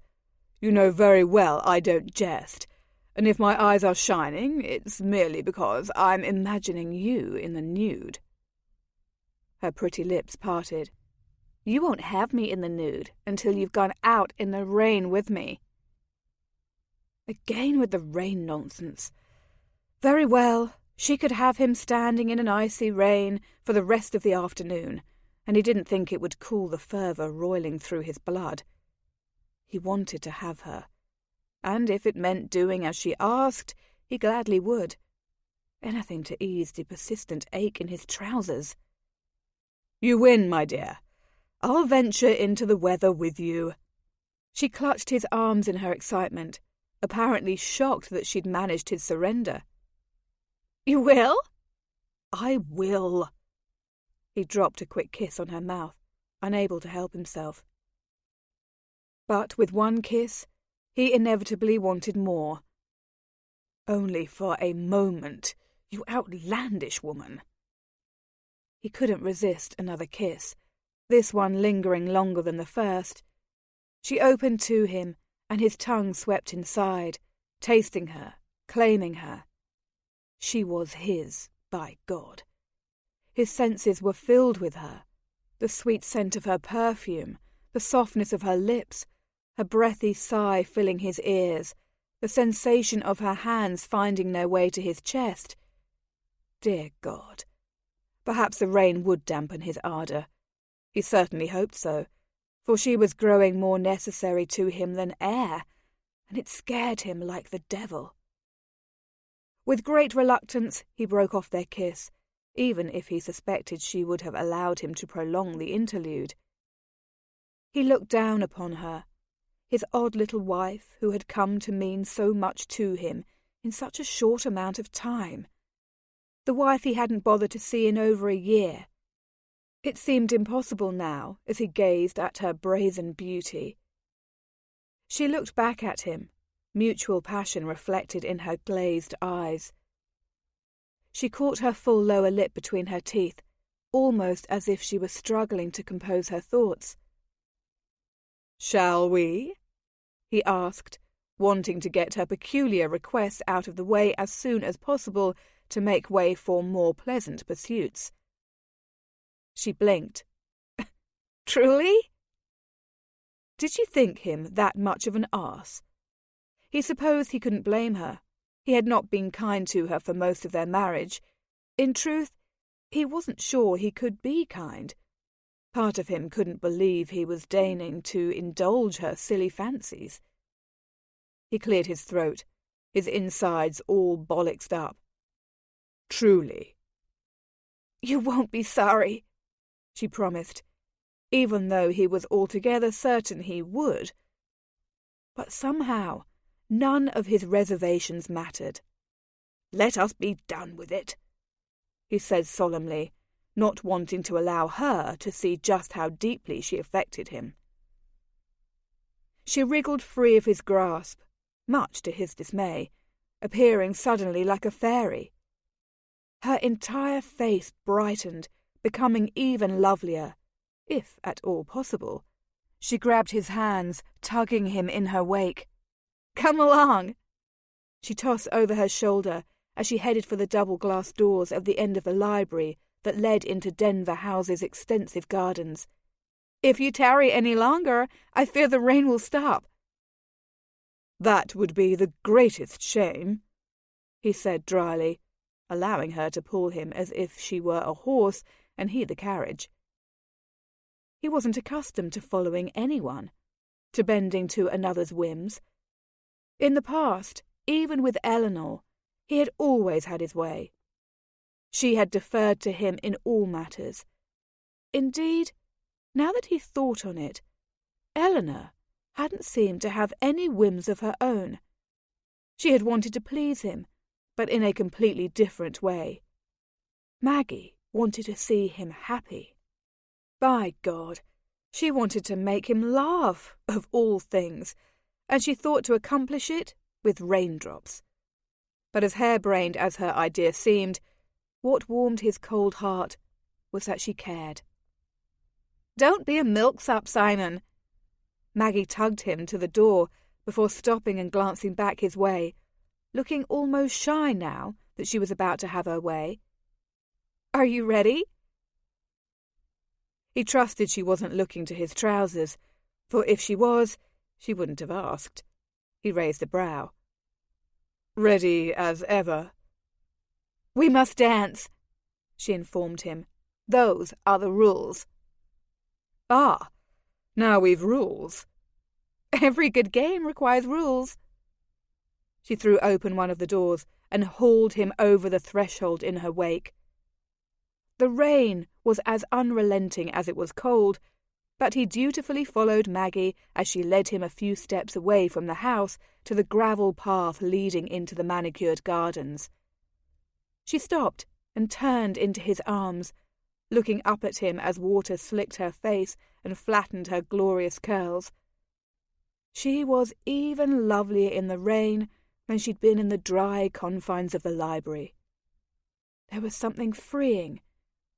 You know very well I don't jest, and if my eyes are shining, it's merely because I'm imagining you in the nude." Her pretty lips parted. "You won't have me in the nude until you've gone out in the rain with me." Again with the rain nonsense. Very well, she could have him standing in an icy rain for the rest of the afternoon, and he didn't think it would cool the fervour roiling through his blood. He wanted to have her, and if it meant doing as she asked, he gladly would. Anything to ease the persistent ache in his trousers. "You win, my dear. I'll venture into the weather with you." She clutched his arms in her excitement, apparently shocked that she'd managed his surrender. "You will?" "I will." He dropped a quick kiss on her mouth, unable to help himself. But with one kiss, he inevitably wanted more. "Only for a moment, you outlandish woman." He couldn't resist another kiss, this one lingering longer than the first. She opened to him, and his tongue swept inside, tasting her, claiming her. She was his, by God. His senses were filled with her, the sweet scent of her perfume, the softness of her lips, her breathy sigh filling his ears, the sensation of her hands finding their way to his chest. Dear God. Perhaps the rain would dampen his ardour. He certainly hoped so, for she was growing more necessary to him than air, and it scared him like the devil. With great reluctance he broke off their kiss, even if he suspected she would have allowed him to prolong the interlude. He looked down upon her, his odd little wife who had come to mean so much to him in such a short amount of time. The wife he hadn't bothered to see in over a year. It seemed impossible now as he gazed at her brazen beauty. She looked back at him, mutual passion reflected in her glazed eyes. She caught her full lower lip between her teeth, almost as if she was struggling to compose her thoughts. "Shall we?" he asked, wanting to get her peculiar request out of the way as soon as possible to make way for more pleasant pursuits. She blinked. "Truly?" Did she think him that much of an arse? He supposed he couldn't blame her. He had not been kind to her for most of their marriage. In truth, he wasn't sure he could be kind. Part of him couldn't believe he was deigning to indulge her silly fancies. He cleared his throat, his insides all bollocksed up. "Truly." "You won't be sorry," she promised, even though he was altogether certain he would. But somehow none of his reservations mattered. Let us be done with it," he said solemnly, not wanting to allow her to see just how deeply she affected him. She wriggled free of his grasp, much to his dismay, appearing suddenly like a fairy. Her entire face brightened, becoming even lovelier, if at all possible. She grabbed his hands, tugging him in her wake. "Come along!" She tossed over her shoulder as she headed for the double-glass doors at the end of the library that led into Denver House's extensive gardens. "If you tarry any longer, I fear the rain will stop." "That would be the greatest shame," he said dryly, allowing her to pull him as if she were a horse and he the carriage. He wasn't accustomed to following anyone, to bending to another's whims. In the past, even with Eleanor, he had always had his way. She had deferred to him in all matters. Indeed, now that he thought on it, Eleanor hadn't seemed to have any whims of her own. She had wanted to please him, but in a completely different way. Maggie wanted to see him happy. By God, she wanted to make him laugh, of all things, and she thought to accomplish it with raindrops. But as harebrained as her idea seemed, what warmed his cold heart was that she cared. "Don't be a milksop, Simon!" Maggie tugged him to the door before stopping and glancing back his way, looking almost shy now that she was about to have her way. "Are you ready?" He trusted she wasn't looking to his trousers, for if she was, she wouldn't have asked. He raised a brow. "Ready as ever." "We must dance," she informed him. "Those are the rules." "Ah, now we've rules." "Every good game requires rules." She threw open one of the doors and hauled him over the threshold in her wake. The rain was as unrelenting as it was cold, but he dutifully followed Maggie as she led him a few steps away from the house to the gravel path leading into the manicured gardens. She stopped and turned into his arms, looking up at him as water slicked her face and flattened her glorious curls. She was even lovelier in the rain than she'd been in the dry confines of the library. There was something freeing,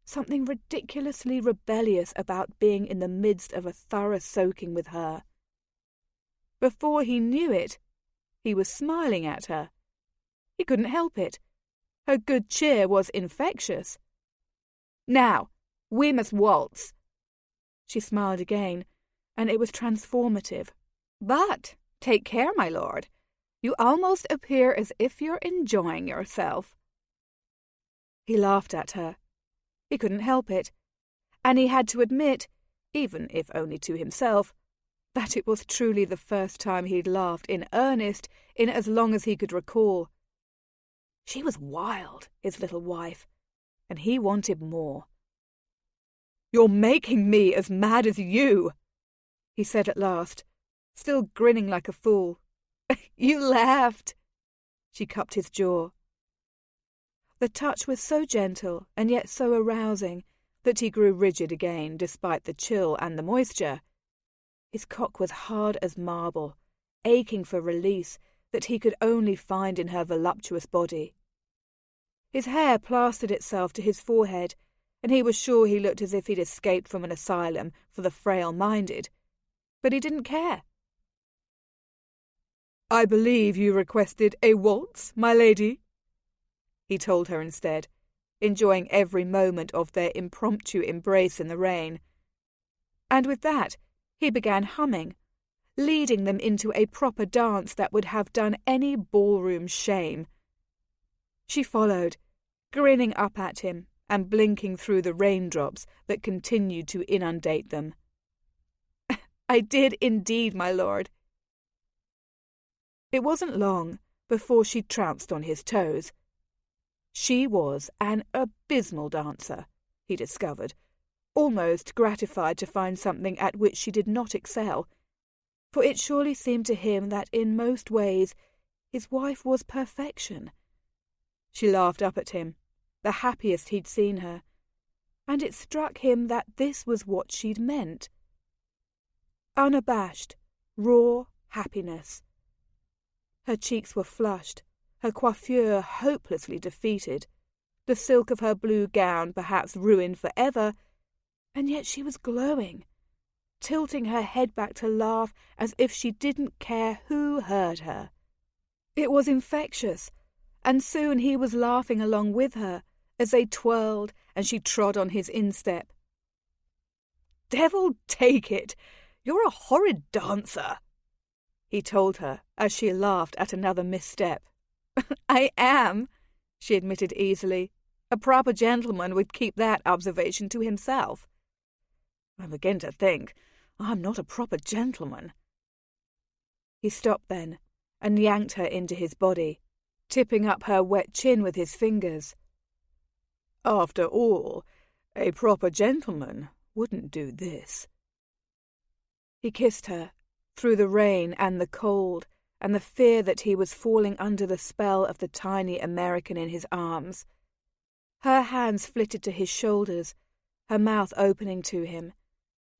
something ridiculously rebellious about being in the midst of a thorough soaking with her. Before he knew it, he was smiling at her. He couldn't help it. Her good cheer was infectious. "Now, we must waltz." She smiled again, and it was transformative. "But take care, my lord. You almost appear as if you're enjoying yourself." He laughed at her. He couldn't help it, and he had to admit, even if only to himself, that it was truly the first time he'd laughed in earnest in as long as he could recall. She was wild, his little wife, and he wanted more. "You're making me as mad as you," he said at last, still grinning like a fool. "You laughed." She cupped his jaw. The touch was so gentle and yet so arousing that he grew rigid again despite the chill and the moisture. His cock was hard as marble, aching for release that he could only find in her voluptuous body. His hair plastered itself to his forehead, and he was sure he looked as if he'd escaped from an asylum for the frail-minded, but he didn't care. "I believe you requested a waltz, my lady," he told her instead, enjoying every moment of their impromptu embrace in the rain. And with that, he began humming, leading them into a proper dance that would have done any ballroom shame. She followed, grinning up at him and blinking through the raindrops that continued to inundate them. "I did indeed, my lord." It wasn't long before she trounced on his toes. She was an abysmal dancer, he discovered, almost gratified to find something at which she did not excel, for it surely seemed to him that in most ways his wife was perfection. She laughed up at him, the happiest he'd seen her, and it struck him that this was what she'd meant. Unabashed, raw happiness. Her cheeks were flushed, her coiffure hopelessly defeated, the silk of her blue gown perhaps ruined forever, and yet she was glowing, tilting her head back to laugh as if she didn't care who heard her. It was infectious, and soon he was laughing along with her as they twirled and she trod on his instep. "Devil take it! You're a horrid dancer," he told her as she laughed at another misstep. "I am," she admitted easily. "A proper gentleman would keep that observation to himself." "I begin to think I'm not a proper gentleman." He stopped then and yanked her into his body, tipping up her wet chin with his fingers. "After all, a proper gentleman wouldn't do this." He kissed her, through the rain and the cold and the fear that he was falling under the spell of the tiny American in his arms. Her hands flitted to his shoulders, her mouth opening to him,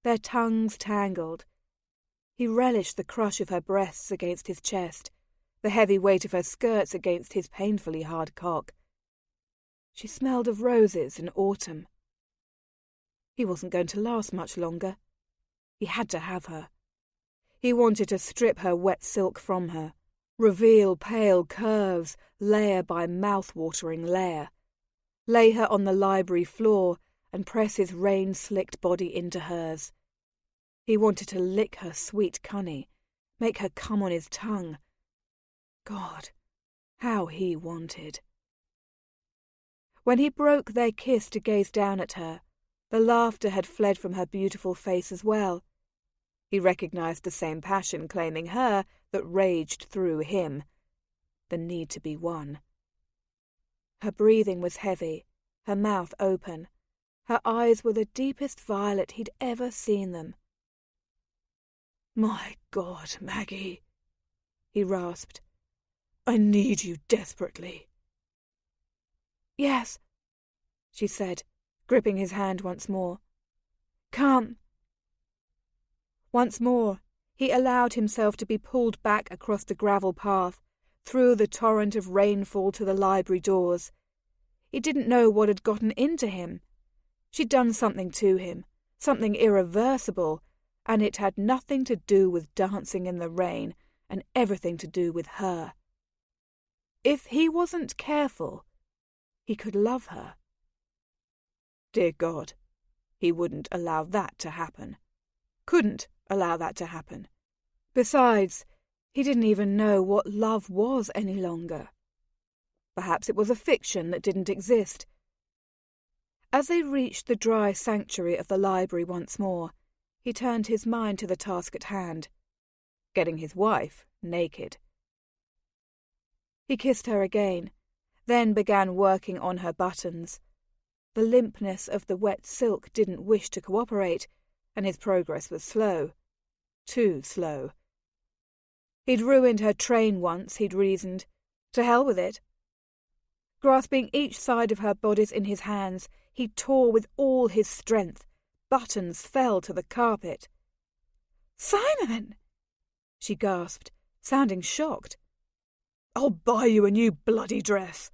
their tongues tangled. He relished the crush of her breasts against his chest, the heavy weight of her skirts against his painfully hard cock. She smelled of roses and autumn. He wasn't going to last much longer. He had to have her. He wanted to strip her wet silk from her, reveal pale curves, layer by mouth-watering layer, lay her on the library floor and press his rain-slicked body into hers. He wanted to lick her sweet cunny, make her come on his tongue. God, how he wanted. When he broke their kiss to gaze down at her, the laughter had fled from her beautiful face as well. He recognized the same passion claiming her that raged through him, the need to be won. Her breathing was heavy, her mouth open. Her eyes were the deepest violet he'd ever seen them. "My God, Maggie," he rasped. "I need you desperately." "Yes," she said, gripping his hand once more. "Come." Once more, he allowed himself to be pulled back across the gravel path, through the torrent of rainfall to the library doors. He didn't know what had gotten into him. She'd done something to him, something irreversible, and it had nothing to do with dancing in the rain and everything to do with her. If he wasn't careful, he could love her. Dear God, he wouldn't allow that to happen. Couldn't allow that to happen. Besides, he didn't even know what love was any longer. Perhaps it was a fiction that didn't exist. As they reached the dry sanctuary of the library once more, he turned his mind to the task at hand, getting his wife naked. He kissed her again, then began working on her buttons. The limpness of the wet silk didn't wish to cooperate, and his progress was slow. Too slow. He'd ruined her train once, he'd reasoned. To hell with it. Grasping each side of her bodice in his hands, he tore with all his strength. Buttons fell to the carpet. "Simon!" she gasped, sounding shocked. "I'll buy you a new bloody dress."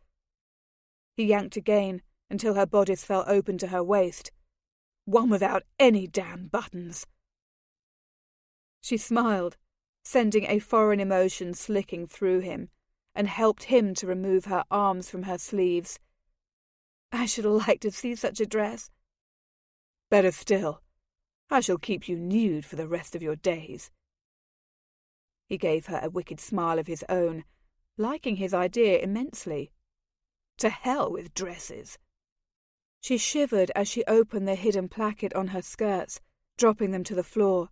He yanked again until her bodice fell open to her waist. "One without any damn buttons." She smiled, sending a foreign emotion slicking through him, and helped him to remove her arms from her sleeves. "I should like to see such a dress." "Better still, I shall keep you nude for the rest of your days." He gave her a wicked smile of his own, liking his idea immensely. To hell with dresses. She shivered as she opened the hidden placket on her skirts, dropping them to the floor.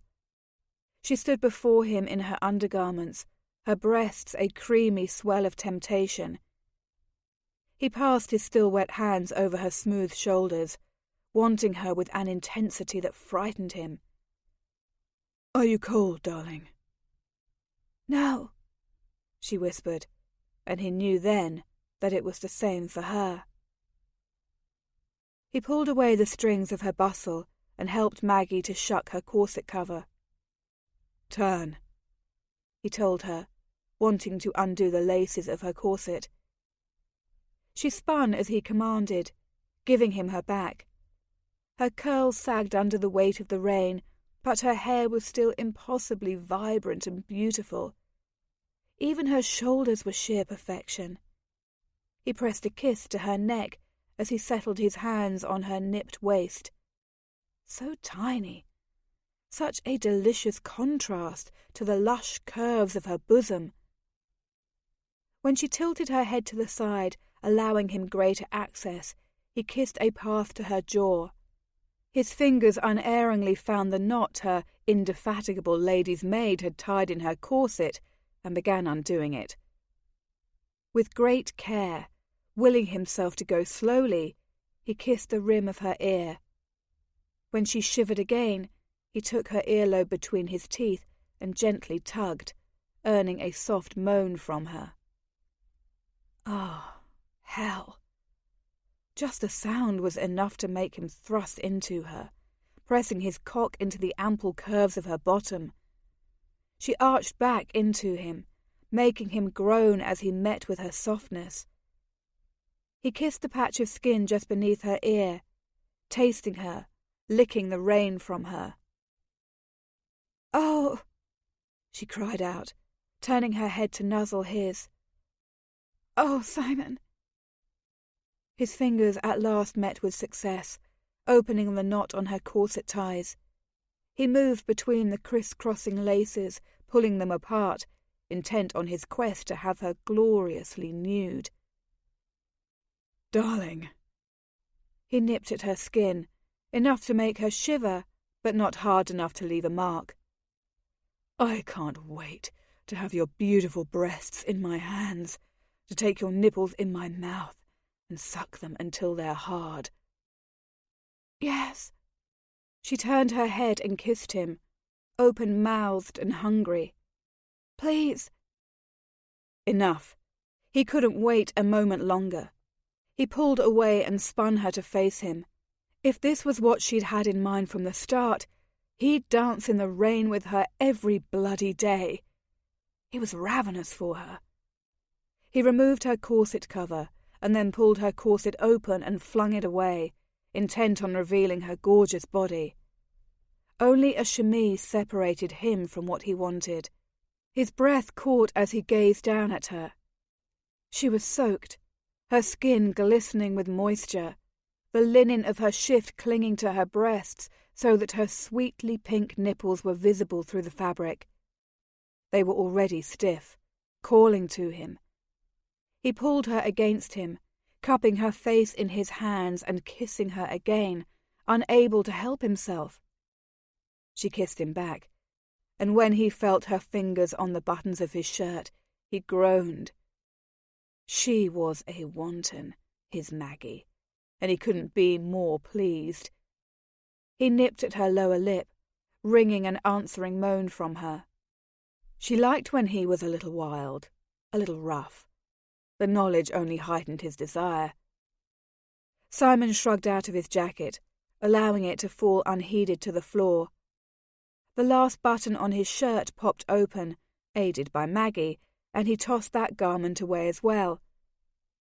She stood before him in her undergarments, her breasts a creamy swell of temptation. He passed his still wet hands over her smooth shoulders, wanting her with an intensity that frightened him. "Are you cold, darling?" "No," she whispered, and he knew then that it was the same for her. He pulled away the strings of her bustle and helped Maggie to shuck her corset cover. "Turn," he told her, wanting to undo the laces of her corset. She spun as he commanded, giving him her back. Her curls sagged under the weight of the rain, but her hair was still impossibly vibrant and beautiful. Even her shoulders were sheer perfection. He pressed a kiss to her neck as he settled his hands on her nipped waist. So tiny, such a delicious contrast to the lush curves of her bosom. When she tilted her head to the side, allowing him greater access, he kissed a path to her jaw. His fingers unerringly found the knot her indefatigable lady's maid had tied in her corset and began undoing it. With great care, willing himself to go slowly, he kissed the rim of her ear. When she shivered again, he took her earlobe between his teeth and gently tugged, earning a soft moan from her. Ah, hell! Just the sound was enough to make him thrust into her, pressing his cock into the ample curves of her bottom. She arched back into him, making him groan as he met with her softness. He kissed the patch of skin just beneath her ear, tasting her, licking the rain from her. "Oh!" she cried out, turning her head to nuzzle his. "Oh, Simon!" His fingers at last met with success, opening the knot on her corset ties. He moved between the criss-crossing laces, pulling them apart, intent on his quest to have her gloriously nude. "Darling." He nipped at her skin, enough to make her shiver, but not hard enough to leave a mark. "I can't wait to have your beautiful breasts in my hands, to take your nipples in my mouth and suck them until they're hard." "Yes." She turned her head and kissed him, open-mouthed and hungry. "Please." Enough. He couldn't wait a moment longer. He pulled away and spun her to face him. If this was what she'd had in mind from the start, he'd dance in the rain with her every bloody day. He was ravenous for her. He removed her corset cover and then pulled her corset open and flung it away, intent on revealing her gorgeous body. Only a chemise separated him from what he wanted. His breath caught as he gazed down at her. She was soaked, her skin glistening with moisture, the linen of her shift clinging to her breasts so that her sweetly pink nipples were visible through the fabric. They were already stiff, calling to him. He pulled her against him, cupping her face in his hands and kissing her again, unable to help himself. She kissed him back, and when he felt her fingers on the buttons of his shirt, he groaned. She was a wanton, his Maggie, and he couldn't be more pleased. He nipped at her lower lip, wringing an answering moan from her. She liked when he was a little wild, a little rough. The knowledge only heightened his desire. Simon shrugged out of his jacket, allowing it to fall unheeded to the floor. The last button on his shirt popped open, aided by Maggie, and he tossed that garment away as well.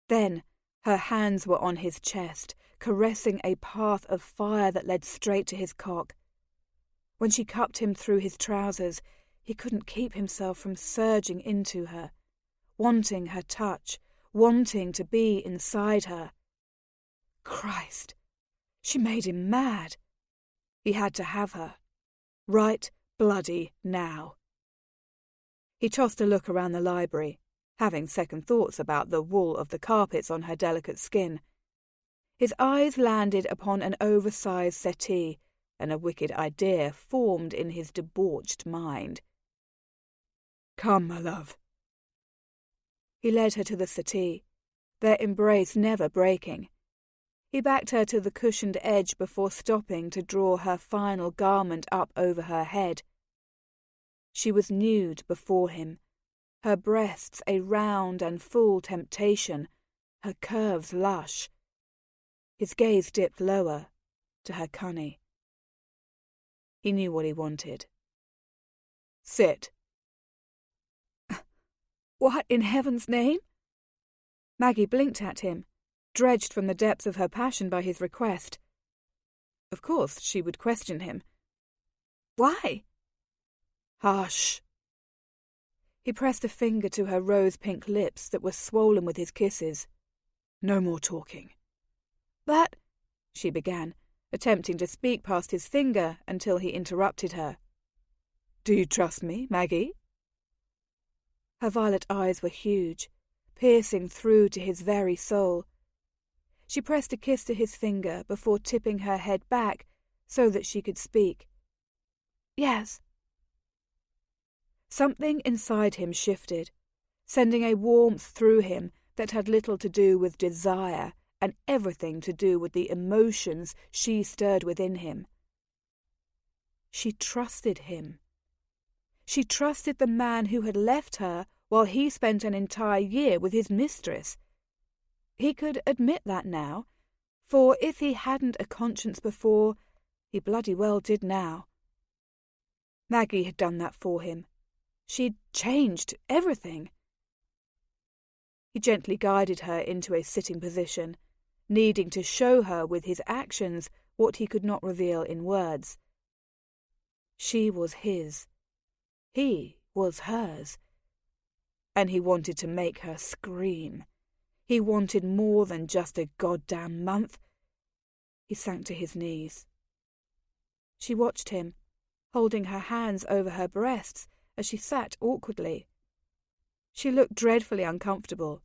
Then her hands were on his chest, caressing a path of fire that led straight to his cock. When she cupped him through his trousers, he couldn't keep himself from surging into her, wanting her touch, wanting to be inside her. Christ! She made him mad. He had to have her. Right bloody now. He tossed a look around the library, having second thoughts about the wool of the carpets on her delicate skin. His eyes landed upon an oversized settee, and a wicked idea formed in his debauched mind. "Come, my love." He led her to the settee, their embrace never breaking. He backed her to the cushioned edge before stopping to draw her final garment up over her head. She was nude before him, her breasts a round and full temptation, her curves lush. His gaze dipped lower, to her cunny. He knew what he wanted. "Sit." What in heaven's name? Maggie blinked at him, dredged from the depths of her passion by his request. Of course she would question him. Why? "Hush." He pressed a finger to her rose-pink lips that were swollen with his kisses. "No more talking." "But," she began, attempting to speak past his finger until he interrupted her. "Do you trust me, Maggie?" Her violet eyes were huge, piercing through to his very soul. She pressed a kiss to his finger before tipping her head back so that she could speak. "Yes." Something inside him shifted, sending a warmth through him that had little to do with desire and everything to do with the emotions she stirred within him. She trusted him. She trusted the man who had left her while he spent an entire year with his mistress. He could admit that now, for if he hadn't a conscience before, he bloody well did now. Maggie had done that for him. She'd changed everything. He gently guided her into a sitting position, needing to show her with his actions what he could not reveal in words. She was his. He was hers. And he wanted to make her scream. He wanted more than just a goddamn month. He sank to his knees. She watched him, holding her hands over her breasts as she sat awkwardly. She looked dreadfully uncomfortable.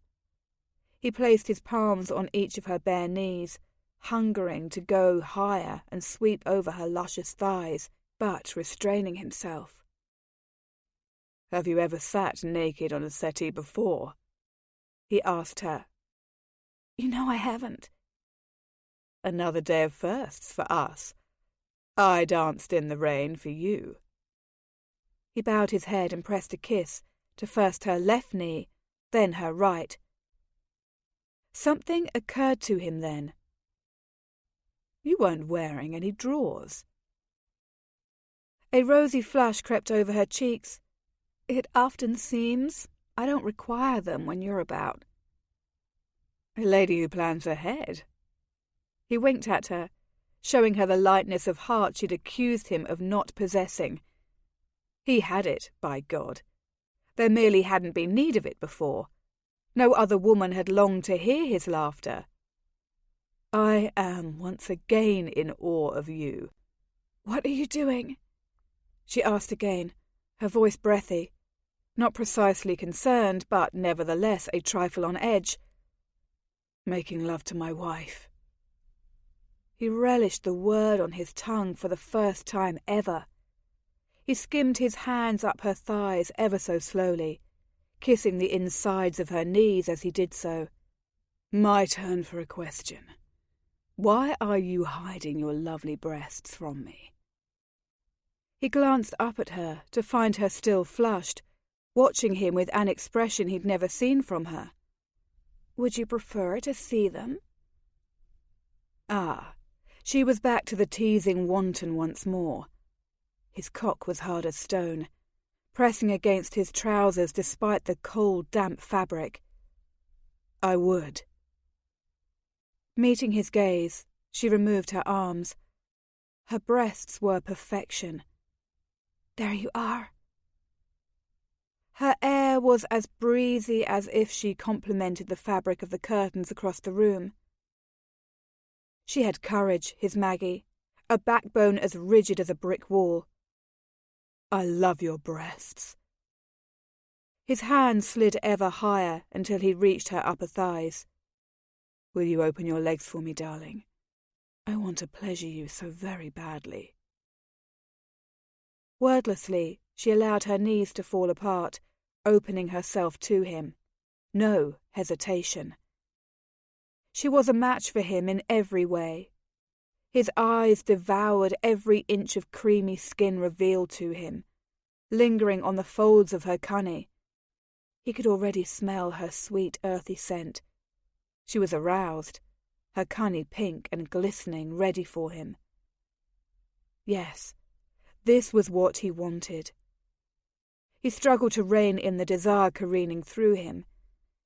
He placed his palms on each of her bare knees, hungering to go higher and sweep over her luscious thighs, but restraining himself. "Have you ever sat naked on a settee before?" he asked her. "You know I haven't." "Another day of firsts for us. I danced in the rain for you." He bowed his head and pressed a kiss to first her left knee, then her right. Something occurred to him then. "You weren't wearing any drawers." A rosy flush crept over her cheeks. "It often seems I don't require them when you're about." "A lady who plans ahead." He winked at her, showing her the lightness of heart she'd accused him of not possessing. He had it, by God. There merely hadn't been need of it before. No other woman had longed to hear his laughter. "I am once again in awe of you." "What are you doing?" she asked again, her voice breathy, not precisely concerned, but nevertheless a trifle on edge. "Making love to my wife." He relished the word on his tongue for the first time ever. He skimmed his hands up her thighs ever so slowly, kissing the insides of her knees as he did so. "My turn for a question. Why are you hiding your lovely breasts from me?" He glanced up at her to find her still flushed, watching him with an expression he'd never seen from her. "Would you prefer to see them?" Ah, she was back to the teasing wanton once more. His cock was hard as stone, pressing against his trousers despite the cold, damp fabric. "I would." Meeting his gaze, she removed her arms. Her breasts were perfection. "There you are." Her air was as breezy as if she complimented the fabric of the curtains across the room. She had courage, his Maggie, a backbone as rigid as a brick wall. "I love your breasts." His hand slid ever higher until he reached her upper thighs. "Will you open your legs for me, darling? I want to pleasure you so very badly." Wordlessly, she allowed her knees to fall apart, opening herself to him. No hesitation. She was a match for him in every way. His eyes devoured every inch of creamy skin revealed to him, lingering on the folds of her cunny. He could already smell her sweet, earthy scent. She was aroused, her cunny pink and glistening, ready for him. Yes, this was what he wanted. He struggled to rein in the desire careening through him.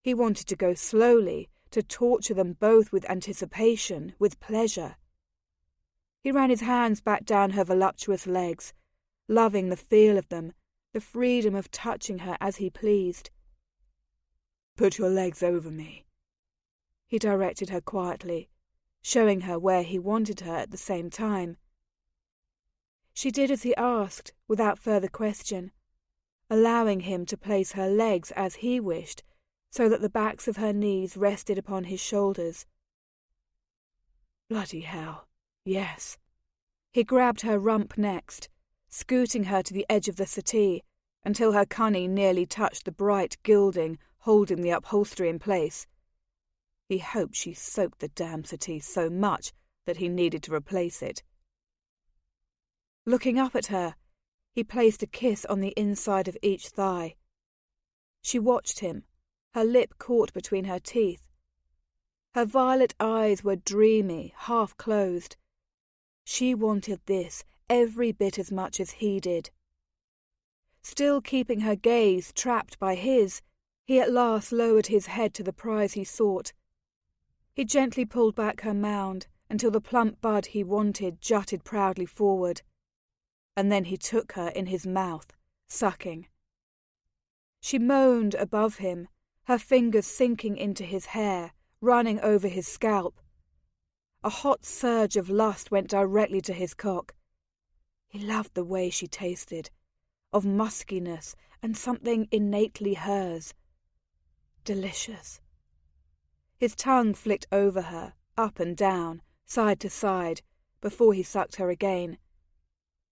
He wanted to go slowly, to torture them both with anticipation, with pleasure. He ran his hands back down her voluptuous legs, loving the feel of them, the freedom of touching her as he pleased. "Put your legs over me," he directed her quietly, showing her where he wanted her at the same time. She did as he asked, without further question, allowing him to place her legs as he wished, so that the backs of her knees rested upon his shoulders. Bloody hell, yes. He grabbed her rump next, scooting her to the edge of the settee, until her cunny nearly touched the bright gilding holding the upholstery in place. He hoped she soaked the damn settee so much that he needed to replace it. Looking up at her, he placed a kiss on the inside of each thigh. She watched him, her lip caught between her teeth. Her violet eyes were dreamy, half-closed. She wanted this every bit as much as he did. Still keeping her gaze trapped by his, he at last lowered his head to the prize he sought. He gently pulled back her mound until the plump bud he wanted jutted proudly forward, and then he took her in his mouth, sucking. She moaned above him, her fingers sinking into his hair, running over his scalp. A hot surge of lust went directly to his cock. He loved the way she tasted, of muskiness and something innately hers. Delicious. His tongue flicked over her, up and down, side to side, before he sucked her again.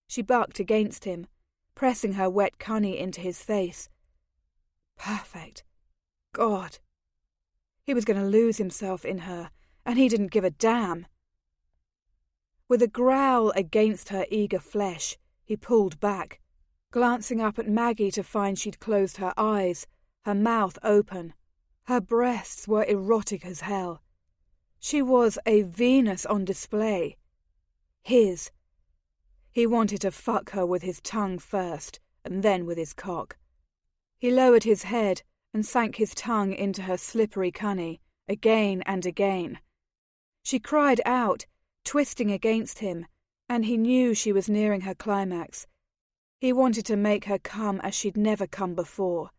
She bucked against him, pressing her wet cunny into his face. Perfect. God. He was going to lose himself in her, and he didn't give a damn. With a growl against her eager flesh, he pulled back, glancing up at Maggie to find she'd closed her eyes, her mouth open. Her breasts were erotic as hell. She was a Venus on display. His. He wanted to fuck her with his tongue first, and then with his cock. He lowered his head and sank his tongue into her slippery cunny, again and again. She cried out, twisting against him, and he knew she was nearing her climax. He wanted to make her come as she'd never come before.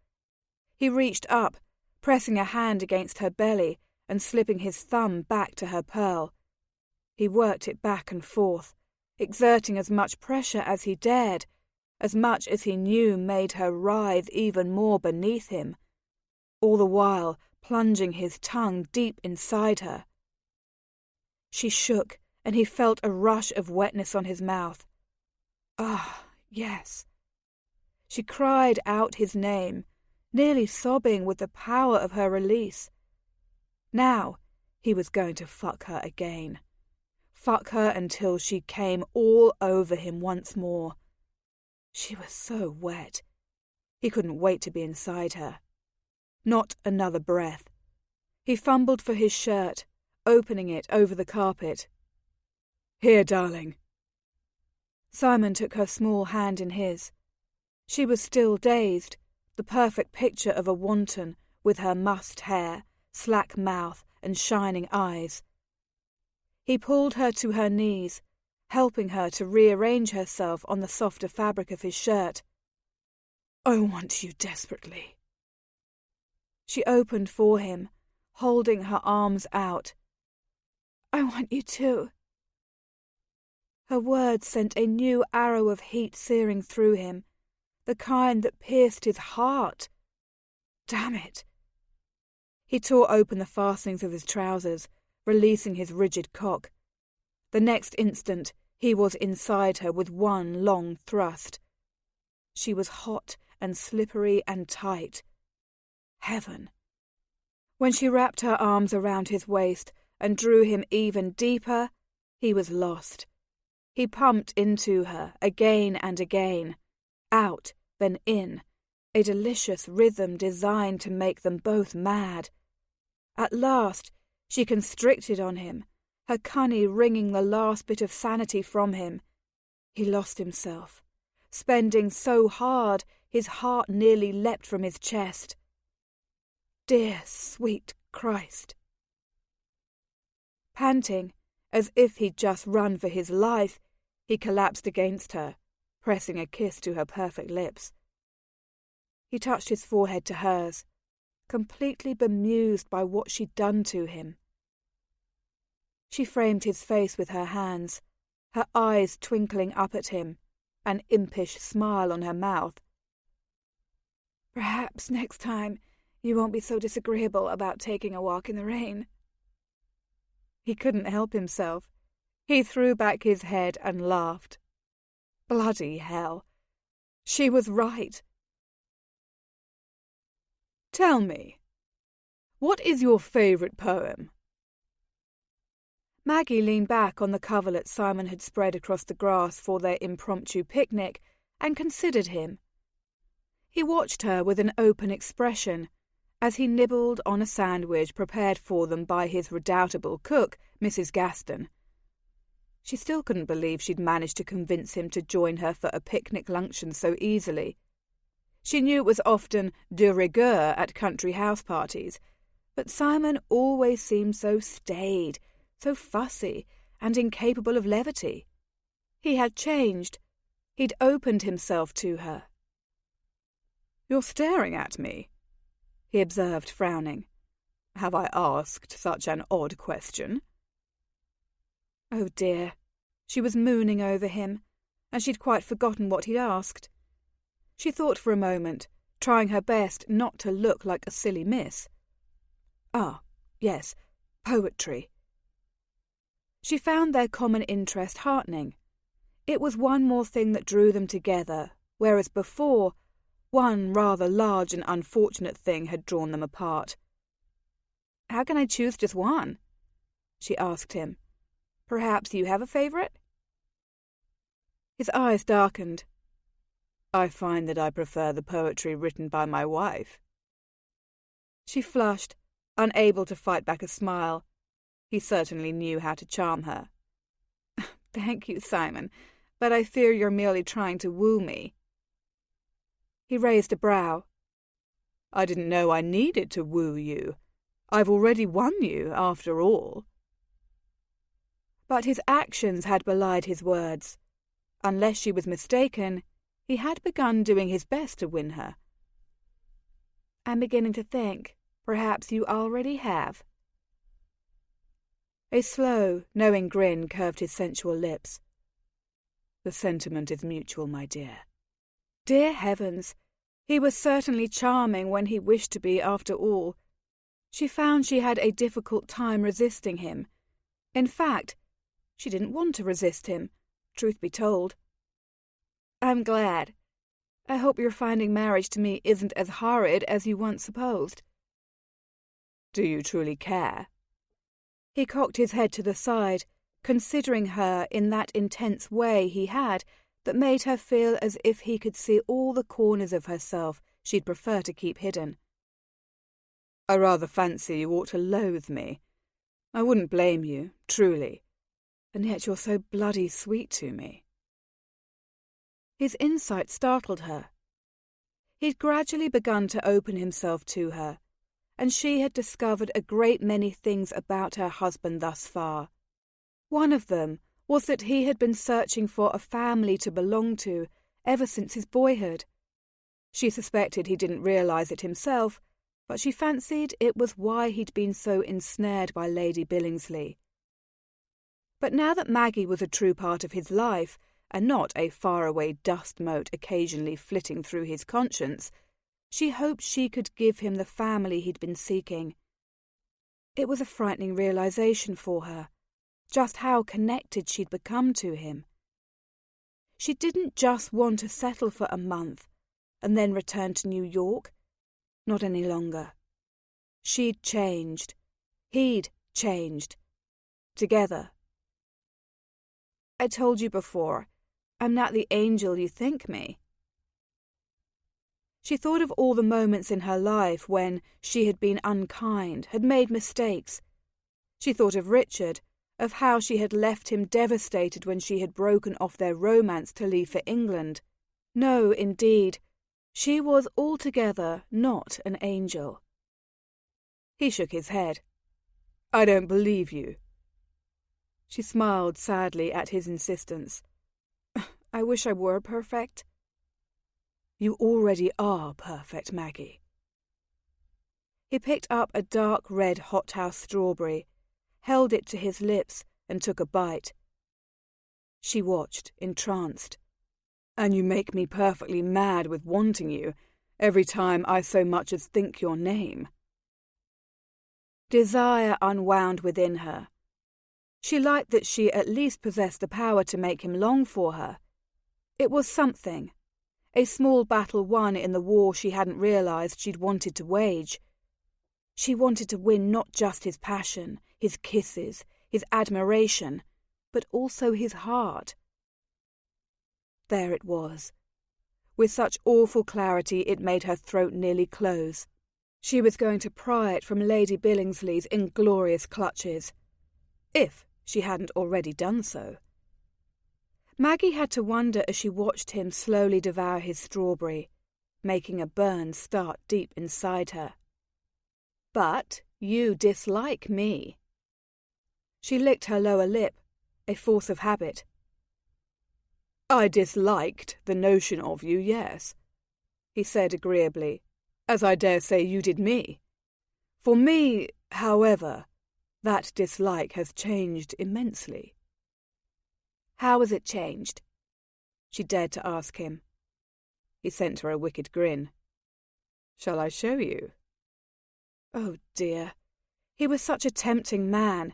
He reached up, pressing a hand against her belly and slipping his thumb back to her pearl. He worked it back and forth, exerting as much pressure as he dared, as much as he knew made her writhe even more beneath him, all the while plunging his tongue deep inside her. She shook, and he felt a rush of wetness on his mouth. Ah, yes. She cried out his name, nearly sobbing with the power of her release. Now he was going to fuck her again. Fuck her until she came all over him once more. She was so wet. He couldn't wait to be inside her. Not another breath. He fumbled for his shirt, opening it over the carpet. "Here, darling." Simon took her small hand in his. She was still dazed, the perfect picture of a wanton with her mussed hair, slack mouth, and shining eyes. He pulled her to her knees, helping her to rearrange herself on the softer fabric of his shirt. "I want you desperately." She opened for him, holding her arms out. "I want you too." Her words sent a new arrow of heat searing through him, the kind that pierced his heart. Damn it! He tore open the fastenings of his trousers, releasing his rigid cock. The next instant, he was inside her with one long thrust. She was hot and slippery and tight. Heaven. When she wrapped her arms around his waist and drew him even deeper, he was lost. He pumped into her again and again, out, then in, a delicious rhythm designed to make them both mad. At last, She constricted on him, her cunny wringing the last bit of sanity from him. He lost himself, spending so hard his heart nearly leapt from his chest. Dear, sweet Christ! Panting, as if he'd just run for his life, he collapsed against her, pressing a kiss to her perfect lips. He touched his forehead to hers, completely bemused by what she'd done to him. She framed his face with her hands, her eyes twinkling up at him, an impish smile on her mouth. "Perhaps next time you won't be so disagreeable about taking a walk in the rain." He couldn't help himself. He threw back his head and laughed. Bloody hell! She was right. "Tell me, what is your favourite poem?" Maggie leaned back on the coverlet Simon had spread across the grass for their impromptu picnic and considered him. He watched her with an open expression as he nibbled on a sandwich prepared for them by his redoubtable cook, Mrs. Gaston. She still couldn't believe she'd managed to convince him to join her for a picnic luncheon so easily. She knew it was often de rigueur at country house parties, but Simon always seemed so staid, so fussy, and incapable of levity. He had changed. He'd opened himself to her. "You're staring at me," he observed, frowning. "Have I asked such an odd question?" Oh dear, she was mooning over him, and she'd quite forgotten what he'd asked. She thought for a moment, trying her best not to look like a silly miss. Ah, yes, poetry. She found their common interest heartening. It was one more thing that drew them together, whereas before, one rather large and unfortunate thing had drawn them apart. "How can I choose just one?" she asked him. "Perhaps you have a favourite?" His eyes darkened. "I find that I prefer the poetry written by my wife." She flushed, unable to fight back a smile. He certainly knew how to charm her. "Thank you, Simon, but I fear you're merely trying to woo me." He raised a brow. "I didn't know I needed to woo you. I've already won you, after all." But his actions had belied his words. Unless she was mistaken, he had begun doing his best to win her. "I'm beginning to think perhaps you already have." A slow, knowing grin curved his sensual lips. "The sentiment is mutual, my dear." Dear heavens! He was certainly charming when he wished to be, after all. She found she had a difficult time resisting him. In fact, she didn't want to resist him, truth be told. "I'm glad. I hope you're finding marriage to me isn't as horrid as you once supposed." "Do you truly care?" He cocked his head to the side, considering her in that intense way he had that made her feel as if he could see all the corners of herself she'd prefer to keep hidden. "I rather fancy you ought to loathe me. I wouldn't blame you, truly. And yet you're so bloody sweet to me." His insight startled her. He'd gradually begun to open himself to her, and she had discovered a great many things about her husband thus far. One of them was that he had been searching for a family to belong to ever since his boyhood. She suspected he didn't realise it himself, but she fancied it was why he'd been so ensnared by Lady Billingsley. But now that Maggie was a true part of his life, and not a faraway dust mote occasionally flitting through his conscience, she hoped she could give him the family he'd been seeking. It was a frightening realisation for her, just how connected she'd become to him. She didn't just want to settle for a month and then return to New York. Not any longer. She'd changed. He'd changed. Together. "I told you before, I'm not the angel you think me." She thought of all the moments in her life when she had been unkind, had made mistakes. She thought of Richard, of how she had left him devastated when she had broken off their romance to leave for England. No, indeed, she was altogether not an angel. He shook his head. I don't believe you. She smiled sadly at his insistence. I wish I were perfect. You already are perfect, Maggie. He picked up a dark red hothouse strawberry, held it to his lips, and took a bite. She watched, entranced. And you make me perfectly mad with wanting you every time I so much as think your name. Desire unwound within her. She liked that she at least possessed the power to make him long for her. It was something, a small battle won in the war she hadn't realized she'd wanted to wage. She wanted to win not just his passion, his kisses, his admiration, but also his heart. There it was. With such awful clarity it made her throat nearly close. She was going to pry it from Lady Billingsley's inglorious clutches, if she hadn't already done so. Maggie had to wonder as she watched him slowly devour his strawberry, making a burn start deep inside her. But you dislike me. She licked her lower lip, a force of habit. I disliked the notion of you, yes, he said agreeably, as I dare say you did me. For me, however, that dislike has changed immensely. How has it changed? She dared to ask him. He sent her a wicked grin. Shall I show you? Oh dear, he was such a tempting man.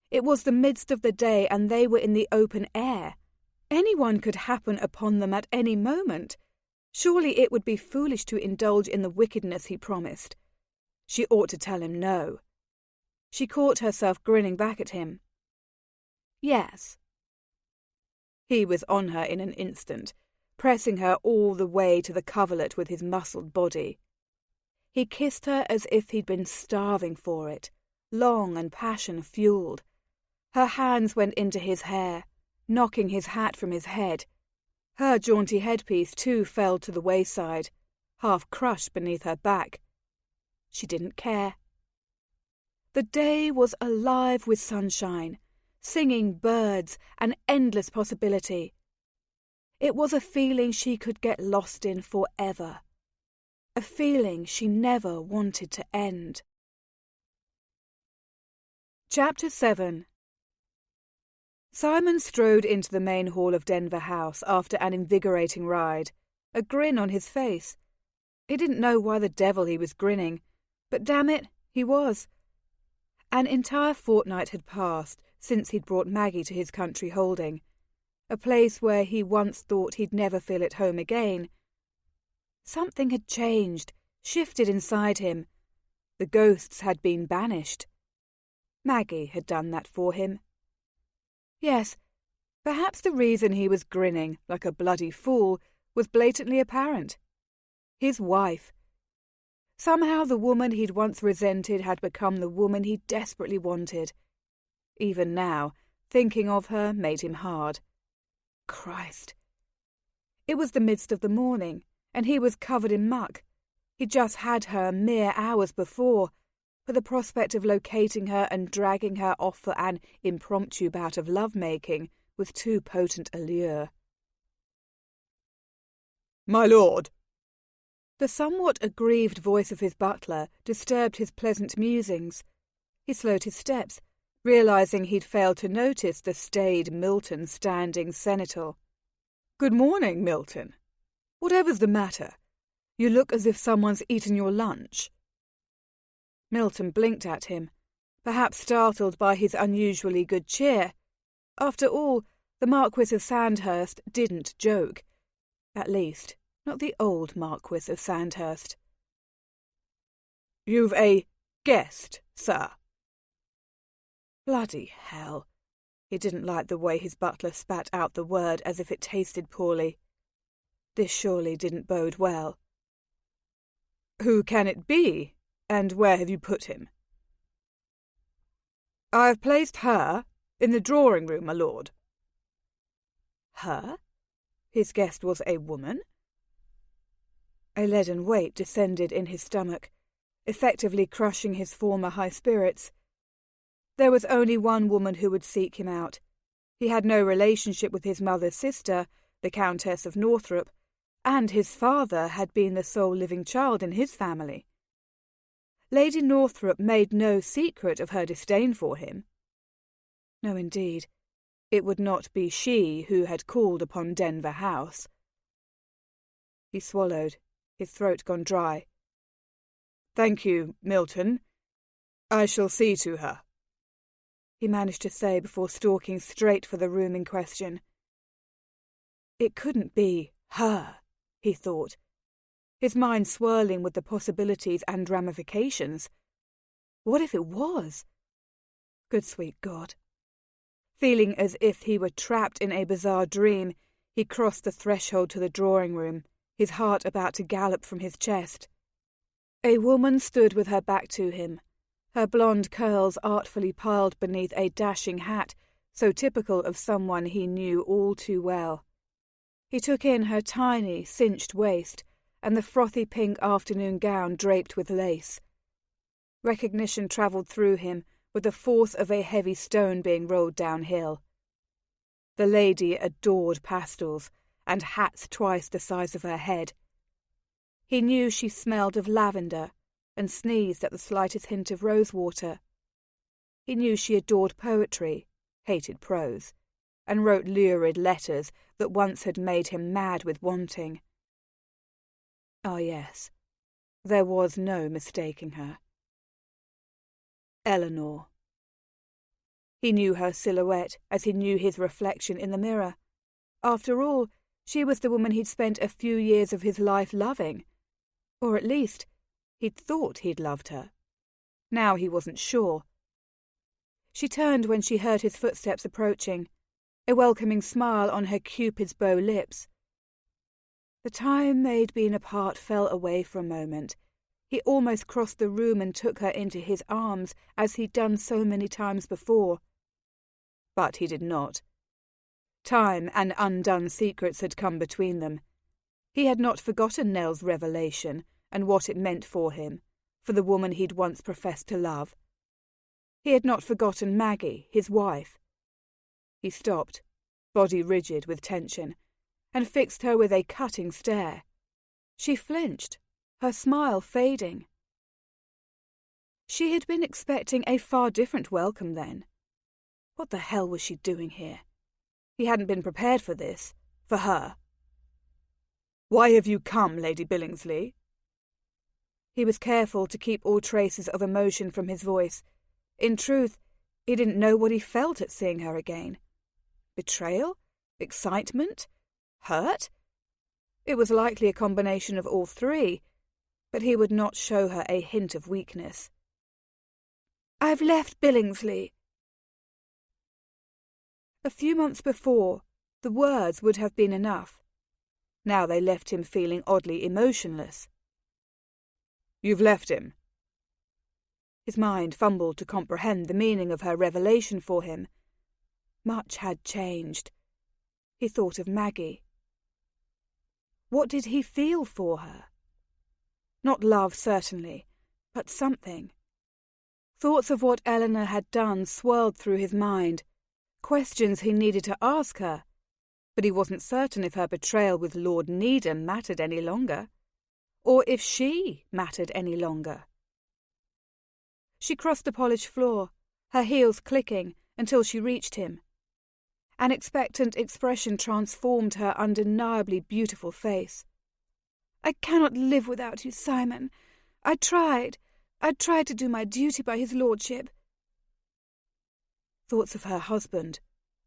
It was the midst of the day and they were in the open air. Anyone could happen upon them at any moment. Surely it would be foolish to indulge in the wickedness he promised. She ought to tell him no. She caught herself grinning back at him. Yes. He was on her in an instant, pressing her all the way to the coverlet with his muscled body. He kissed her as if he'd been starving for it, long and passion-fueled. Her hands went into his hair, knocking his hat from his head. Her jaunty headpiece, too, fell to the wayside, half crushed beneath her back. She didn't care. The day was alive with sunshine, singing birds, and endless possibility. It was a feeling she could get lost in forever. A feeling she never wanted to end. Chapter 7. Simon strode into the main hall of Denver House after an invigorating ride, a grin on his face. He didn't know why the devil he was grinning, but damn it, he was. An entire fortnight had passed since he'd brought Maggie to his country holding, a place where he once thought he'd never feel at home again. Something had changed, shifted inside him. The ghosts had been banished. Maggie had done that for him. Yes, perhaps the reason he was grinning like a bloody fool was blatantly apparent. His wife. Somehow the woman he'd once resented had become the woman he desperately wanted. Even now, thinking of her made him hard. Christ. It was the midst of the morning, and he was covered in muck. He'd just had her mere hours before, but the prospect of locating her and dragging her off for an impromptu bout of love-making was too potent a lure. My lord! The somewhat aggrieved voice of his butler disturbed his pleasant musings. He slowed his steps, realizing he'd failed to notice the staid Milton standing senetal. Good morning, Milton. Whatever's the matter? You look as if someone's eaten your lunch. Milton blinked at him, perhaps startled by his unusually good cheer. After all, the Marquis of Sandhurst didn't joke. At least, not the old Marquis of Sandhurst. You've a guest, sir. Bloody hell. He didn't like the way his butler spat out the word as if it tasted poorly. This surely didn't bode well. Who can it be, and where have you put him? I have placed her in the drawing room, my lord. Her? His guest was a woman? A leaden weight descended in his stomach, effectively crushing his former high spirits. There was only one woman who would seek him out. He had no relationship with his mother's sister, the Countess of Northrop, and his father had been the sole living child in his family. Lady Northrop made no secret of her disdain for him. No, indeed, it would not be she who had called upon Denver House. He swallowed, his throat gone dry. "Thank you, Milton. I shall see to her," he managed to say before stalking straight for the room in question. It couldn't be her, he thought, his mind swirling with the possibilities and ramifications. What if it was? Good sweet God. Feeling as if he were trapped in a bizarre dream, he crossed the threshold to the drawing room, his heart about to gallop from his chest. A woman stood with her back to him, her blonde curls artfully piled beneath a dashing hat so typical of someone he knew all too well. He took in her tiny, cinched waist and the frothy pink afternoon gown draped with lace. Recognition travelled through him with the force of a heavy stone being rolled downhill. The lady adored pastels and hats twice the size of her head. He knew she smelled of lavender and sneezed at the slightest hint of rosewater. He knew she adored poetry, hated prose, and wrote lurid letters that once had made him mad with wanting. Ah, yes, there was no mistaking her. Eleanor. He knew her silhouette as he knew his reflection in the mirror. After all, she was the woman he'd spent a few years of his life loving. Or at least, he'd thought he'd loved her. Now he wasn't sure. She turned when she heard his footsteps approaching, a welcoming smile on her Cupid's bow lips. The time they'd been apart fell away for a moment. He almost crossed the room and took her into his arms, as he'd done so many times before. But he did not. Time and undone secrets had come between them. He had not forgotten Nell's revelation and what it meant for him, for the woman he'd once professed to love. He had not forgotten Maggie, his wife. He stopped, body rigid with tension, and fixed her with a cutting stare. She flinched, her smile fading. She had been expecting a far different welcome then. What the hell was she doing here? He hadn't been prepared for this, for her. "Why have you come, Lady Billingsley?" He was careful to keep all traces of emotion from his voice. In truth, he didn't know what he felt at seeing her again. Betrayal? Excitement? Hurt? It was likely a combination of all three, but he would not show her a hint of weakness. "I've left Billingsley." A few months before, the words would have been enough. Now they left him feeling oddly emotionless. "You've left him?" His mind fumbled to comprehend the meaning of her revelation for him. Much had changed. He thought of Maggie. What did he feel for her? Not love, certainly, but something. Thoughts of what Eleanor had done swirled through his mind, questions he needed to ask her, but he wasn't certain if her betrayal with Lord Needham mattered any longer, or if she mattered any longer. She crossed the polished floor, her heels clicking, until she reached him. An expectant expression transformed her undeniably beautiful face. "I cannot live without you, Simon. I tried to do my duty by his lordship." Thoughts of her husband,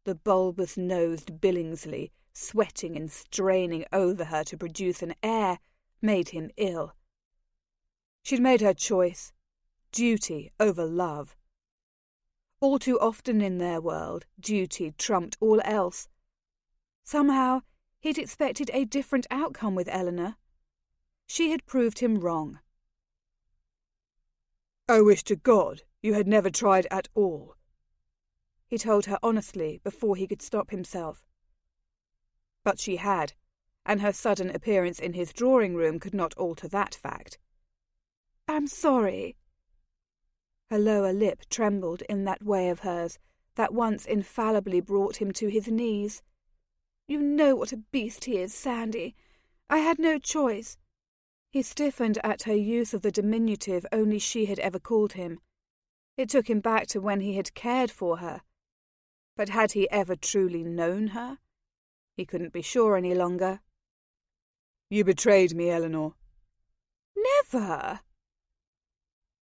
the bulbous-nosed Billingsley, sweating and straining over her to produce an heir, made him ill. She'd made her choice, duty over love. All too often in their world, duty trumped all else. Somehow, he'd expected a different outcome with Eleanor. She had proved him wrong. "I wish to God you had never tried at all," he told her honestly before he could stop himself. But she had, and her sudden appearance in his drawing-room could not alter that fact. "I'm sorry." Her lower lip trembled in that way of hers that once infallibly brought him to his knees. "You know what a beast he is, Sandy. I had no choice." He stiffened at her use of the diminutive only she had ever called him. It took him back to when he had cared for her. But had he ever truly known her? He couldn't be sure any longer. "You betrayed me, Eleanor." "Never!"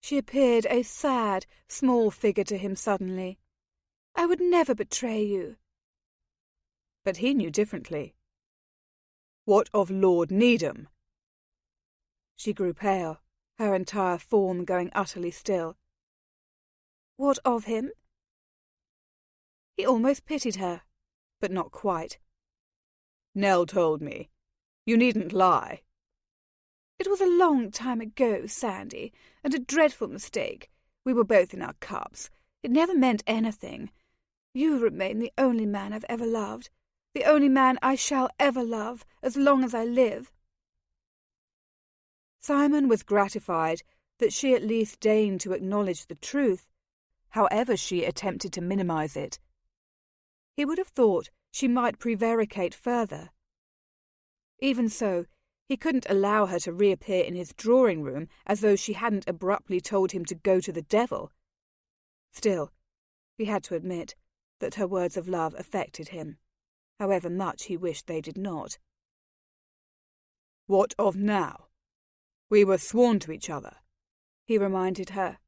She appeared a sad, small figure to him suddenly. "I would never betray you." But he knew differently. "What of Lord Needham?" She grew pale, her entire form going utterly still. "What of him?" He almost pitied her, but not quite. "Nell told me. You needn't lie." "It was a long time ago, Sandy, and a dreadful mistake. We were both in our cups. It never meant anything. You remain the only man I've ever loved, the only man I shall ever love as long as I live." Simon was gratified that she at least deigned to acknowledge the truth, however she attempted to minimize it. He would have thought she might prevaricate further. Even so, he couldn't allow her to reappear in his drawing-room as though she hadn't abruptly told him to go to the devil. Still, he had to admit that her words of love affected him, however much he wished they did not. "What of now? We were sworn to each other," he reminded her.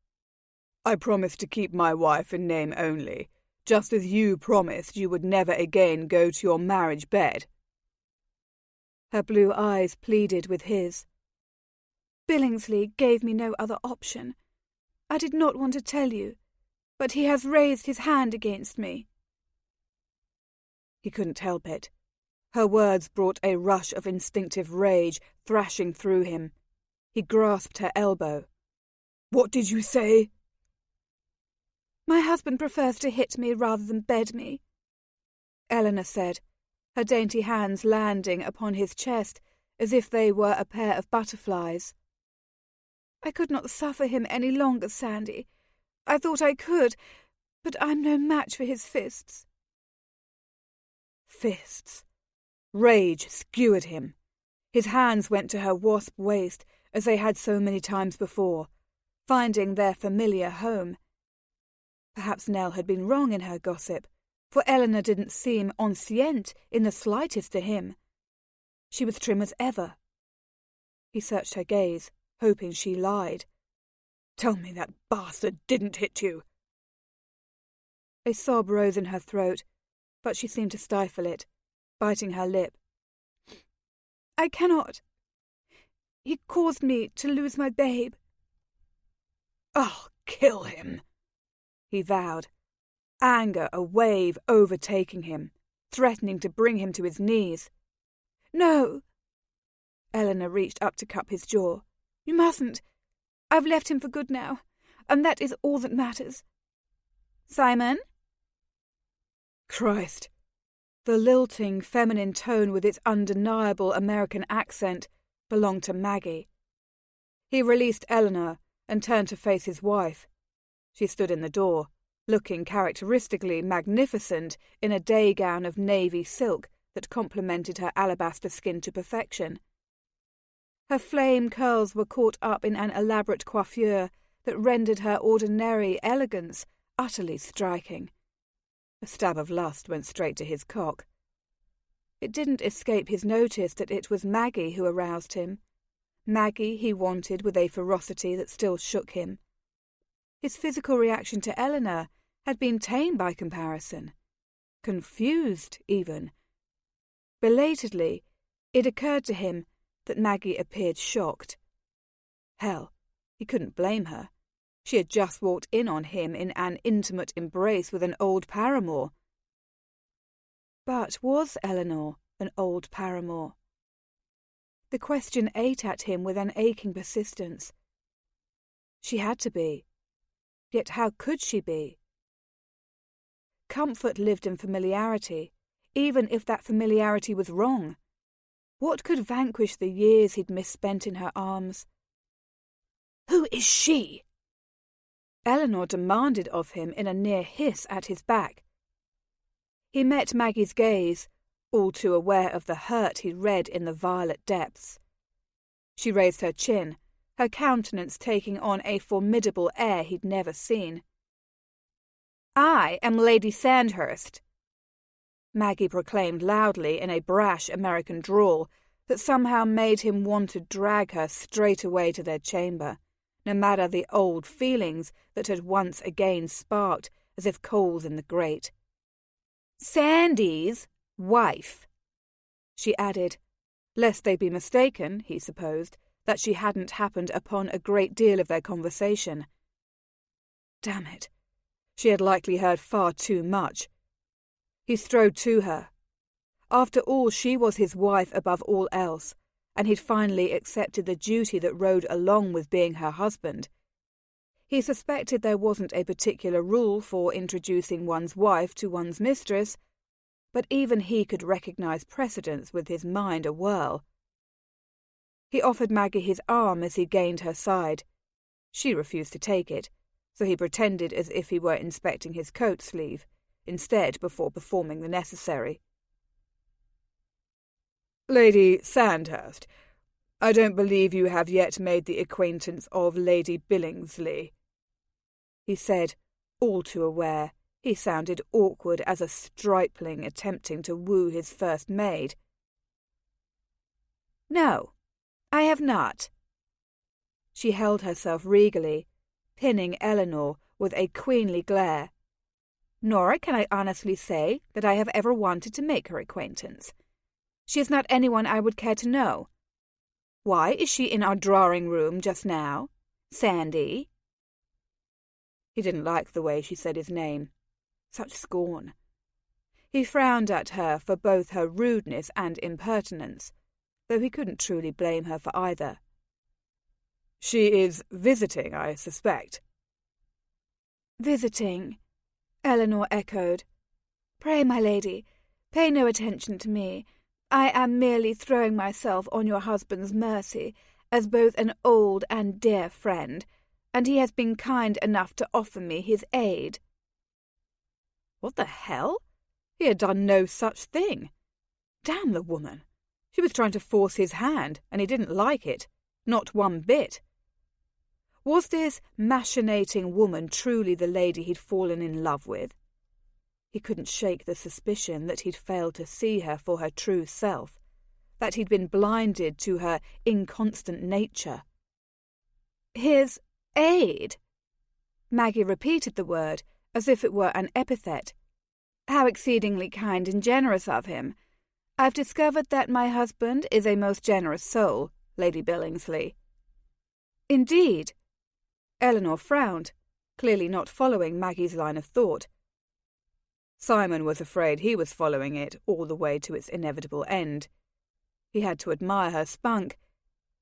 "I promised to keep my wife in name only, just as you promised you would never again go to your marriage bed." Her blue eyes pleaded with his. "Billingsley gave me no other option. I did not want to tell you, but he has raised his hand against me." He couldn't help it. Her words brought a rush of instinctive rage thrashing through him. He grasped her elbow. "What did you say?" "My husband prefers to hit me rather than bed me," Eleanor said, her dainty hands landing upon his chest as if they were a pair of butterflies. "I could not suffer him any longer, Sandy. I thought I could, but I'm no match for his fists." Fists. Rage skewered him. His hands went to her wasp waist as they had so many times before, finding their familiar home. Perhaps Nell had been wrong in her gossip, for Eleanor didn't seem insouciant in the slightest to him. She was trim as ever. He searched her gaze, hoping she lied. "Tell me that bastard didn't hit you." A sob rose in her throat, but she seemed to stifle it, biting her lip. "I cannot. He caused me to lose my babe." "I'll kill him," he vowed, anger a wave overtaking him, threatening to bring him to his knees. "No." Eleanor reached up to cup his jaw. "You mustn't. I've left him for good now, and that is all that matters." "Simon?" Christ. The lilting feminine tone with its undeniable American accent belonged to Maggie. He released Eleanor and turned to face his wife. She stood in the door, looking characteristically magnificent in a day gown of navy silk that complemented her alabaster skin to perfection. Her flame curls were caught up in an elaborate coiffure that rendered her ordinary elegance utterly striking. A stab of lust went straight to his cock. It didn't escape his notice that it was Maggie who aroused him. Maggie he wanted with a ferocity that still shook him. His physical reaction to Eleanor had been tame by comparison. Confused, even. Belatedly, it occurred to him that Maggie appeared shocked. Hell, he couldn't blame her. She had just walked in on him in an intimate embrace with an old paramour. But was Eleanor an old paramour? The question ate at him with an aching persistence. She had to be. Yet how could she be? Comfort lived in familiarity, even if that familiarity was wrong. What could vanquish the years he'd misspent in her arms? "Who is she?" Eleanor demanded of him in a near hiss at his back. He met Maggie's gaze, all too aware of the hurt he'd read in the violet depths. She raised her chin, her countenance taking on a formidable air he'd never seen. "I am Lady Sandhurst," Maggie proclaimed loudly in a brash American drawl that somehow made him want to drag her straight away to their chamber, no matter the old feelings that had once again sparked as if coals in the grate. "Sandy's wife," she added, lest they be mistaken, he supposed, that she hadn't happened upon a great deal of their conversation. Damn it, she had likely heard far too much. He strode to her. After all, she was his wife above all else, and he'd finally accepted the duty that rode along with being her husband. He suspected there wasn't a particular rule for introducing one's wife to one's mistress, but even he could recognize precedents with his mind awhirl. He offered Maggie his arm as he gained her side. She refused to take it, so he pretended as if he were inspecting his coat sleeve, instead before performing the necessary. "Lady Sandhurst, I don't believe you have yet made the acquaintance of Lady Billingsley," he said, all too aware he sounded awkward as a stripling attempting to woo his first maid. "No, I have not." She held herself regally, pinning Eleanor with a queenly glare. "Nor can I honestly say that I have ever wanted to make her acquaintance. She is not anyone I would care to know. Why is she in our drawing-room just now? Sandy?" He didn't like the way she said his name. Such scorn. He frowned at her for both her rudeness and impertinence, though he couldn't truly blame her for either. "She is visiting, I suspect." "Visiting," Eleanor echoed. "Pray, my lady, pay no attention to me. I am merely throwing myself on your husband's mercy as both an old and dear friend, and he has been kind enough to offer me his aid." What the hell? He had done no such thing. Damn the woman. She was trying to force his hand, and he didn't like it. Not one bit. Was this machinating woman truly the lady he'd fallen in love with? He couldn't shake the suspicion that he'd failed to see her for her true self, that he'd been blinded to her inconstant nature. "His aid?" Maggie repeated the word as if it were an epithet. "How exceedingly kind and generous of him. I've discovered that my husband is a most generous soul, Lady Billingsley." "Indeed?" Eleanor frowned, clearly not following Maggie's line of thought. Simon was afraid he was following it all the way to its inevitable end. He had to admire her spunk.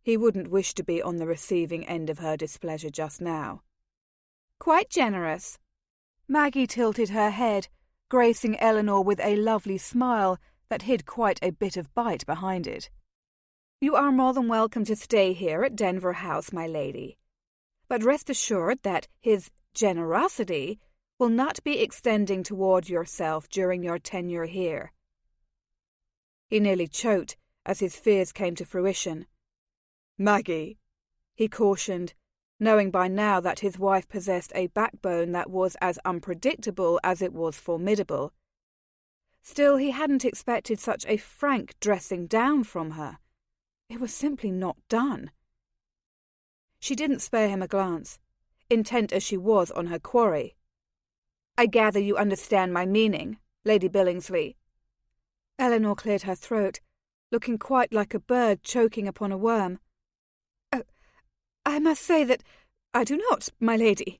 He wouldn't wish to be on the receiving end of her displeasure just now. "Quite generous." Maggie tilted her head, gracing Eleanor with a lovely smile that hid quite a bit of bite behind it. "You are more than welcome to stay here at Denver House, my lady. But rest assured that his generosity will not be extending toward yourself during your tenure here." He nearly choked as his fears came to fruition. "Maggie," he cautioned, knowing by now that his wife possessed a backbone that was as unpredictable as it was formidable. Still, he hadn't expected such a frank dressing down from her. It was simply not done. She didn't spare him a glance, intent as she was on her quarry. "I gather you understand my meaning, Lady Billingsley." Eleanor cleared her throat, looking quite like a bird choking upon a worm. I must say that I do not, my lady."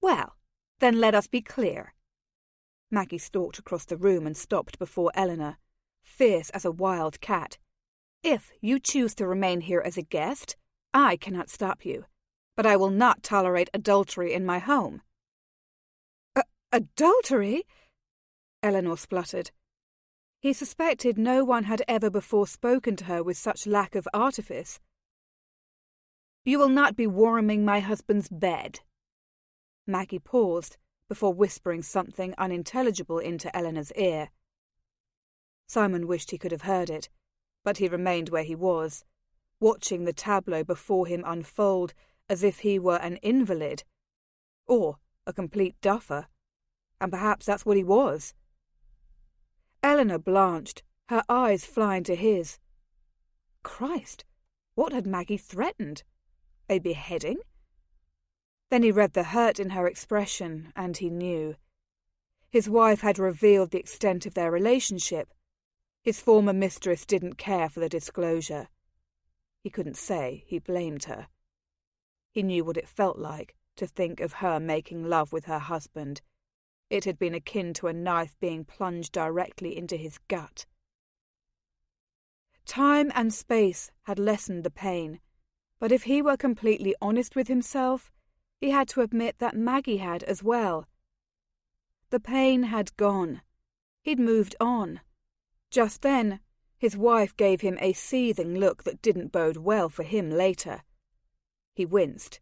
"Well, then let us be clear." Maggie stalked across the room and stopped before Eleanor, fierce as a wild cat. "If you choose to remain here as a guest, I cannot stop you, but I will not tolerate adultery in my home." Adultery? Eleanor spluttered. He suspected no one had ever before spoken to her with such lack of artifice. You will not be warming my husband's bed. Maggie paused before whispering something unintelligible into Eleanor's ear. Simon wished he could have heard it, but he remained where he was, watching the tableau before him unfold as if he were an invalid, or a complete duffer, and perhaps that's what he was. Eleanor blanched, her eyes flying to his. Christ, what had Maggie threatened? A beheading? Then he read the hurt in her expression, and he knew. His wife had revealed the extent of their relationship. His former mistress didn't care for the disclosure. He couldn't say he blamed her. He knew what it felt like to think of her making love with her husband. It had been akin to a knife being plunged directly into his gut. Time and space had lessened the pain, but if he were completely honest with himself, he had to admit that Maggie had as well. The pain had gone. He'd moved on. Just then, his wife gave him a seething look that didn't bode well for him later. He winced.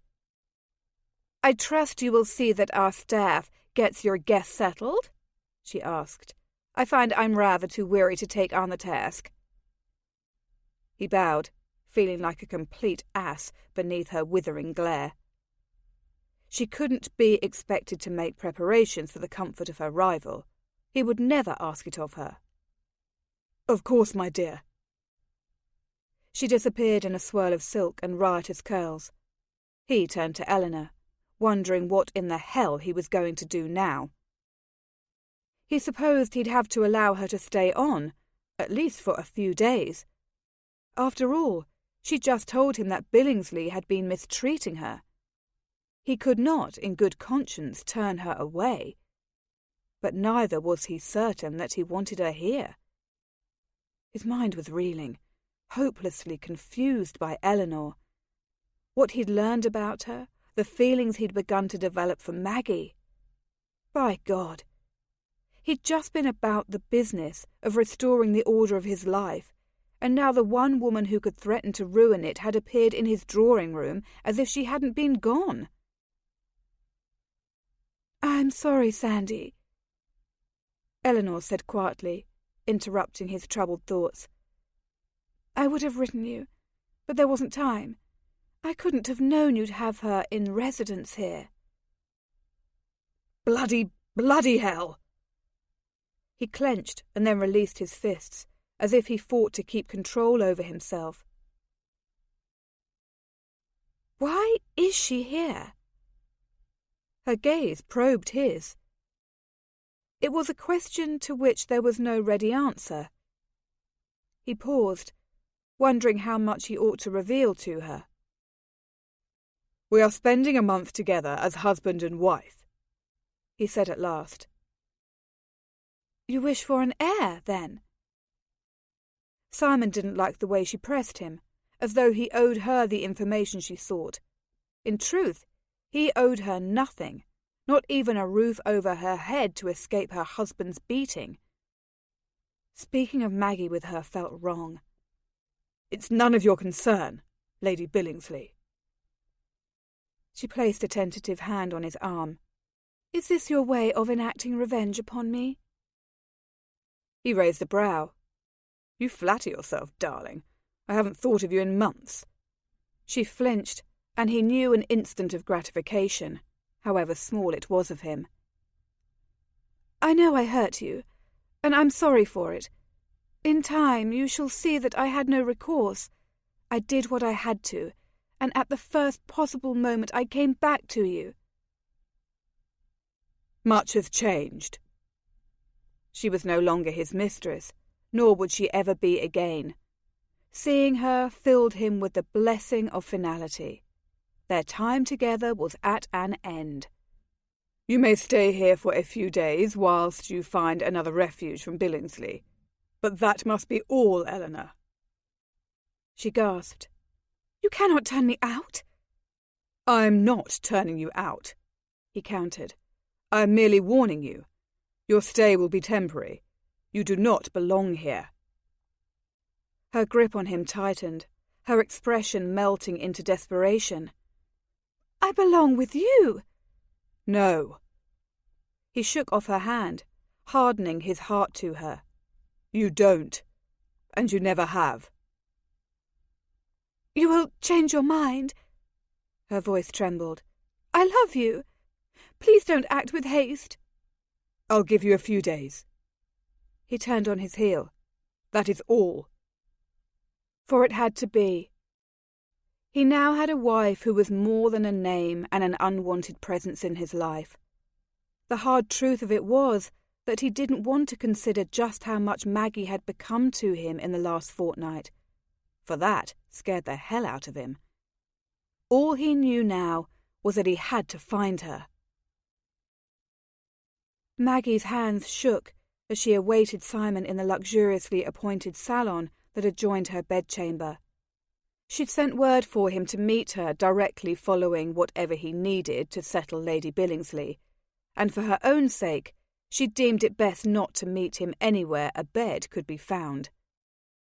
I trust you will see that our staff gets your guests settled? She asked. I find I'm rather too weary to take on the task. He bowed, feeling like a complete ass beneath her withering glare. She couldn't be expected to make preparations for the comfort of her rival. He would never ask it of her. Of course, my dear. She disappeared in a swirl of silk and riotous curls. He turned to Eleanor, wondering what in the hell he was going to do now. He supposed he'd have to allow her to stay on, at least for a few days. After all, she'd just told him that Billingsley had been mistreating her. He could not, in good conscience, turn her away. But neither was he certain that he wanted her here. His mind was reeling, hopelessly confused by Eleanor. What he'd learned about her, the feelings he'd begun to develop for Maggie. By God! He'd just been about the business of restoring the order of his life, and now the one woman who could threaten to ruin it had appeared in his drawing-room as if she hadn't been gone. I'm sorry, Sandy, Eleanor said quietly, interrupting his troubled thoughts. I would have written you, but there wasn't time. I couldn't have known you'd have her in residence here. Bloody hell! He clenched and then released his fists, as if he fought to keep control over himself. Why is she here? Her gaze probed his. It was a question to which there was no ready answer. He paused, wondering how much he ought to reveal to her. We are spending a month together as husband and wife, he said at last. You wish for an heir, then? Simon didn't like the way she pressed him, as though he owed her the information she sought. In truth, he owed her nothing, not even a roof over her head to escape her husband's beating. Speaking of Maggie with her felt wrong. It's none of your concern, Lady Billingsley. She placed a tentative hand on his arm. Is this your way of enacting revenge upon me? He raised a brow. You flatter yourself, darling. I haven't thought of you in months. She flinched, and he knew an instant of gratification, however small it was of him. I know I hurt you, and I'm sorry for it. In time you shall see that I had no recourse. I did what I had to, and at the first possible moment I came back to you. Much has changed. She was no longer his mistress, nor would she ever be again. Seeing her filled him with the blessing of finality. Their time together was at an end. You may stay here for a few days whilst you find another refuge from Billingsley. But that must be all, Eleanor. She gasped. You cannot turn me out? I'm not turning you out, he countered. I am merely warning you. Your stay will be temporary. You do not belong here." Her grip on him tightened, her expression melting into desperation. "I belong with you." "No." He shook off her hand, hardening his heart to her. "You don't. And you never have." "You will change your mind?" Her voice trembled. "I love you. Please don't act with haste." "I'll give you a few days." He turned on his heel. "That is all." For it had to be. He now had a wife who was more than a name and an unwanted presence in his life. The hard truth of it was that he didn't want to consider just how much Maggie had become to him in the last fortnight, for that scared the hell out of him. All he knew now was that he had to find her. Maggie's hands shook as she awaited Simon in the luxuriously appointed salon that adjoined her bedchamber. She'd sent word for him to meet her directly following whatever he needed to settle Lady Billingsley, and for her own sake, she deemed it best not to meet him anywhere a bed could be found.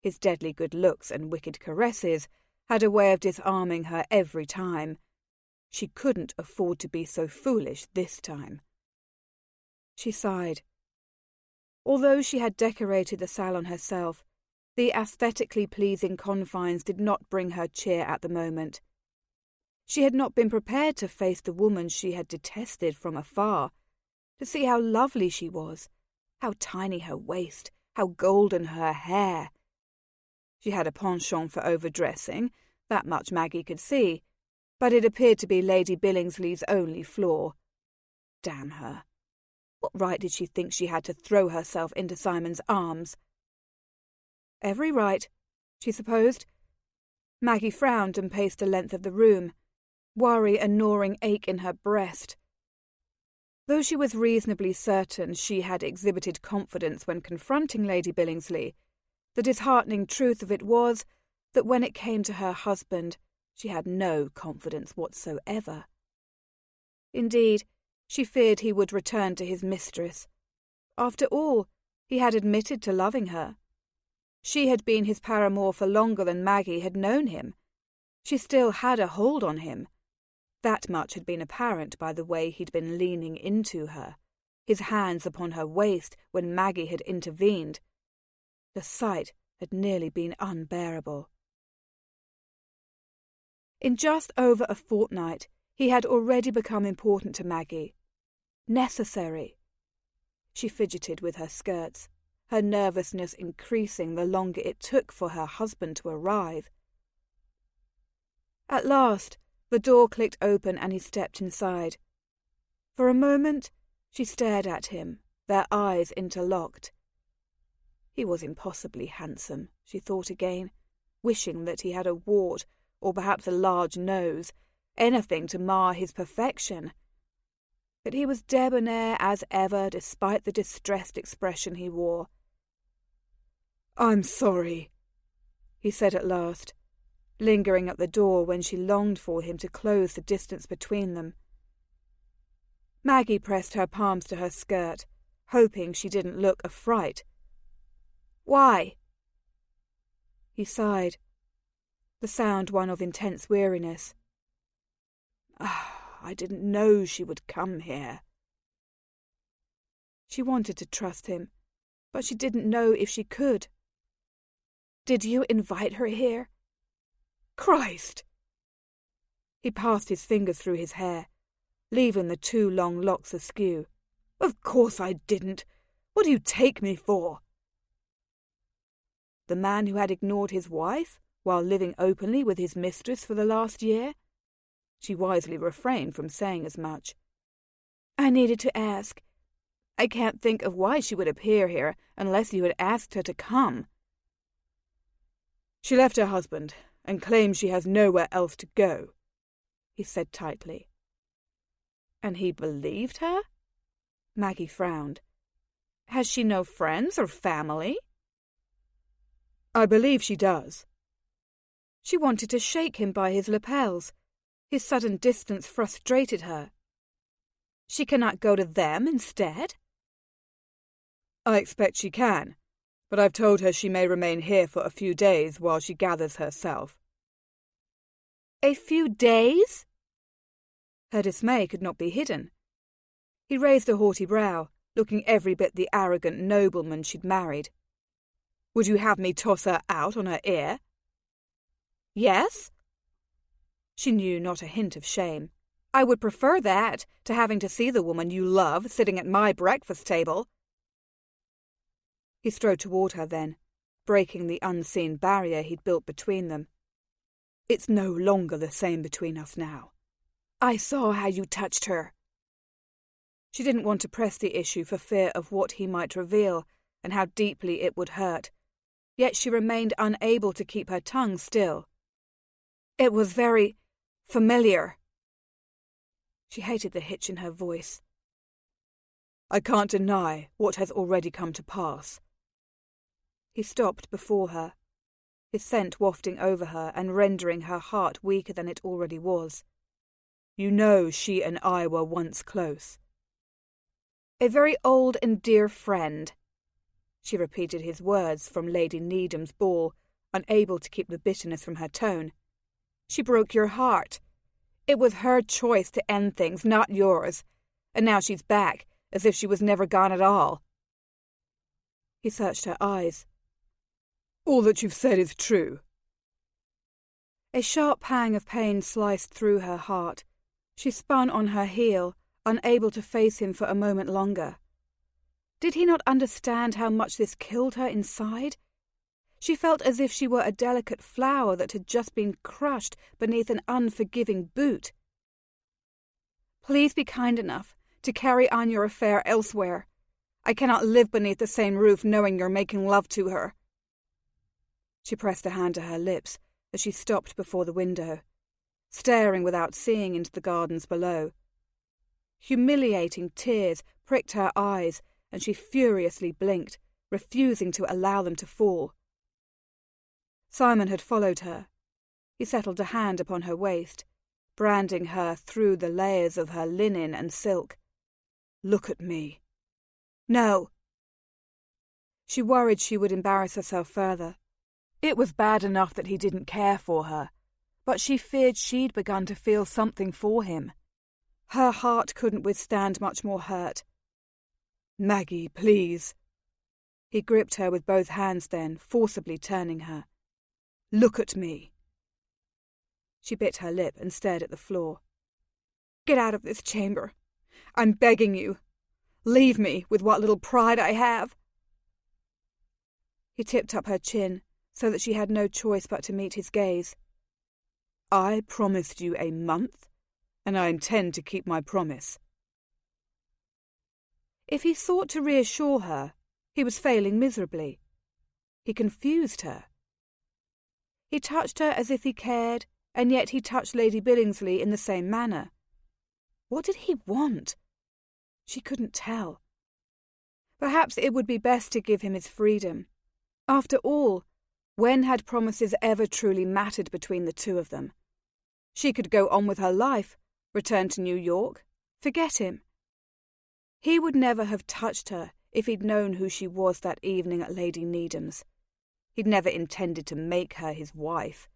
His deadly good looks and wicked caresses had a way of disarming her every time. She couldn't afford to be so foolish this time. She sighed. Although she had decorated the salon herself, the aesthetically pleasing confines did not bring her cheer at the moment. She had not been prepared to face the woman she had detested from afar, to see how lovely she was, how tiny her waist, how golden her hair. She had a penchant for overdressing, that much Maggie could see, but it appeared to be Lady Billingsley's only flaw. Damn her. What right did she think she had to throw herself into Simon's arms? Every right, she supposed. Maggie frowned and paced the length of the room, worry a gnawing ache in her breast. Though she was reasonably certain she had exhibited confidence when confronting Lady Billingsley, the disheartening truth of it was that when it came to her husband, she had no confidence whatsoever. Indeed, she feared he would return to his mistress. After all, he had admitted to loving her. She had been his paramour for longer than Maggie had known him. She still had a hold on him. That much had been apparent by the way he'd been leaning into her, his hands upon her waist when Maggie had intervened. The sight had nearly been unbearable. In just over a fortnight, he had already become important to Maggie. Necessary. She fidgeted with her skirts, her nervousness increasing the longer it took for her husband to arrive. At last, the door clicked open and he stepped inside. For a moment, she stared at him, their eyes interlocked. He was impossibly handsome, she thought again, wishing that he had a wart, or perhaps a large nose, anything to mar his perfection. But he was debonair as ever, despite the distressed expression he wore. "I'm sorry," he said at last, lingering at the door when she longed for him to close the distance between them. Maggie pressed her palms to her skirt, hoping she didn't look a fright. "Why?" He sighed, the sound one of intense weariness. "I didn't know she would come here." She wanted to trust him, but she didn't know if she could. "Did you invite her here?" "Christ!" He passed his fingers through his hair, leaving the two long locks askew. "Of course I didn't. What do you take me for?" The man who had ignored his wife while living openly with his mistress for the last year? She wisely refrained from saying as much. "I needed to ask. I can't think of why she would appear here unless you had asked her to come." "She left her husband and claims she has nowhere else to go," he said tightly. "And he believed her?" Maggie frowned. "Has she no friends or family?" "I believe she does." She wanted to shake him by his lapels. His sudden distance frustrated her. She cannot go to them instead? I expect she can, but I've told her she may remain here for a few days while she gathers herself. A few days? Her dismay could not be hidden. He raised a haughty brow, looking every bit the arrogant nobleman she'd married. Would you have me toss her out on her ear? Yes? She knew not a hint of shame. I would prefer that to having to see the woman you love sitting at my breakfast table. He strode toward her then, breaking the unseen barrier he'd built between them. It's no longer the same between us now. I saw how you touched her. She didn't want to press the issue for fear of what he might reveal and how deeply it would hurt, yet she remained unable to keep her tongue still. It was very familiar. She hated the hitch in her voice. I can't deny what has already come to pass. He stopped before her, his scent wafting over her and rendering her heart weaker than it already was. You know she and I were once close. A very old and dear friend. She repeated his words from Lady Needham's ball, unable to keep the bitterness from her tone. She broke your heart. It was her choice to end things, not yours. And now she's back, as if she was never gone at all. He searched her eyes. All that you've said is true. A sharp pang of pain sliced through her heart. She spun on her heel, unable to face him for a moment longer. Did he not understand how much this killed her inside? She felt as if she were a delicate flower that had just been crushed beneath an unforgiving boot. Please be kind enough to carry on your affair elsewhere. I cannot live beneath the same roof knowing you're making love to her. She pressed a hand to her lips as she stopped before the window, staring without seeing into the gardens below. Humiliating tears pricked her eyes, and she furiously blinked, refusing to allow them to fall. Simon had followed her. He settled a hand upon her waist, branding her through the layers of her linen and silk. Look at me. No. She worried she would embarrass herself further. It was bad enough that he didn't care for her, but she feared she'd begun to feel something for him. Her heart couldn't withstand much more hurt. Maggie, please. He gripped her with both hands then, forcibly turning her. Look at me. She bit her lip and stared at the floor. Get out of this chamber. I'm begging you. Leave me with what little pride I have. He tipped up her chin so that she had no choice but to meet his gaze. I promised you a month, and I intend to keep my promise. If he sought to reassure her, he was failing miserably. He confused her. He touched her as if he cared, and yet he touched Lady Billingsley in the same manner. What did he want? She couldn't tell. Perhaps it would be best to give him his freedom. After all, when had promises ever truly mattered between the two of them? She could go on with her life, return to New York, forget him. He would never have touched her if he'd known who she was that evening at Lady Needham's. He'd never intended to make her his wife.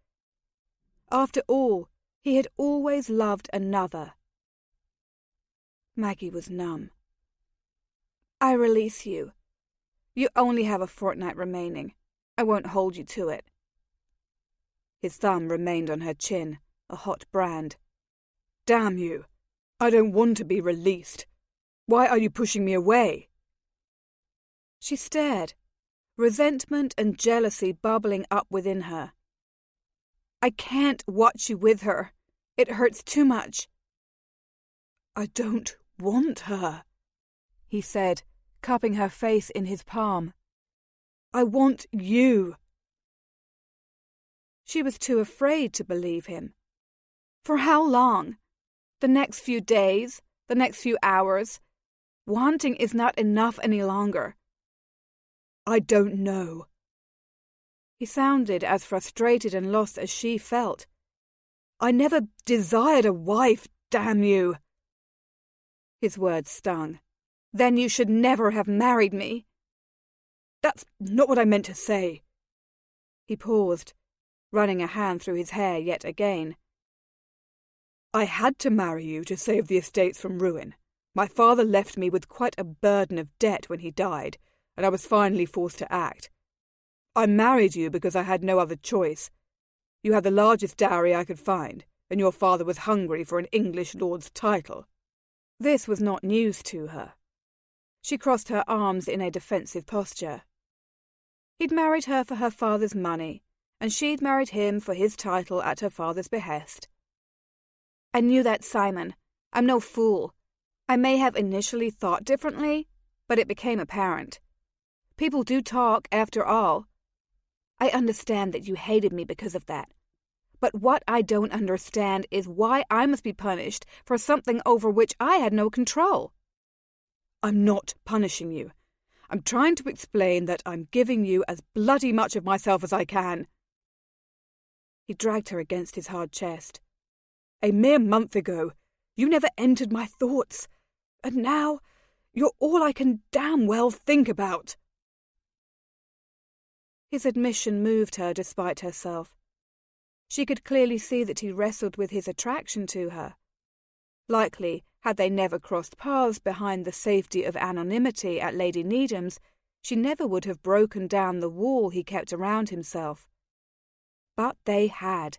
After all, he had always loved another. Maggie was numb. I release you. You only have a fortnight remaining. I won't hold you to it. His thumb remained on her chin, a hot brand. Damn you! I don't want to be released. Why are you pushing me away? She stared, resentment and jealousy bubbling up within her. I can't watch you with her. It hurts too much. I don't want her, he said, cupping her face in his palm. I want you. She was too afraid to believe him. For how long? The next few days? The next few hours? Wanting is not enough any longer. I don't know. He sounded as frustrated and lost as she felt. I never desired a wife, damn you. His words stung. "Then you should never have married me." "That's not what I meant to say." He paused, running a hand through his hair yet again. "I had to marry you to save the estates from ruin. My father left me with quite a burden of debt when he died, and I was finally forced to act. I married you because I had no other choice. You had the largest dowry I could find, and your father was hungry for an English lord's title." This was not news to her. She crossed her arms in a defensive posture. He'd married her for her father's money, and she'd married him for his title at her father's behest. "I knew that, Simon. I'm no fool. I may have initially thought differently, but it became apparent. People do talk, after all. I understand that you hated me because of that. But what I don't understand is why I must be punished for something over which I had no control." "I'm not punishing you. I'm trying to explain that I'm giving you as bloody much of myself as I can." He dragged her against his hard chest. "A mere month ago, you never entered my thoughts, and now you're all I can damn well think about." His admission moved her despite herself. She could clearly see that he wrestled with his attraction to her. Likely, had they never crossed paths behind the safety of anonymity at Lady Needham's, she never would have broken down the wall he kept around himself. But they had,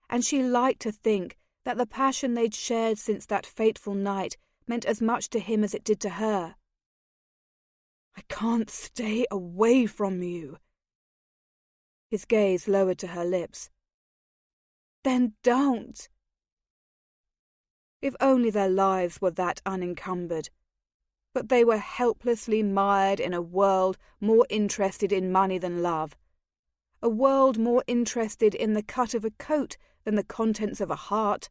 and she liked to think that the passion they'd shared since that fateful night meant as much to him as it did to her. "I can't stay away from you." His gaze lowered to her lips. "Then don't." If only their lives were that unencumbered. But they were helplessly mired in a world more interested in money than love. A world more interested in the cut of a coat than the contents of a heart.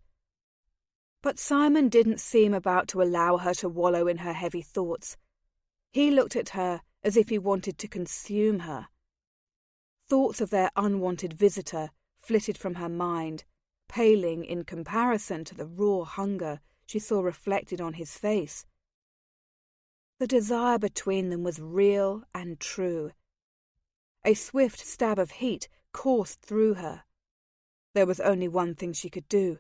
But Simon didn't seem about to allow her to wallow in her heavy thoughts. He looked at her as if he wanted to consume her. Thoughts of their unwanted visitor flitted from her mind, paling in comparison to the raw hunger she saw reflected on his face. The desire between them was real and true. A swift stab of heat coursed through her. There was only one thing she could do.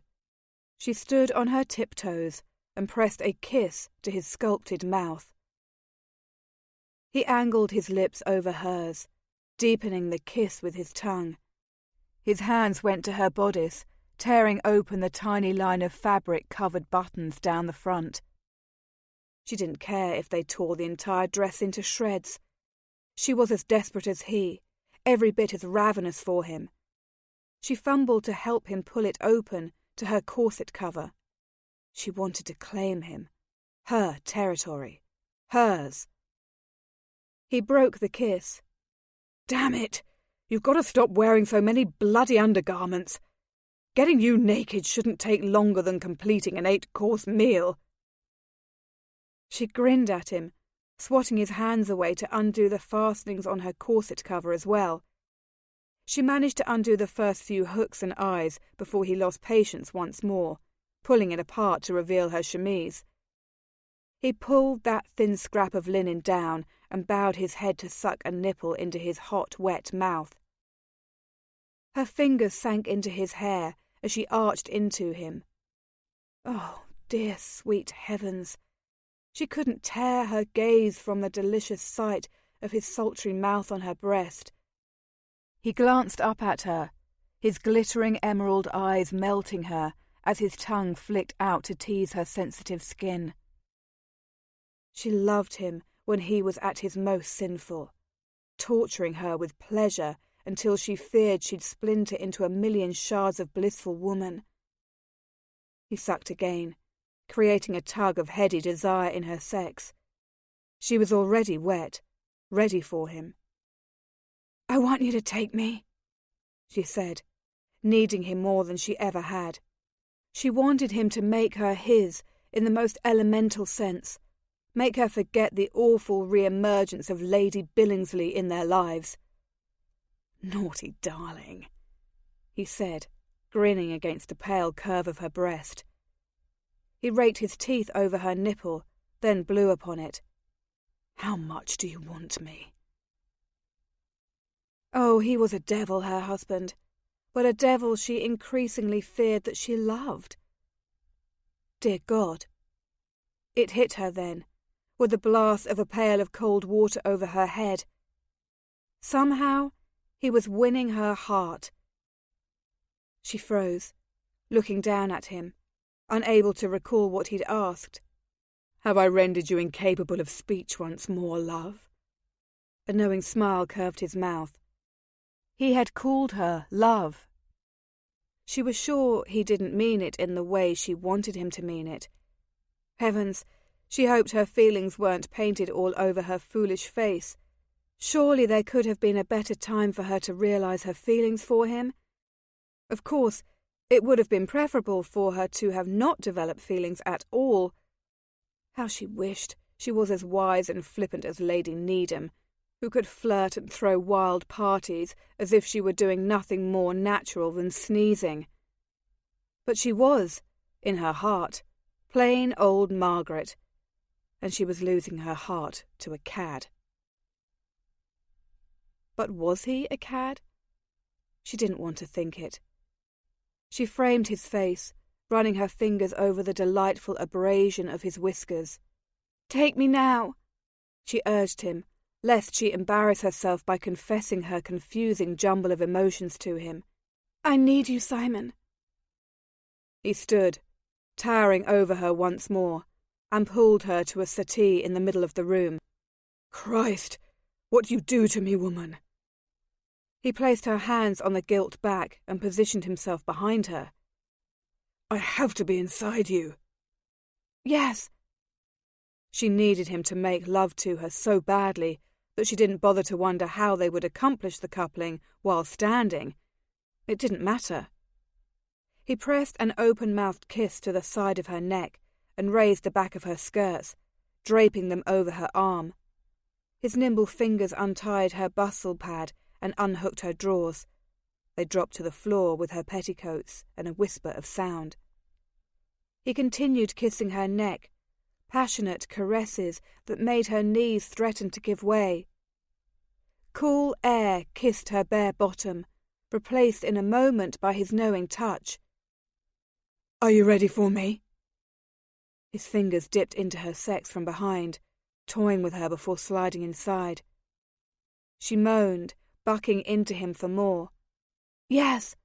She stood on her tiptoes and pressed a kiss to his sculpted mouth. He angled his lips over hers, deepening the kiss with his tongue. His hands went to her bodice, tearing open the tiny line of fabric-covered buttons down the front. She didn't care if they tore the entire dress into shreds. She was as desperate as he, every bit as ravenous for him. She fumbled to help him pull it open to her corset cover. She wanted to claim him. Her territory. Hers. He broke the kiss. "Damn it! You've got to stop wearing so many bloody undergarments. Getting you naked shouldn't take longer than completing an 8-course meal." She grinned at him, swatting his hands away to undo the fastenings on her corset cover as well. She managed to undo the first few hooks and eyes before he lost patience once more, pulling it apart to reveal her chemise. He pulled that thin scrap of linen down and bowed his head to suck a nipple into his hot, wet mouth. Her fingers sank into his hair as she arched into him. Oh, dear sweet heavens! She couldn't tear her gaze from the delicious sight of his sultry mouth on her breast. He glanced up at her, his glittering emerald eyes melting her as his tongue flicked out to tease her sensitive skin. She loved him when he was at his most sinful, torturing her with pleasure until she feared she'd splinter into a million shards of blissful woman. He sucked again, creating a tug of heady desire in her sex. She was already wet, ready for him. "I want you to take me," she said, needing him more than she ever had. She wanted him to make her his in the most elemental sense, make her forget the awful re-emergence of Lady Billingsley in their lives. "Naughty darling," he said, grinning against the pale curve of her breast. He raked his teeth over her nipple, then blew upon it. "How much do you want me?" Oh, he was a devil, her husband, but a devil she increasingly feared that she loved. Dear God! It hit her then, with the blast of a pail of cold water over her head. Somehow, he was winning her heart. She froze, looking down at him, unable to recall what he'd asked. "Have I rendered you incapable of speech once more, love?" A knowing smile curved his mouth. He had called her love. She was sure he didn't mean it in the way she wanted him to mean it. Heavens, she hoped her feelings weren't painted all over her foolish face. Surely there could have been a better time for her to realize her feelings for him. Of course, it would have been preferable for her to have not developed feelings at all. How she wished she was as wise and flippant as Lady Needham, who could flirt and throw wild parties as if she were doing nothing more natural than sneezing. But she was, in her heart, plain old Margaret, and she was losing her heart to a cad. But was he a cad? She didn't want to think it. She framed his face, running her fingers over the delightful abrasion of his whiskers. "Take me now," she urged him, lest she embarrass herself by confessing her confusing jumble of emotions to him. "I need you, Simon." He stood, towering over her once more, and pulled her to a settee in the middle of the room. "Christ, what you do to me, woman!" He placed her hands on the gilt back and positioned himself behind her. "I have to be inside you." "Yes." She needed him to make love to her so badly that she didn't bother to wonder how they would accomplish the coupling while standing. It didn't matter. He pressed an open-mouthed kiss to the side of her neck and raised the back of her skirts, draping them over her arm. His nimble fingers untied her bustle pad and unhooked her drawers. They dropped to the floor with her petticoats and a whisper of sound. He continued kissing her neck, passionate caresses that made her knees threaten to give way. Cool air kissed her bare bottom, replaced in a moment by his knowing touch. "Are you ready for me?" His fingers dipped into her sex from behind, toying with her before sliding inside. She moaned, bucking into him for more. "Yes,"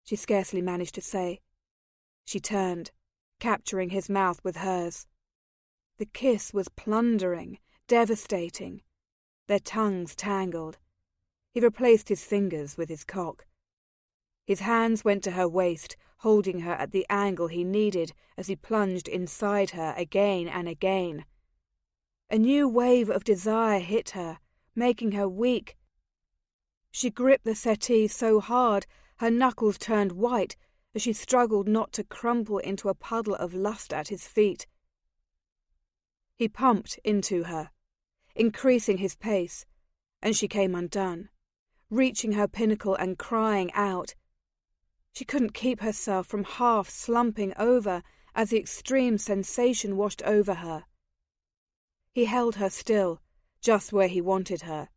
she scarcely managed to say. She turned, capturing his mouth with hers. The kiss was plundering, devastating. Their tongues tangled. He replaced his fingers with his cock. His hands went to her waist, holding her at the angle he needed as he plunged inside her again and again. A new wave of desire hit her, making her weak. She gripped the settee so hard her knuckles turned white as she struggled not to crumple into a puddle of lust at his feet. He pumped into her, increasing his pace, and she came undone, reaching her pinnacle and crying out. She couldn't keep herself from half slumping over as the extreme sensation washed over her. He held her still, just where he wanted her,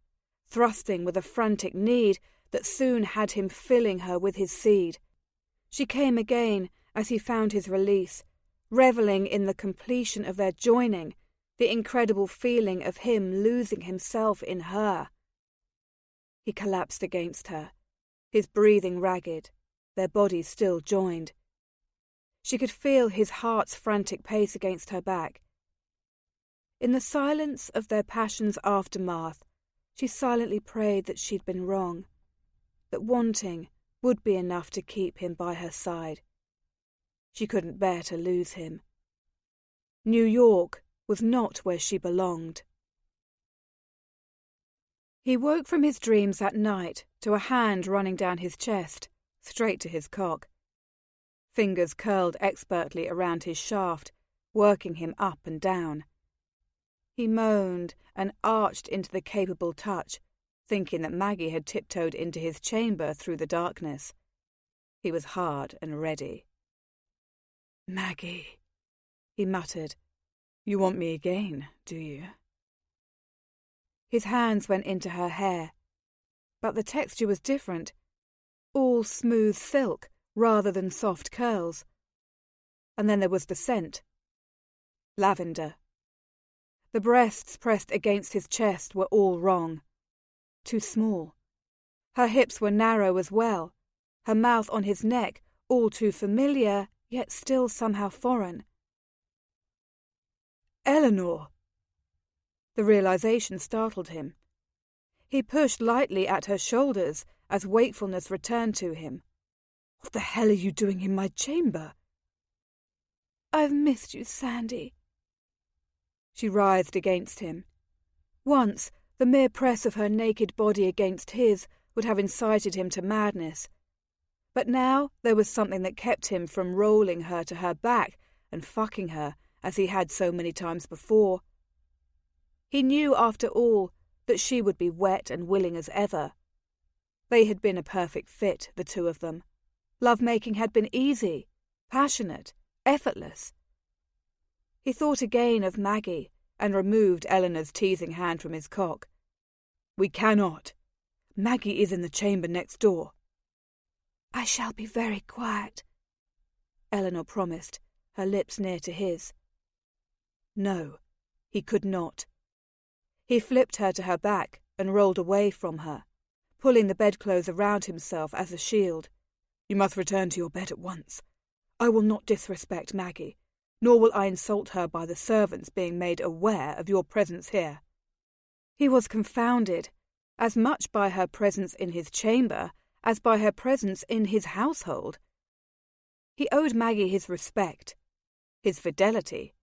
thrusting with a frantic need that soon had him filling her with his seed. She came again as he found his release, revelling in the completion of their joining, the incredible feeling of him losing himself in her. He collapsed against her, his breathing ragged, their bodies still joined. She could feel his heart's frantic pace against her back. In the silence of their passion's aftermath, she silently prayed that she'd been wrong, that wanting would be enough to keep him by her side. She couldn't bear to lose him. New York was not where she belonged. He woke from his dreams that night to a hand running down his chest, straight to his cock. Fingers curled expertly around his shaft, working him up and down. He moaned and arched into the capable touch, thinking that Maggie had tiptoed into his chamber through the darkness. He was hard and ready. "Maggie," he muttered. You want me again, do you? His hands went into her hair, but the texture was different, all smooth silk rather than soft curls. And then there was the scent. Lavender. The breasts pressed against his chest were all wrong. Too small. Her hips were narrow as well, her mouth on his neck all too familiar, yet still somehow foreign. Eleanor! The realization startled him. He pushed lightly at her shoulders as wakefulness returned to him. What the hell are you doing in my chamber? I've missed you, Sandy. She writhed against him. Once, the mere press of her naked body against his would have incited him to madness. But now there was something that kept him from rolling her to her back and fucking her as he had so many times before. He knew, after all, that she would be wet and willing as ever. They had been a perfect fit, the two of them. Love-making had been easy, passionate, effortless. He thought again of Maggie and removed Eleanor's teasing hand from his cock. We cannot. Maggie is in the chamber next door. I shall be very quiet, Eleanor promised, her lips near to his. No, he could not. He flipped her to her back and rolled away from her, pulling the bedclothes around himself as a shield. You must return to your bed at once. I will not disrespect Maggie, nor will I insult her by the servants being made aware of your presence here. He was confounded, as much by her presence in his chamber as by her presence in his household. He owed Maggie his respect, his fidelity,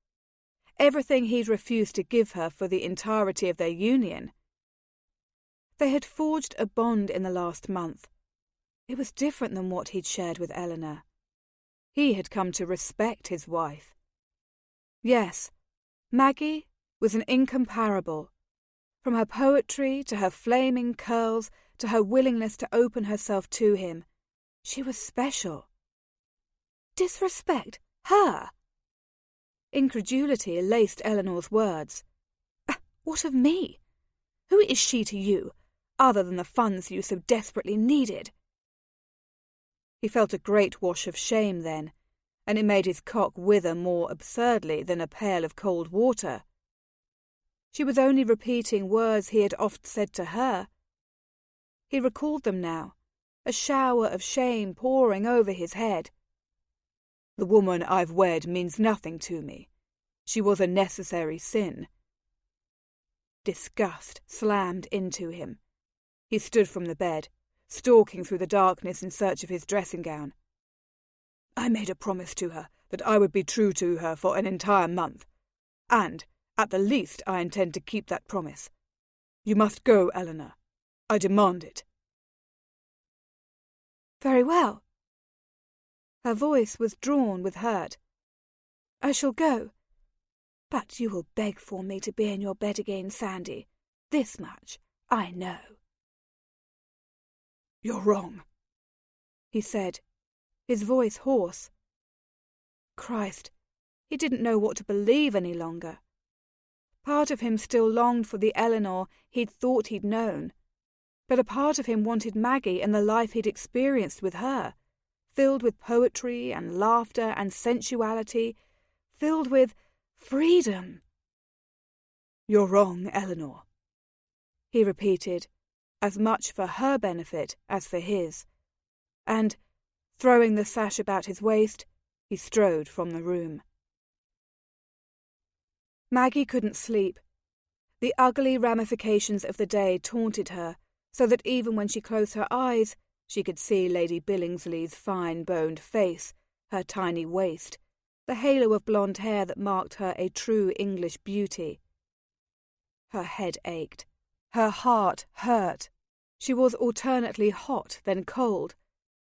everything he'd refused to give her for the entirety of their union. They had forged a bond in the last month. It was different than what he'd shared with Eleanor. He had come to respect his wife. Yes, Maggie was an incomparable. From her poetry to her flaming curls to her willingness to open herself to him, she was special. Disrespect her? Incredulity laced Eleanor's words. What of me? Who is she to you, other than the funds you so desperately needed? He felt a great wash of shame then, and it made his cock wither more absurdly than a pail of cold water. She was only repeating words he had oft said to her. He recalled them now, a shower of shame pouring over his head. The woman I've wed means nothing to me. She was a necessary sin. Disgust slammed into him. He stood from the bed, stalking through the darkness in search of his dressing gown. I made a promise to her that I would be true to her for an entire month, and, at the least, I intend to keep that promise. You must go, Eleanor. I demand it. Very well. Her voice was drawn with hurt. I shall go. But you will beg for me to be in your bed again, Sandy. This much I know. You're wrong, he said, his voice hoarse. Christ, he didn't know what to believe any longer. Part of him still longed for the Eleanor he'd thought he'd known, but a part of him wanted Maggie and the life he'd experienced with her, filled with poetry and laughter and sensuality, filled with freedom. You're wrong, Eleanor, he repeated, as much for her benefit as for his, and, throwing the sash about his waist, he strode from the room. Maggie couldn't sleep. The ugly ramifications of the day taunted her, so that even when she closed her eyes, she could see Lady Billingsley's fine-boned face, her tiny waist, the halo of blonde hair that marked her a true English beauty. Her head ached. Her heart hurt. She was alternately hot, then cold,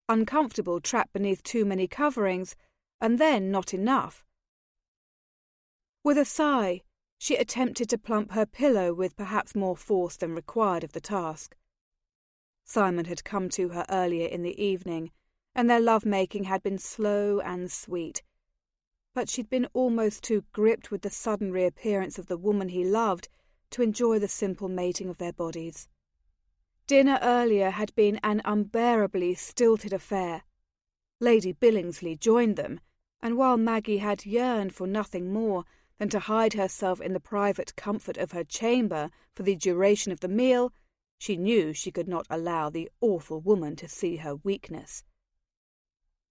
uncomfortable trapped beneath too many coverings, and then not enough. With a sigh, she attempted to plump her pillow with perhaps more force than required of the task. Simon had come to her earlier in the evening, and their love-making had been slow and sweet. but she'd been almost too gripped with the sudden reappearance of the woman he loved to enjoy the simple mating of their bodies. Dinner earlier had been an unbearably stilted affair. Lady Billingsley joined them, and while Maggie had yearned for nothing more than to hide herself in the private comfort of her chamber for the duration of the meal, she knew she could not allow the awful woman to see her weakness.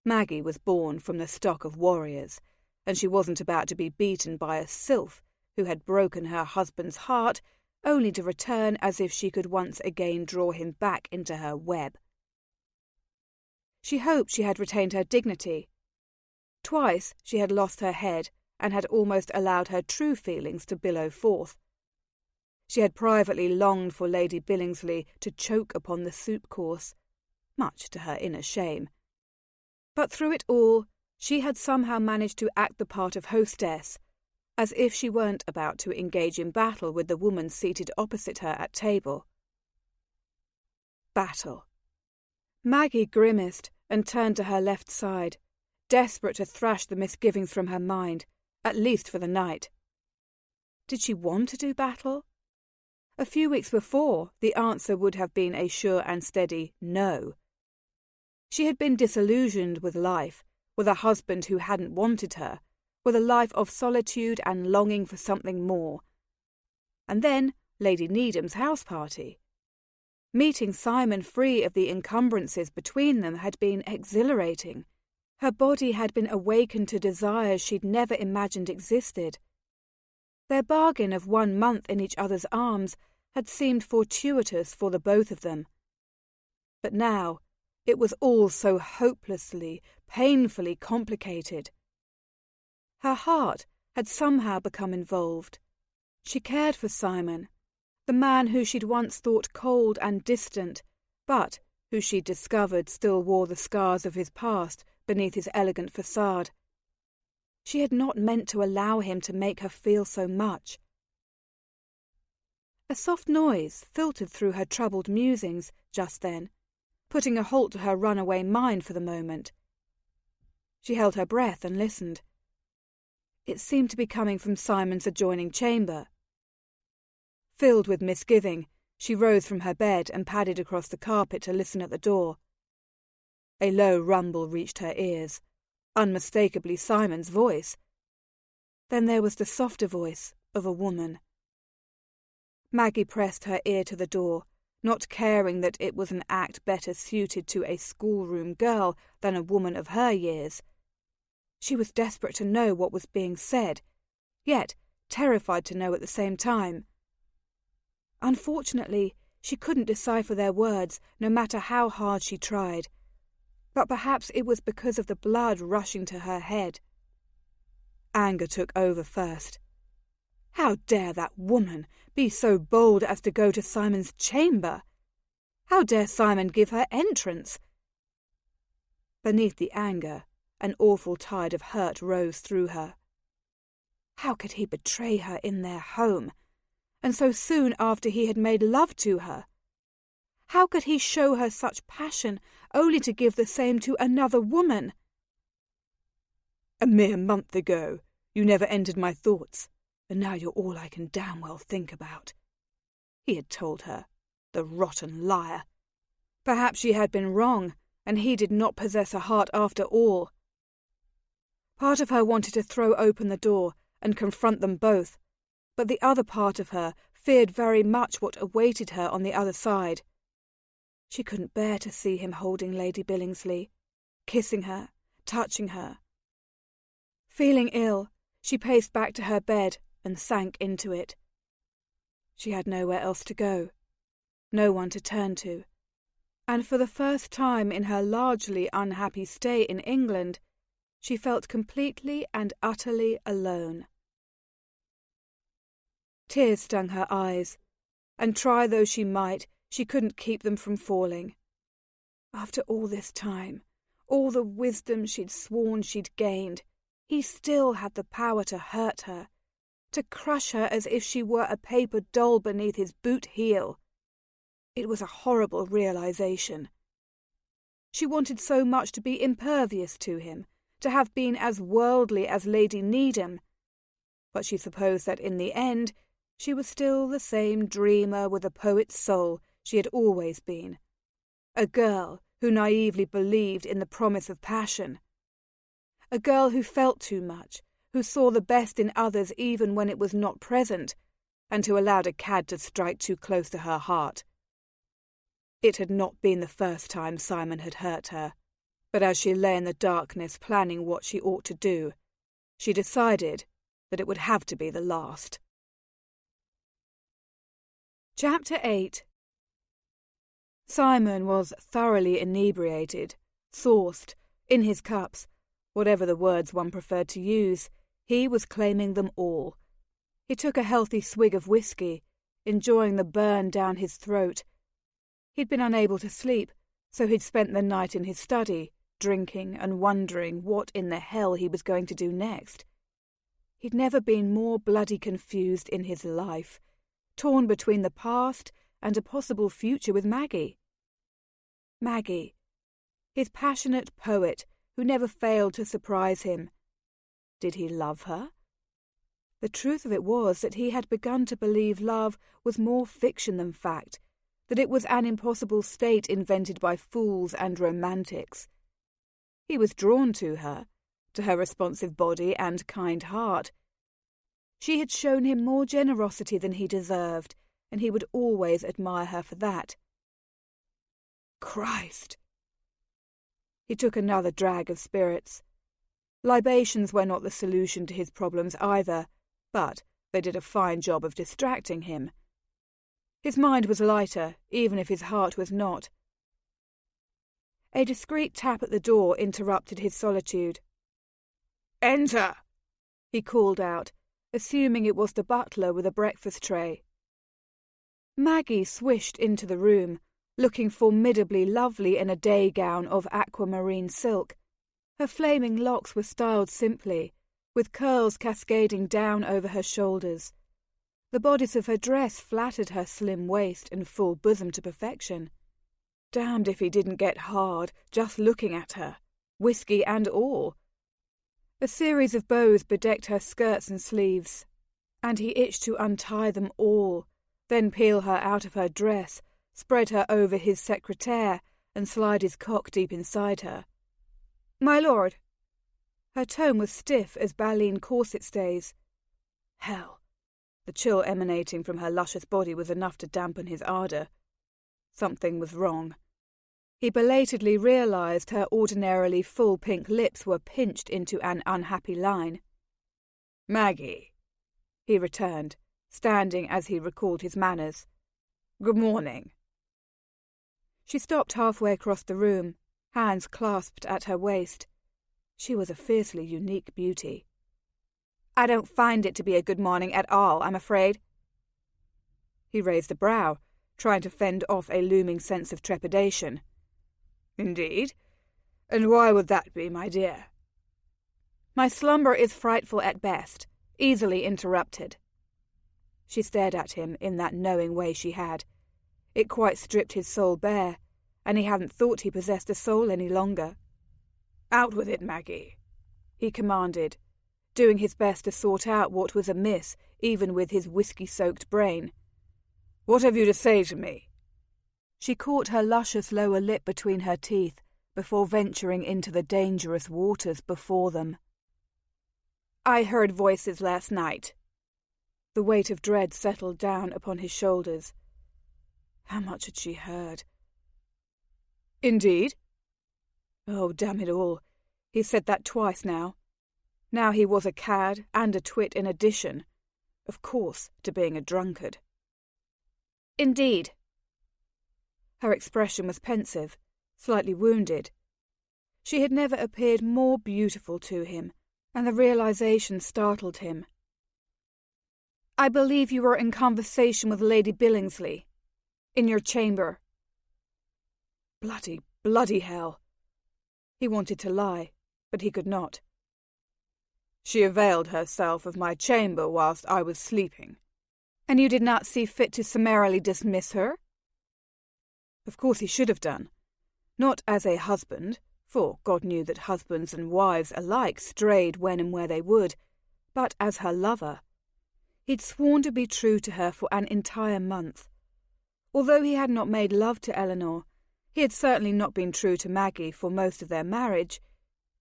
Maggie was born from the stock of warriors, and she wasn't about to be beaten by a sylph who had broken her husband's heart only to return as if she could once again draw him back into her web. She hoped she had retained her dignity. Twice she had lost her head and had almost allowed her true feelings to billow forth. She had privately longed for Lady Billingsley to choke upon the soup course, much to her inner shame. But through it all, she had somehow managed to act the part of hostess, as if she weren't about to engage in battle with the woman seated opposite her at table. Battle. Maggie grimaced and turned to her left side, desperate to thrash the misgivings from her mind, at least for the night. Did she want to do battle? A few weeks before, the answer would have been a sure and steady no. She had been disillusioned with life, with a husband who hadn't wanted her, with a life of solitude and longing for something more. And then Lady Needham's house party. Meeting Simon free of the encumbrances between them had been exhilarating. Her body had been awakened to desires she'd never imagined existed. Their bargain of 1 month in each other's arms had seemed fortuitous for the both of them. But now it was all so hopelessly, painfully complicated. Her heart had somehow become involved. She cared for Simon, the man who she'd once thought cold and distant, but who she'd discovered still wore the scars of his past beneath his elegant facade. She had not meant to allow him to make her feel so much. A soft noise filtered through her troubled musings just then, putting a halt to her runaway mind for the moment. She held her breath and listened. It seemed to be coming from Simon's adjoining chamber. Filled with misgiving, she rose from her bed and padded across the carpet to listen at the door. A low rumble reached her ears, unmistakably Simon's voice. Then there was the softer voice of a woman. Maggie pressed her ear to the door, not caring that it was an act better suited to a schoolroom girl than a woman of her years. She was desperate to know what was being said, yet terrified to know at the same time. Unfortunately, she couldn't decipher their words, no matter how hard she tried. But perhaps it was because of the blood rushing to her head. Anger took over first. How dare that woman be so bold as to go to Simon's chamber? How dare Simon give her entrance? Beneath the anger, an awful tide of hurt rose through her. How could he betray her in their home, and so soon after he had made love to her? How could he show her such passion only to give the same to another woman? A mere month ago, you never entered my thoughts, and now you're all I can damn well think about, he had told her, the rotten liar. Perhaps she had been wrong, and he did not possess a heart after all. Part of her wanted to throw open the door and confront them both, but the other part of her feared very much what awaited her on the other side. She couldn't bear to see him holding Lady Billingsley, kissing her, touching her. Feeling ill, she paced back to her bed and sank into it. She had nowhere else to go, no one to turn to, and for the first time in her largely unhappy stay in England, she felt completely and utterly alone. Tears stung her eyes, and try though she might, she couldn't keep them from falling. After all this time, all the wisdom she'd sworn she'd gained, he still had the power to hurt her, to crush her as if she were a paper doll beneath his boot heel. It was a horrible realization. She wanted so much to be impervious to him, to have been as worldly as Lady Needham, but she supposed that in the end she was still the same dreamer with a poet's soul she had always been, a girl who naively believed in the promise of passion, a girl who felt too much, who saw the best in others even when it was not present, and who allowed a cad to strike too close to her heart. It had not been the first time Simon had hurt her, but as she lay in the darkness planning what she ought to do, she decided that it would have to be the last. Chapter 8. Simon was thoroughly inebriated, sauced, in his cups, whatever the words one preferred to use. He was claiming them all. He took a healthy swig of whiskey, enjoying the burn down his throat. He'd been unable to sleep, so he'd spent the night in his study, drinking and wondering what in the hell he was going to do next. He'd never been more bloody confused in his life, torn between the past and a possible future with Maggie. Maggie, his passionate poet who never failed to surprise him. Did he love her? The truth of it was that he had begun to believe love was more fiction than fact, that it was an impossible state invented by fools and romantics. He was drawn to her responsive body and kind heart. She had shown him more generosity than he deserved, and he would always admire her for that. Christ! He took another drag of spirits. Libations were not the solution to his problems either, but they did a fine job of distracting him. His mind was lighter, even if his heart was not. A discreet tap at the door interrupted his solitude. "Enter!" he called out, assuming it was the butler with a breakfast tray. Maggie swished into the room, looking formidably lovely in a day gown of aquamarine silk. Her flaming locks were styled simply, with curls cascading down over her shoulders. The bodice of her dress flattered her slim waist and full bosom to perfection. Damned if he didn't get hard just looking at her, whiskey and all. A series of bows bedecked her skirts and sleeves, and he itched to untie them all, then peel her out of her dress, spread her over his secretaire, and slide his cock deep inside her. "My lord." Her tone was stiff as baleen corset stays. Hell, the chill emanating from her luscious body was enough to dampen his ardour. Something was wrong. He belatedly realised her ordinarily full pink lips were pinched into an unhappy line. "Maggie," he returned, standing as he recalled his manners. "Good morning." She stopped halfway across the room, hands clasped at her waist. She was a fiercely unique beauty. "I don't find it to be a good morning at all, I'm afraid." He raised a brow, trying to fend off a looming sense of trepidation. "Indeed? And why would that be, my dear?" "My slumber is frightful at best, easily interrupted." She stared at him in that knowing way she had. It quite stripped his soul bare, and he hadn't thought he possessed a soul any longer. "Out with it, Maggie," he commanded, doing his best to sort out what was amiss even with his whiskey-soaked brain. "What have you to say to me?" She caught her luscious lower lip between her teeth before venturing into the dangerous waters before them. "I heard voices last night." The weight of dread settled down upon his shoulders. How much had she heard? "Indeed?" Oh, damn it all. He said that twice now. Now he was a cad and a twit in addition. Of course, to being a drunkard. "Indeed." Her expression was pensive, slightly wounded. She had never appeared more beautiful to him, and the realization startled him. "I believe you were in conversation with Lady Billingsley. In your chamber." Bloody hell. He wanted to lie, but he could not. "She availed herself of my chamber whilst I was sleeping." "And you did not see fit to summarily dismiss her?" Of course he should have done. Not as a husband, for God knew that husbands and wives alike strayed when and where they would, but as her lover, he'd sworn to be true to her for an entire month. Although he had not made love to Eleanor, he had certainly not been true to Maggie for most of their marriage.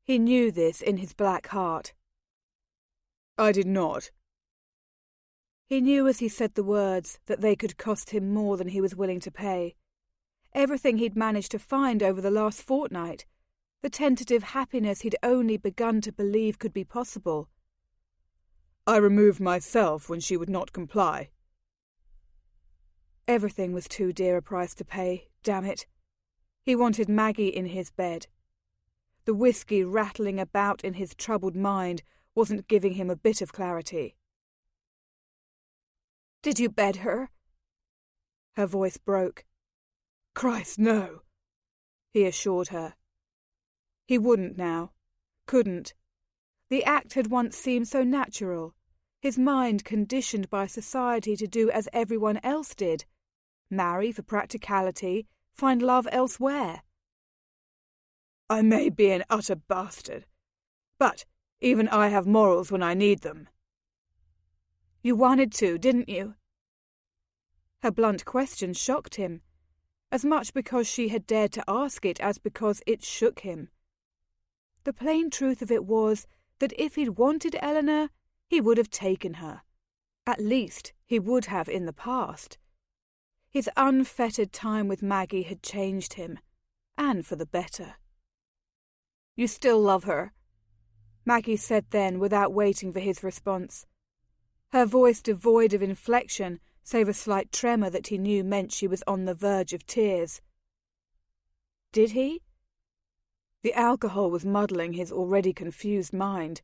He knew this in his black heart. I did not. He knew as he said the words that they could cost him more than he was willing to pay. Everything he'd managed to find over the last fortnight, the tentative happiness he'd only begun to believe could be possible. I removed myself when she would not comply. Everything was too dear a price to pay, damn it. He wanted Maggie in his bed. The whiskey rattling about in his troubled mind wasn't giving him a bit of clarity. Did you bed her? Her voice broke. Christ, no, he assured her. He wouldn't now. Couldn't. The act had once seemed so natural, his mind conditioned by society to do as everyone else did. Marry for practicality, find love elsewhere. I may be an utter bastard, but even I have morals when I need them. You wanted to, didn't you? Her blunt question shocked him, as much because she had dared to ask it as because it shook him. The plain truth of it was that if he'd wanted Eleanor, he would have taken her. At least he would have in the past. His unfettered time with Maggie had changed him, and for the better. You still love her? Maggie said then, without waiting for his response. Her voice devoid of inflection, save a slight tremor that he knew meant she was on the verge of tears. Did he? The alcohol was muddling his already confused mind.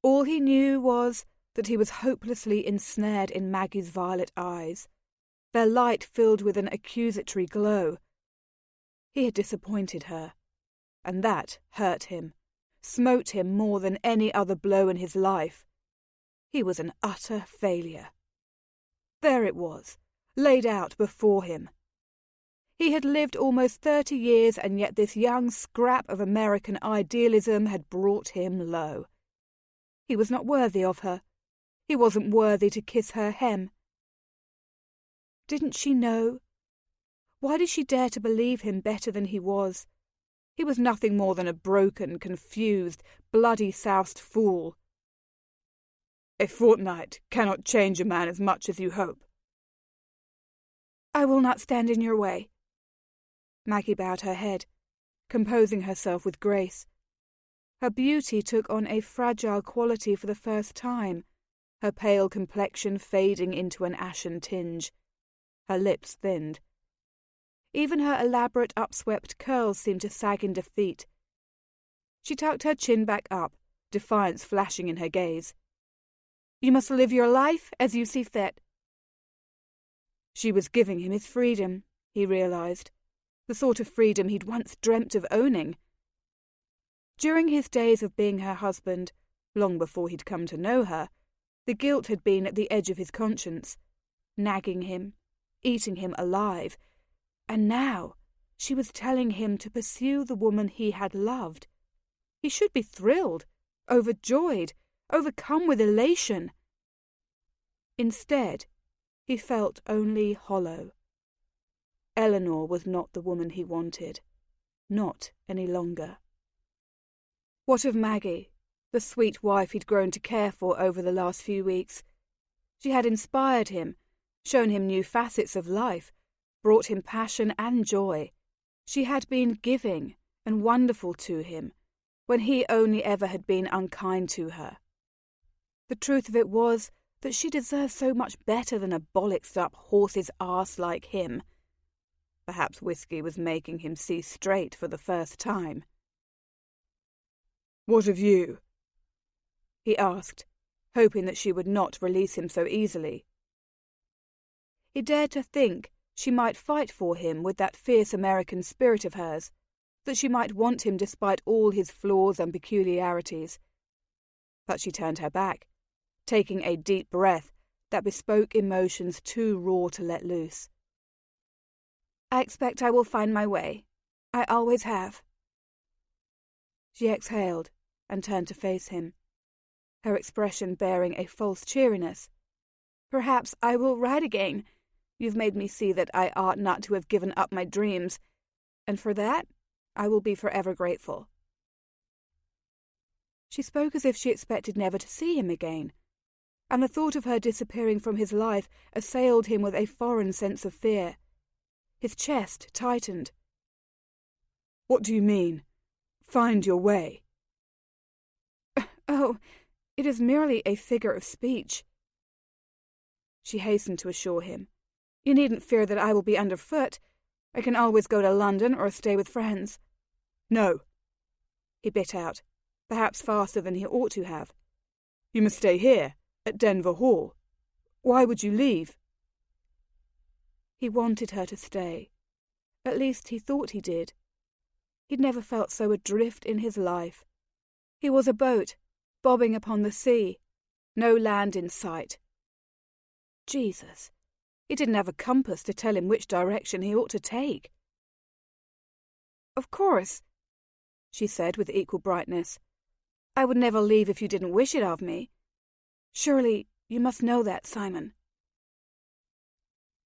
All he knew was that he was hopelessly ensnared in Maggie's violet eyes, their light filled with an accusatory glow. He had disappointed her, and that hurt him, smote him more than any other blow in his life. He was an utter failure. There it was, laid out before him. He had lived almost 30 years, and yet this young scrap of American idealism had brought him low. He was not worthy of her. He wasn't worthy to kiss her hem. Didn't she know? Why did she dare to believe him better than he was? He was nothing more than a broken, confused, bloody-soused fool. A fortnight cannot change a man as much as you hope. I will not stand in your way. Maggie bowed her head, composing herself with grace. Her beauty took on a fragile quality for the first time, her pale complexion fading into an ashen tinge. Her lips thinned. Even her elaborate upswept curls seemed to sag in defeat. She tucked her chin back up, defiance flashing in her gaze. You must live your life as you see fit. She was giving him his freedom, he realized, the sort of freedom he'd once dreamt of owning. During his days of being her husband, long before he'd come to know her, the guilt had been at the edge of his conscience, nagging him, eating him alive, and now she was telling him to pursue the woman he had loved. He should be thrilled, overjoyed, overcome with elation. Instead, he felt only hollow. Eleanor was not the woman he wanted, not any longer. What of Maggie, the sweet wife he'd grown to care for over the last few weeks? She had inspired him, shown him new facets of life, brought him passion and joy. She had been giving and wonderful to him, when he only ever had been unkind to her. The truth of it was that she deserved so much better than a bollocksed-up horse's arse like him. Perhaps whiskey was making him see straight for the first time. What of you? He asked, hoping that she would not release him so easily. He dared to think she might fight for him with that fierce American spirit of hers, that she might want him despite all his flaws and peculiarities. But she turned her back, taking a deep breath that bespoke emotions too raw to let loose. I expect I will find my way. I always have. She exhaled and turned to face him, her expression bearing a false cheeriness. "Perhaps I will ride again. You've made me see that I ought not to have given up my dreams, and for that I will be forever grateful." She spoke as if she expected never to see him again, and the thought of her disappearing from his life assailed him with a foreign sense of fear. His chest tightened. "What do you mean? Find your way?" "Oh, it is merely a figure of speech." She hastened to assure him. "You needn't fear that I will be underfoot. I can always go to London or stay with friends." "No," he bit out, perhaps faster than he ought to have. "You must stay here, at Denver Hall. Why would you leave?" He wanted her to stay. At least he thought he did. He'd never felt so adrift in his life. He was a boat, bobbing upon the sea, no land in sight. Jesus, he didn't have a compass to tell him which direction he ought to take. "Of course," she said with equal brightness. "I would never leave if you didn't wish it of me. Surely you must know that, Simon."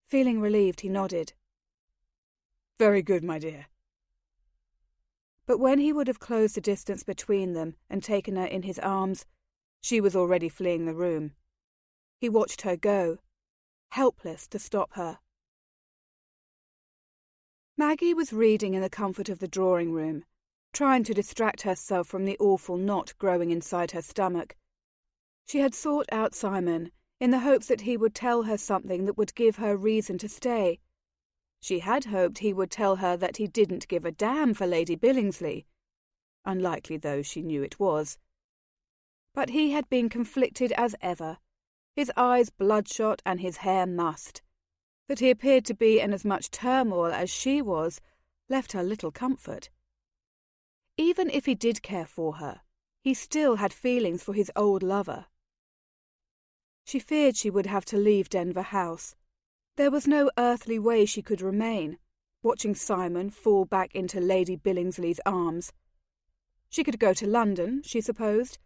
Feeling relieved, he nodded. "Very good, my dear." But when he would have closed the distance between them and taken her in his arms, she was already fleeing the room. He watched her go, helpless to stop her. Maggie was reading in the comfort of the drawing-room, trying to distract herself from the awful knot growing inside her stomach. She had sought out Simon in the hopes that he would tell her something that would give her reason to stay. She had hoped he would tell her that he didn't give a damn for Lady Billingsley, unlikely though she knew it was. But he had been conflicted as ever, his eyes bloodshot and his hair mussed. That he appeared to be in as much turmoil as she was left her little comfort. Even if he did care for her, he still had feelings for his old lover. She feared she would have to leave Denver House. There was no earthly way she could remain, watching Simon fall back into Lady Billingsley's arms. She could go to London, she supposed,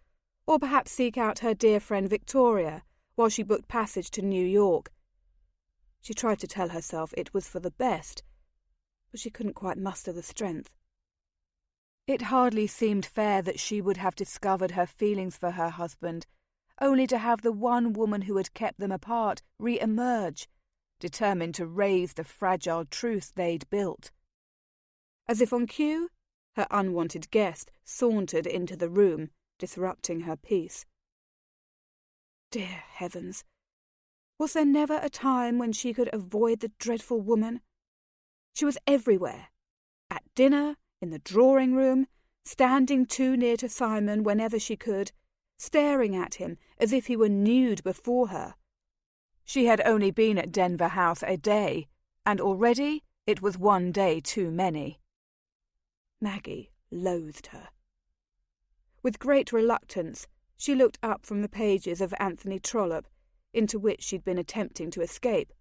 or perhaps seek out her dear friend Victoria while she booked passage to New York. She tried to tell herself it was for the best, but she couldn't quite muster the strength. It hardly seemed fair that she would have discovered her feelings for her husband, only to have the one woman who had kept them apart re-emerge, determined to raise the fragile truce they'd built. As if on cue, her unwanted guest sauntered into the room, disrupting her peace. Dear heavens! Was there never a time when she could avoid the dreadful woman? She was everywhere. At dinner, in the drawing-room, standing too near to Simon whenever she could, staring at him as if he were nude before her. She had only been at Denver House a day, and already it was one day too many. Maggie loathed her. With great reluctance, she looked up from the pages of Anthony Trollope, into which she'd been attempting to escape.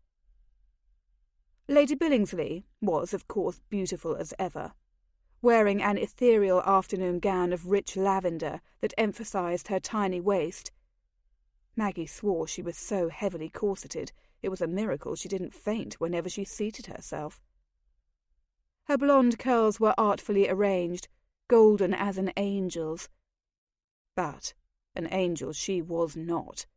Lady Billingsley was, of course, beautiful as ever, wearing an ethereal afternoon gown of rich lavender that emphasized her tiny waist. Maggie swore she was so heavily corseted it was a miracle she didn't faint whenever she seated herself. Her blonde curls were artfully arranged, golden as an angel's. But an angel she was not.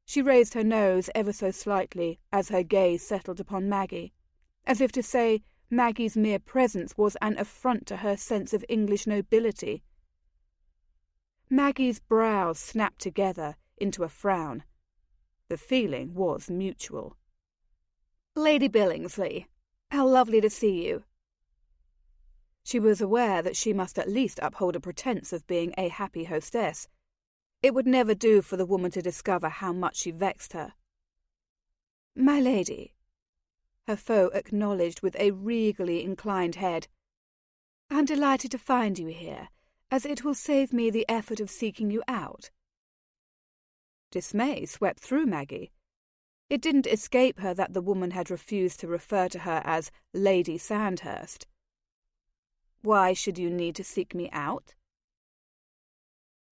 She raised her nose ever so slightly as her gaze settled upon Maggie, as if to say Maggie's mere presence was an affront to her sense of English nobility. Maggie's brows snapped together into a frown. The feeling was mutual. "Lady Billingsley, how lovely to see you." She was aware that she must at least uphold a pretence of being a happy hostess. It would never do for the woman to discover how much she vexed her. "My lady," her foe acknowledged with a regally inclined head, "I'm delighted to find you here, as it will save me the effort of seeking you out." Dismay swept through Maggie. It didn't escape her that the woman had refused to refer to her as Lady Sandhurst. Why should you need to seek me out?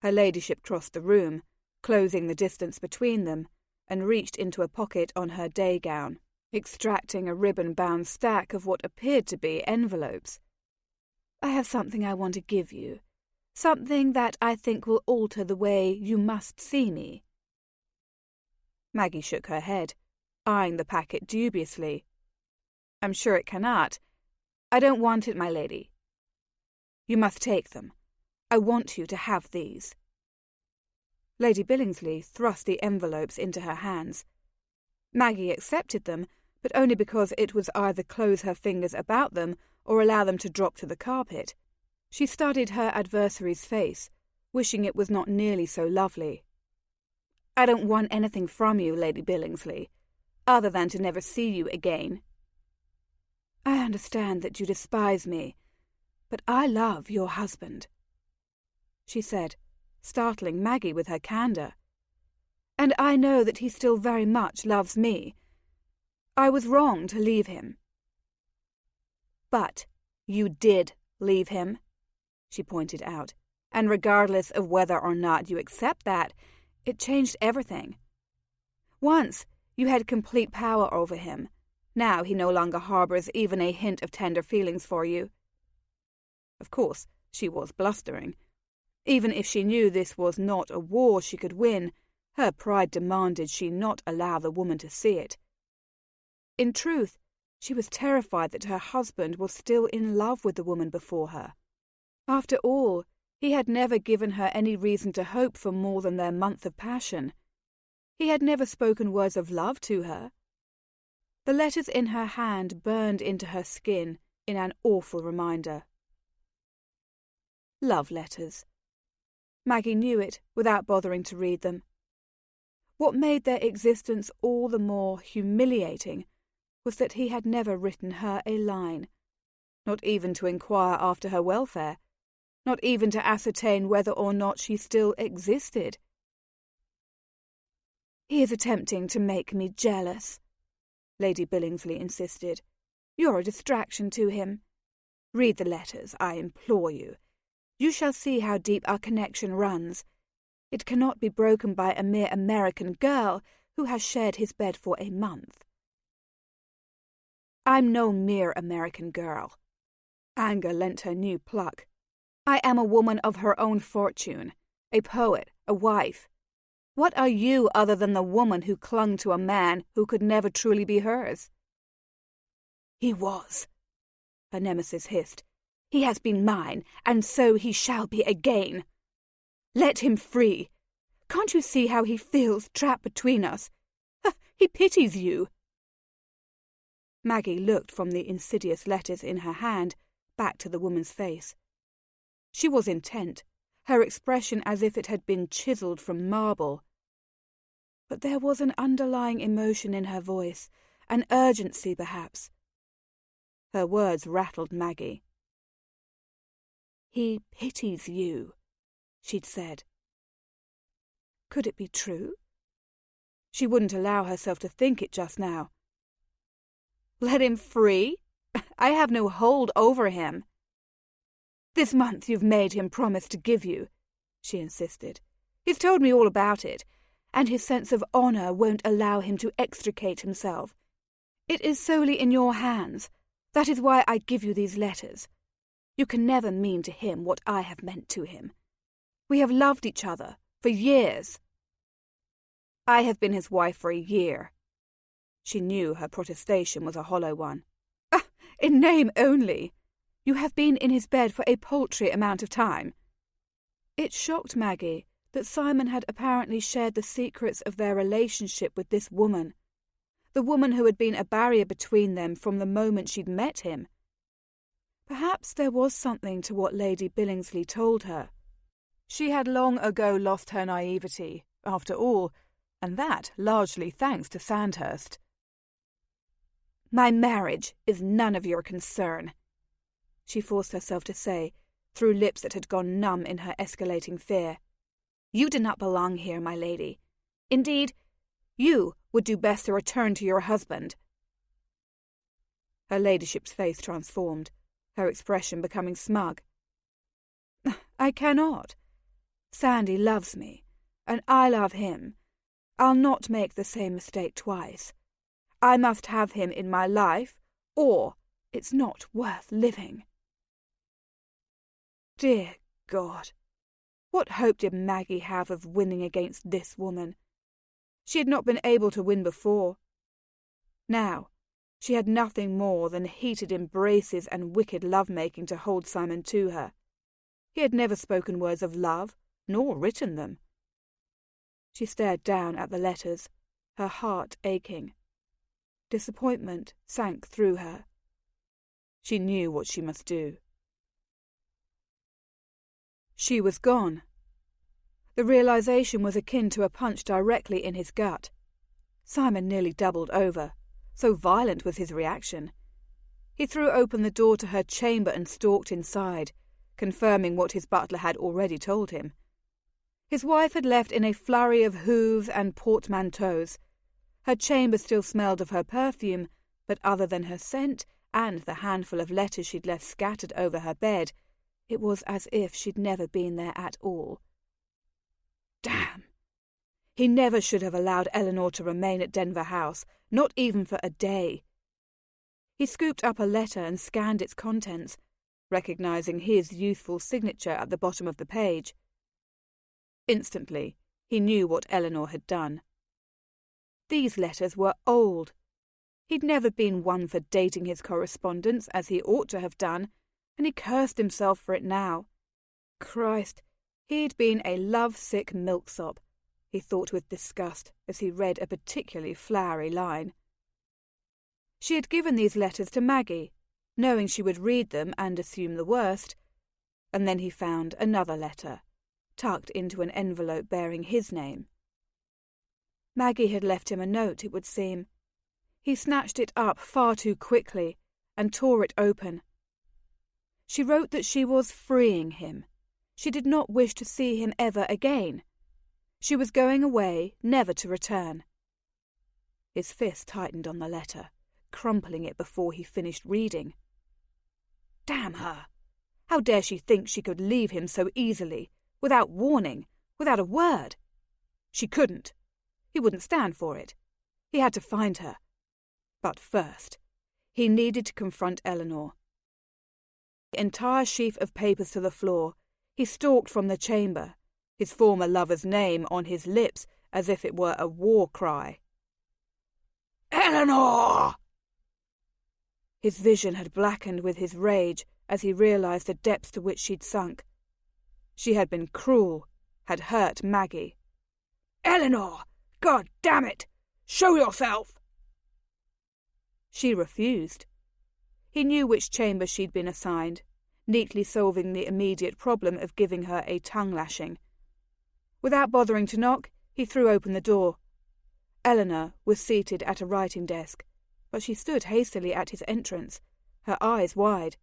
Her ladyship crossed the room, closing the distance between them, and reached into a pocket on her day gown, extracting a ribbon-bound stack of what appeared to be envelopes. I have something I want to give you, something that I think will alter the way you must see me. Maggie shook her head, eyeing the packet dubiously. I'm sure it cannot. I don't want it, my lady. You must take them. I want you to have these. Lady Billingsley thrust the envelopes into her hands. Maggie accepted them, but only because it was either close her fingers about them or allow them to drop to the carpet. She studied her adversary's face, wishing it was not nearly so lovely. I don't want anything from you, Lady Billingsley, other than to never see you again. I understand that you despise me, but I love your husband, she said, startling Maggie with her candour. And I know that he still very much loves me. I was wrong to leave him. But you did leave him, she pointed out, and regardless of whether or not you accept that, it changed everything. Once you had complete power over him. Now he no longer harbours even a hint of tender feelings for you. Of course, she was blustering. Even if she knew this was not a war she could win, her pride demanded she not allow the woman to see it. In truth, she was terrified that her husband was still in love with the woman before her. After all, he had never given her any reason to hope for more than their month of passion. He had never spoken words of love to her. The letters in her hand burned into her skin in an awful reminder. Love letters. Maggie knew it without bothering to read them. What made their existence all the more humiliating was that he had never written her a line, not even to inquire after her welfare, not even to ascertain whether or not she still existed. He is attempting to make me jealous, Lady Billingsley insisted. You're a distraction to him. Read the letters, I implore you. You shall see how deep our connection runs. It cannot be broken by a mere American girl who has shared his bed for a month. I'm no mere American girl. Anger lent her new pluck. I am a woman of her own fortune, a poet, a wife. What are you other than the woman who clung to a man who could never truly be hers? He was, her nemesis hissed. He has been mine, and so he shall be again. Let him free. Can't you see how he feels trapped between us? He pities you. Maggie looked from the insidious letters in her hand back to the woman's face. She was intent, her expression as if it had been chiselled from marble. But there was an underlying emotion in her voice, an urgency perhaps. Her words rattled Maggie. He pities you, she'd said. Could it be true? She wouldn't allow herself to think it just now. Let him free? I have no hold over him. This month you've made him promise to give you, she insisted. He's told me all about it, and his sense of honour won't allow him to extricate himself. It is solely in your hands. That is why I give you these letters. You can never mean to him what I have meant to him. We have loved each other for years. I have been his wife for a year. She knew her protestation was a hollow one. In name only. You have been in his bed for a paltry amount of time. It shocked Maggie that Simon had apparently shared the secrets of their relationship with this woman, the woman who had been a barrier between them from the moment she'd met him. Perhaps there was something to what Lady Billingsley told her. She had long ago lost her naivety, after all, and that largely thanks to Sandhurst. My marriage is none of your concern, she forced herself to say, through lips that had gone numb in her escalating fear. You do not belong here, my lady. Indeed, you would do best to return to your husband. Her ladyship's face transformed. her expression becoming smug. "I cannot. Sandy loves me, and I love him. I'll not make the same mistake twice. I must have him in my life, or it's not worth living." Dear God, what hope did Maggie have of winning against this woman? She had not been able to win before. Now, she had nothing more than heated embraces and wicked love-making to hold Simon to her. He had never spoken words of love, nor written them. She stared down at the letters, her heart aching. Disappointment sank through her. She knew what she must do. She was gone. The realization was akin to a punch directly in his gut. Simon nearly doubled over, so violent was his reaction. He threw open the door to her chamber and stalked inside, confirming what his butler had already told him. His wife had left in a flurry of hooves and portmanteaus. Her chamber still smelled of her perfume, but other than her scent and the handful of letters she'd left scattered over her bed, it was as if she'd never been there at all. Damn! He never should have allowed Eleanor to remain at Denver House, not even for a day. He scooped up a letter and scanned its contents, recognizing his youthful signature at the bottom of the page. Instantly, he knew what Eleanor had done. These letters were old. He'd never been one for dating his correspondence as he ought to have done, and he cursed himself for it now. Christ, he'd been a love-sick milksop, he thought with disgust as he read a particularly flowery line. She had given these letters to Maggie, knowing she would read them and assume the worst, and then he found another letter, tucked into an envelope bearing his name. Maggie had left him a note, it would seem. He snatched it up far too quickly and tore it open. She wrote that she was freeing him. She did not wish to see him ever again. She was going away, never to return. His fist tightened on the letter, crumpling it before he finished reading. Damn her! How dare she think she could leave him so easily, without warning, without a word? She couldn't. He wouldn't stand for it. He had to find her. But first, he needed to confront Eleanor. The entire sheaf of papers to the floor, he stalked from the chamber, his former lover's name on his lips as if it were a war cry. Eleanor! His vision had blackened with his rage as he realized the depths to which she'd sunk. She had been cruel, had hurt Maggie. Eleanor! God damn it! Show yourself! She refused. He knew which chamber she'd been assigned, neatly solving the immediate problem of giving her a tongue-lashing. Without bothering to knock, he threw open the door. Eleanor was seated at a writing desk, but she stood hastily at his entrance, her eyes wide.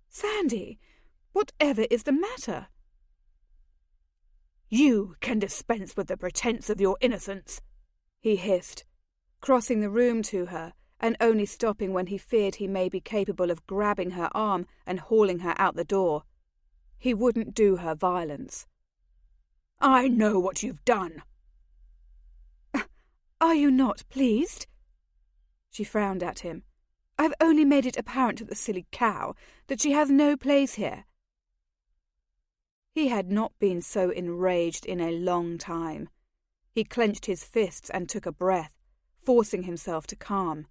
"Sandy, whatever is the matter?" "You can dispense with the pretense of your innocence," he hissed, crossing the room to her and only stopping when he feared he may be capable of grabbing her arm and hauling her out the door. He wouldn't do her violence. "I know what you've done." "Are you not pleased?" She frowned at him. "I've only made it apparent to the silly cow that she has no place here." He had not been so enraged in a long time. He clenched his fists and took a breath, forcing himself to calm.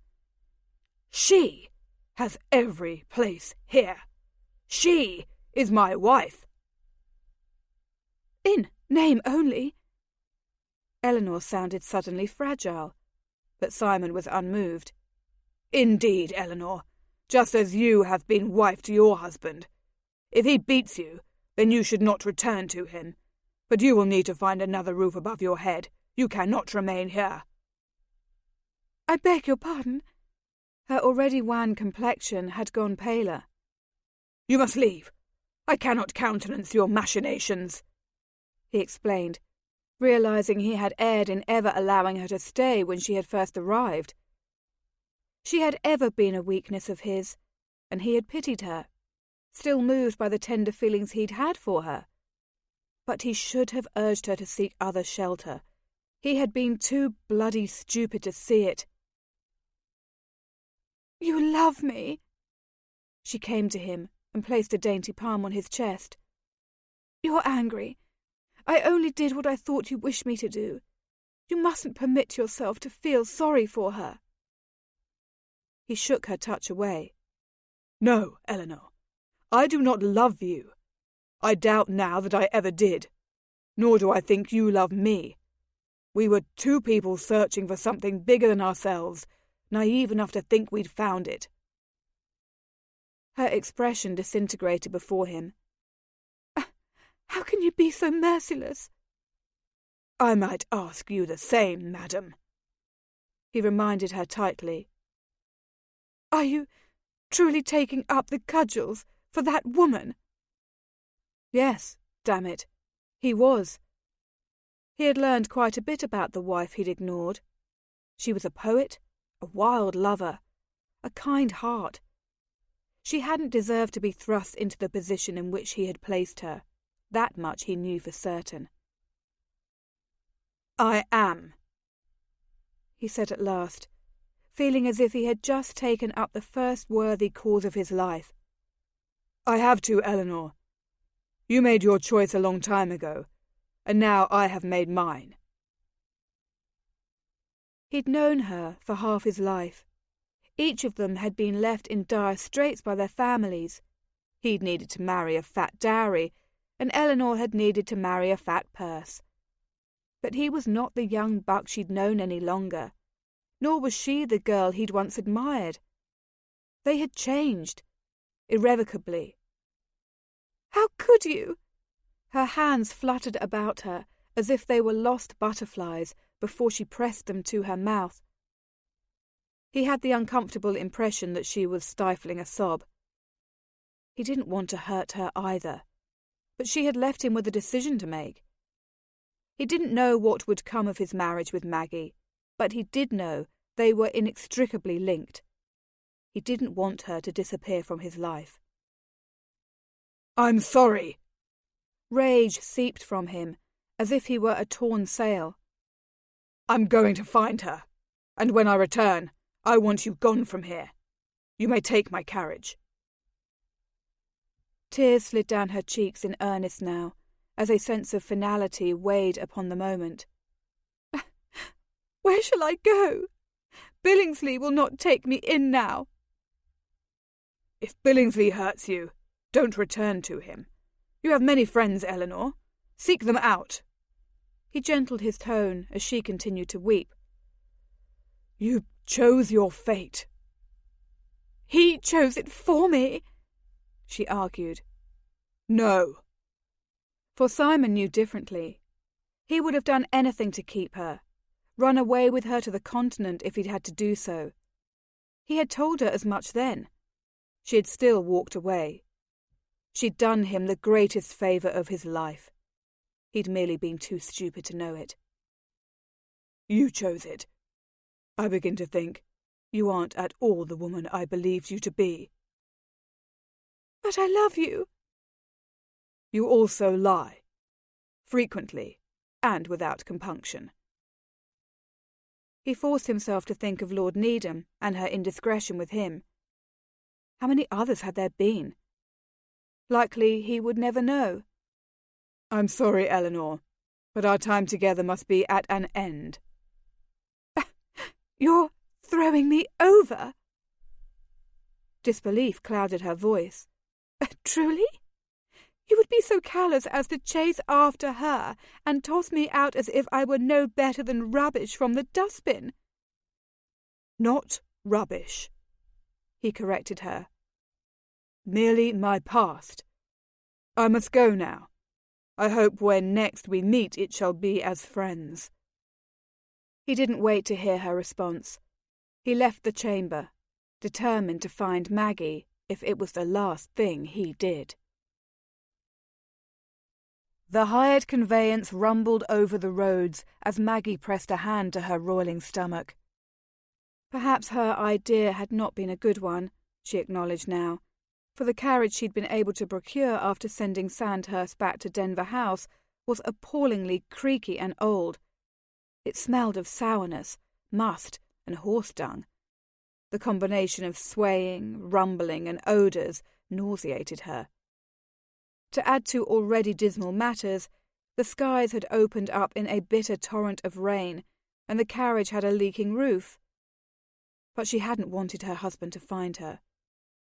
"She has every place here. She is my wife." "In name only." Eleanor sounded suddenly fragile, but Simon was unmoved. "Indeed, Eleanor, just as you have been wife to your husband. If he beats you, then you should not return to him. But you will need to find another roof above your head. You cannot remain here." "I beg your pardon." Her already wan complexion had gone paler. "You must leave. I cannot countenance your machinations," he explained, realizing he had erred in ever allowing her to stay when she had first arrived. She had ever been a weakness of his, and he had pitied her, still moved by the tender feelings he'd had for her. But he should have urged her to seek other shelter. He had been too bloody stupid to see it. "You love me!" She came to him and placed a dainty palm on his chest. "You're angry. I only did what I thought you wished me to do. You mustn't permit yourself to feel sorry for her." He shook her touch away. "No, Eleanor, I do not love you. I doubt now that I ever did. Nor do I think you love me. We were two people searching for something bigger than ourselves, naive enough to think we'd found it." Her expression disintegrated before him. "How can you be so merciless?" "I might ask you the same, madam." He reminded her tightly. "Are you truly taking up the cudgels for that woman?" Yes, damn it, he was. He had learned quite a bit about the wife he'd ignored. She was a poet, a wild lover, a kind heart. She hadn't deserved to be thrust into the position in which he had placed her. That much he knew for certain. "I am," he said at last, feeling as if he had just taken up the first worthy cause of his life. "I have to, Eleanor. You made your choice a long time ago, and now I have made mine." He'd known her for half his life. Each of them had been left in dire straits by their families. He'd needed to marry a fat dowry, and Eleanor had needed to marry a fat purse. But he was not the young buck she'd known any longer, nor was she the girl he'd once admired. They had changed, irrevocably. "How could you?" Her hands fluttered about her as if they were lost butterflies before she pressed them to her mouth. He had the uncomfortable impression that she was stifling a sob. He didn't want to hurt her either, but she had left him with a decision to make. He didn't know what would come of his marriage with Maggie, but he did know they were inextricably linked. He didn't want her to disappear from his life. "I'm sorry." Rage seeped from him, as if he were a torn sail. "I'm going to find her, and when I return, I want you gone from here. You may take my carriage." Tears slid down her cheeks in earnest now, as a sense of finality weighed upon the moment. "Where shall I go? Billingsley will not take me in now." "If Billingsley hurts you, don't return to him. You have many friends, Eleanor. Seek them out." He gentled his tone as she continued to weep. "You chose your fate." "He chose it for me," she argued. "No." For Simon knew differently. He would have done anything to keep her, run away with her to the continent if he'd had to do so. He had told her as much then. She had still walked away. She'd done him the greatest favour of his life. He'd merely been too stupid to know it. "You chose it. I begin to think you aren't at all the woman I believed you to be." "But I love you." "You also lie. Frequently, and without compunction." He forced himself to think of Lord Needham and her indiscretion with him. How many others had there been? Likely he would never know. "I'm sorry, Eleanor, but our time together must be at an end." "You're throwing me over?" Disbelief clouded her voice. "Truly? You would be so callous as to chase after her and toss me out as if I were no better than rubbish from the dustbin?" "Not rubbish," he corrected her. "Merely my past. I must go now. I hope when next we meet it shall be as friends." He didn't wait to hear her response. He left the chamber, determined to find Maggie if it was the last thing he did. The hired conveyance rumbled over the roads as Maggie pressed a hand to her roiling stomach. Perhaps her idea had not been a good one. she acknowledged now, for the carriage she'd been able to procure after sending Sandhurst back to Denver House was appallingly creaky and old. It smelled of sourness, must, and horse dung. The combination of swaying, rumbling, and odours nauseated her. To add to already dismal matters, the skies had opened up in a bitter torrent of rain, and the carriage had a leaking roof. But she hadn't wanted her husband to find her.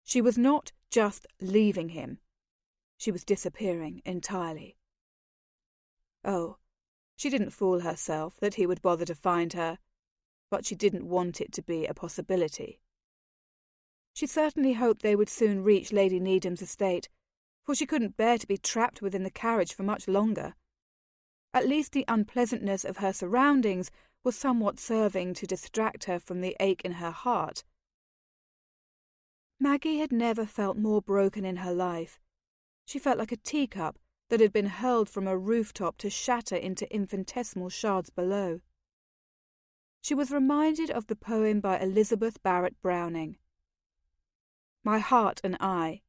She was not just leaving him. She was disappearing entirely. Oh, she didn't fool herself that he would bother to find her, but she didn't want it to be a possibility. She certainly hoped they would soon reach Lady Needham's estate, for she couldn't bear to be trapped within the carriage for much longer. At least the unpleasantness of her surroundings was somewhat serving to distract her from the ache in her heart. Maggie had never felt more broken in her life. She felt like a teacup that had been hurled from a rooftop to shatter into infinitesimal shards below. She was reminded of the poem by Elizabeth Barrett Browning, My Heart and I.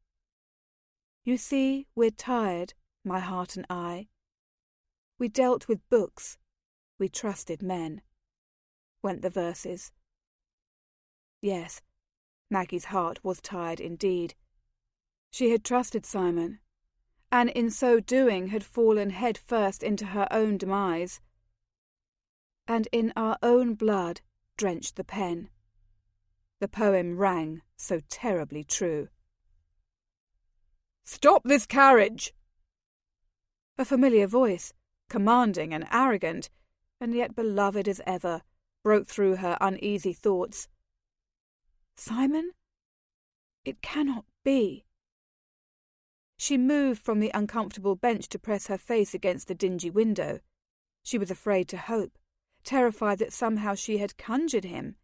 You see, we're tired, my heart and I. We dealt with books, we trusted men, went the verses. Yes, Maggie's heart was tired indeed. She had trusted Simon, and in so doing had fallen head first into her own demise. And in our own blood drenched the pen. The poem rang so terribly true. "Stop this carriage!" A familiar voice, commanding and arrogant, and yet beloved as ever, broke through her uneasy thoughts. Simon? It cannot be. She moved from the uncomfortable bench to press her face against the dingy window. She was afraid to hope, terrified that somehow she had conjured him.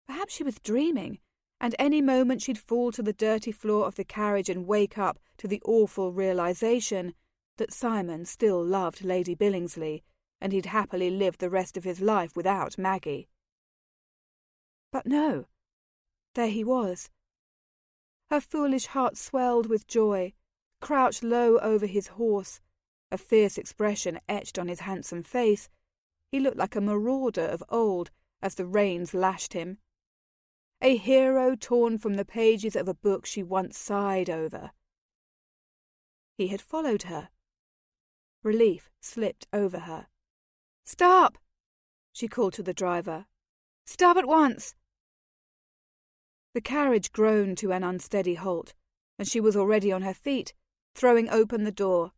Perhaps she was dreaming, and any moment she'd fall to the dirty floor of the carriage and wake up to the awful realization that Simon still loved Lady Billingsley, and he'd happily lived the rest of his life without Maggie. But no, there he was. Her foolish heart swelled with joy, crouched low over his horse, a fierce expression etched on his handsome face. He looked like a marauder of old as the reins lashed him. A hero torn from the pages of a book she once sighed over. He had followed her. Relief slipped over her. "Stop!" she called to the driver. "Stop at once!" The carriage groaned to an unsteady halt, and she was already on her feet, throwing open the door.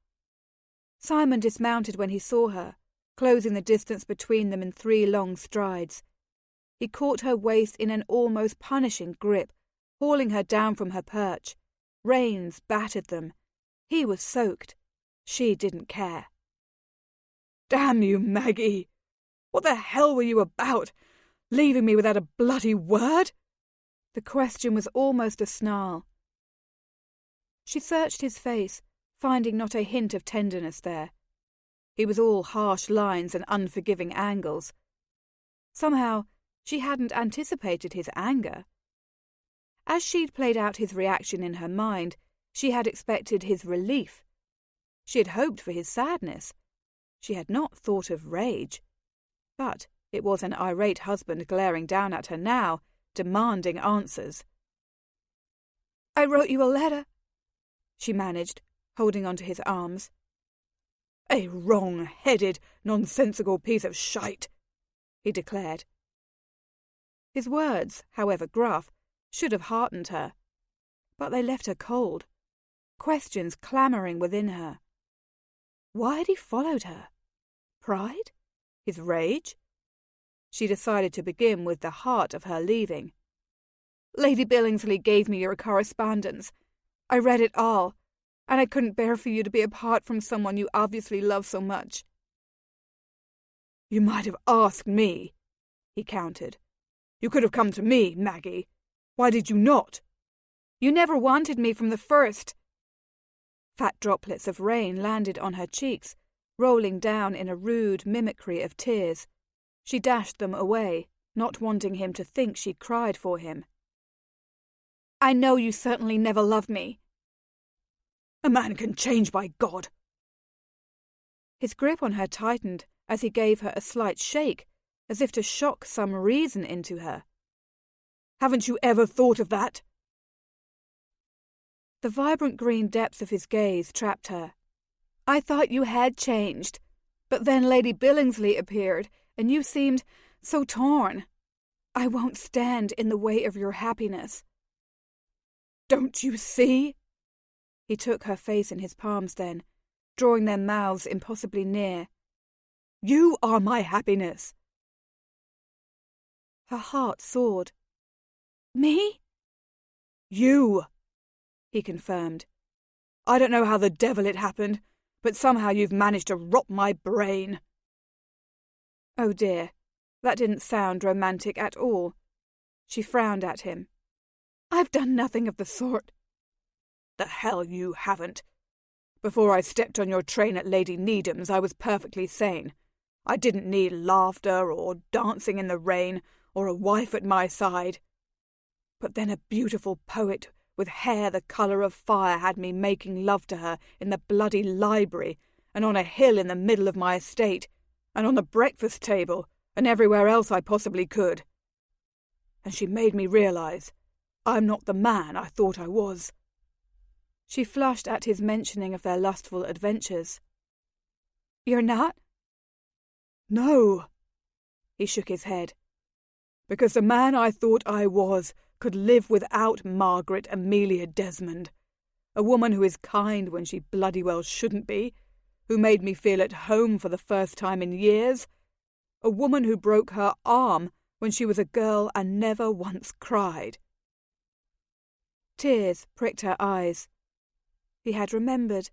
Simon dismounted when he saw her, closing the distance between them in 3 long strides. He caught her waist in an almost punishing grip, hauling her down from her perch. Rains battered them. He was soaked. She didn't care. "Damn you, Maggie! What the hell were you about? Leaving me without a bloody word?" The question was almost a snarl. She searched his face, finding not a hint of tenderness there. He was all harsh lines and unforgiving angles. Somehow, she hadn't anticipated his anger. As she'd played out his reaction in her mind, she had expected his relief. She had hoped for his sadness. She had not thought of rage. But it was an irate husband glaring down at her now, demanding answers. "I wrote you a letter," she managed, holding onto his arms. "A wrong-headed, nonsensical piece of shite," he declared. His words, however gruff, should have heartened her. But they left her cold, questions clamouring within her. Why had he followed her? Pride? His rage? She decided to begin with the heart of her leaving. "Lady Billingsley gave me your correspondence. I read it all, and I couldn't bear for you to be apart from someone you obviously love so much." "You might have asked me," he countered. "You could have come to me, Maggie. Why did you not?" "You never wanted me from the first." Fat droplets of rain landed on her cheeks, rolling down in a rude mimicry of tears. She dashed them away, not wanting him to think she cried for him. I know you certainly never loved me." "A man can change, by God!" His grip on her tightened as he gave her a slight shake, as if to shock some reason into her. "Haven't you ever thought of that?" The vibrant green depths of his gaze trapped her. "I thought you had changed, but then Lady Billingsley appeared, and you seemed so torn. I won't stand in the way of your happiness." "Don't you see?" He took her face in his palms then, drawing their mouths impossibly near. "You are my happiness." Her heart soared. "Me?" "You," he confirmed. "I don't know how the devil it happened, but somehow you've managed to rot my brain." Oh dear, that didn't sound romantic at all. She frowned at him. "I've done nothing of the sort." "The hell you haven't. Before I stepped on your train at Lady Needham's, I was perfectly sane. I didn't need laughter or dancing in the rain or a wife at my side. But then a beautiful poet with hair the colour of fire had me making love to her in the bloody library and on a hill in the middle of my estate and on the breakfast table and everywhere else I possibly could. And she made me realise I'm not the man I thought I was." She flushed at his mentioning of their lustful adventures. "You're not?" "No." He shook his head. "Because the man I thought I was could live without Margaret Amelia Desmond, a woman who is kind when she bloody well shouldn't be, who made me feel at home for the first time in years, a woman who broke her arm when she was a girl and never once cried." Tears pricked her eyes. He had remembered.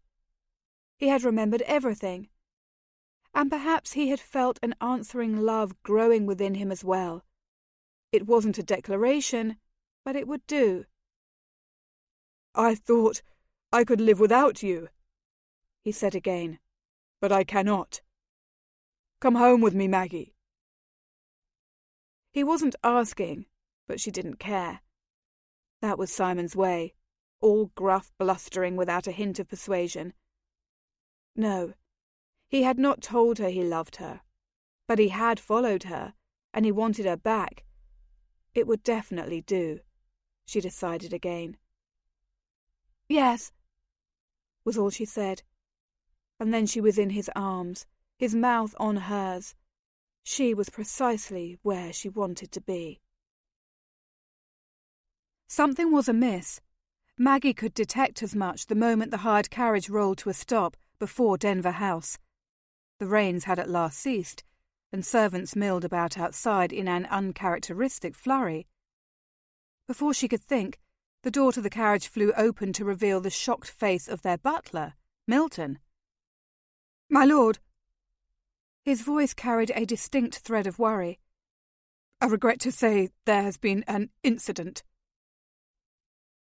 He had remembered everything. And perhaps he had felt an answering love growing within him as well. It wasn't a declaration, but it would do. "I thought I could live without you," he said again, "but I cannot. Come home with me, Maggie." He wasn't asking, but she didn't care. That was Simon's way, all gruff blustering without a hint of persuasion. No, he had not told her he loved her, but he had followed her, and he wanted her back. It would definitely do, she decided again. "Yes," was all she said, and then she was in his arms, his mouth on hers. She was precisely where she wanted to be. Something was amiss. Maggie could detect as much the moment the hired carriage rolled to a stop before Denver House. The rains had at last ceased, and servants milled about outside in an uncharacteristic flurry. Before she could think, the door to the carriage flew open to reveal the shocked face of their butler, Milton. "My lord." His voice carried a distinct thread of worry. "I regret to say there has been an incident."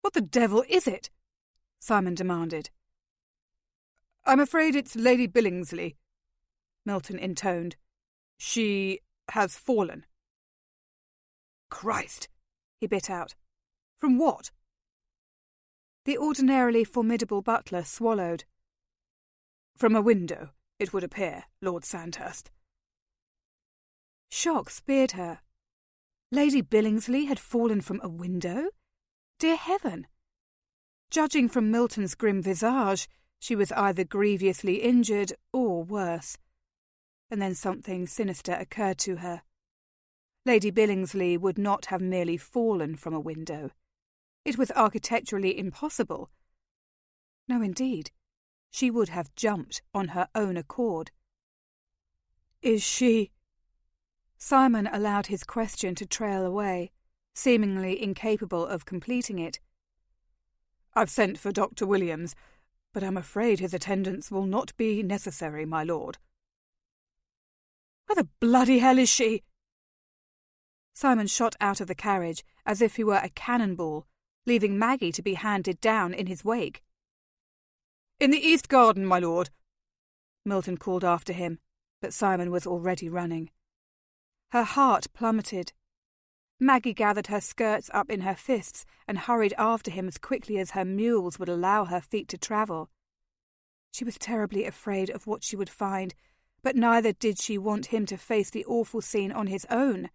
"What the devil is it?" Simon demanded. "I'm afraid it's Lady Billingsley," Milton intoned. "She has fallen." "Christ," he bit out. "From what?" The ordinarily formidable butler swallowed. "From a window, it would appear, Lord Sandhurst." Shock speared her. Lady Billingsley had fallen from a window? Dear heaven! Judging from Milton's grim visage, she was either grievously injured or worse. And then something sinister occurred to her. Lady Billingsley would not have merely fallen from a window. It was architecturally impossible. No, indeed. She would have jumped on her own accord. "Is she—" Simon allowed his question to trail away, seemingly incapable of completing it. "I've sent for Dr. Williams, but I'm afraid his attendance will not be necessary, my lord." "Where the bloody hell is she?" Simon shot out of the carriage as if he were a cannonball, leaving Maggie to be handed down in his wake. "In the East Garden, my lord," Milton called after him, but Simon was already running. Her heart plummeted. Maggie gathered her skirts up in her fists and hurried after him as quickly as her mules would allow her feet to travel. She was terribly afraid of what she would find, but neither did she want him to face the awful scene on his own.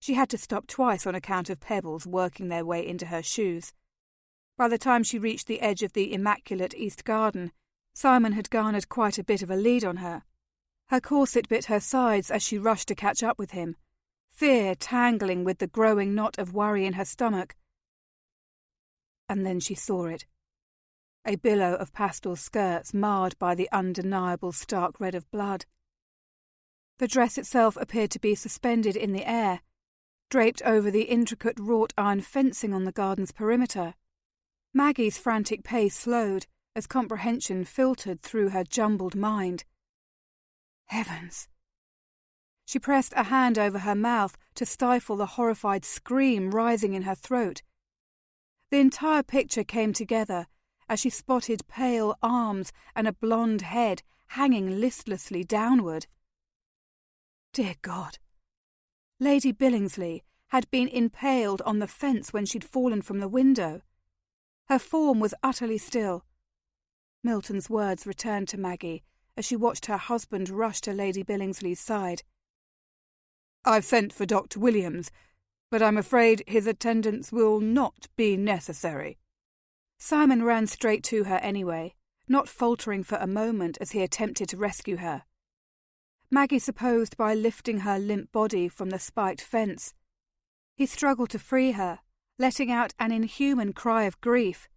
She had to stop twice on account of pebbles working their way into her shoes. By the time she reached the edge of the immaculate East Garden, Simon had garnered quite a bit of a lead on her. Her corset bit her sides as she rushed to catch up with him, fear tangling with the growing knot of worry in her stomach. And then she saw it. A billow of pastel skirts marred by the undeniable stark red of blood. The dress itself appeared to be suspended in the air, draped over the intricate wrought iron fencing on the garden's perimeter. Maggie's frantic pace slowed as comprehension filtered through her jumbled mind. Heavens! She pressed a hand over her mouth to stifle the horrified scream rising in her throat. The entire picture came together as she spotted pale arms and a blonde head hanging listlessly downward. Dear God! Lady Billingsley had been impaled on the fence when she'd fallen from the window. Her form was utterly still. Milton's words returned to Maggie as she watched her husband rush to Lady Billingsley's side. "I've sent for Dr. Williams, but I'm afraid his attendance will not be necessary." Simon ran straight to her anyway, not faltering for a moment as he attempted to rescue her. Maggie supposed by lifting her limp body from the spiked fence. He struggled to free her, letting out an inhuman cry of grief.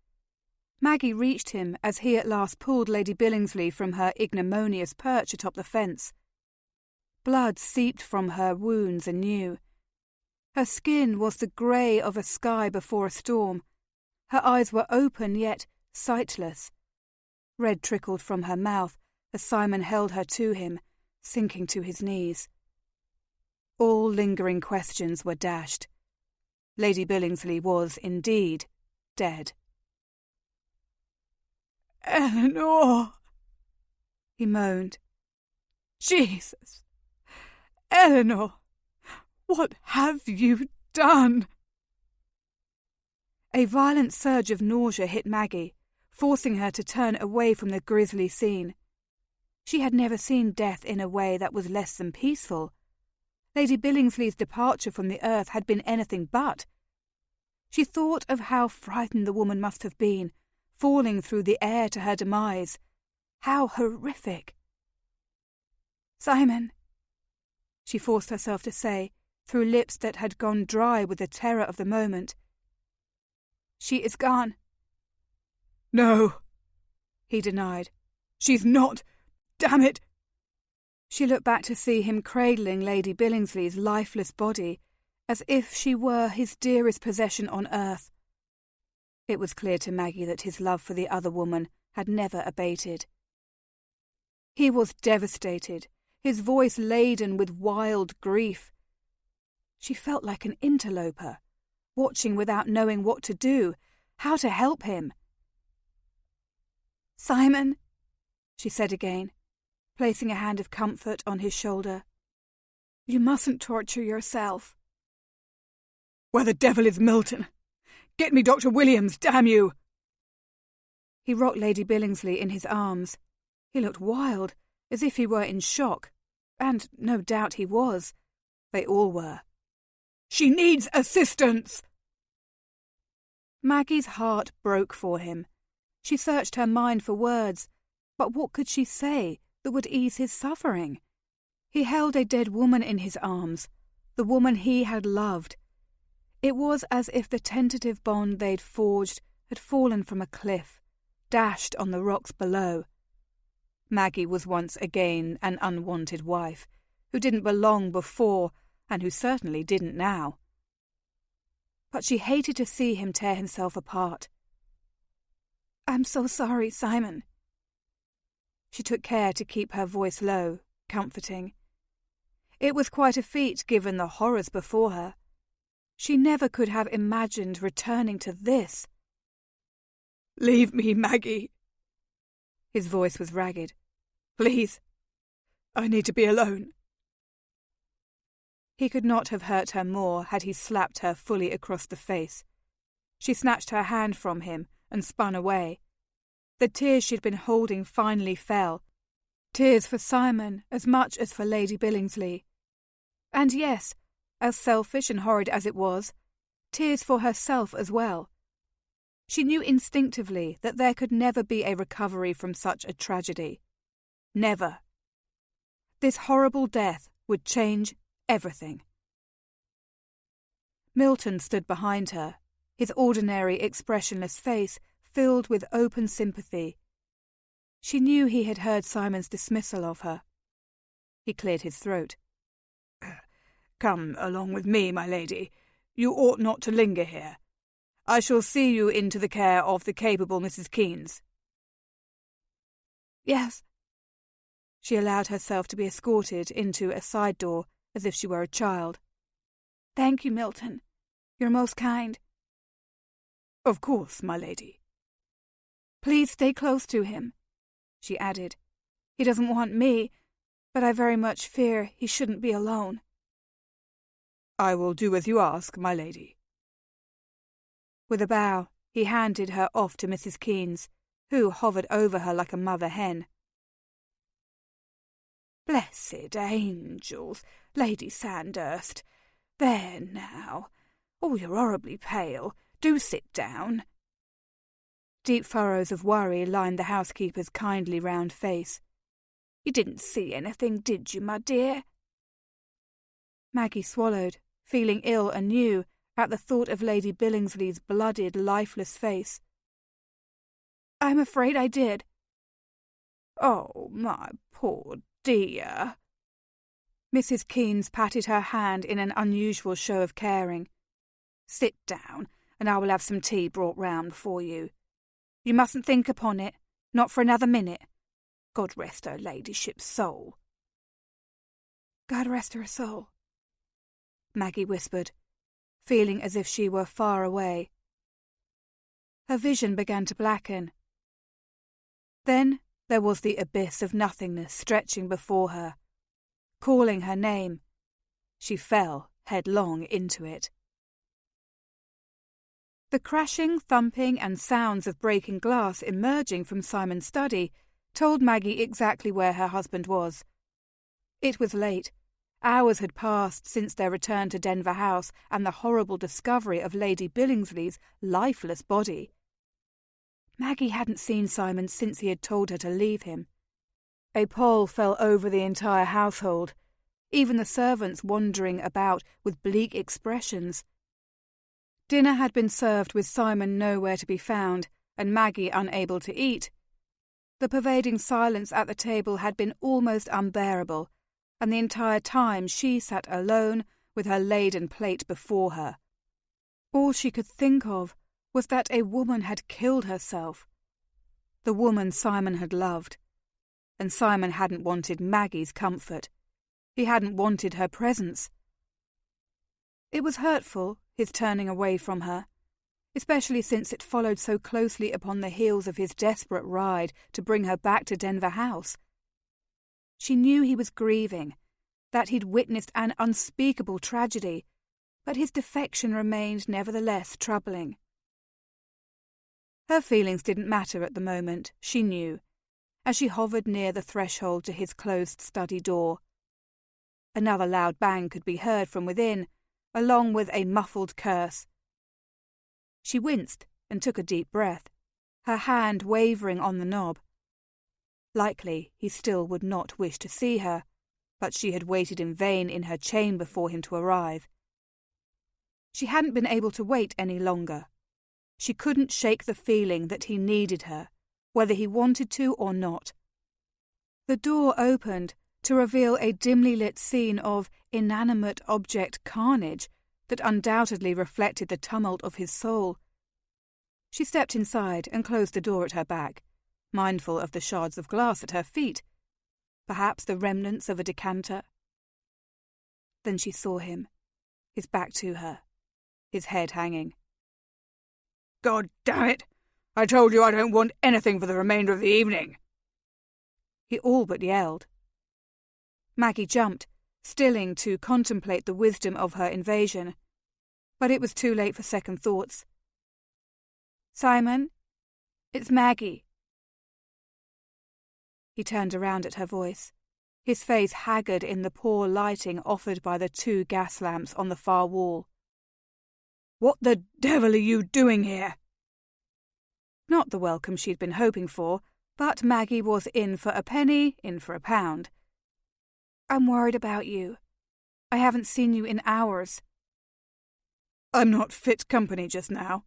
Maggie reached him as he at last pulled Lady Billingsley from her ignominious perch atop the fence. Blood seeped from her wounds anew. Her skin was the grey of a sky before a storm. Her eyes were open yet sightless. Red trickled from her mouth as Simon held her to him, sinking to his knees. All lingering questions were dashed. Lady Billingsley was indeed dead. "Eleanor!" he moaned. "Jesus! Eleanor! What have you done?" A violent surge of nausea hit Maggie, forcing her to turn away from the grisly scene. She had never seen death in a way that was less than peaceful. Lady Billingsley's departure from the earth had been anything but. She thought of how frightened the woman must have been, falling through the air to her demise. How horrific! "Simon," she forced herself to say, through lips that had gone dry with the terror of the moment. "She is gone." "No," he denied. "She's not. Damn it!" She looked back to see him cradling Lady Billingsley's lifeless body, as if she were his dearest possession on earth. It was clear to Maggie that his love for the other woman had never abated. He was devastated, his voice laden with wild grief. She felt like an interloper, watching without knowing what to do, how to help him. "Simon," she said again, placing a hand of comfort on his shoulder. "You mustn't torture yourself." "Where the devil is Milton? Get me Dr. Williams, damn you!" He rocked Lady Billingsley in his arms. He looked wild, as if he were in shock, and no doubt he was. They all were. "She needs assistance!" Maggie's heart broke for him. She searched her mind for words, but what could she say that would ease his suffering? He held a dead woman in his arms, the woman he had loved. It was as if the tentative bond they'd forged had fallen from a cliff, dashed on the rocks below. Maggie was once again an unwanted wife, who didn't belong before, and who certainly didn't now. But she hated to see him tear himself apart. "I'm so sorry, Simon." She took care to keep her voice low, comforting. It was quite a feat given the horrors before her. She never could have imagined returning to this. "Leave me, Maggie." His voice was ragged. "Please. I need to be alone." He could not have hurt her more had he slapped her fully across the face. She snatched her hand from him and spun away. The tears she'd been holding finally fell. Tears for Simon as much as for Lady Billingsley. And yes, as selfish and horrid as it was, tears for herself as well. She knew instinctively that there could never be a recovery from such a tragedy. Never. This horrible death would change everything. Milton stood behind her, his ordinary expressionless face filled with open sympathy. She knew he had heard Simon's dismissal of her. He cleared his throat. "Come along with me, my lady. You ought not to linger here. I shall see you into the care of the capable Mrs. Keynes." "Yes." She allowed herself to be escorted into a side door as if she were a child. "Thank you, Milton. You're most kind." "Of course, my lady." "Please stay close to him," she added. "He doesn't want me, but I very much fear he shouldn't be alone." "I will do as you ask, my lady." With a bow, he handed her off to Mrs. Keynes, who hovered over her like a mother hen. "Blessed angels, Lady Sandhurst. There now. Oh, you're horribly pale. Do sit down." Deep furrows of worry lined the housekeeper's kindly round face. "You didn't see anything, did you, my dear?" Maggie swallowed, feeling ill anew at the thought of Lady Billingsley's blooded, lifeless face. "I'm afraid I did." "Oh, my poor dear." Mrs. Keynes patted her hand in an unusual show of caring. "Sit down, and I will have some tea brought round for you. You mustn't think upon it, not for another minute. God rest her ladyship's soul." "God rest her soul," Maggie whispered, feeling as if she were far away. Her vision began to blacken. Then there was the abyss of nothingness stretching before her, calling her name. She fell headlong into it. The crashing, thumping, and sounds of breaking glass emerging from Simon's study told Maggie exactly where her husband was. It was late. Hours had passed since their return to Denver House and the horrible discovery of Lady Billingsley's lifeless body. Maggie hadn't seen Simon since he had told her to leave him. A pall fell over the entire household, even the servants wandering about with bleak expressions. Dinner had been served with Simon nowhere to be found, and Maggie unable to eat. The pervading silence at the table had been almost unbearable, and the entire time she sat alone with her laden plate before her. All she could think of was that a woman had killed herself. The woman Simon had loved. And Simon hadn't wanted Maggie's comfort. He hadn't wanted her presence. It was hurtful, his turning away from her, especially since it followed so closely upon the heels of his desperate ride to bring her back to Denver House. She knew he was grieving, that he'd witnessed an unspeakable tragedy, but his defection remained nevertheless troubling. Her feelings didn't matter at the moment, she knew, as she hovered near the threshold to his closed study door. Another loud bang could be heard from within, along with a muffled curse. She winced and took a deep breath, her hand wavering on the knob. Likely he still would not wish to see her, but she had waited in vain in her chamber for him to arrive. She hadn't been able to wait any longer. She couldn't shake the feeling that he needed her, whether he wanted to or not. The door opened to reveal a dimly lit scene of inanimate object carnage that undoubtedly reflected the tumult of his soul. She stepped inside and closed the door at her back, mindful of the shards of glass at her feet, perhaps the remnants of a decanter. Then she saw him, his back to her, his head hanging. "God damn it! I told you I don't want anything for the remainder of the evening!" He all but yelled. Maggie jumped, stilling to contemplate the wisdom of her invasion. But it was too late for second thoughts. "Simon, it's Maggie." He turned around at her voice, his face haggard in the poor lighting offered by the 2 gas lamps on the far wall. "What the devil are you doing here?" Not the welcome she'd been hoping for, but Maggie was in for a penny, in for a pound. "I'm worried about you. I haven't seen you in hours." "I'm not fit company just now."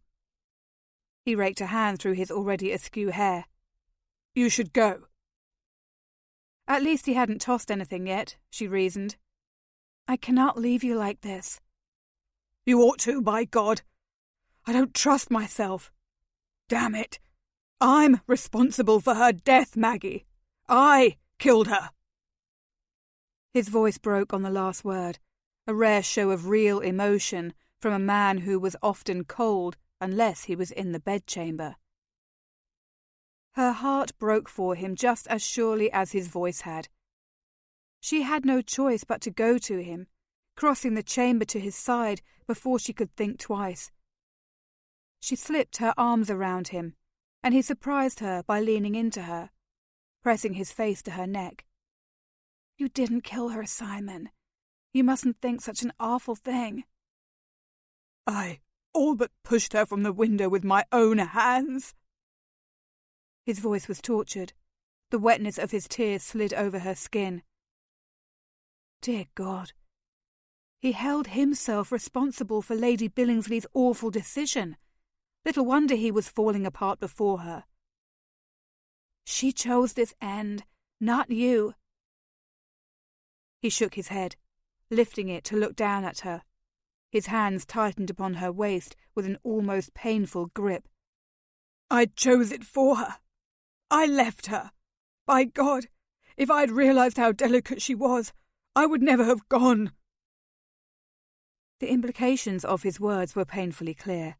He raked a hand through his already askew hair. "You should go." At least he hadn't tossed anything yet, she reasoned. "I cannot leave you like this." "You ought to, by God. I don't trust myself. Damn it. I'm responsible for her death, Maggie. I killed her." His voice broke on the last word, a rare show of real emotion from a man who was often cold unless he was in the bedchamber. Her heart broke for him just as surely as his voice had. She had no choice but to go to him, crossing the chamber to his side before she could think twice. She slipped her arms around him, and he surprised her by leaning into her, pressing his face to her neck. "You didn't kill her, Simon. You mustn't think such an awful thing." "I all but pushed her from the window with my own hands." His voice was tortured. The wetness of his tears slid over her skin. Dear God. He held himself responsible for Lady Billingsley's awful decision. Little wonder he was falling apart before her. She chose this end, not you. He shook his head, lifting it to look down at her. His hands tightened upon her waist with an almost painful grip. "I chose it for her. I left her. By God, if I'd realized how delicate she was, I would never have gone." The implications of his words were painfully clear.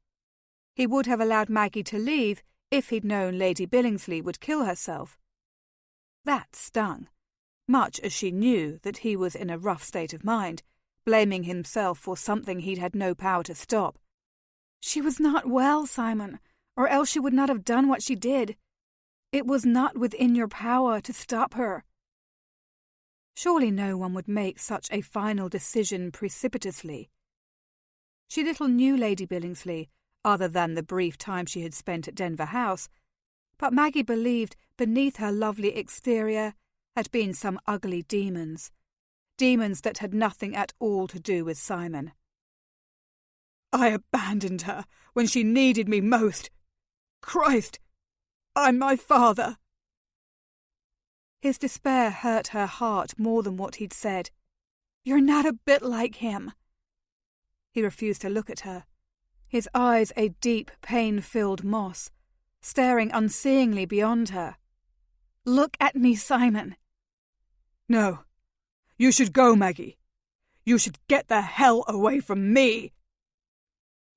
He would have allowed Maggie to leave if he'd known Lady Billingsley would kill herself. That stung, much as she knew that he was in a rough state of mind, blaming himself for something he'd had no power to stop. She was not well, Simon, or else she would not have done what she did. It was not within your power to stop her. Surely no one would make such a final decision precipitously. She little knew Lady Billingsley, other than the brief time she had spent at Denver House, but Maggie believed beneath her lovely exterior had been some ugly demons that had nothing at all to do with Simon. "I abandoned her when she needed me most. Christ, I'm my father." His despair hurt her heart more than what he'd said. "You're not a bit like him." He refused to look at her, his eyes a deep, pain-filled moss, staring unseeingly beyond her. "Look at me, Simon." "No. You should go, Maggie. You should get the hell away from me."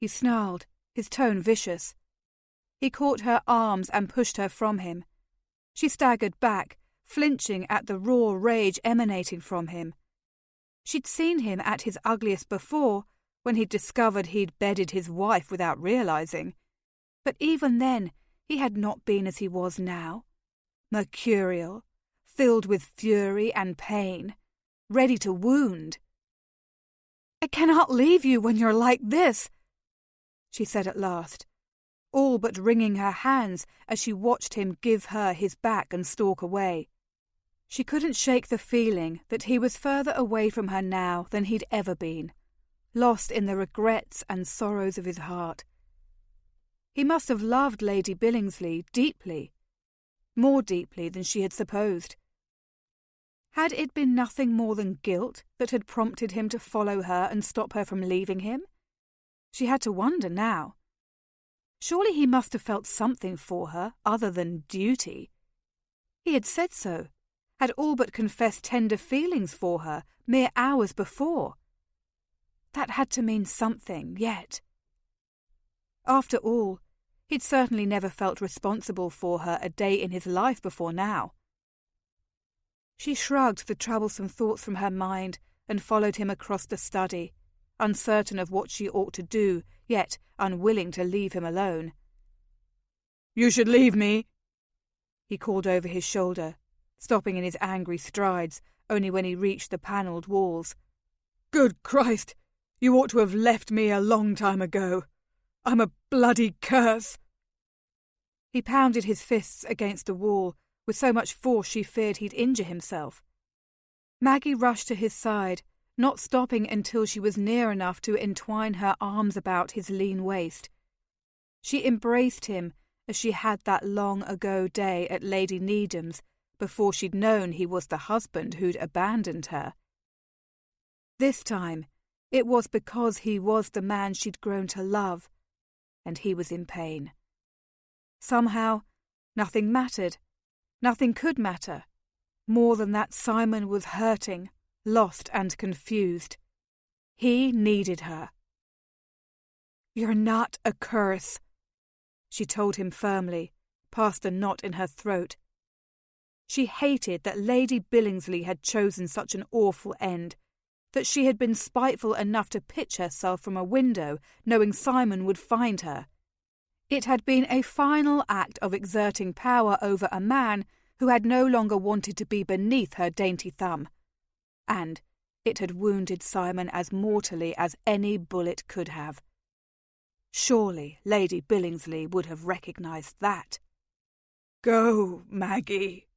He snarled, his tone vicious. He caught her arms and pushed her from him. She staggered back, flinching at the raw rage emanating from him. She'd seen him at his ugliest before, when he'd discovered he'd bedded his wife without realizing. But even then, he had not been as he was now. Mercurial, filled with fury and pain, ready to wound. "I cannot leave you when you're like this," she said at last, all but wringing her hands as she watched him give her his back and stalk away. She couldn't shake the feeling that he was further away from her now than he'd ever been, lost in the regrets and sorrows of his heart. He must have loved Lady Billingsley deeply, more deeply than she had supposed. Had it been nothing more than guilt that had prompted him to follow her and stop her from leaving him? She had to wonder now. Surely he must have felt something for her other than duty. He had said so, had all but confessed tender feelings for her mere hours before. That had to mean something yet. After all, he'd certainly never felt responsible for her a day in his life before now. She shrugged the troublesome thoughts from her mind and followed him across the study, uncertain of what she ought to do, yet unwilling to leave him alone. "You should leave me," he called over his shoulder, stopping in his angry strides only when he reached the panelled walls. "Good Christ, you ought to have left me a long time ago. I'm a bloody curse." He pounded his fists against the wall with so much force she feared he'd injure himself. Maggie rushed to his side, not stopping until she was near enough to entwine her arms about his lean waist. She embraced him as she had that long-ago day at Lady Needham's, before she'd known he was the husband who'd abandoned her. This time, it was because he was the man she'd grown to love, and he was in pain. Somehow, nothing mattered. Nothing could matter. More than that, Simon was hurting, lost and confused. He needed her. "You're not a curse," she told him firmly, past the knot in her throat. She hated that Lady Billingsley had chosen such an awful end, that she had been spiteful enough to pitch herself from a window, knowing Simon would find her. It had been a final act of exerting power over a man who had no longer wanted to be beneath her dainty thumb. And it had wounded Simon as mortally as any bullet could have. Surely Lady Billingsley would have recognised that. "Go, Maggie,"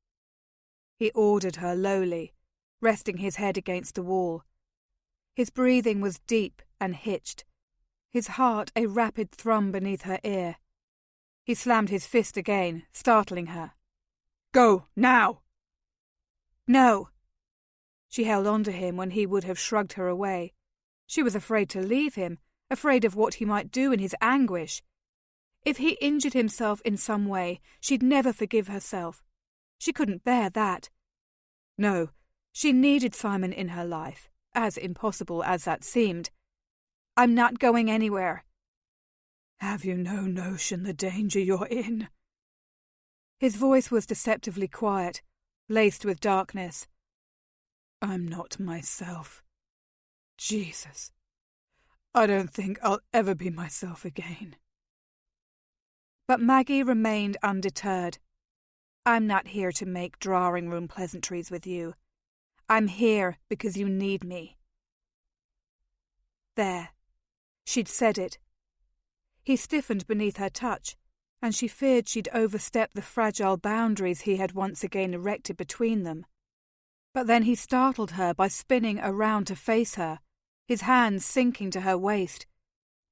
he ordered her lowly, resting his head against the wall. His breathing was deep and hitched, his heart a rapid thrum beneath her ear. He slammed his fist again, startling her. "Go, now!" "No!" She held on to him when he would have shrugged her away. She was afraid to leave him, afraid of what he might do in his anguish. If he injured himself in some way, she'd never forgive herself. She couldn't bear that. No, she needed Simon in her life, as impossible as that seemed. "I'm not going anywhere." "Have you no notion the danger you're in?" His voice was deceptively quiet, laced with darkness. "I'm not myself. Jesus, I don't think I'll ever be myself again." But Maggie remained undeterred. "I'm not here to make drawing-room pleasantries with you. I'm here because you need me." There. She'd said it. He stiffened beneath her touch, and she feared she'd overstep the fragile boundaries he had once again erected between them. But then he startled her by spinning around to face her, his hands sinking to her waist.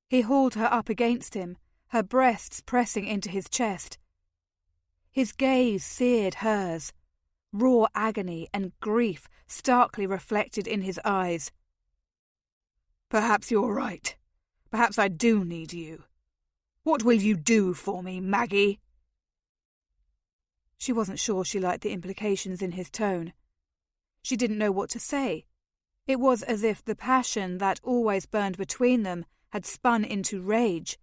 He hauled her up against him, her breasts pressing into his chest. His gaze seared hers, raw agony and grief starkly reflected in his eyes. "Perhaps you're right. Perhaps I do need you. What will you do for me, Maggie?" She wasn't sure she liked the implications in his tone. She didn't know what to say. It was as if the passion that always burned between them had spun into rage.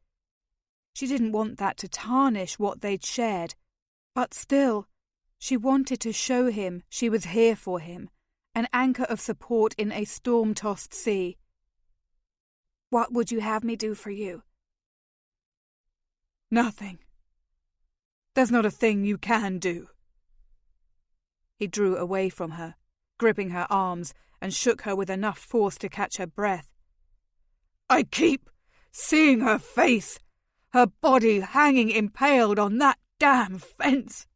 She didn't want that to tarnish what they'd shared, but still, she wanted to show him she was here for him, an anchor of support in a storm-tossed sea. "What would you have me do for you?" "Nothing. There's not a thing you can do." He drew away from her, gripping her arms, and shook her with enough force to catch her breath. "I keep seeing her face, her body hanging impaled on that damn fence.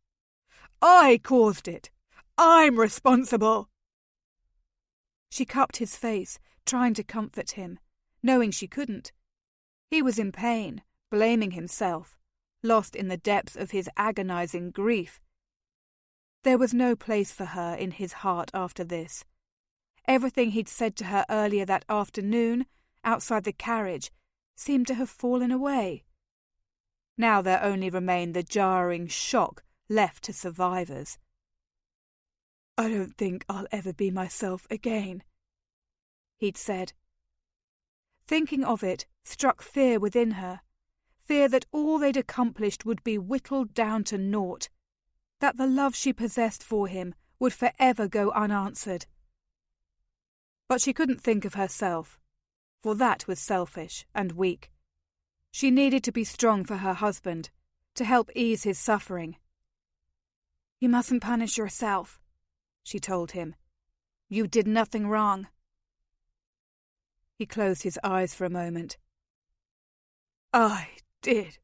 I caused it. I'm responsible." She cupped his face, trying to comfort him, knowing she couldn't. He was in pain, blaming himself, lost in the depths of his agonizing grief. There was no place for her in his heart after this. Everything he'd said to her earlier that afternoon, outside the carriage, seemed to have fallen away. Now there only remained the jarring shock left to survivors. "I don't think I'll ever be myself again," he'd said. Thinking of it struck fear within her, fear that all they'd accomplished would be whittled down to naught, that the love she possessed for him would forever go unanswered. But she couldn't think of herself, for that was selfish and weak. She needed to be strong for her husband, to help ease his suffering. "You mustn't punish yourself," she told him. "You did nothing wrong." He closed his eyes for a moment. "I did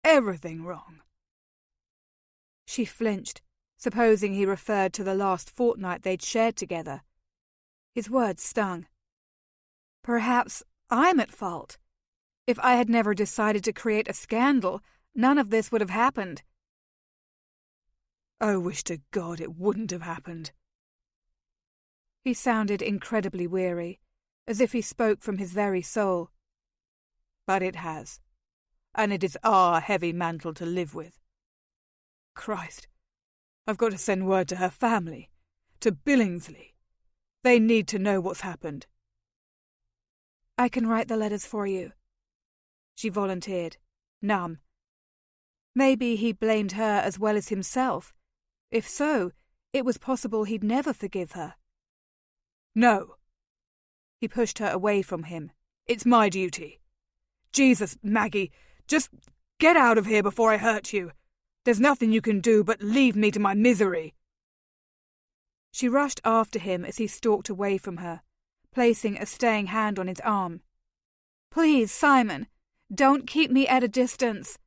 everything wrong." She flinched, supposing he referred to the last fortnight they'd shared together. His words stung. "Perhaps I'm at fault. If I had never decided to create a scandal, none of this would have happened." "I wish to God it wouldn't have happened." He sounded incredibly weary, as if he spoke from his very soul. "But it has, and it is our heavy mantle to live with. Christ, I've got to send word to her family, to Billingsley. They need to know what's happened." "I can write the letters for you," she volunteered, numb. Maybe he blamed her as well as himself. If so, it was possible he'd never forgive her. "No." He pushed her away from him. "It's my duty. Jesus, Maggie, just get out of here before I hurt you. There's nothing you can do but leave me to my misery." She rushed after him as he stalked away from her, placing a staying hand on his arm. "Please, Simon, don't keep me at a distance."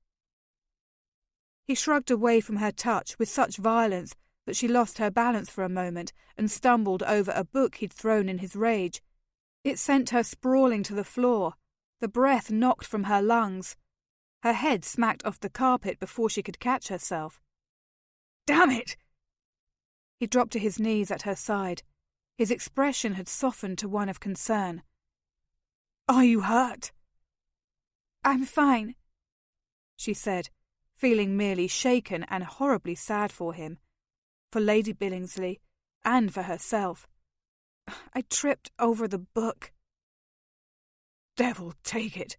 He shrugged away from her touch with such violence that she lost her balance for a moment and stumbled over a book he'd thrown in his rage. It sent her sprawling to the floor, the breath knocked from her lungs. Her head smacked off the carpet before she could catch herself. "Damn it!" He dropped to his knees at her side. His expression had softened to one of concern. "Are you hurt?" "I'm fine," she said, feeling merely shaken and horribly sad for him, for Lady Billingsley, and for herself. "I tripped over the book." "Devil take it."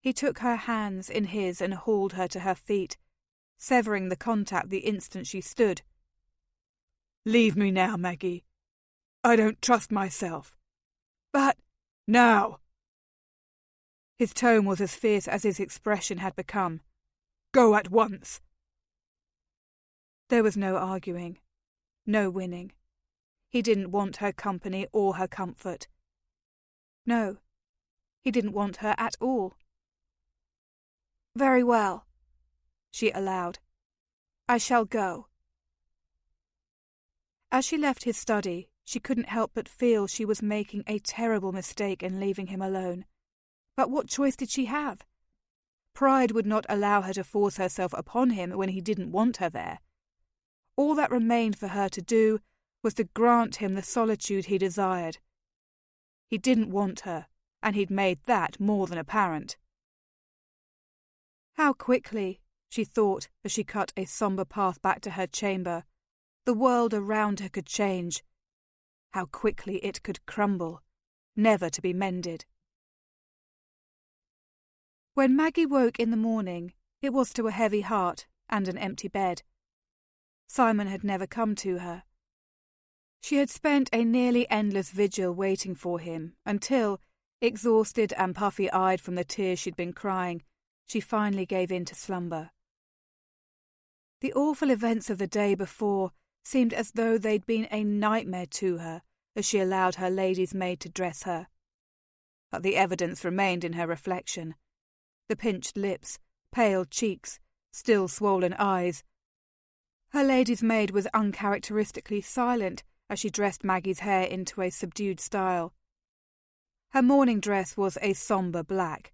He took her hands in his and hauled her to her feet, severing the contact the instant she stood. "Leave me now, Maggie. I don't trust myself." "But—" "Now!" His tone was as fierce as his expression had become. "Go at once." There was no arguing, no winning. He didn't want her company or her comfort. No, he didn't want her at all. "Very well," she allowed. "I shall go." As she left his study, she couldn't help but feel she was making a terrible mistake in leaving him alone. But what choice did she have? Pride would not allow her to force herself upon him when he didn't want her there. All that remained for her to do was to grant him the solitude he desired. He didn't want her, and he'd made that more than apparent. How quickly, she thought as she cut a sombre path back to her chamber, the world around her could change. How quickly it could crumble, never to be mended. When Maggie woke in the morning, it was to a heavy heart and an empty bed. Simon had never come to her. She had spent a nearly endless vigil waiting for him until, exhausted and puffy-eyed from the tears she'd been crying, she finally gave in to slumber. The awful events of the day before seemed as though they'd been a nightmare to her as she allowed her lady's maid to dress her. But the evidence remained in her reflection. The pinched lips, pale cheeks, still swollen eyes. Her lady's maid was uncharacteristically silent as she dressed Maggie's hair into a subdued style. Her morning dress was a sombre black.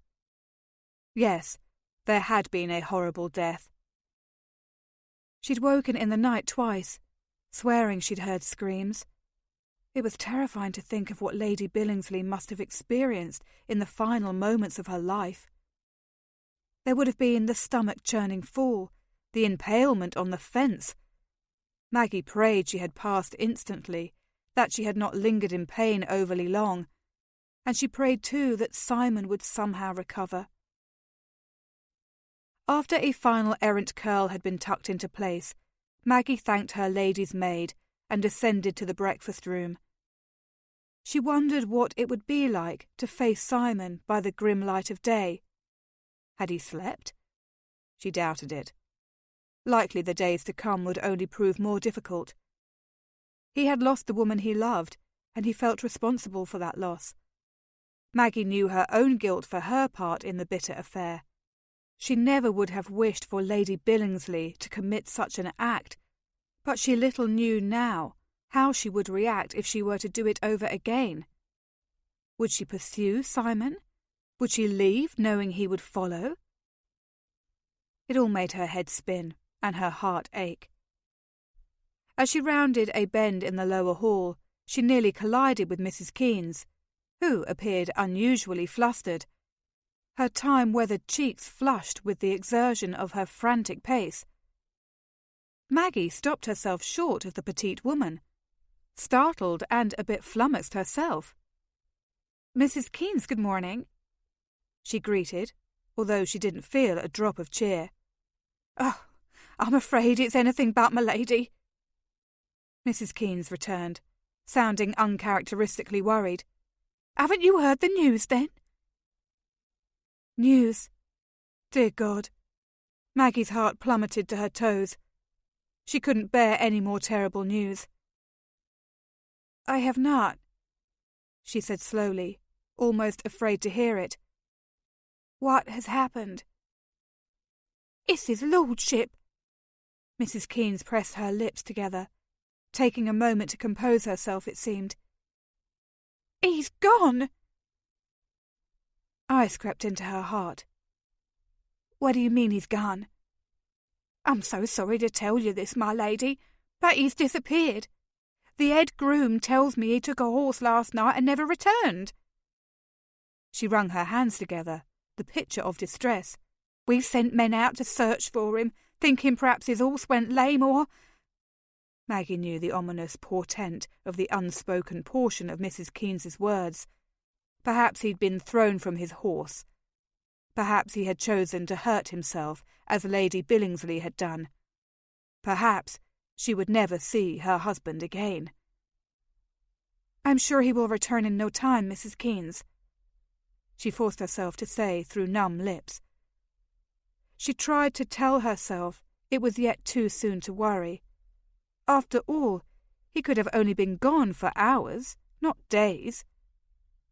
Yes, there had been a horrible death. She'd woken in the night twice, swearing she'd heard screams. It was terrifying to think of what Lady Billingsley must have experienced in the final moments of her life. There would have been the stomach-churning fall, the impalement on the fence. Maggie prayed she had passed instantly, that she had not lingered in pain overly long, and she prayed too that Simon would somehow recover. After a final errant curl had been tucked into place, Maggie thanked her lady's maid and descended to the breakfast room. She wondered what it would be like to face Simon by the grim light of day. Had he slept? She doubted it. Likely the days to come would only prove more difficult. He had lost the woman he loved, and he felt responsible for that loss. Maggie knew her own guilt for her part in the bitter affair. She never would have wished for Lady Billingsley to commit such an act, but she little knew now how she would react if she were to do it over again. Would she pursue Simon? Would she leave, knowing he would follow? It all made her head spin and her heart ache. As she rounded a bend in the lower hall, she nearly collided with Mrs. Keynes, who appeared unusually flustered. Her time-weathered cheeks flushed with the exertion of her frantic pace. Maggie stopped herself short of the petite woman, startled and a bit flummoxed herself. "Mrs. Keynes, good morning," she greeted, although she didn't feel a drop of cheer. "Oh, I'm afraid it's anything but my lady," Mrs. Keynes returned, sounding uncharacteristically worried. "Haven't you heard the news, then?" News? Dear God. Maggie's heart plummeted to her toes. She couldn't bear any more terrible news. "I have not," she said slowly, almost afraid to hear it. "What has happened?" "It's his lordship." Mrs. Keynes pressed her lips together, taking a moment to compose herself, it seemed. "He's gone!" Ice crept into her heart. "What do you mean he's gone?" "I'm so sorry to tell you this, my lady, but he's disappeared. The head groom tells me he took a horse last night and never returned." She wrung her hands together, the picture of distress. "We've sent men out to search for him, thinking perhaps his horse went lame or—" Maggie knew the ominous portent of the unspoken portion of Mrs. Keynes's words. Perhaps he'd been thrown from his horse. Perhaps he had chosen to hurt himself, as Lady Billingsley had done. Perhaps she would never see her husband again. "I'm sure he will return in no time, Mrs. Keynes," she forced herself to say through numb lips. She tried to tell herself it was yet too soon to worry. After all, he could have only been gone for hours, not days.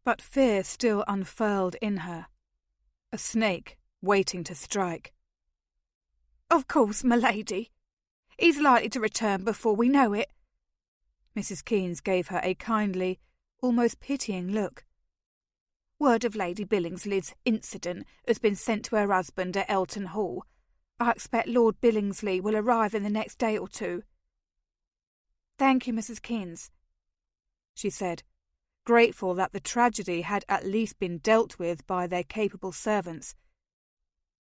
But fear still unfurled in her, a snake waiting to strike. "Of course, my lady. He's likely to return before we know it." Mrs. Keynes gave her a kindly, almost pitying look. "Word of Lady Billingsley's incident has been sent to her husband at Elton Hall. I expect Lord Billingsley will arrive in the next day or two." "Thank you, Mrs. Keynes," she said, grateful that the tragedy had at least been dealt with by their capable servants.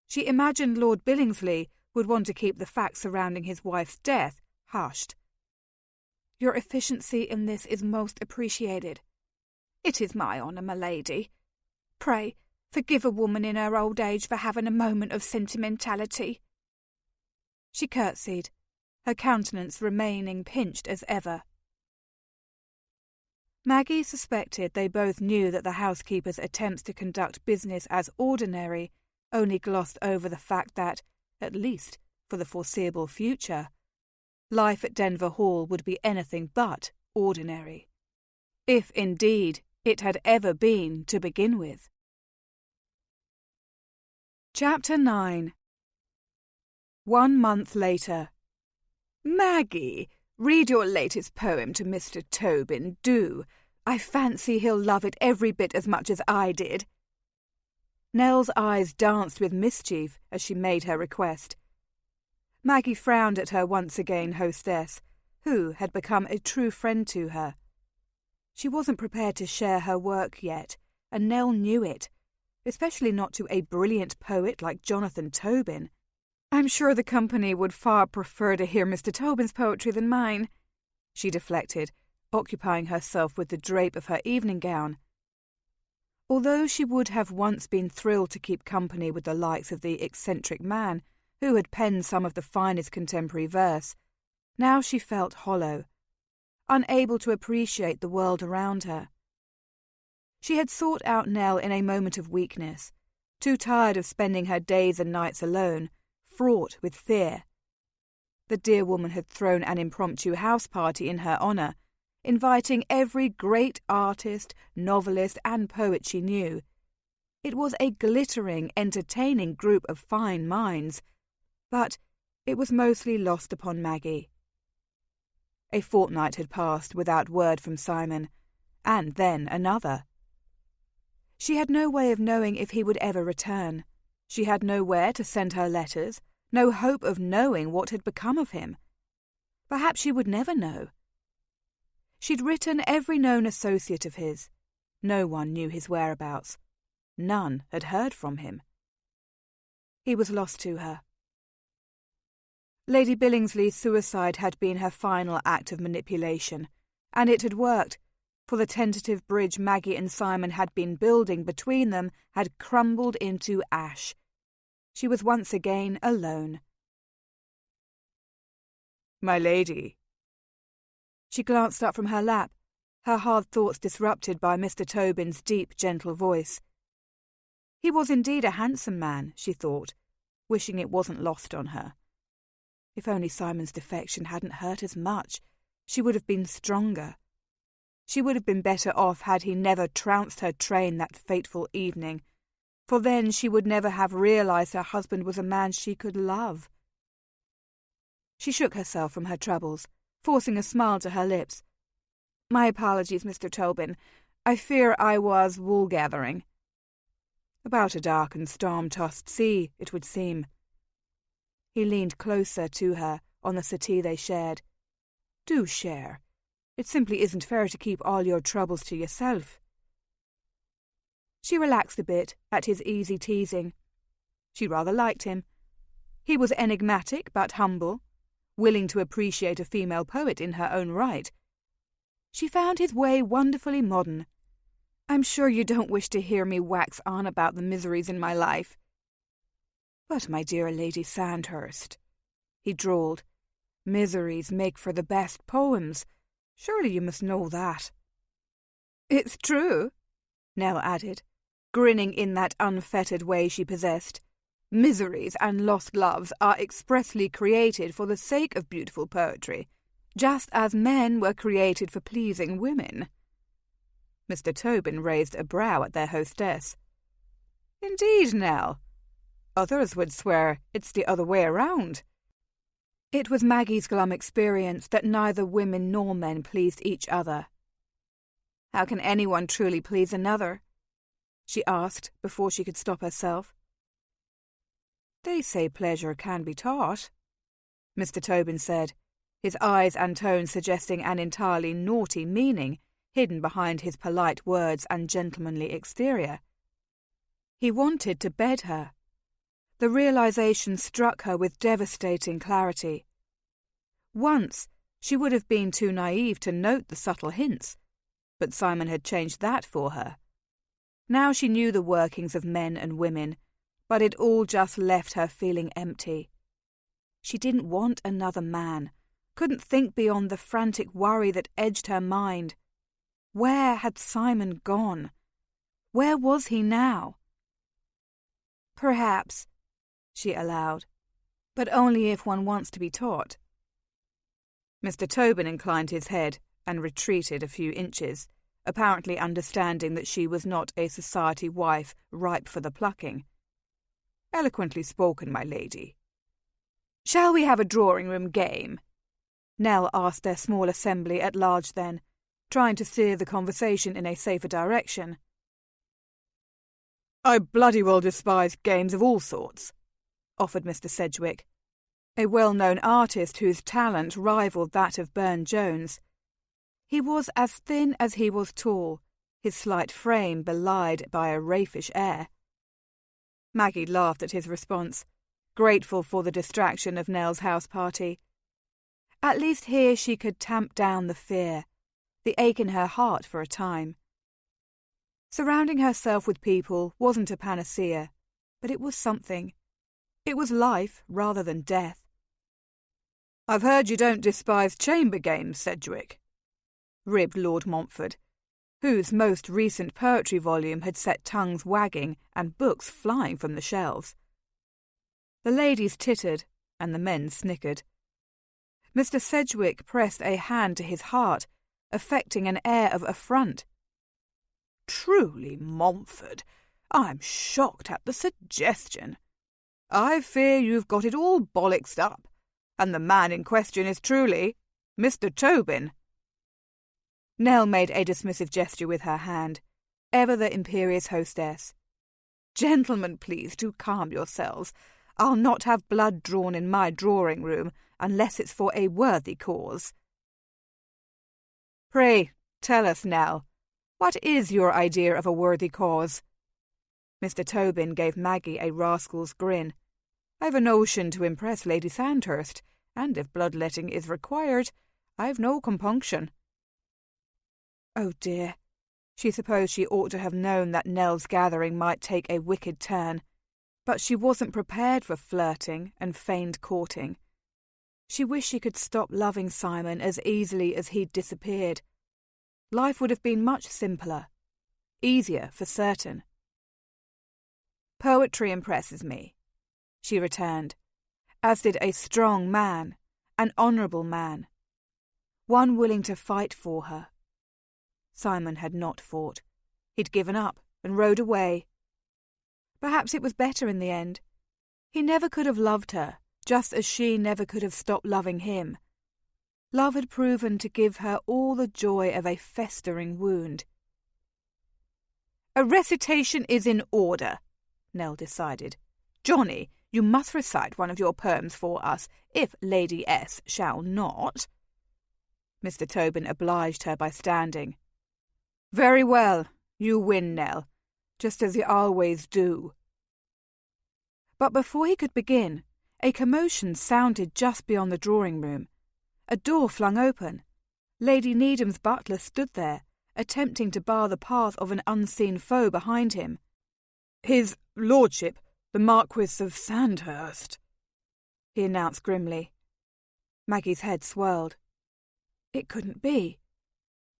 She imagined Lord Billingsley would want to keep the facts surrounding his wife's death hushed. "Your efficiency in this is most appreciated." "It is my honour, my lady. Pray, forgive a woman in her old age for having a moment of sentimentality." She curtsied, her countenance remaining pinched as ever. Maggie suspected they both knew that the housekeeper's attempts to conduct business as ordinary only glossed over the fact that, at least for the foreseeable future, life at Denver Hall would be anything but ordinary, if indeed it had ever been to begin with. Chapter 9. 1 month later. "Maggie, read your latest poem to Mr. Tobin, do. I fancy he'll love it every bit as much as I did." Nell's eyes danced with mischief as she made her request. Maggie frowned at her once again hostess, who had become a true friend to her. She wasn't prepared to share her work yet, and Nell knew it, especially not to a brilliant poet like Jonathan Tobin. "I'm sure the company would far prefer to hear Mr. Tobin's poetry than mine," she deflected, occupying herself with the drape of her evening gown. Although she would have once been thrilled to keep company with the likes of the eccentric man who had penned some of the finest contemporary verse, now she felt hollow, unable to appreciate the world around her. She had sought out Nell in a moment of weakness, too tired of spending her days and nights alone, fraught with fear. The dear woman had thrown an impromptu house party in her honour, inviting every great artist, novelist, and poet she knew. It was a glittering, entertaining group of fine minds, but it was mostly lost upon Maggie. A fortnight had passed without word from Simon, and then another. She had no way of knowing if he would ever return. She had nowhere to send her letters, no hope of knowing what had become of him. Perhaps she would never know. She'd written every known associate of his. No one knew his whereabouts. None had heard from him. He was lost to her. Lady Billingsley's suicide had been her final act of manipulation, and it had worked, for the tentative bridge Maggie and Simon had been building between them had crumbled into ash. She was once again alone. "My lady." She glanced up from her lap, her hard thoughts disrupted by Mr. Tobin's deep, gentle voice. He was indeed a handsome man, she thought, wishing it wasn't lost on her. If only Simon's defection hadn't hurt as much, she would have been stronger. She would have been better off had he never trounced her train that fateful evening, for then she would never have realised her husband was a man she could love. She shook herself from her troubles, forcing a smile to her lips. "My apologies, Mr. Tobin. I fear I was wool-gathering." "About a dark and storm-tossed sea, it would seem." He leaned closer to her on the settee they shared. "Do share. It simply isn't fair to keep all your troubles to yourself." She relaxed a bit at his easy teasing. She rather liked him. He was enigmatic but humble, willing to appreciate a female poet in her own right. She found his way wonderfully modern. "I'm sure you don't wish to hear me wax on about the miseries in my life." "But, my dear Lady Sandhurst," he drawled, "miseries make for the best poems. Surely you must know that." "It's true," Nell added, grinning in that unfettered way she possessed. "Miseries and lost loves are expressly created for the sake of beautiful poetry, just as men were created for pleasing women." Mr. Tobin raised a brow at their hostess. "Indeed, Nell. Others would swear it's the other way around." It was Maggie's glum experience that neither women nor men pleased each other. "How can anyone truly please another?" she asked before she could stop herself. "They say pleasure can be taught," Mr. Tobin said, his eyes and tone suggesting an entirely naughty meaning hidden behind his polite words and gentlemanly exterior. He wanted to bed her. The realization struck her with devastating clarity. Once, she would have been too naive to note the subtle hints, but Simon had changed that for her. Now she knew the workings of men and women, but it all just left her feeling empty. She didn't want another man, couldn't think beyond the frantic worry that edged her mind. Where had Simon gone? Where was he now? "Perhaps," she allowed, "but only if one wants to be taught." Mr. Tobin inclined his head and retreated a few inches, apparently understanding that she was not a society wife ripe for the plucking. "Eloquently spoken, my lady." "Shall we have a drawing-room game?" Nell asked their small assembly at large then, trying to steer the conversation in a safer direction. "I bloody well despise games of all sorts," offered Mr. Sedgwick, a well-known artist whose talent rivaled that of Burne-Jones. He was as thin as he was tall, his slight frame belied by a raffish air. Maggie laughed at his response, grateful for the distraction of Nell's house party. At least here she could tamp down the fear, the ache in her heart for a time. Surrounding herself with people wasn't a panacea, but it was something. It was life rather than death. "I've heard you don't despise chamber games, Sedgwick," ribbed Lord Montford, whose most recent poetry volume had set tongues wagging and books flying from the shelves. The ladies tittered, and the men snickered. Mr. Sedgwick pressed a hand to his heart, affecting an air of affront. "Truly, Montford, I'm shocked at the suggestion. I fear you've got it all bollocksed up, and the man in question is truly Mr. Tobin." Nell made a dismissive gesture with her hand, ever the imperious hostess. "Gentlemen, please do calm yourselves. I'll not have blood drawn in my drawing-room unless it's for a worthy cause." "Pray, tell us, Nell, what is your idea of a worthy cause?" Mr. Tobin gave Maggie a rascal's grin. "I've a notion to impress Lady Sandhurst, and if bloodletting is required, I've no compunction." Oh dear, she supposed she ought to have known that Nell's gathering might take a wicked turn, but she wasn't prepared for flirting and feigned courting. She wished she could stop loving Simon as easily as he'd disappeared. Life would have been much simpler, easier for certain. "Poetry impresses me," she returned, "as did a strong man, an honourable man, one willing to fight for her." Simon had not fought. He'd given up and rode away. Perhaps it was better in the end. He never could have loved her, just as she never could have stopped loving him. Love had proven to give her all the joy of a festering wound. "A recitation is in order," Nell decided. "Johnny, you must recite one of your poems for us, if Lady S. shall not." Mr. Tobin obliged her by standing. "Very well, you win, Nell, just as you always do." But before he could begin, a commotion sounded just beyond the drawing-room. A door flung open. Lady Needham's butler stood there, attempting to bar the path of an unseen foe behind him. "His Lordship, the Marquis of Sandhurst," he announced grimly. Maggie's head swirled. It couldn't be.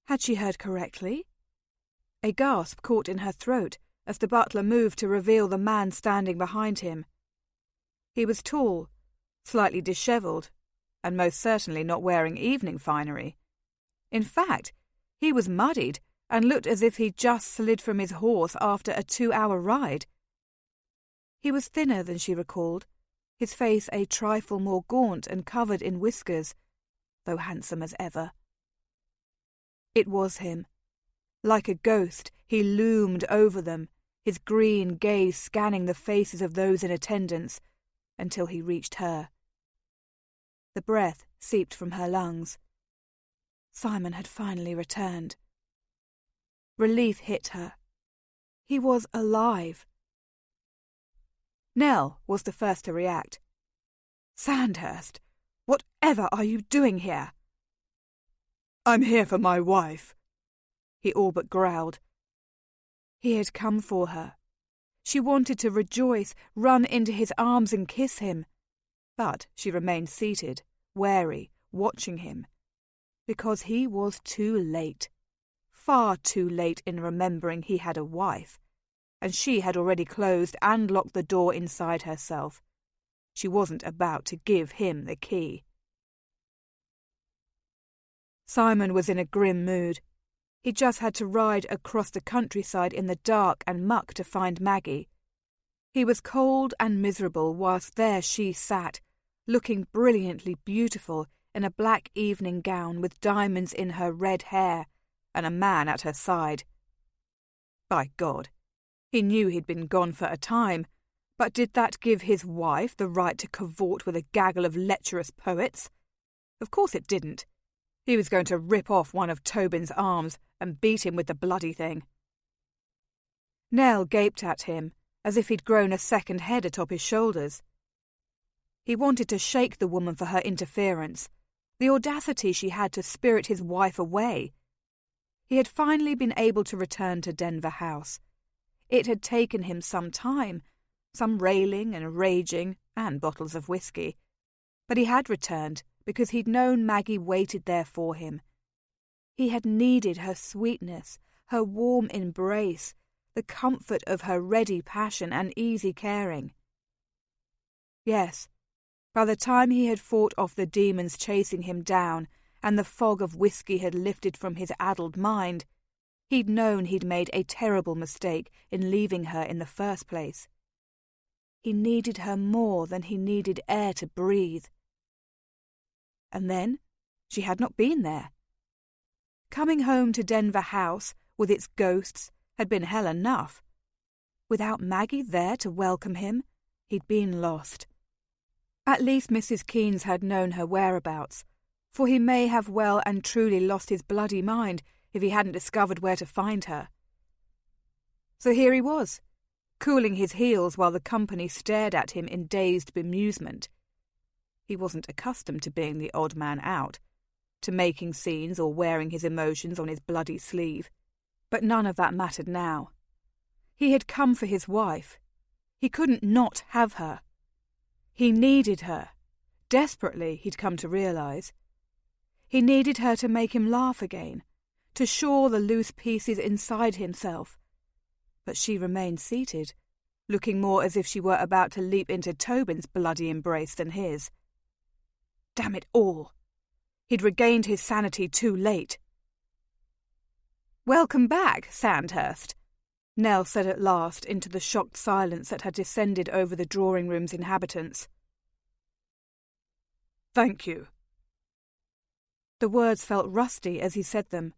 Had she heard correctly? A gasp caught in her throat as the butler moved to reveal the man standing behind him. He was tall, slightly dishevelled, and most certainly not wearing evening finery. In fact, he was muddied and looked as if he'd just slid from his horse after a 2-hour ride. He was thinner than she recalled, his face a trifle more gaunt and covered in whiskers, though handsome as ever. It was him. Like a ghost, he loomed over them, his green gaze scanning the faces of those in attendance, until he reached her. The breath seeped from her lungs. Simon had finally returned. Relief hit her. He was alive. Nell was the first to react. "Sandhurst, whatever are you doing here?" "I'm here for my wife," he all but growled. He had come for her. She wanted to rejoice, run into his arms and kiss him. But she remained seated, wary, watching him. Because he was too late. Far too late in remembering he had a wife. And she had already closed and locked the door inside herself. She wasn't about to give him the key. Simon was in a grim mood. He just had to ride across the countryside in the dark and muck to find Maggie. He was cold and miserable whilst there she sat, looking brilliantly beautiful in a black evening gown with diamonds in her red hair, and a man at her side. By God, he knew he'd been gone for a time, but did that give his wife the right to cavort with a gaggle of lecherous poets? Of course it didn't. He was going to rip off one of Tobin's arms and beat him with the bloody thing. Nell gaped at him, as if he'd grown a second head atop his shoulders. He wanted to shake the woman for her interference, the audacity she had to spirit his wife away. He had finally been able to return to Denver House. It had taken him some time, some railing and raging, and bottles of whiskey. But he had returned because he'd known Maggie waited there for him. He had needed her sweetness, her warm embrace, the comfort of her ready passion and easy caring. Yes, by the time he had fought off the demons chasing him down and the fog of whiskey had lifted from his addled mind, he'd known he'd made a terrible mistake in leaving her in the first place. He needed her more than he needed air to breathe. And then she had not been there. Coming home to Denver House with its ghosts had been hell enough. Without Maggie there to welcome him, he'd been lost. At least Mrs. Keynes had known her whereabouts, for he may have well and truly lost his bloody mind if he hadn't discovered where to find her. So here he was, cooling his heels while the company stared at him in dazed bemusement. He wasn't accustomed to being the odd man out, to making scenes or wearing his emotions on his bloody sleeve, but none of that mattered now. He had come for his wife. He couldn't not have her. He needed her. Desperately, he'd come to realise. He needed her to make him laugh again, to shore the loose pieces inside himself. But she remained seated, looking more as if she were about to leap into Tobin's bloody embrace than his. Damn it all! He'd regained his sanity too late. "Welcome back, Sandhurst," Nell said at last into the shocked silence that had descended over the drawing-room's inhabitants. "Thank you." The words felt rusty as he said them.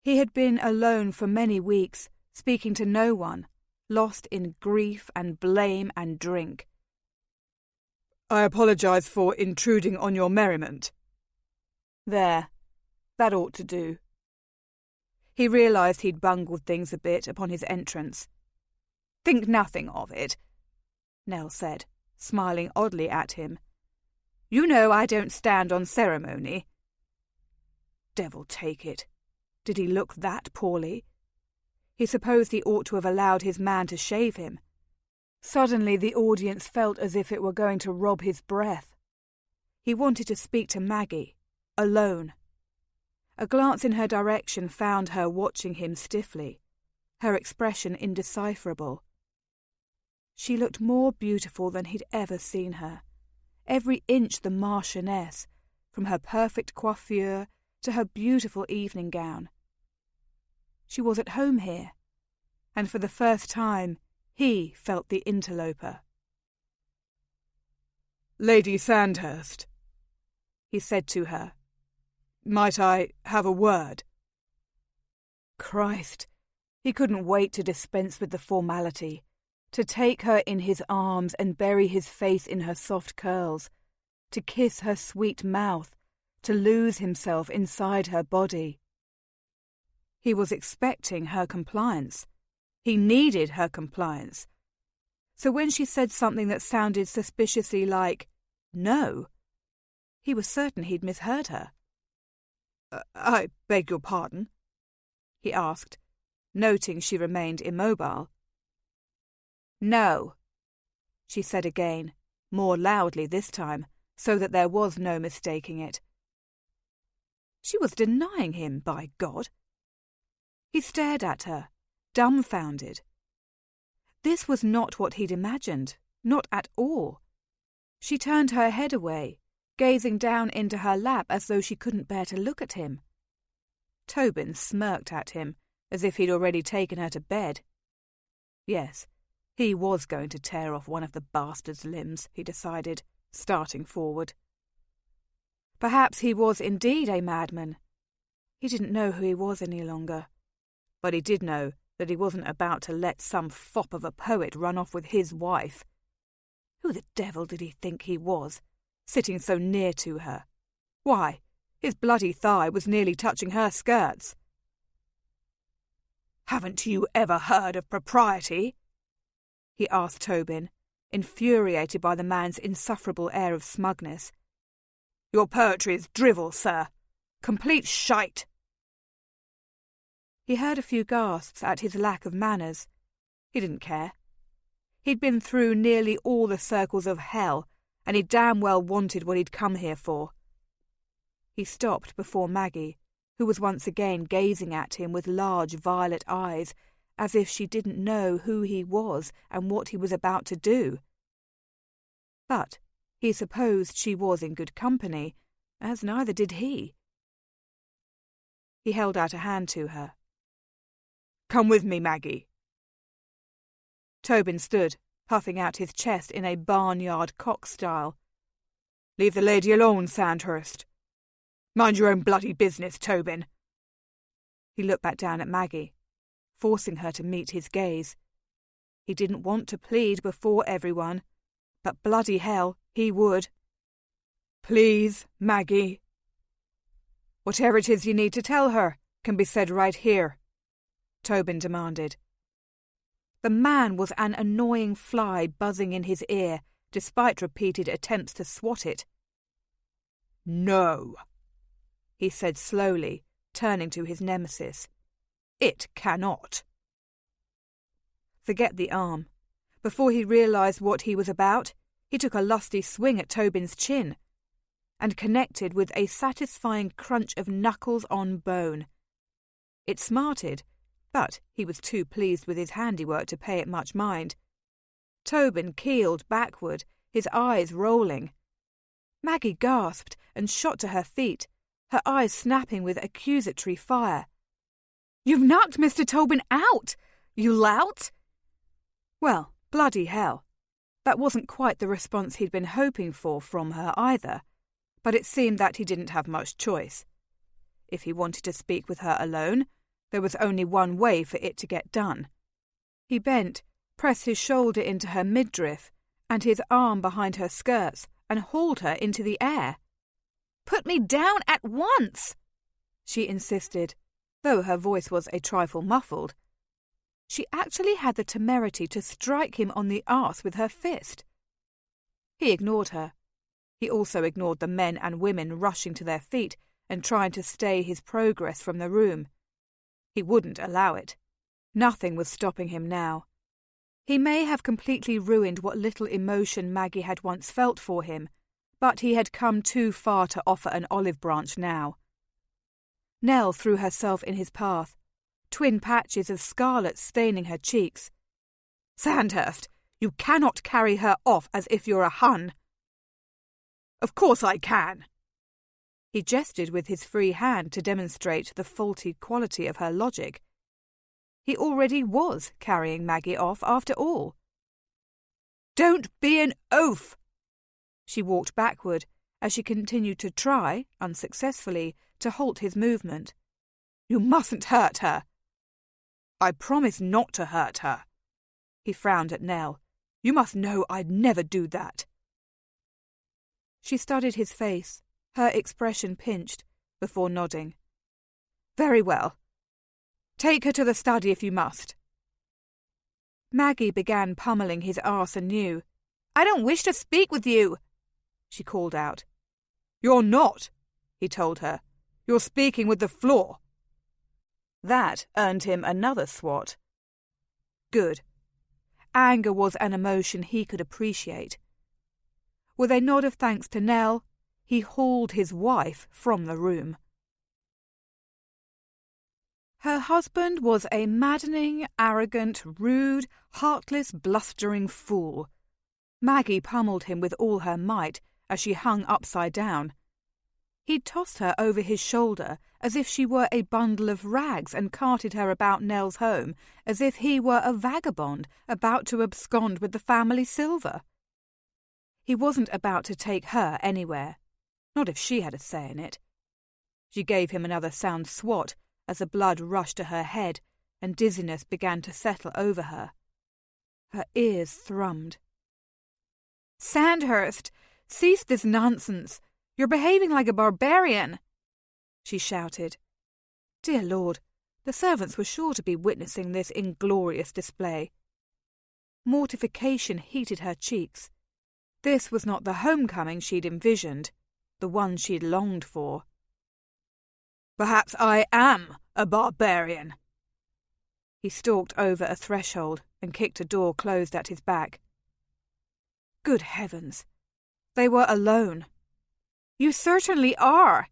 He had been alone for many weeks, speaking to no one, lost in grief and blame and drink. "I apologise for intruding on your merriment." There, that ought to do. He realised he'd bungled things a bit upon his entrance. "Think nothing of it," Nell said, smiling oddly at him. "You know I don't stand on ceremony." Devil take it. Did he look that poorly? He supposed he ought to have allowed his man to shave him. Suddenly the audience felt as if it were going to rob his breath. He wanted to speak to Maggie, alone. A glance in her direction found her watching him stiffly, her expression indecipherable. She looked more beautiful than he'd ever seen her, every inch the Marchioness, from her perfect coiffure to her beautiful evening gown. She was at home here, and for the first time he felt the interloper. "Lady Sandhurst," he said to her, "might I have a word?" Christ! He couldn't wait to dispense with the formality, to take her in his arms and bury his face in her soft curls, to kiss her sweet mouth, to lose himself inside her body. He was expecting her compliance. He needed her compliance. So when she said something that sounded suspiciously like, "No," he was certain he'd misheard her. "I beg your pardon?" he asked, noting she remained immobile. "No," she said again, more loudly this time, so that there was no mistaking it. She was denying him, by God! He stared at her, dumbfounded. This was not what he'd imagined, not at all. She turned her head away, gazing down into her lap as though she couldn't bear to look at him. Tobin smirked at him, as if he'd already taken her to bed. Yes, he was going to tear off one of the bastard's limbs, he decided, starting forward. Perhaps he was indeed a madman. He didn't know who he was any longer, but he did know that he wasn't about to let some fop of a poet run off with his wife. Who the devil did he think he was, sitting so near to her? Why, his bloody thigh was nearly touching her skirts. "Haven't you ever heard of propriety?" he asked Tobin, infuriated by the man's insufferable air of smugness. "Your poetry is drivel, sir. Complete shite." He heard a few gasps at his lack of manners. He didn't care. He'd been through nearly all the circles of hell, and he damn well wanted what he'd come here for. He stopped before Maggie, who was once again gazing at him with large violet eyes, as if she didn't know who he was and what he was about to do. But he supposed she was in good company, as neither did he. He held out a hand to her. "Come with me, Maggie." Tobin stood, puffing out his chest in a barnyard cock style. "Leave the lady alone, Sandhurst. Mind your own bloody business, Tobin." He looked back down at Maggie, forcing her to meet his gaze. He didn't want to plead before everyone, but bloody hell, he would. "Please, Maggie." "Whatever it is you need to tell her can be said right here," Tobin demanded. The man was an annoying fly buzzing in his ear, despite repeated attempts to swat it. "No," he said slowly, turning to his nemesis. "It cannot." Forget the arm. Before he realised what he was about, he took a lusty swing at Tobin's chin, and connected with a satisfying crunch of knuckles on bone. It smarted, but he was too pleased with his handiwork to pay it much mind. Tobin keeled backward, his eyes rolling. Maggie gasped and shot to her feet, her eyes snapping with accusatory fire. "You've knocked Mr. Tobin out, you lout!" Well, bloody hell. That wasn't quite the response he'd been hoping for from her either, but it seemed that he didn't have much choice. If he wanted to speak with her alone, there was only one way for it to get done. He bent, pressed his shoulder into her midriff, and his arm behind her skirts, and hauled her into the air. "Put me down at once!" she insisted, though her voice was a trifle muffled. She actually had the temerity to strike him on the arse with her fist. He ignored her. He also ignored the men and women rushing to their feet and trying to stay his progress from the room. He wouldn't allow it. Nothing was stopping him now. He may have completely ruined what little emotion Maggie had once felt for him, but he had come too far to offer an olive branch now. Nell threw herself in his path, twin patches of scarlet staining her cheeks. "Sandhurst, you cannot carry her off as if you're a Hun." "Of course I can." He gestured with his free hand to demonstrate the faulty quality of her logic. He already was carrying Maggie off after all. "Don't be an oaf!" She walked backward as she continued to try, unsuccessfully, to halt his movement. "You mustn't hurt her." "I promise not to hurt her." He frowned at Nell. "You must know I'd never do that." She studied his face, her expression pinched, before nodding. "Very well. Take her to the study if you must." Maggie began pummeling his arse anew. "I don't wish to speak with you," she called out. "You're not," he told her. "You're speaking with the floor." That earned him another swat. Good. Anger was an emotion he could appreciate. With a nod of thanks to Nell, he hauled his wife from the room. Her husband was a maddening, arrogant, rude, heartless, blustering fool. Maggie pummeled him with all her might as she hung upside down. He tossed her over his shoulder as if she were a bundle of rags and carted her about Nell's home as if he were a vagabond about to abscond with the family silver. He wasn't about to take her anywhere, not if she had a say in it. She gave him another sound swat as the blood rushed to her head and dizziness began to settle over her. Her ears thrummed. "Sandhurst, cease this nonsense. You're behaving like a barbarian," she shouted. Dear Lord, the servants were sure to be witnessing this inglorious display. Mortification heated her cheeks. This was not the homecoming she'd envisioned, the one she'd longed for. "Perhaps I am a barbarian." He stalked over a threshold and kicked a door closed at his back. Good heavens! They were alone. "You certainly are.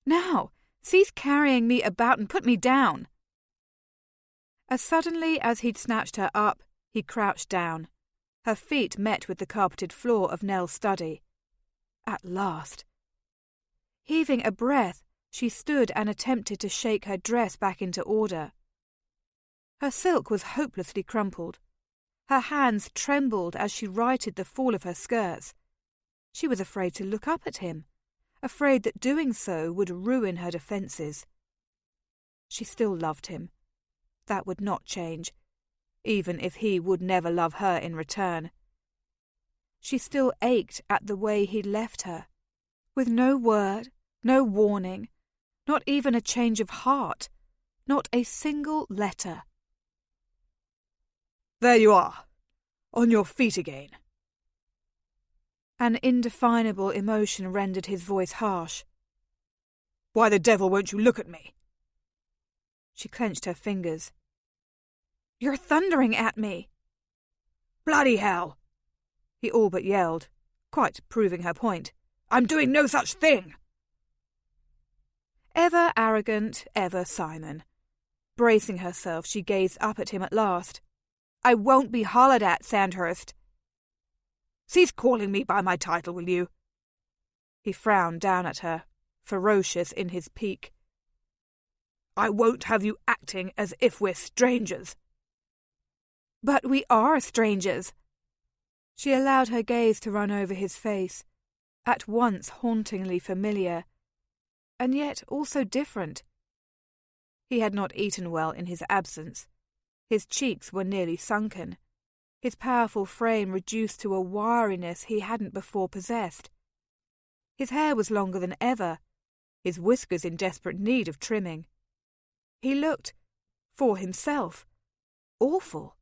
Now, Cease carrying me about and put me down. As suddenly as he'd snatched her up, he crouched down. Her feet met with the carpeted floor of Nell's study. At last. Heaving a breath, she stood and attempted to shake her dress back into order. Her silk was hopelessly crumpled. Her hands trembled as she righted the fall of her skirts. She was afraid to look up at him, afraid that doing so would ruin her defences. She still loved him. That would not change, even if he would never love her in return. She still ached at the way he'd left her, with no word, no warning, not even a change of heart, not a single letter. There you are, on your feet again. An indefinable emotion rendered his voice harsh. Why the devil won't you look at me? She clenched her fingers. You're thundering at me. Bloody hell! He all but yelled, quite proving her point. I'm doing no such thing! Ever arrogant, ever Simon. Bracing herself, she gazed up at him at last. I won't be hollered at, Sandhurst. Cease calling me by my title, will you? He frowned down at her, ferocious in his pique. I won't have you acting as if we're strangers. But we are strangers. She allowed her gaze to run over his face, at once hauntingly familiar, and yet also different. He had not eaten well in his absence. His cheeks were nearly sunken, his powerful frame reduced to a wiriness he hadn't before possessed. His hair was longer than ever, his whiskers in desperate need of trimming. He looked, for himself, awful.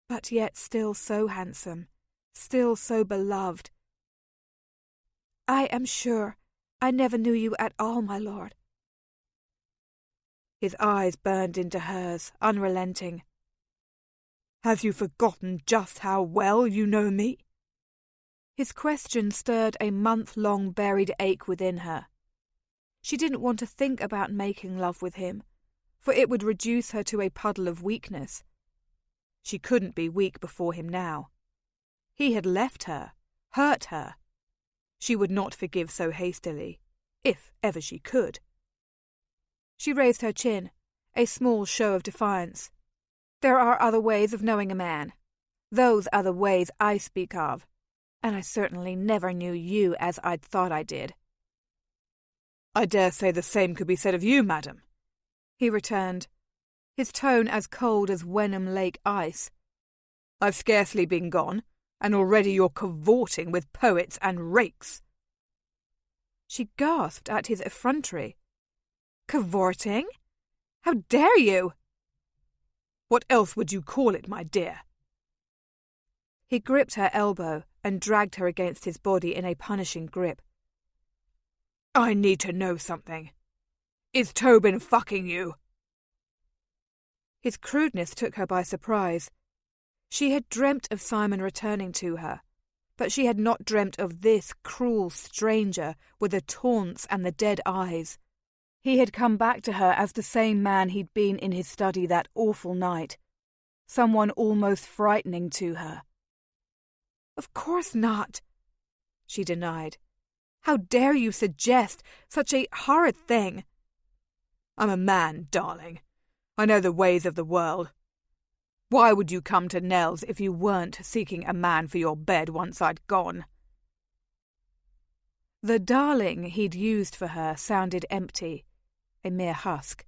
But yet still so handsome, still so beloved. I am sure I never knew you at all, my lord. His eyes burned into hers, unrelenting. Have you forgotten just how well you know me? His question stirred a month-long buried ache within her. She didn't want to think about making love with him, for it would reduce her to a puddle of weakness. She couldn't be weak before him now. He had left her, hurt her. She would not forgive so hastily, if ever she could. She raised her chin, a small show of defiance. There are other ways of knowing a man. Those are the ways I speak of, and I certainly never knew you as I'd thought I did. I dare say the same could be said of you, madam, he returned, his tone as cold as Wenham Lake ice. I've scarcely been gone, and already you're cavorting with poets and rakes. She gasped at his effrontery. Cavorting? How dare you? What else would you call it, my dear? He gripped her elbow and dragged her against his body in a punishing grip. I need to know something. Is Tobin fucking you? His crudeness took her by surprise. She had dreamt of Simon returning to her, but she had not dreamt of this cruel stranger with the taunts and the dead eyes. He had come back to her as the same man he'd been in his study that awful night, someone almost frightening to her. Of course not, she denied. How dare you suggest such a horrid thing? I'm a man, darling. I know the ways of the world. Why would you come to Nell's if you weren't seeking a man for your bed once I'd gone? The darling he'd used for her sounded empty, a mere husk.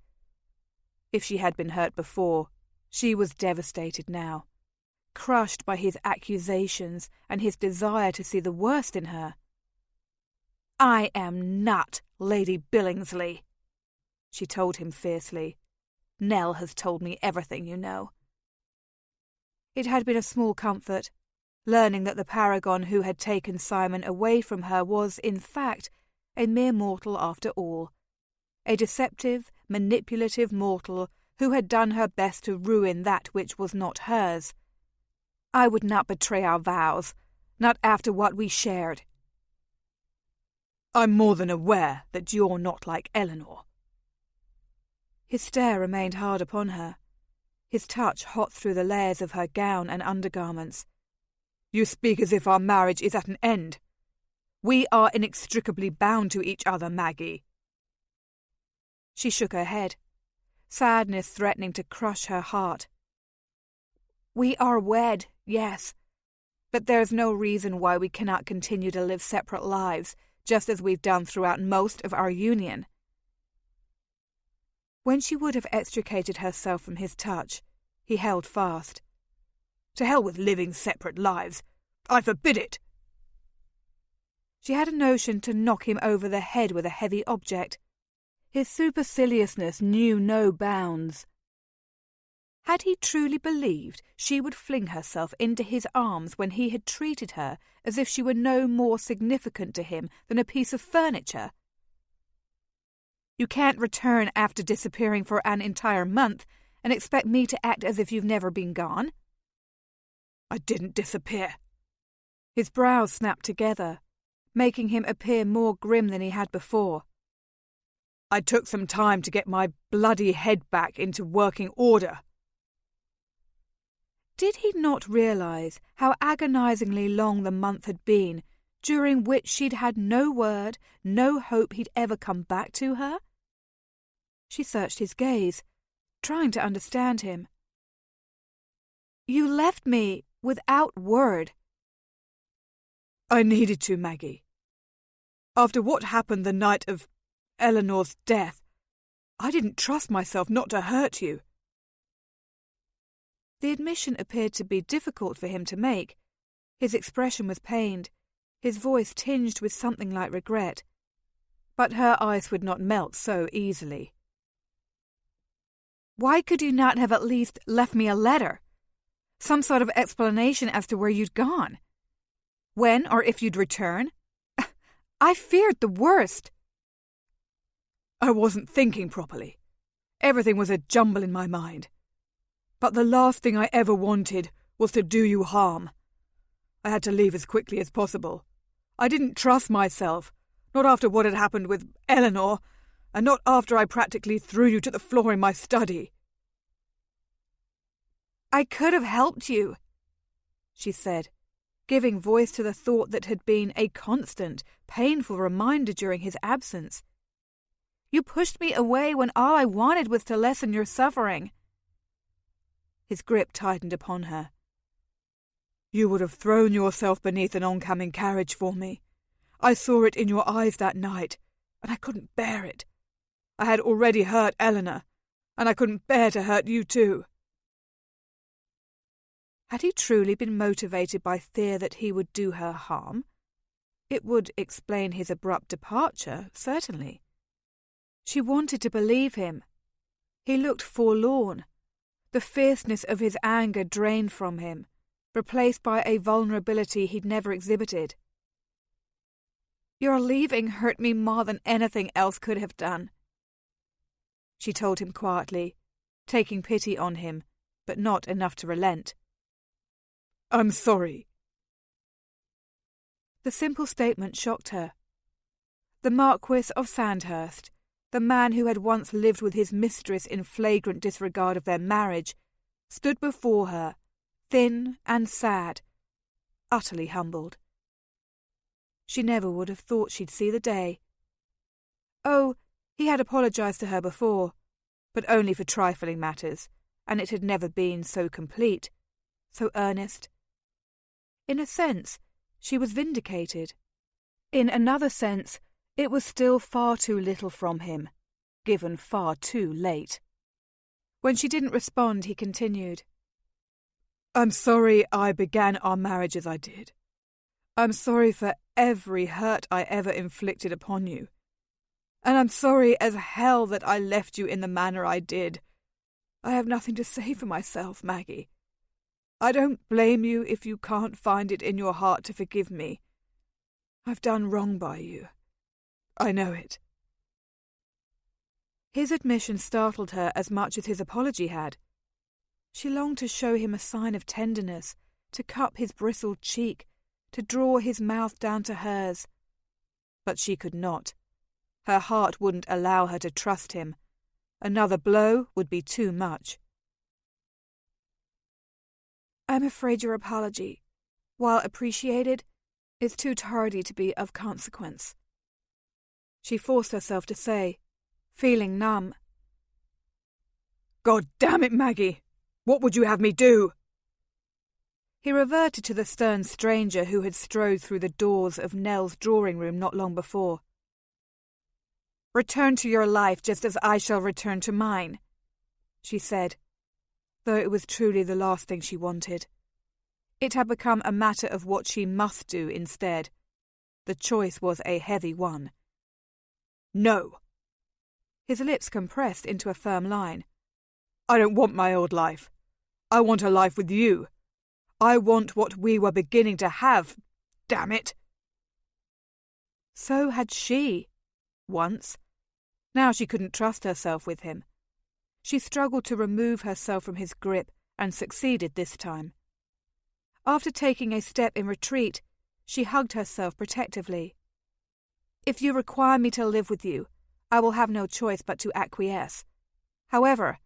If she had been hurt before, she was devastated now, crushed by his accusations and his desire to see the worst in her. I am not Lady Billingsley, she told him fiercely. Nell has told me everything you know. It had been a small comfort, learning that the paragon who had taken Simon away from her was, in fact, a mere mortal after all. A deceptive, manipulative mortal who had done her best to ruin that which was not hers. I would not betray our vows, not after what we shared. I'm more than aware that you're not like Eleanor." His stare remained hard upon her, his touch hot through the layers of her gown and undergarments. "You speak as if our marriage is at an end. We are inextricably bound to each other, Maggie." She shook her head, sadness threatening to crush her heart. "We are wed, yes, but there's no reason why we cannot continue to live separate lives, just as we've done throughout most of our union." When she would have extricated herself from his touch, he held fast. "To hell with living separate lives. I forbid it." She had a notion to knock him over the head with a heavy object. His superciliousness knew no bounds. Had he truly believed she would fling herself into his arms when he had treated her as if she were no more significant to him than a piece of furniture? "You can't return after disappearing for an entire month and expect me to act as if you've never been gone." "I didn't disappear." His brows snapped together, making him appear more grim than he had before. "I took some time to get my bloody head back into working order." Did he not realise how agonisingly long the month had been, during which she'd had no word, no hope he'd ever come back to her? She searched his gaze, trying to understand him. "You left me without word." "I needed to, Maggie. After what happened the night of Eleanor's death, I didn't trust myself not to hurt you." The admission appeared to be difficult for him to make. His expression was pained, his voice tinged with something like regret. But her ice would not melt so easily. "Why could you not have at least left me a letter? Some sort of explanation as to where you'd gone? When or if you'd return? I feared the worst." "I wasn't thinking properly. Everything was a jumble in my mind. But the last thing I ever wanted was to do you harm. I had to leave as quickly as possible. I didn't trust myself, not after what had happened with Eleanor, and not after I practically threw you to the floor in my study." "I could have helped you," she said, giving voice to the thought that had been a constant, painful reminder during his absence. "You pushed me away when all I wanted was to lessen your suffering." His grip tightened upon her. "You would have thrown yourself beneath an oncoming carriage for me. I saw it in your eyes that night, and I couldn't bear it. I had already hurt Eleanor, and I couldn't bear to hurt you too." Had he truly been motivated by fear that he would do her harm? It would explain his abrupt departure, certainly. She wanted to believe him. He looked forlorn. The fierceness of his anger drained from him, replaced by a vulnerability he'd never exhibited. "Your leaving hurt me more than anything else could have done," she told him quietly, taking pity on him, but not enough to relent. "I'm sorry." The simple statement shocked her. The Marquis of Sandhurst, the man who had once lived with his mistress in flagrant disregard of their marriage, stood before her, thin and sad, utterly humbled. She never would have thought she'd see the day. Oh, he had apologised to her before, but only for trifling matters, and it had never been so complete, so earnest. In a sense, she was vindicated. In another sense, it was still far too little from him, given far too late. When she didn't respond, he continued. "I'm sorry I began our marriage as I did. I'm sorry for every hurt I ever inflicted upon you. And I'm sorry as hell that I left you in the manner I did. I have nothing to say for myself, Maggie. I don't blame you if you can't find it in your heart to forgive me. I've done wrong by you. I know it." His admission startled her as much as his apology had. She longed to show him a sign of tenderness, to cup his bristled cheek, to draw his mouth down to hers. But she could not. Her heart wouldn't allow her to trust him. Another blow would be too much. I'm afraid your apology, while appreciated, is too tardy to be of consequence. She forced herself to say, feeling numb. God damn it, Maggie! What would you have me do? He reverted to the stern stranger who had strode through the doors of Nell's drawing room not long before. "Return to your life just as I shall return to mine," she said, though it was truly the last thing she wanted. It had become a matter of what she must do instead. The choice was a heavy one. No. His lips compressed into a firm line. I don't want my old life. I want a life with you. I want what we were beginning to have. Damn it. So had she. Once. Now she couldn't trust herself with him. She struggled to remove herself from his grip and succeeded this time. After taking a step in retreat, she hugged herself protectively. "If you require me to live with you, I will have no choice but to acquiesce. However,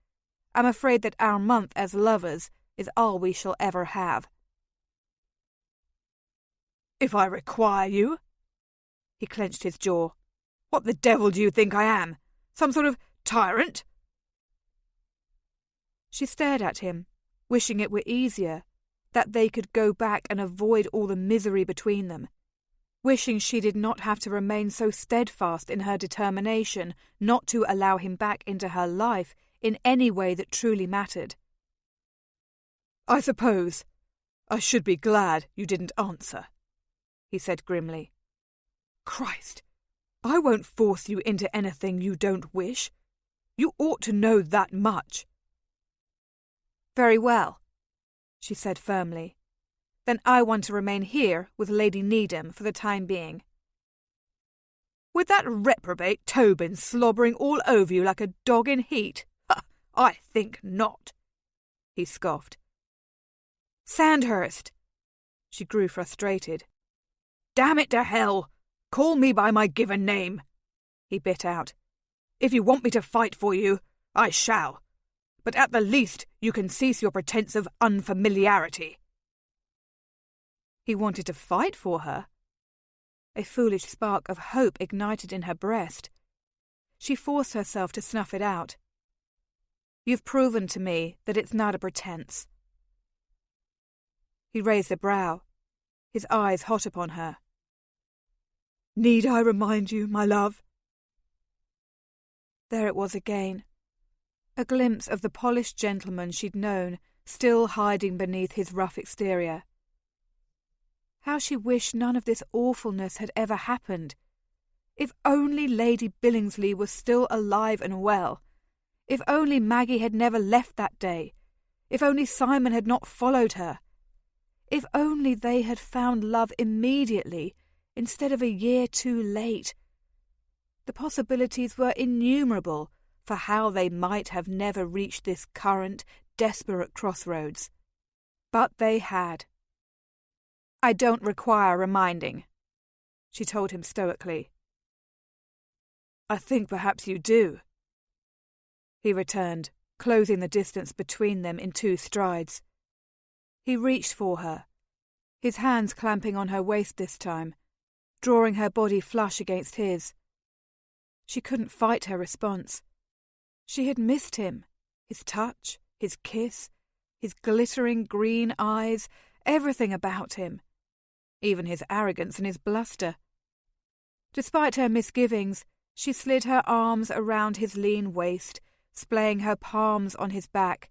I'm afraid that our month as lovers is all we shall ever have." If I require you? He clenched his jaw. What the devil do you think I am? Some sort of tyrant? She stared at him, wishing it were easier, that they could go back and avoid all the misery between them, wishing she did not have to remain so steadfast in her determination not to allow him back into her life in any way that truly mattered. "I suppose I should be glad you didn't answer," he said grimly. "Christ, I won't force you into anything you don't wish. You ought to know that much." "Very well," she said firmly. "Then I want to remain here with Lady Needham for the time being." "With that reprobate Tobin slobbering all over you like a dog in heat? I think not," he scoffed. "Sandhurst!" She grew frustrated. "Damn it to hell! Call me by my given name," he bit out. "If you want me to fight for you, I shall. But at the least you can cease your pretense of unfamiliarity." He wanted to fight for her. A foolish spark of hope ignited in her breast. She forced herself to snuff it out. "You've proven to me that it's not a pretense." He raised a brow, his eyes hot upon her. "Need I remind you, my love?" There it was again. A glimpse of the polished gentleman she'd known, still hiding beneath his rough exterior. How she wished none of this awfulness had ever happened. If only Lady Billingsley was still alive and well. If only Maggie had never left that day. If only Simon had not followed her. If only they had found love immediately, instead of a year too late. The possibilities were innumerable for how they might have never reached this current, desperate crossroads. But they had. "I don't require reminding," she told him stoically. "I think perhaps you do," he returned, closing the distance between them in 2 strides. He reached for her, his hands clamping on her waist this time, drawing her body flush against his. She couldn't fight her response. She had missed him, his touch, his kiss, his glittering green eyes, everything about him, even his arrogance and his bluster. Despite her misgivings, she slid her arms around his lean waist, splaying her palms on his back.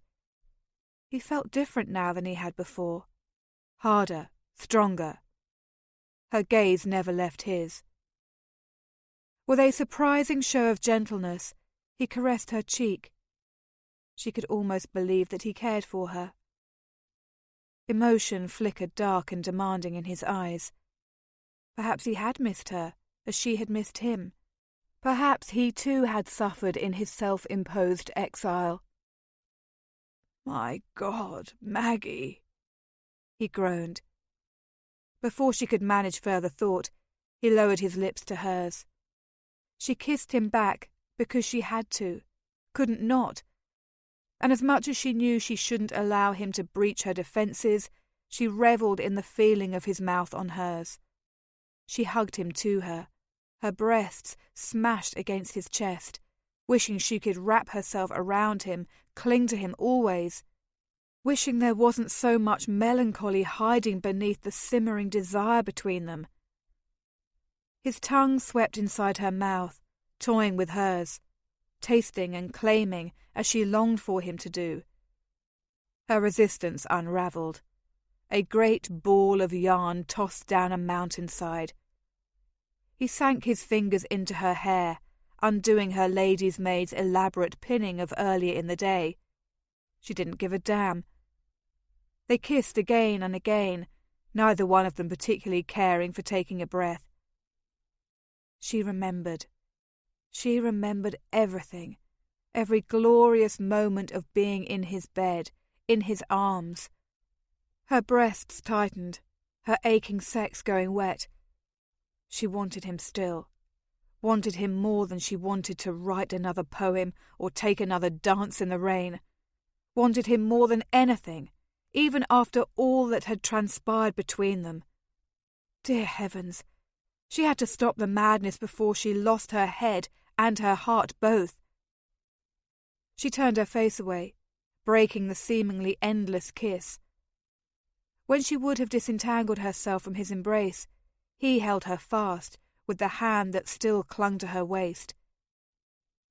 He felt different now than he had before. Harder, stronger. Her gaze never left his. With a surprising show of gentleness, he caressed her cheek. She could almost believe that he cared for her. Emotion flickered dark and demanding in his eyes. Perhaps he had missed her, as she had missed him. Perhaps he too had suffered in his self-imposed exile. "My God, Maggie," he groaned. Before she could manage further thought, He lowered his lips to hers. She kissed him back because she had to, couldn't not. And as much as she knew she shouldn't allow him to breach her defences, she revelled in the feeling of his mouth on hers. She hugged him to her, her breasts smashed against his chest, wishing she could wrap herself around him, cling to him always, wishing there wasn't so much melancholy hiding beneath the simmering desire between them. His tongue swept inside her mouth, toying with hers, tasting and claiming as she longed for him to do. Her resistance unravelled. A great ball of yarn tossed down a mountainside. He sank his fingers into her hair, undoing her lady's maid's elaborate pinning of earlier in the day. She didn't give a damn. They kissed again and again, neither one of them particularly caring for taking a breath. She remembered. She remembered everything, every glorious moment of being in his bed, in his arms. Her breasts tightened, her aching sex going wet. She wanted him still, wanted him more than she wanted to write another poem or take another dance in the rain, wanted him more than anything, even after all that had transpired between them. Dear heavens, she had to stop the madness before she lost her head and her heart both. She turned her face away, breaking the seemingly endless kiss. When she would have disentangled herself from his embrace, he held her fast with the hand that still clung to her waist.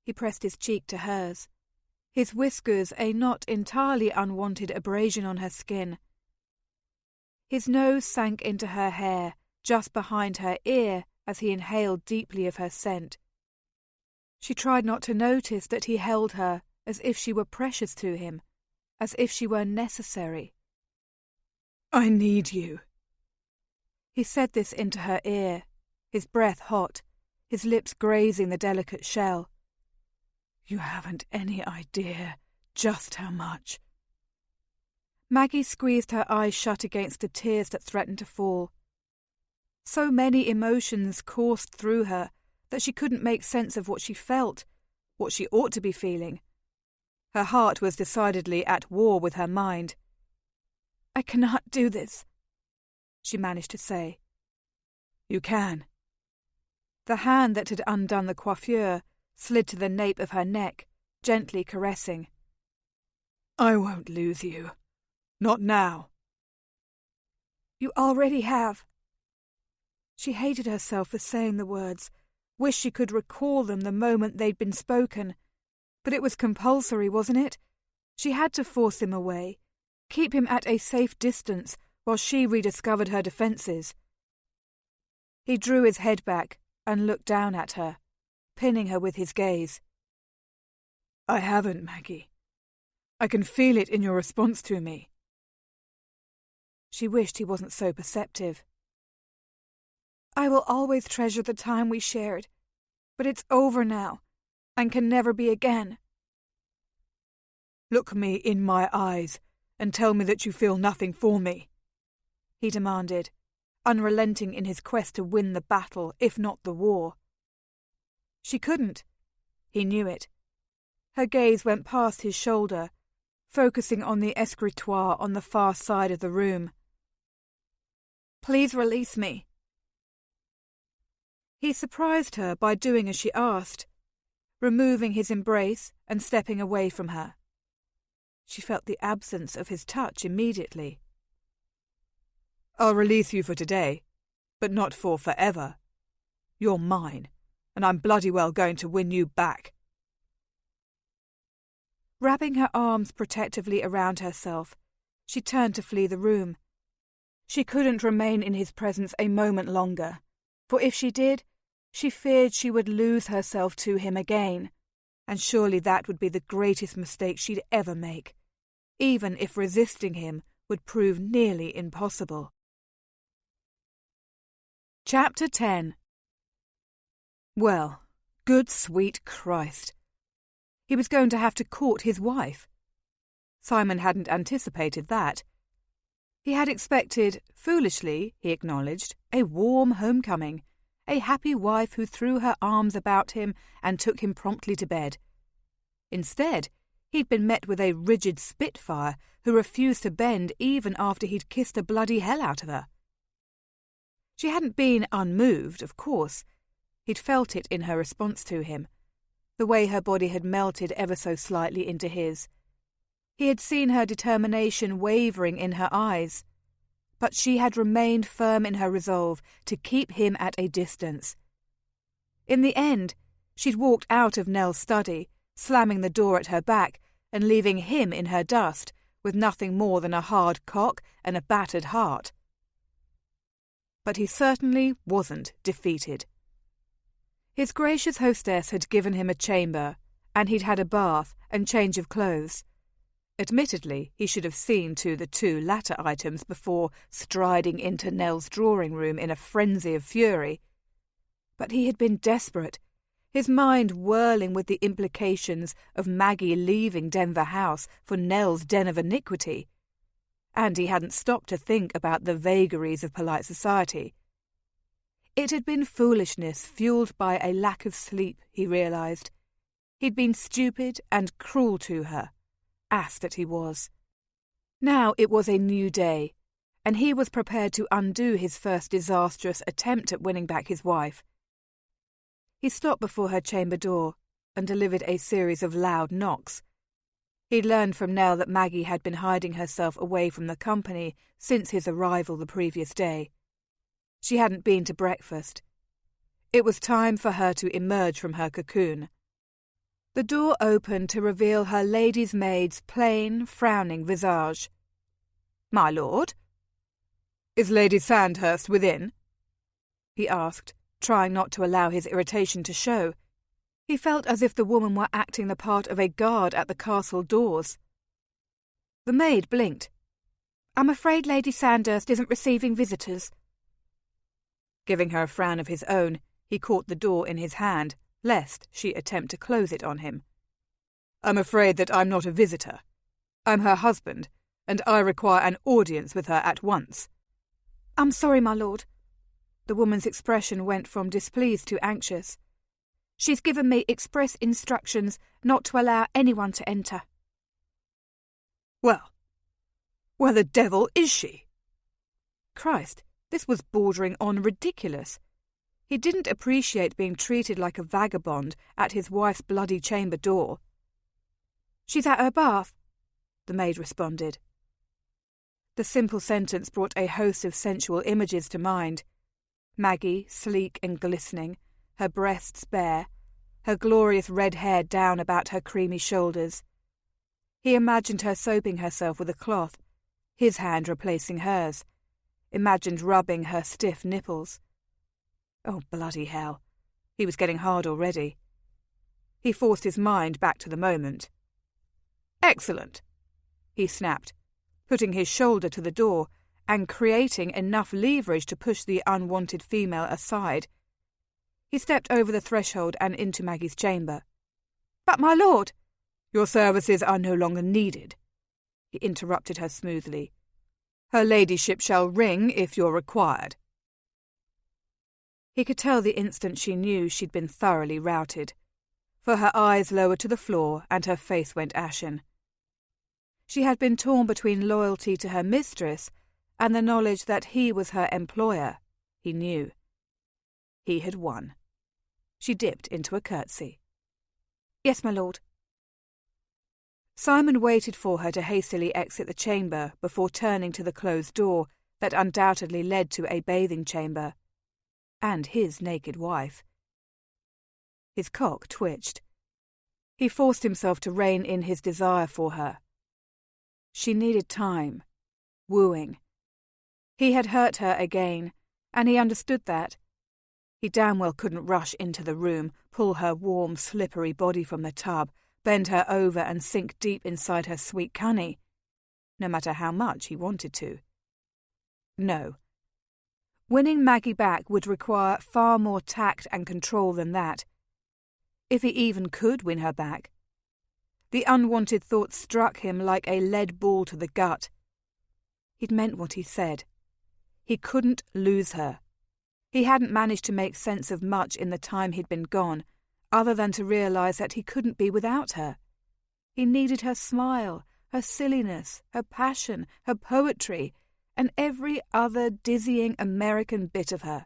He pressed his cheek to hers, his whiskers a not entirely unwanted abrasion on her skin. His nose sank into her hair, just behind her ear, as he inhaled deeply of her scent. She tried not to notice that he held her as if she were precious to him, as if she were necessary. I need you. He said this into her ear, his breath hot, his lips grazing the delicate shell. You haven't any idea just how much. Maggie squeezed her eyes shut against the tears that threatened to fall. So many emotions coursed through her that she couldn't make sense of what she felt, what she ought to be feeling. Her heart was decidedly at war with her mind. I cannot do this, she managed to say. You can. The hand that had undone the coiffure slid to the nape of her neck, gently caressing. I won't lose you. Not now. You already have. She hated herself for saying the words, wished she could recall them the moment they'd been spoken. But it was compulsory, wasn't it? She had to force him away, keep him at a safe distance while she rediscovered her defences. He drew his head back and looked down at her, pinning her with his gaze. I haven't, Maggie. I can feel it in your response to me. She wished he wasn't so perceptive. I will always treasure the time we shared, but it's over now, and can never be again. Look me in my eyes and tell me that you feel nothing for me, he demanded, unrelenting in his quest to win the battle, if not the war. She couldn't. He knew it. Her gaze went past his shoulder, focusing on the escritoire on the far side of the room. Please release me. He surprised her by doing as she asked, removing his embrace and stepping away from her. She felt the absence of his touch immediately. I'll release you for today, but not for forever. You're mine, and I'm bloody well going to win you back. Wrapping her arms protectively around herself, she turned to flee the room. She couldn't remain in his presence a moment longer, for if she did, she feared she would lose herself to him again, and surely that would be the greatest mistake she'd ever make, even if resisting him would prove nearly impossible. Chapter 10. Well, good sweet Christ. He was going to have to court his wife. Simon hadn't anticipated that. He had expected, foolishly, he acknowledged, a warm homecoming, a happy wife who threw her arms about him and took him promptly to bed. Instead, he'd been met with a rigid spitfire who refused to bend even after he'd kissed the bloody hell out of her. She hadn't been unmoved, of course. He'd felt it in her response to him, the way her body had melted ever so slightly into his. He had seen her determination wavering in her eyes, but she had remained firm in her resolve to keep him at a distance. In the end, she'd walked out of Nell's study, slamming the door at her back and leaving him in her dust with nothing more than a hard cock and a battered heart. But he certainly wasn't defeated. His gracious hostess had given him a chamber, and he'd had a bath and change of clothes. Admittedly, he should have seen to the two latter items before striding into Nell's drawing-room in a frenzy of fury. But he had been desperate, his mind whirling with the implications of Maggie leaving Denver House for Nell's den of iniquity. And he hadn't stopped to think about the vagaries of polite society. It had been foolishness fueled by a lack of sleep, he realised. He'd been stupid and cruel to her, ass that he was. Now it was a new day, and he was prepared to undo his first disastrous attempt at winning back his wife. He stopped before her chamber door and delivered a series of loud knocks. He'd learned from Nell that Maggie had been hiding herself away from the company since his arrival the previous day. She hadn't been to breakfast. It was time for her to emerge from her cocoon. The door opened to reveal her lady's maid's plain, frowning visage. "My lord?" "Is Lady Sandhurst within?" he asked, trying not to allow his irritation to show. He felt as if the woman were acting the part of a guard at the castle doors. The maid blinked. "I'm afraid Lady Sandhurst isn't receiving visitors." Giving her a frown of his own, he caught the door in his hand, lest she attempt to close it on him. "I'm afraid that I'm not a visitor. I'm her husband, and I require an audience with her at once." "I'm sorry, my lord." The woman's expression went from displeased to anxious. "She's given me express instructions not to allow anyone to enter." Well, where the devil is she?" Christ, this was bordering on ridiculous. He didn't appreciate being treated like a vagabond at his wife's bloody chamber door. "She's at her bath," the maid responded. The simple sentence brought a host of sensual images to mind. Maggie, sleek and glistening, her breasts bare, her glorious red hair down about her creamy shoulders. He imagined her soaping herself with a cloth, his hand replacing hers, imagined rubbing her stiff nipples. Oh, bloody hell. He was getting hard already. He forced his mind back to the moment. "Excellent," he snapped, putting his shoulder to the door and creating enough leverage to push the unwanted female aside. He stepped over the threshold and into Maggie's chamber. "But, my lord—" "Your services are no longer needed," he interrupted her smoothly. "Her ladyship shall ring if you're required." He could tell the instant she knew she'd been thoroughly routed, for her eyes lowered to the floor and her face went ashen. She had been torn between loyalty to her mistress and the knowledge that he was her employer, he knew. He had won. She dipped into a curtsy. "Yes, my lord." Simon waited for her to hastily exit the chamber before turning to the closed door that undoubtedly led to a bathing chamber. And his naked wife. His cock twitched. He forced himself to rein in his desire for her. She needed time, wooing. He had hurt her again, and he understood that. He damn well couldn't rush into the room, pull her warm, slippery body from the tub, bend her over and sink deep inside her sweet cunny, no matter how much he wanted to. No. Winning Maggie back would require far more tact and control than that, if he even could win her back. The unwanted thought struck him like a lead ball to the gut. He'd meant what he said. He couldn't lose her. He hadn't managed to make sense of much in the time he'd been gone, other than to realise that he couldn't be without her. He needed her smile, her silliness, her passion, her poetry, and every other dizzying American bit of her.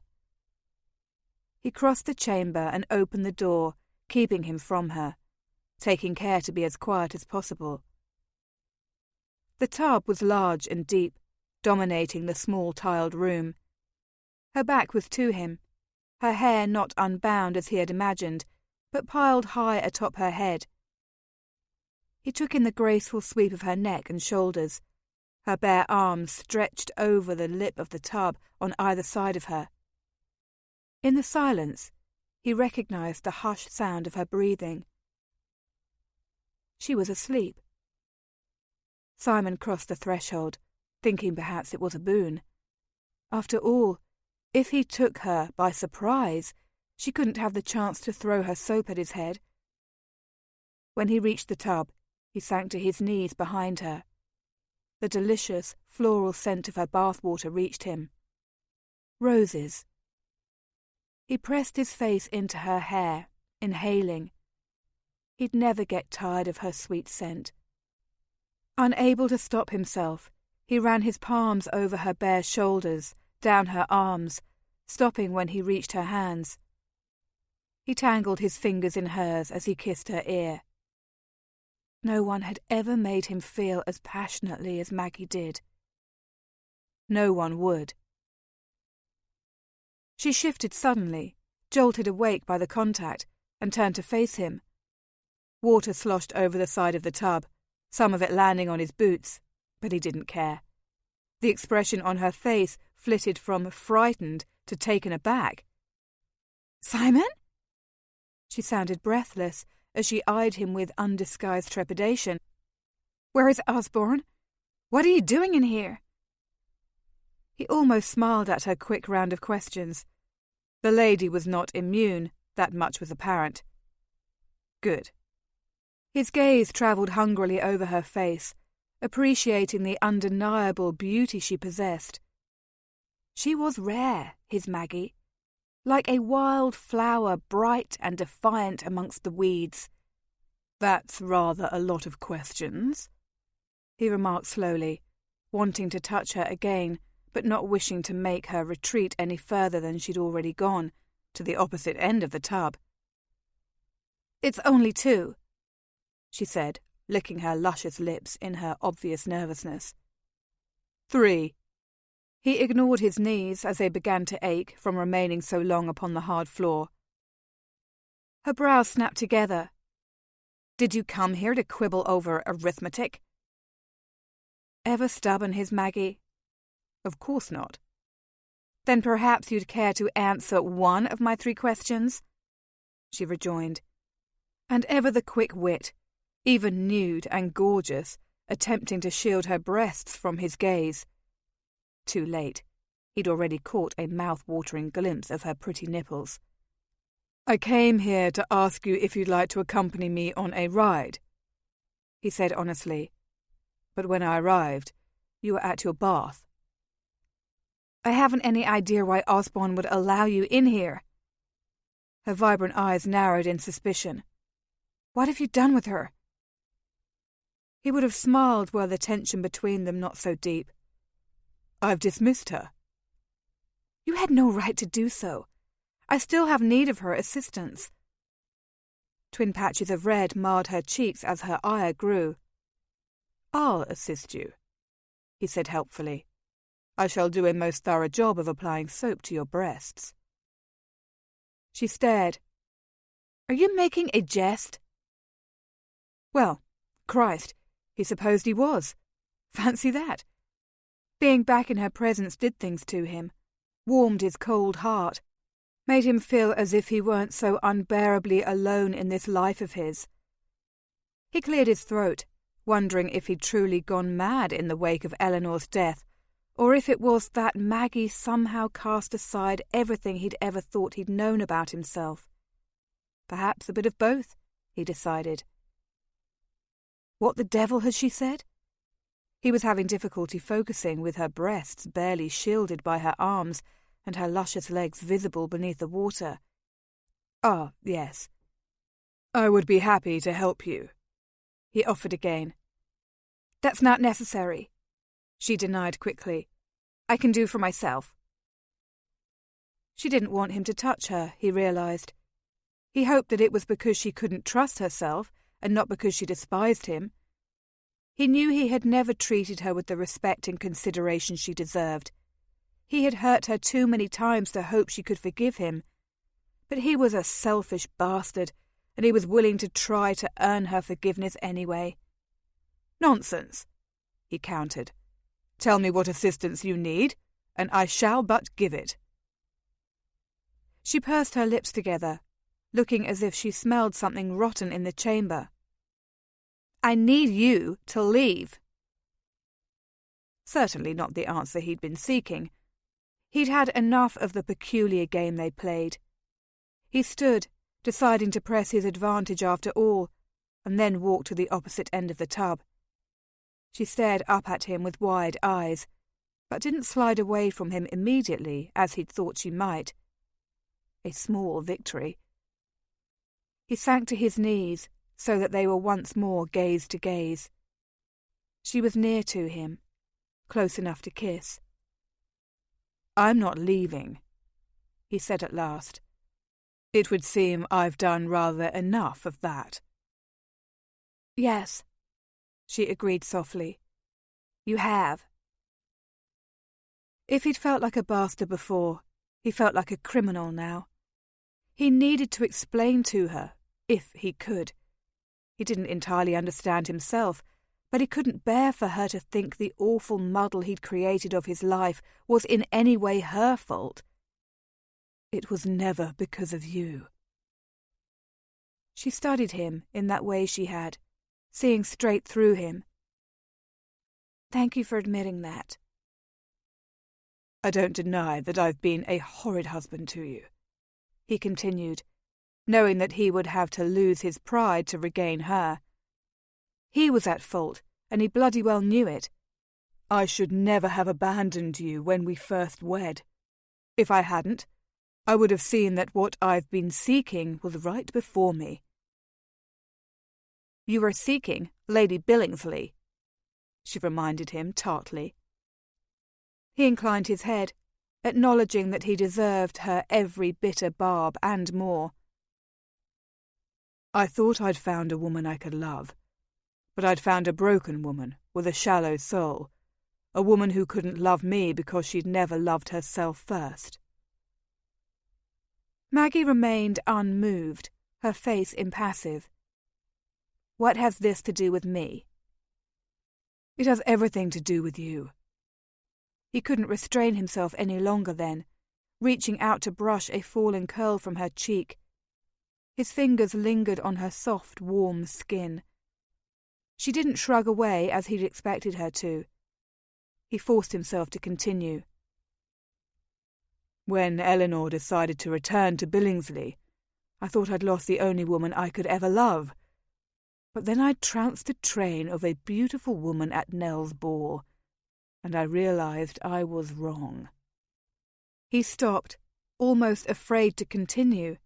He crossed the chamber and opened the door, keeping him from her, taking care to be as quiet as possible. The tub was large and deep, dominating the small tiled room. Her back was to him, her hair not unbound as he had imagined, but piled high atop her head. He took in the graceful sweep of her neck and shoulders, her bare arms stretched over the lip of the tub on either side of her. In the silence, he recognized the hushed sound of her breathing. She was asleep. Simon crossed the threshold, thinking perhaps it was a boon. After all, if he took her by surprise, she couldn't have the chance to throw her soap at his head. When he reached the tub, he sank to his knees behind her. The delicious, floral scent of her bathwater reached him. Roses. He pressed his face into her hair, inhaling. He'd never get tired of her sweet scent. Unable to stop himself, he ran his palms over her bare shoulders, down her arms, stopping when he reached her hands. He tangled his fingers in hers as he kissed her ear. No one had ever made him feel as passionately as Maggie did. No one would. She shifted suddenly, jolted awake by the contact, and turned to face him. Water sloshed over the side of the tub, some of it landing on his boots, but he didn't care. The expression on her face flitted from frightened to taken aback. "Simon?" She sounded breathless as she eyed him with undisguised trepidation. "Where is Osborne? What are you doing in here?" He almost smiled at her quick round of questions. The lady was not immune, that much was apparent. Good. His gaze travelled hungrily over her face, appreciating the undeniable beauty she possessed. She was rare, his Maggie, like a wild flower bright and defiant amongst the weeds. "That's rather a lot of questions," he remarked slowly, wanting to touch her again, but not wishing to make her retreat any further than she'd already gone, to the opposite end of the tub. "It's only 2, she said, licking her luscious lips in her obvious nervousness. 3. He ignored his knees as they began to ache from remaining so long upon the hard floor. Her brows snapped together. "Did you come here to quibble over arithmetic?" Ever stubborn, his Maggie? Of course not. "Then perhaps you'd care to answer one of my 3 questions?" she rejoined. And ever the quick wit, even nude and gorgeous, attempting to shield her breasts from his gaze. Too late. He'd already caught a mouth-watering glimpse of her pretty nipples. "I came here to ask you if you'd like to accompany me on a ride," he said honestly. "But when I arrived, you were at your bath." "I haven't any idea why Osborne would allow you in here." Her vibrant eyes narrowed in suspicion. "What have you done with her?" He would have smiled were the tension between them not so deep. "I've dismissed her." "You had no right to do so. I still have need of her assistance." Twin patches of red marred her cheeks as her ire grew. "I'll assist you," he said helpfully. "I shall do a most thorough job of applying soap to your breasts." She stared. "Are you making a jest?" Well, Christ, he supposed he was. Fancy that. Being back in her presence did things to him, warmed his cold heart, made him feel as if he weren't so unbearably alone in this life of his. He cleared his throat, wondering if he'd truly gone mad in the wake of Eleanor's death, or if it was that Maggie somehow cast aside everything he'd ever thought he'd known about himself. Perhaps a bit of both, he decided. What the devil had she said? He was having difficulty focusing with her breasts barely shielded by her arms, and her luscious legs visible beneath the water. "Ah, yes. I would be happy to help you," he offered again. "That's not necessary," she denied quickly. "I can do for myself." She didn't want him to touch her, he realized. He hoped that it was because she couldn't trust herself and not because she despised him. He knew he had never treated her with the respect and consideration she deserved. He had hurt her too many times to hope she could forgive him. But he was a selfish bastard, and he was willing to try to earn her forgiveness anyway. "Nonsense," he countered. "Tell me what assistance you need, and I shall but give it." She pursed her lips together, looking as if she smelled something rotten in the chamber. "I need you to leave." Certainly not the answer he'd been seeking. He'd had enough of the peculiar game they played. He stood, deciding to press his advantage after all, and then walked to the opposite end of the tub. She stared up at him with wide eyes, but didn't slide away from him immediately as he'd thought she might. A small victory. He sank to his knees so that they were once more gaze to gaze. She was near to him, close enough to kiss. "I'm not leaving," he said at last. "It would seem I've done rather enough of that." "Yes," she agreed softly. "You have." If he'd felt like a bastard before, he felt like a criminal now. He needed to explain to her, if he could. He didn't entirely understand himself, but he couldn't bear for her to think the awful muddle he'd created of his life was in any way her fault. "It was never because of you." She studied him in that way she had, seeing straight through him. "Thank you for admitting that." "I don't deny that I've been a horrid husband to you," he continued, knowing that he would have to lose his pride to regain her. He was at fault, and he bloody well knew it. "I should never have abandoned you when we first wed. If I hadn't, I would have seen that what I've been seeking was right before me." "You were seeking Lady Billingsley," she reminded him tartly. He inclined his head, acknowledging that he deserved her every bitter barb and more. "I thought I'd found a woman I could love, but I'd found a broken woman with a shallow soul, a woman who couldn't love me because she'd never loved herself first." Maggie remained unmoved, her face impassive. "What has this to do with me?" "It has everything to do with you." He couldn't restrain himself any longer then, reaching out to brush a fallen curl from her cheek. His fingers lingered on her soft, warm skin. She didn't shrug away as he'd expected her to. He forced himself to continue. "When Eleanor decided to return to Billingsley, I thought I'd lost the only woman I could ever love. But then I trounced a train of a beautiful woman at Nell's ball, and I realized I was wrong." He stopped, almost afraid to continue.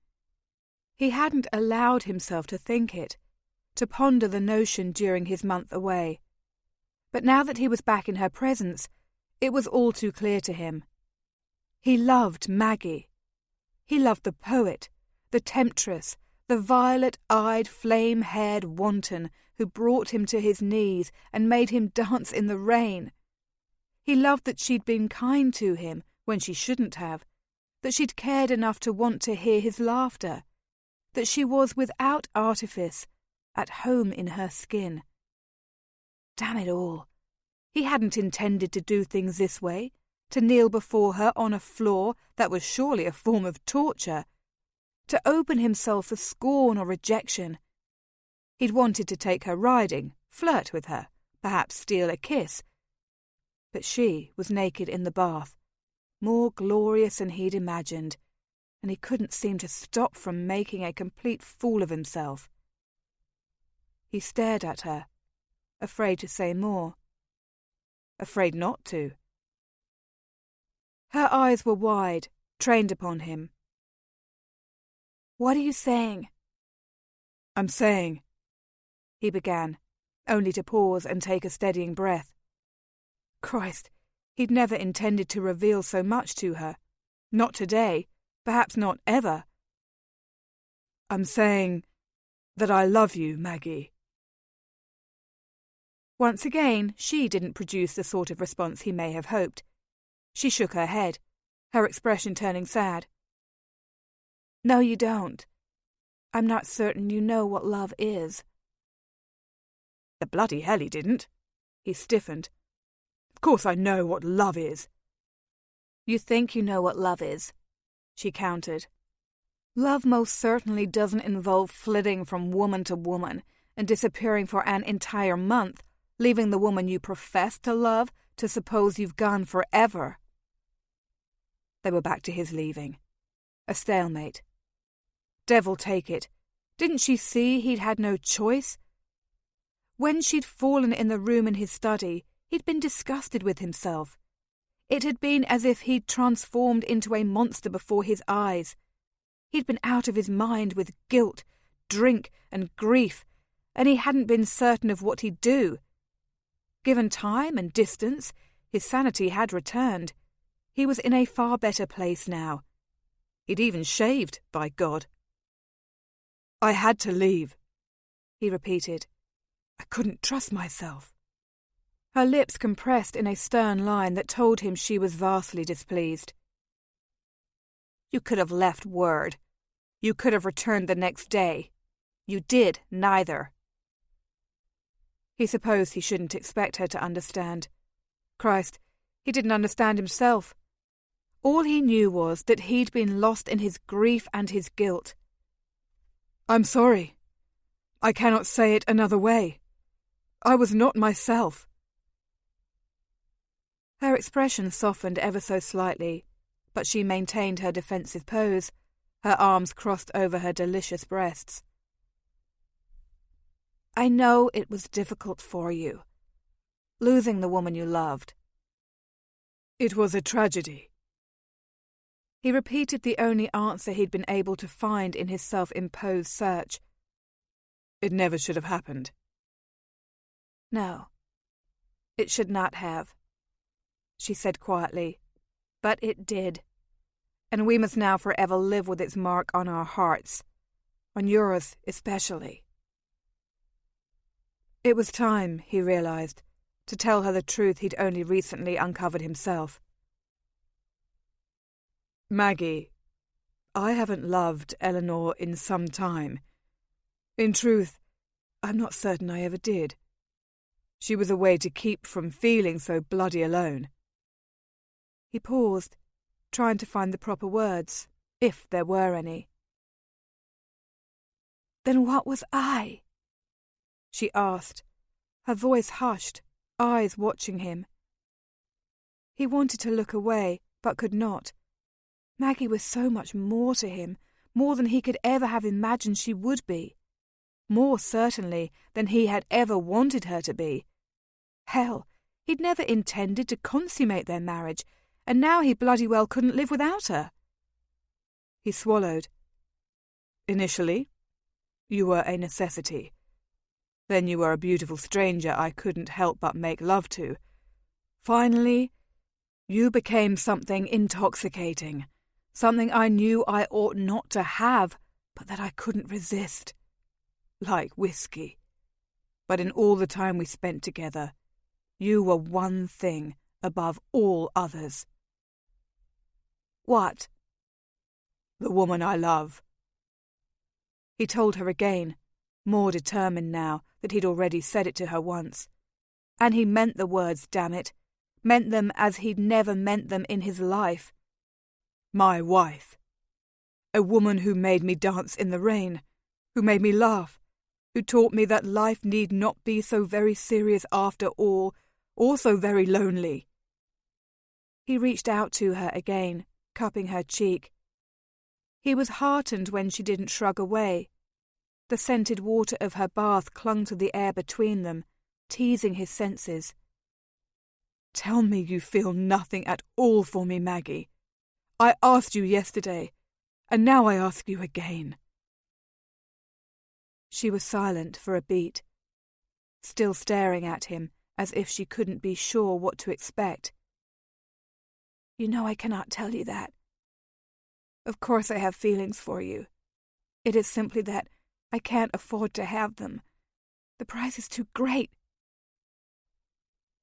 He hadn't allowed himself to think it, to ponder the notion during his month away. But now that he was back in her presence, it was all too clear to him. He loved Maggie. He loved the poet, the temptress, the violet-eyed, flame-haired wanton who brought him to his knees and made him dance in the rain. He loved that she'd been kind to him when she shouldn't have, that she'd cared enough to want to hear his laughter, that she was without artifice, at home in her skin. Damn it all. He hadn't intended to do things this way, to kneel before her on a floor that was surely a form of torture, to open himself for scorn or rejection. He'd wanted to take her riding, flirt with her, perhaps steal a kiss. But she was naked in the bath, more glorious than he'd imagined, and he couldn't seem to stop from making a complete fool of himself. He stared at her, afraid to say more. Afraid not to. Her eyes were wide, trained upon him. "What are you saying?" "I'm saying," he began, only to pause and take a steadying breath. Christ, he'd never intended to reveal so much to her. Not today, perhaps not ever. "I'm saying that I love you, Maggie." Once again, she didn't produce the sort of response he may have hoped. She shook her head, her expression turning sad. "No, you don't. I'm not certain you know what love is." The bloody hell he didn't. He stiffened. "Of course I know what love is." "You think you know what love is," she countered. "Love most certainly doesn't involve flitting from woman to woman and disappearing for an entire month, leaving the woman you profess to love to suppose you've gone forever." They were back to his leaving. A stalemate. Devil take it. Didn't she see he'd had no choice? When she'd fallen in the room in his study, he'd been disgusted with himself. It had been as if he'd transformed into a monster before his eyes. He'd been out of his mind with guilt, drink, and grief, and he hadn't been certain of what he'd do. Given time and distance, his sanity had returned. He was in a far better place now. He'd even shaved, by God. "I had to leave," he repeated. "I couldn't trust myself." Her lips compressed in a stern line that told him she was vastly displeased. "You could have left word. You could have returned the next day. You did neither." He supposed he shouldn't expect her to understand. Christ, he didn't understand himself. All he knew was that he'd been lost in his grief and his guilt. "I'm sorry. I cannot say it another way. I was not myself." Her expression softened ever so slightly, but she maintained her defensive pose, her arms crossed over her delicious breasts. "I know it was difficult for you, losing the woman you loved." "It was a tragedy." He repeated the only answer he'd been able to find in his self-imposed search. "It never should have happened." "No, it should not have," she said quietly, "but it did, and we must now forever live with its mark on our hearts, on yours especially." It was time, he realized, to tell her the truth he'd only recently uncovered himself. "Maggie, I haven't loved Eleanor in some time. In truth, I'm not certain I ever did. She was a way to keep from feeling so bloody alone." He paused, trying to find the proper words, if there were any. "Then what was I?" she asked, her voice hushed, eyes watching him. He wanted to look away, but could not. Maggie was so much more to him, more than he could ever have imagined she would be. More, certainly, than he had ever wanted her to be. Hell, he'd never intended to consummate their marriage, and now he bloody well couldn't live without her. He swallowed. "Initially, you were a necessity. Then you were a beautiful stranger I couldn't help but make love to. Finally, you became something intoxicating, something I knew I ought not to have, but that I couldn't resist. Like whiskey. But in all the time we spent together, you were one thing above all others." "What?" "The woman I love." He told her again, more determined now that he'd already said it to her once. And he meant the words, damn it. Meant them as he'd never meant them in his life. My wife. A woman who made me dance in the rain, who made me laugh, who taught me that life need not be so very serious after all, or so very lonely. He reached out to her again, cupping her cheek. He was heartened when she didn't shrug away. The scented water of her bath clung to the air between them, teasing his senses. Tell me you feel nothing at all for me, Maggie. I asked you yesterday, and now I ask you again." She was silent for a beat, still staring at him as if she couldn't be sure what to expect. "You know I cannot tell you that. Of course I have feelings for you. It is simply that I can't afford to have them. The price is too great."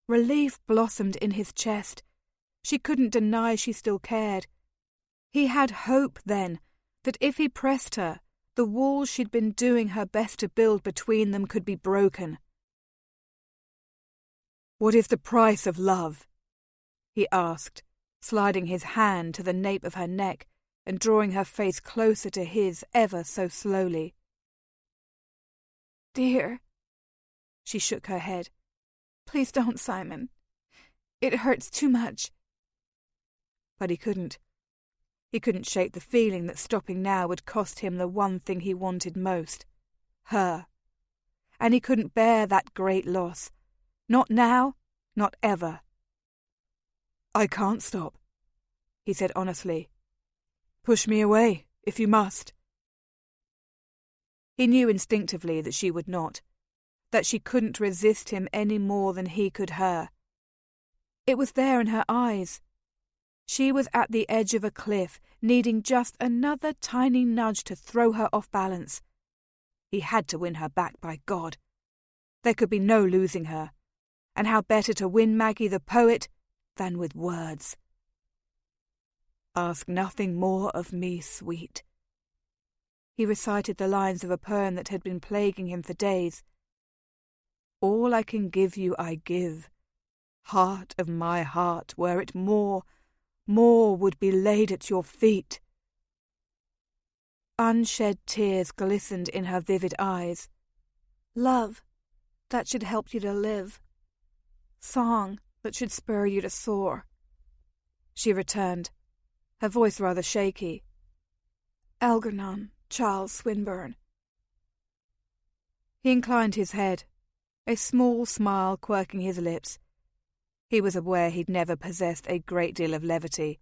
Relief blossomed in his chest. She couldn't deny she still cared. He had hope, then, that if he pressed her, the wall she'd been doing her best to build between them could be broken. "What is the price of love?" he asked, sliding his hand to the nape of her neck and drawing her face closer to his ever so slowly. "Dear," she shook her head. "Please don't, Simon. It hurts too much." But he couldn't. He couldn't shake the feeling that stopping now would cost him the one thing he wanted most, her. And he couldn't bear that great loss. Not now, not ever. "I can't stop," he said honestly. "Push me away, if you must." He knew instinctively that she would not, that she couldn't resist him any more than he could her. It was there in her eyes. She was at the edge of a cliff, needing just another tiny nudge to throw her off balance. He had to win her back, by God. There could be no losing her. And how better to win Maggie the poet than with words. "Ask nothing more of me, sweet." He recited the lines of a poem that had been plaguing him for days. "All I can give you I give. Heart of my heart, were it more would be laid at your feet." Unshed tears glistened in her vivid eyes. "Love, that should help you to live. Song, that should spur you to soar," she returned, her voice rather shaky. "Algernon, Charles Swinburne." He inclined his head, a small smile quirking his lips. He was aware he'd never possessed a great deal of levity.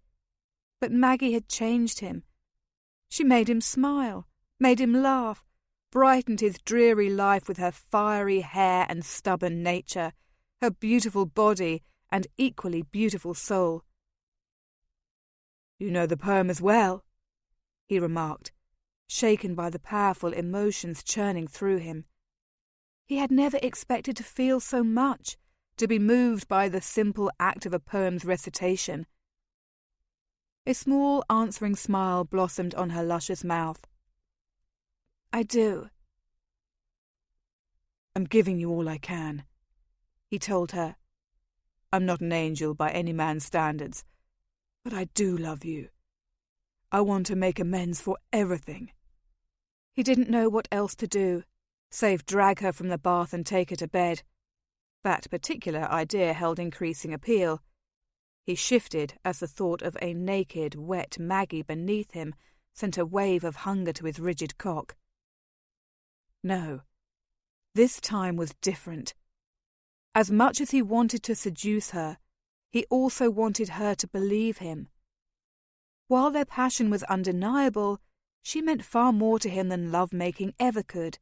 But Maggie had changed him. She made him smile, made him laugh, brightened his dreary life with her fiery hair and stubborn nature, her beautiful body and equally beautiful soul. "You know the poem as well," he remarked, shaken by the powerful emotions churning through him. He had never expected to feel so much, to be moved by the simple act of a poem's recitation. A small answering smile blossomed on her luscious mouth. "I do." "I'm giving you all I can," he told her. "I'm not an angel by any man's standards, but I do love you. I want to make amends for everything." He didn't know what else to do, save drag her from the bath and take her to bed. That particular idea held increasing appeal. He shifted as the thought of a naked, wet Maggie beneath him sent a wave of hunger to his rigid cock. No, this time was different. As much as he wanted to seduce her, he also wanted her to believe him. While their passion was undeniable, she meant far more to him than love-making ever could.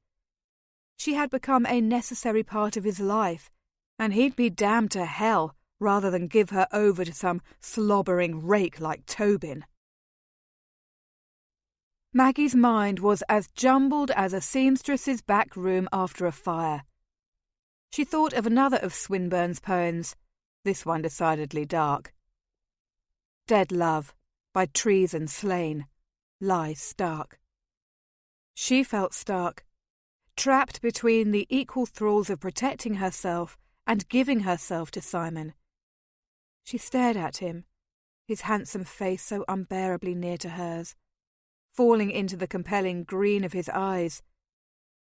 She had become a necessary part of his life, and he'd be damned to hell rather than give her over to some slobbering rake like Tobin. Maggie's mind was as jumbled as a seamstress's back room after a fire. She thought of another of Swinburne's poems, this one decidedly dark. "Dead love, by treason slain, lies stark." She felt stark, trapped between the equal thralls of protecting herself and giving herself to Simon. She stared at him, his handsome face so unbearably near to hers, falling into the compelling green of his eyes.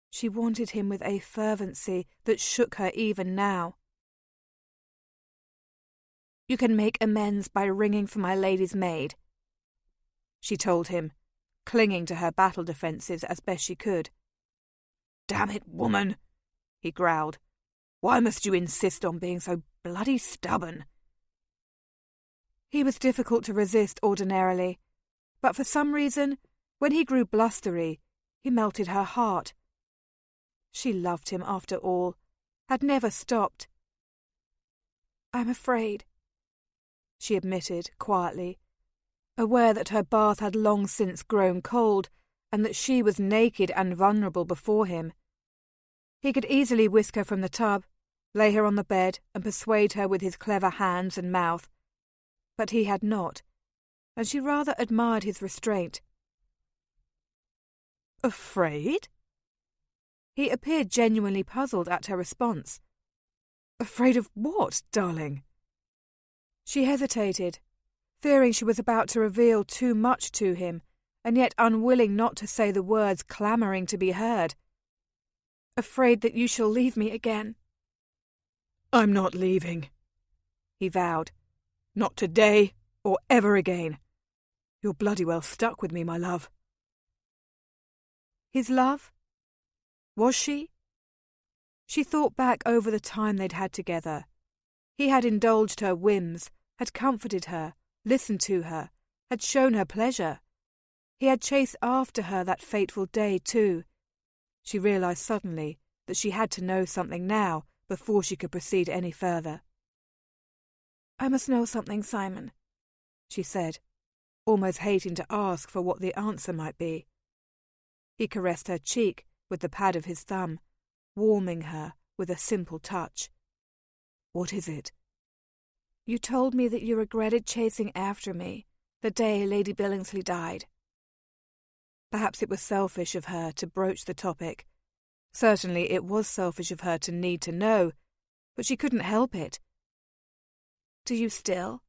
She wanted him with a fervency that shook her even now. "You can make amends by ringing for my lady's maid," she told him, clinging to her battle defences as best she could. "Damn it, woman," he growled. "Why must you insist on being so bloody stubborn? He was difficult to resist ordinarily, but for some reason, when he grew blustery, he melted her heart. She loved him after all, had never stopped. "I'm afraid," she admitted quietly, aware that her bath had long since grown cold and that she was naked and vulnerable before him. He could easily whisk her from the tub, lay her on the bed and persuade her with his clever hands and mouth, but he had not, and she rather admired his restraint. "Afraid?" He appeared genuinely puzzled at her response. "Afraid of what, darling?" She hesitated, fearing she was about to reveal too much to him, and yet unwilling not to say the words clamouring to be heard. "Afraid that you shall leave me again." "I'm not leaving," he vowed. "Not today or ever again. You're bloody well stuck with me, my love." His love? Was she? She thought back over the time they'd had together. He had indulged her whims, had comforted her, listened to her, had shown her pleasure. He had chased after her that fateful day, too. She realised suddenly that she had to know something now before she could proceed any further. "I must know something, Simon," she said, almost hating to ask for what the answer might be. He caressed her cheek with the pad of his thumb, warming her with a simple touch. "What is it?" "You told me that you regretted chasing after me the day Lady Billingsley died." Perhaps it was selfish of her to broach the topic. Certainly it was selfish of her to need to know, but she couldn't help it. "Do you still?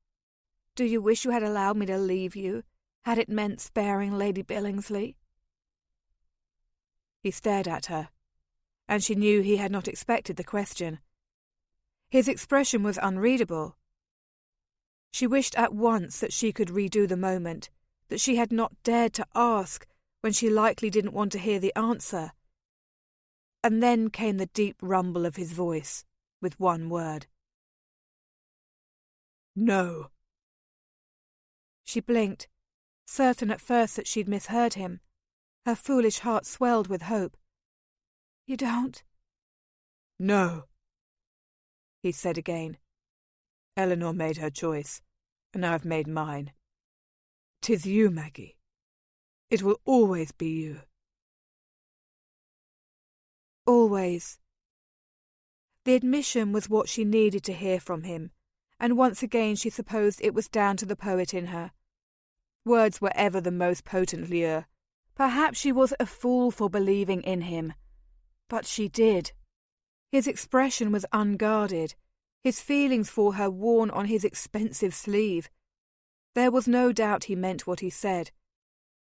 Do you wish you had allowed me to leave you, had it meant sparing Lady Billingsley?" He stared at her, and she knew he had not expected the question. His expression was unreadable. She wished at once that she could redo the moment, that she had not dared to ask when she likely didn't want to hear the answer. And then came the deep rumble of his voice, with one word. "No." She blinked, certain at first that she'd misheard him. Her foolish heart swelled with hope. "You don't?" "No," he said again. "Eleanor made her choice, and I've made mine. 'Tis you, Maggie. It will always be you." Always. The admission was what she needed to hear from him, and once again she supposed it was down to the poet in her. Words were ever the most potent lure. Perhaps she was a fool for believing in him, but she did. His expression was unguarded, his feelings for her worn on his expensive sleeve. There was no doubt he meant what he said.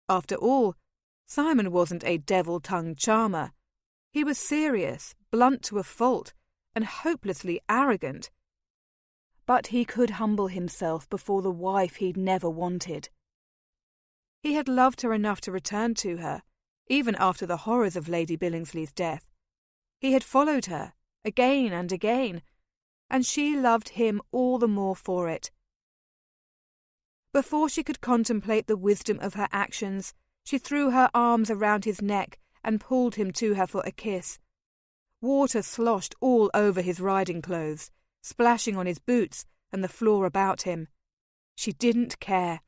After all, Simon wasn't a devil-tongued charmer. He was serious, blunt to a fault, and hopelessly arrogant. But he could humble himself before the wife he'd never wanted. He had loved her enough to return to her, even after the horrors of Lady Billingsley's death. He had followed her, again and again, and she loved him all the more for it. Before she could contemplate the wisdom of her actions, she threw her arms around his neck and pulled him to her for a kiss. Water sloshed all over his riding clothes, splashing on his boots and the floor about him. She didn't care.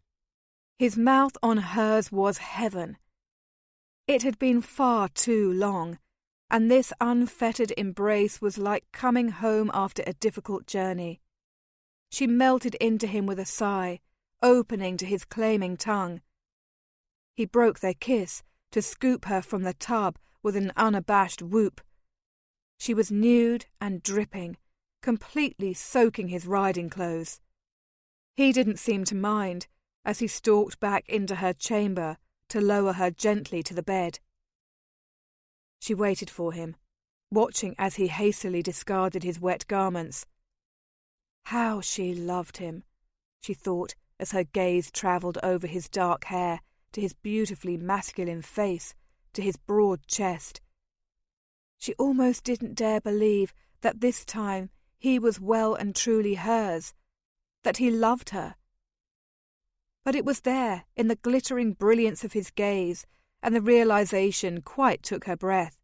His mouth on hers was heaven. It had been far too long, and this unfettered embrace was like coming home after a difficult journey. She melted into him with a sigh, opening to his claiming tongue. He broke their kiss to scoop her from the tub with an unabashed whoop. She was nude and dripping, completely soaking his riding clothes. He didn't seem to mind, as he stalked back into her chamber to lower her gently to the bed. She waited for him, watching as he hastily discarded his wet garments. How she loved him, she thought, as her gaze travelled over his dark hair, to his beautifully masculine face, to his broad chest. She almost didn't dare believe that this time he was well and truly hers, that he loved her, But it was there, in the glittering brilliance of his gaze, and the realization quite took her breath.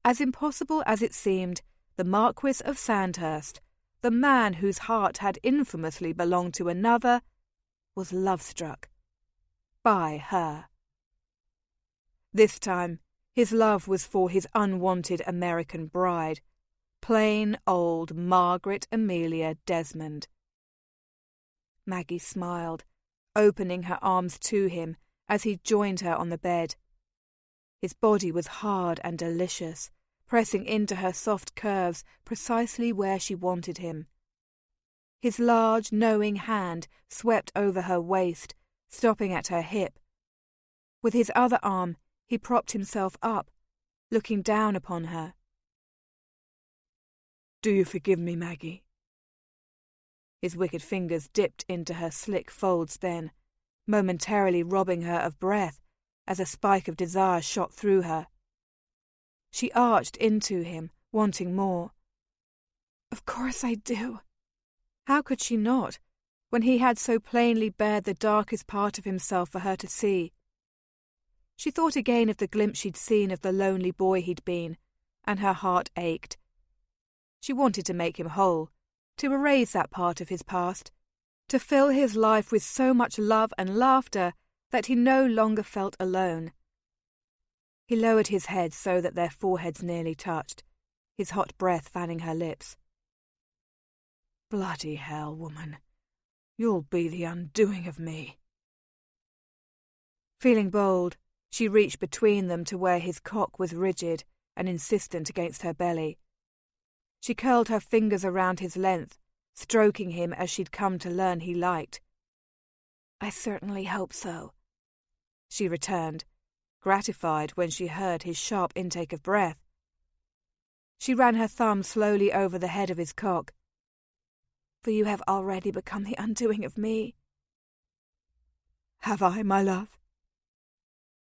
As impossible as it seemed, the Marquis of Sandhurst, the man whose heart had infamously belonged to another, was love-struck. By her. This time, his love was for his unwanted American bride, plain old Margaret Amelia Desmond. Maggie smiled, opening her arms to him as he joined her on the bed. His body was hard and delicious, pressing into her soft curves precisely where she wanted him. His large, knowing hand swept over her waist, stopping at her hip. With his other arm, he propped himself up, looking down upon her. "Do you forgive me, Maggie?" His wicked fingers dipped into her slick folds then, momentarily robbing her of breath as a spike of desire shot through her. She arched into him, wanting more. "Of course I do." How could she not, when he had so plainly bared the darkest part of himself for her to see? She thought again of the glimpse she'd seen of the lonely boy he'd been, and her heart ached. She wanted to make him whole, to erase that part of his past, to fill his life with so much love and laughter that he no longer felt alone. He lowered his head so that their foreheads nearly touched, his hot breath fanning her lips. "Bloody hell, woman. You'll be the undoing of me." Feeling bold, she reached between them to where his cock was rigid and insistent against her belly. She curled her fingers around his length, stroking him as she'd come to learn he liked. "I certainly hope so," she returned, gratified when she heard his sharp intake of breath. She ran her thumb slowly over the head of his cock. "For you have already become the undoing of me." "Have I, my love?"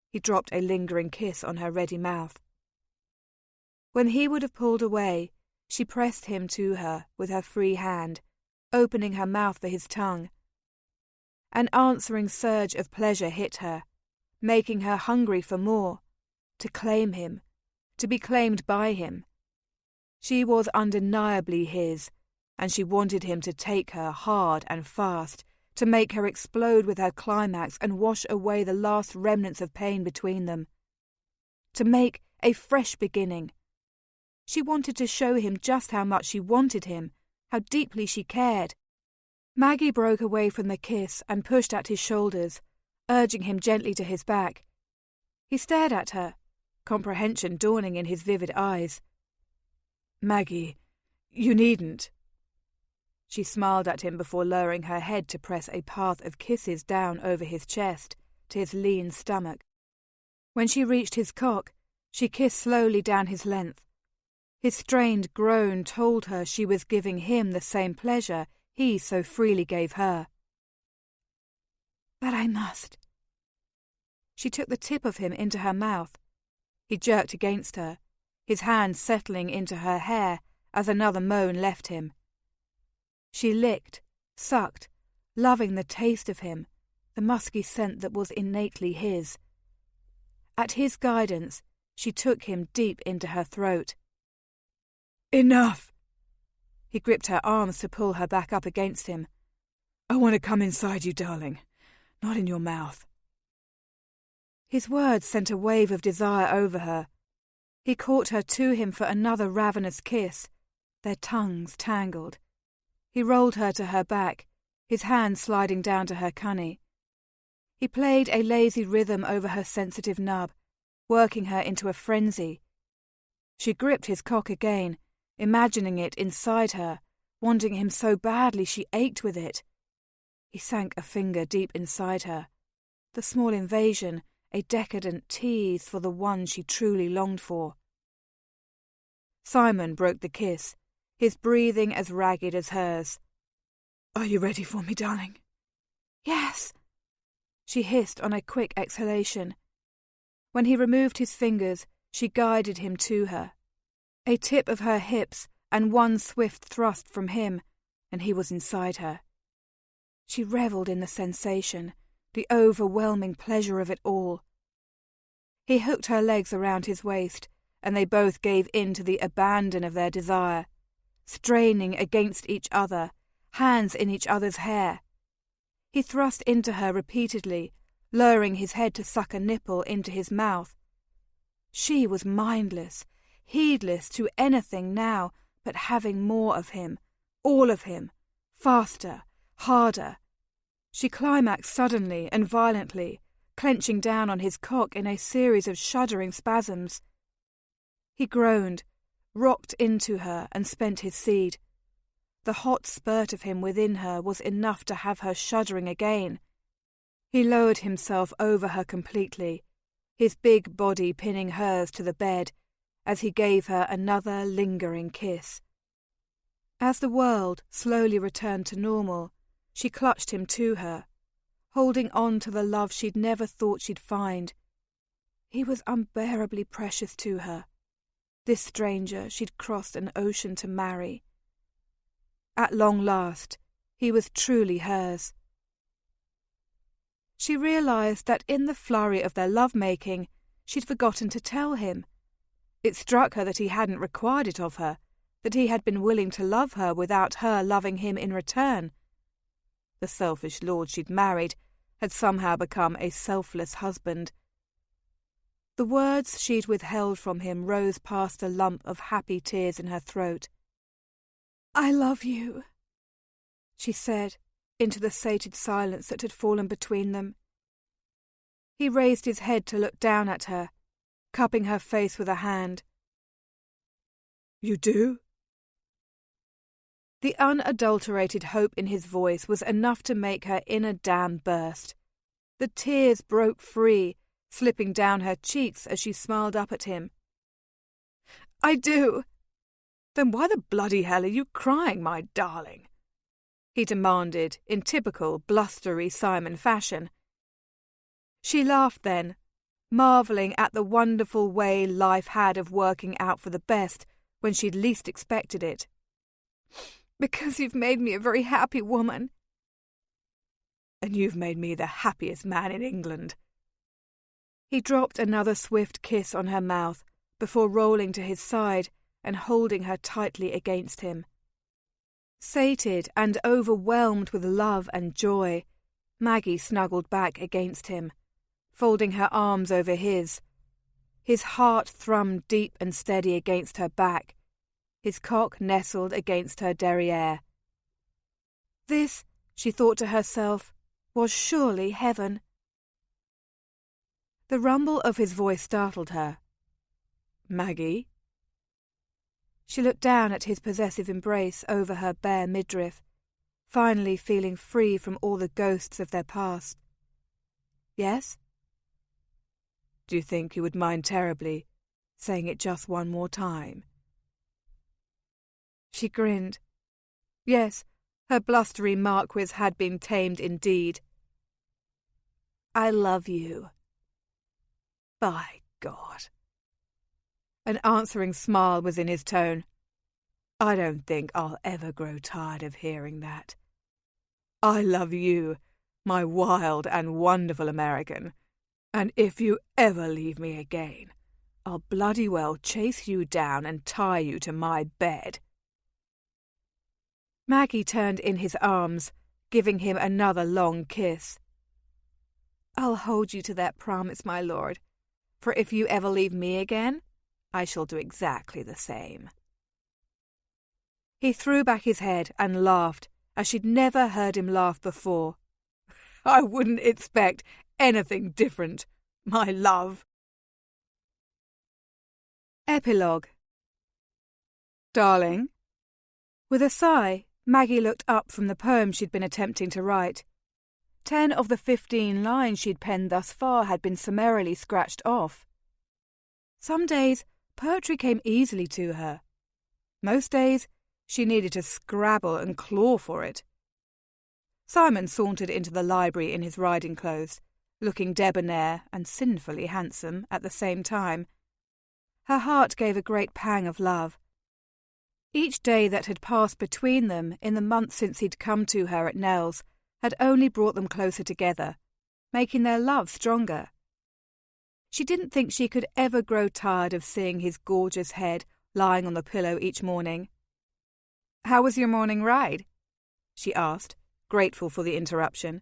He dropped a lingering kiss on her ready mouth. When he would have pulled away, she pressed him to her with her free hand, opening her mouth for his tongue. An answering surge of pleasure hit her, making her hungry for more, to claim him, to be claimed by him. She was undeniably his, and she wanted him to take her hard and fast, to make her explode with her climax and wash away the last remnants of pain between them. To make a fresh beginning. She wanted to show him just how much she wanted him, how deeply she cared. Maggie broke away from the kiss and pushed at his shoulders, urging him gently to his back. He stared at her, comprehension dawning in his vivid eyes. "Maggie, you needn't." She smiled at him before lowering her head to press a path of kisses down over his chest, to his lean stomach. When she reached his cock, she kissed slowly down his length. His strained groan told her she was giving him the same pleasure he so freely gave her. "But I must." She took the tip of him into her mouth. He jerked against her, his hand settling into her hair as another moan left him. She licked, sucked, loving the taste of him, the musky scent that was innately his. At his guidance, she took him deep into her throat. "Enough!" He gripped her arms to pull her back up against him. "I want to come inside you, darling, not in your mouth." His words sent a wave of desire over her. He caught her to him for another ravenous kiss, their tongues tangled. He rolled her to her back, his hand sliding down to her cunny. He played a lazy rhythm over her sensitive nub, working her into a frenzy. She gripped his cock again, imagining it inside her, wanting him so badly she ached with it. He sank a finger deep inside her. The small invasion, a decadent tease for the one she truly longed for. Simon broke the kiss, his breathing as ragged as hers. "Are you ready for me, darling?" "Yes," she hissed on a quick exhalation. When he removed his fingers, she guided him to her. A tip of her hips and one swift thrust from him, and he was inside her. She revelled in the sensation, the overwhelming pleasure of it all. He hooked her legs around his waist, and they both gave in to the abandon of their desire, straining against each other, hands in each other's hair. He thrust into her repeatedly, lowering his head to suck a nipple into his mouth. She was mindless, heedless to anything now but having more of him, all of him, faster, harder. She climaxed suddenly and violently, clenching down on his cock in a series of shuddering spasms. He groaned, rocked into her, and spent his seed. The hot spurt of him within her was enough to have her shuddering again. He lowered himself over her completely, his big body pinning hers to the bed, as he gave her another lingering kiss. As the world slowly returned to normal, she clutched him to her, holding on to the love she'd never thought she'd find. He was unbearably precious to her, this stranger she'd crossed an ocean to marry. At long last, he was truly hers. She realised that in the flurry of their love-making, she'd forgotten to tell him. It struck her that he hadn't required it of her, that he had been willing to love her without her loving him in return. The selfish lord she'd married had somehow become a selfless husband. The words she'd withheld from him rose past a lump of happy tears in her throat. "I love you," she said, into the sated silence that had fallen between them. He raised his head to look down at her, cupping her face with a hand. "You do?" The unadulterated hope in his voice was enough to make her inner dam burst. The tears broke free, slipping down her cheeks as she smiled up at him. "I do." "Then why the bloody hell are you crying, my darling?" he demanded in typical blustery Simon fashion. She laughed then, marvelling at the wonderful way life had of working out for the best when she'd least expected it. "Because you've made me a very happy woman." "And you've made me the happiest man in England." He dropped another swift kiss on her mouth before rolling to his side and holding her tightly against him. Sated and overwhelmed with love and joy, Maggie snuggled back against him, folding her arms over his. His heart thrummed deep and steady against her back, his cock nestled against her derriere. This, she thought to herself, was surely heaven. The rumble of his voice startled her. "Maggie?" She looked down at his possessive embrace over her bare midriff, finally feeling free from all the ghosts of their past. "Yes?" "Do you think you would mind terribly saying it just one more time?" She grinned. Yes, her blustery Marquis had been tamed indeed. "I love you." "By God." An answering smile was in his tone. "I don't think I'll ever grow tired of hearing that. I love you, my wild and wonderful American, and if you ever leave me again, I'll bloody well chase you down and tie you to my bed." Maggie turned in his arms, giving him another long kiss. "I'll hold you to that promise, my lord, for if you ever leave me again, I shall do exactly the same." He threw back his head and laughed, as she'd never heard him laugh before. "I wouldn't expect anything different, my love." Epilogue. "Darling." With a sigh, Maggie looked up from the poem she'd been attempting to write. 10 of the 15 lines she'd penned thus far had been summarily scratched off. Some days, poetry came easily to her. Most days, she needed to scrabble and claw for it. Simon sauntered into the library in his riding clothes, looking debonair and sinfully handsome at the same time. Her heart gave a great pang of love. Each day that had passed between them in the month since he'd come to her at Nell's had only brought them closer together, making their love stronger. She didn't think she could ever grow tired of seeing his gorgeous head lying on the pillow each morning. "How was your morning ride?" she asked, grateful for the interruption.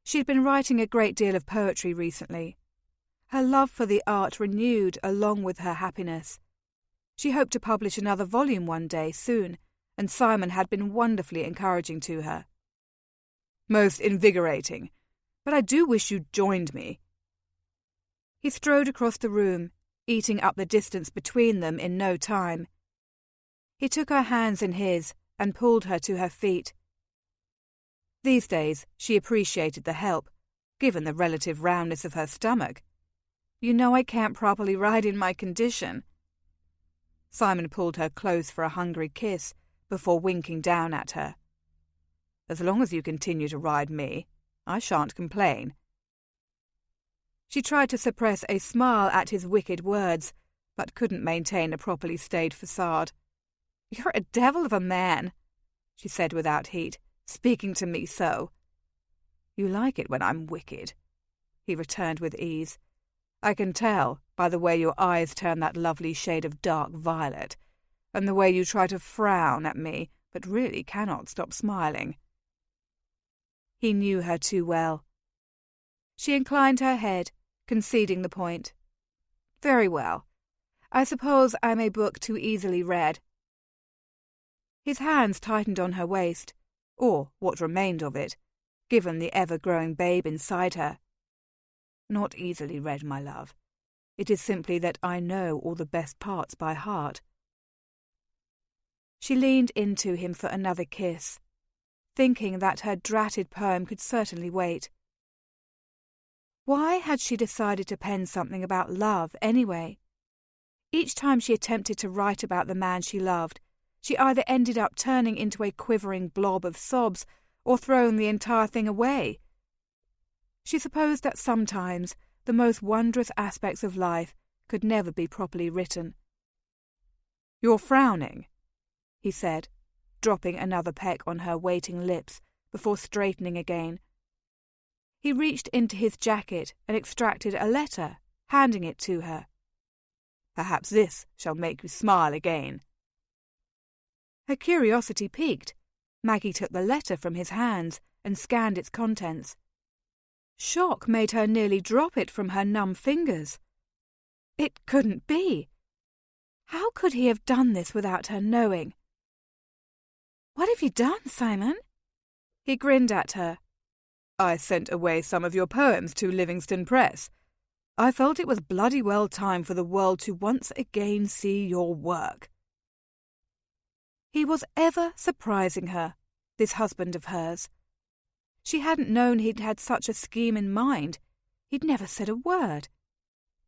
She'd been writing a great deal of poetry recently. Her love for the art renewed along with her happiness. She hoped to publish another volume one day soon, and Simon had been wonderfully encouraging to her. "Most invigorating, but I do wish you'd joined me." He strode across the room, eating up the distance between them in no time. He took her hands in his and pulled her to her feet. These days she appreciated the help, given the relative roundness of her stomach. "You know I can't properly ride in my condition." Simon pulled her close for a hungry kiss before winking down at her. "As long as you continue to ride me, I shan't complain." She tried to suppress a smile at his wicked words, but couldn't maintain a properly stayed facade. "You're a devil of a man," she said without heat, "speaking to me so." "You like it when I'm wicked," he returned with ease. "I can tell by the way your eyes turn that lovely shade of dark violet, and the way you try to frown at me but really cannot stop smiling." He knew her too well. She inclined her head, conceding the point. "Very well. I suppose I'm a book too easily read." His hands tightened on her waist, or what remained of it, given the ever-growing babe inside her. "Not easily read, my love. It is simply that I know all the best parts by heart." She leaned into him for another kiss, thinking that her dratted poem could certainly wait. Why had she decided to pen something about love, anyway? Each time she attempted to write about the man she loved, she either ended up turning into a quivering blob of sobs or throwing the entire thing away. She supposed that sometimes the most wondrous aspects of life could never be properly written. "You're frowning," he said, dropping another peck on her waiting lips before straightening again. He reached into his jacket and extracted a letter, handing it to her. "Perhaps this shall make you smile again." Her curiosity piqued. Maggie took the letter from his hands and scanned its contents. Shock made her nearly drop it from her numb fingers. It couldn't be. How could he have done this without her knowing? "What have you done, Simon?" He grinned at her. "I sent away some of your poems to Livingston Press. I felt it was bloody well time for the world to once again see your work." He was ever surprising her, this husband of hers. She hadn't known he'd had such a scheme in mind. He'd never said a word.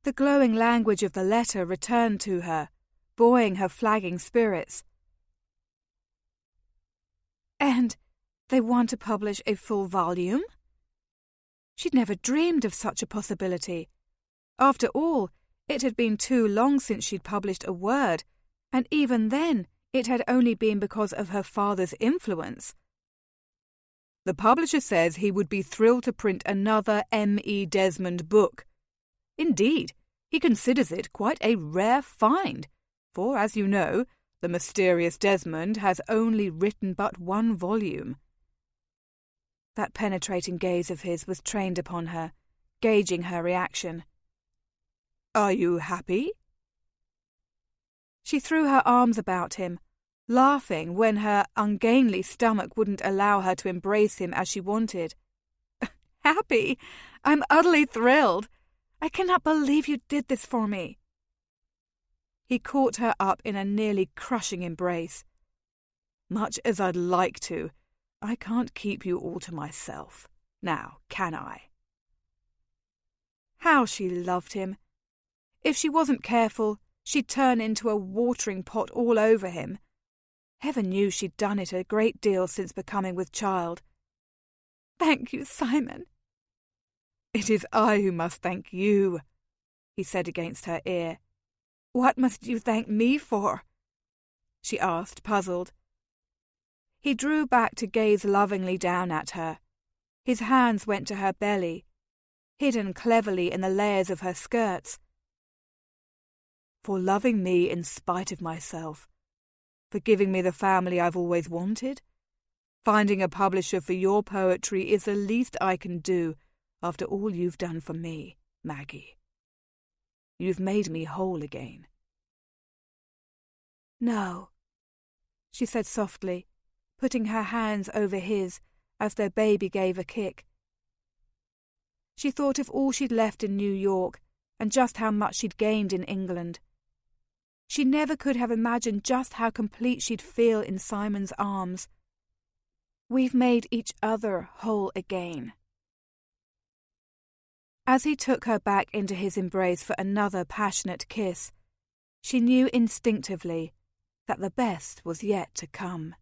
The glowing language of the letter returned to her, buoying her flagging spirits. "And they want to publish a full volume?" She'd never dreamed of such a possibility. After all, it had been too long since she'd published a word, and even then it had only been because of her father's influence. "The publisher says he would be thrilled to print another M.E. Desmond book. Indeed, he considers it quite a rare find, for, as you know, the mysterious Desmond has only written but one volume." That penetrating gaze of his was trained upon her, gauging her reaction. "Are you happy?" She threw her arms about him, laughing when her ungainly stomach wouldn't allow her to embrace him as she wanted. "Happy? I'm utterly thrilled. I cannot believe you did this for me." He caught her up in a nearly crushing embrace. "Much as I'd like to, I can't keep you all to myself. Now, can I?" How she loved him! If she wasn't careful, she'd turn into a watering pot all over him. Heaven knew she'd done it a great deal since becoming with child. "Thank you, Simon." "It is I who must thank you," he said against her ear. "What must you thank me for?" she asked, puzzled. He drew back to gaze lovingly down at her. His hands went to her belly, hidden cleverly in the layers of her skirts. For loving me in spite of myself, for giving me the family I've always wanted. Finding a publisher for your poetry is the least I can do after all you've done for me, Maggie. You've made me whole again. No, she said softly, putting her hands over his as their baby gave a kick. She thought of all she'd left in New York and just how much she'd gained in England. She never could have imagined just how complete she'd feel in Simon's arms. We've made each other whole again. As he took her back into his embrace for another passionate kiss, she knew instinctively that the best was yet to come.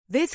This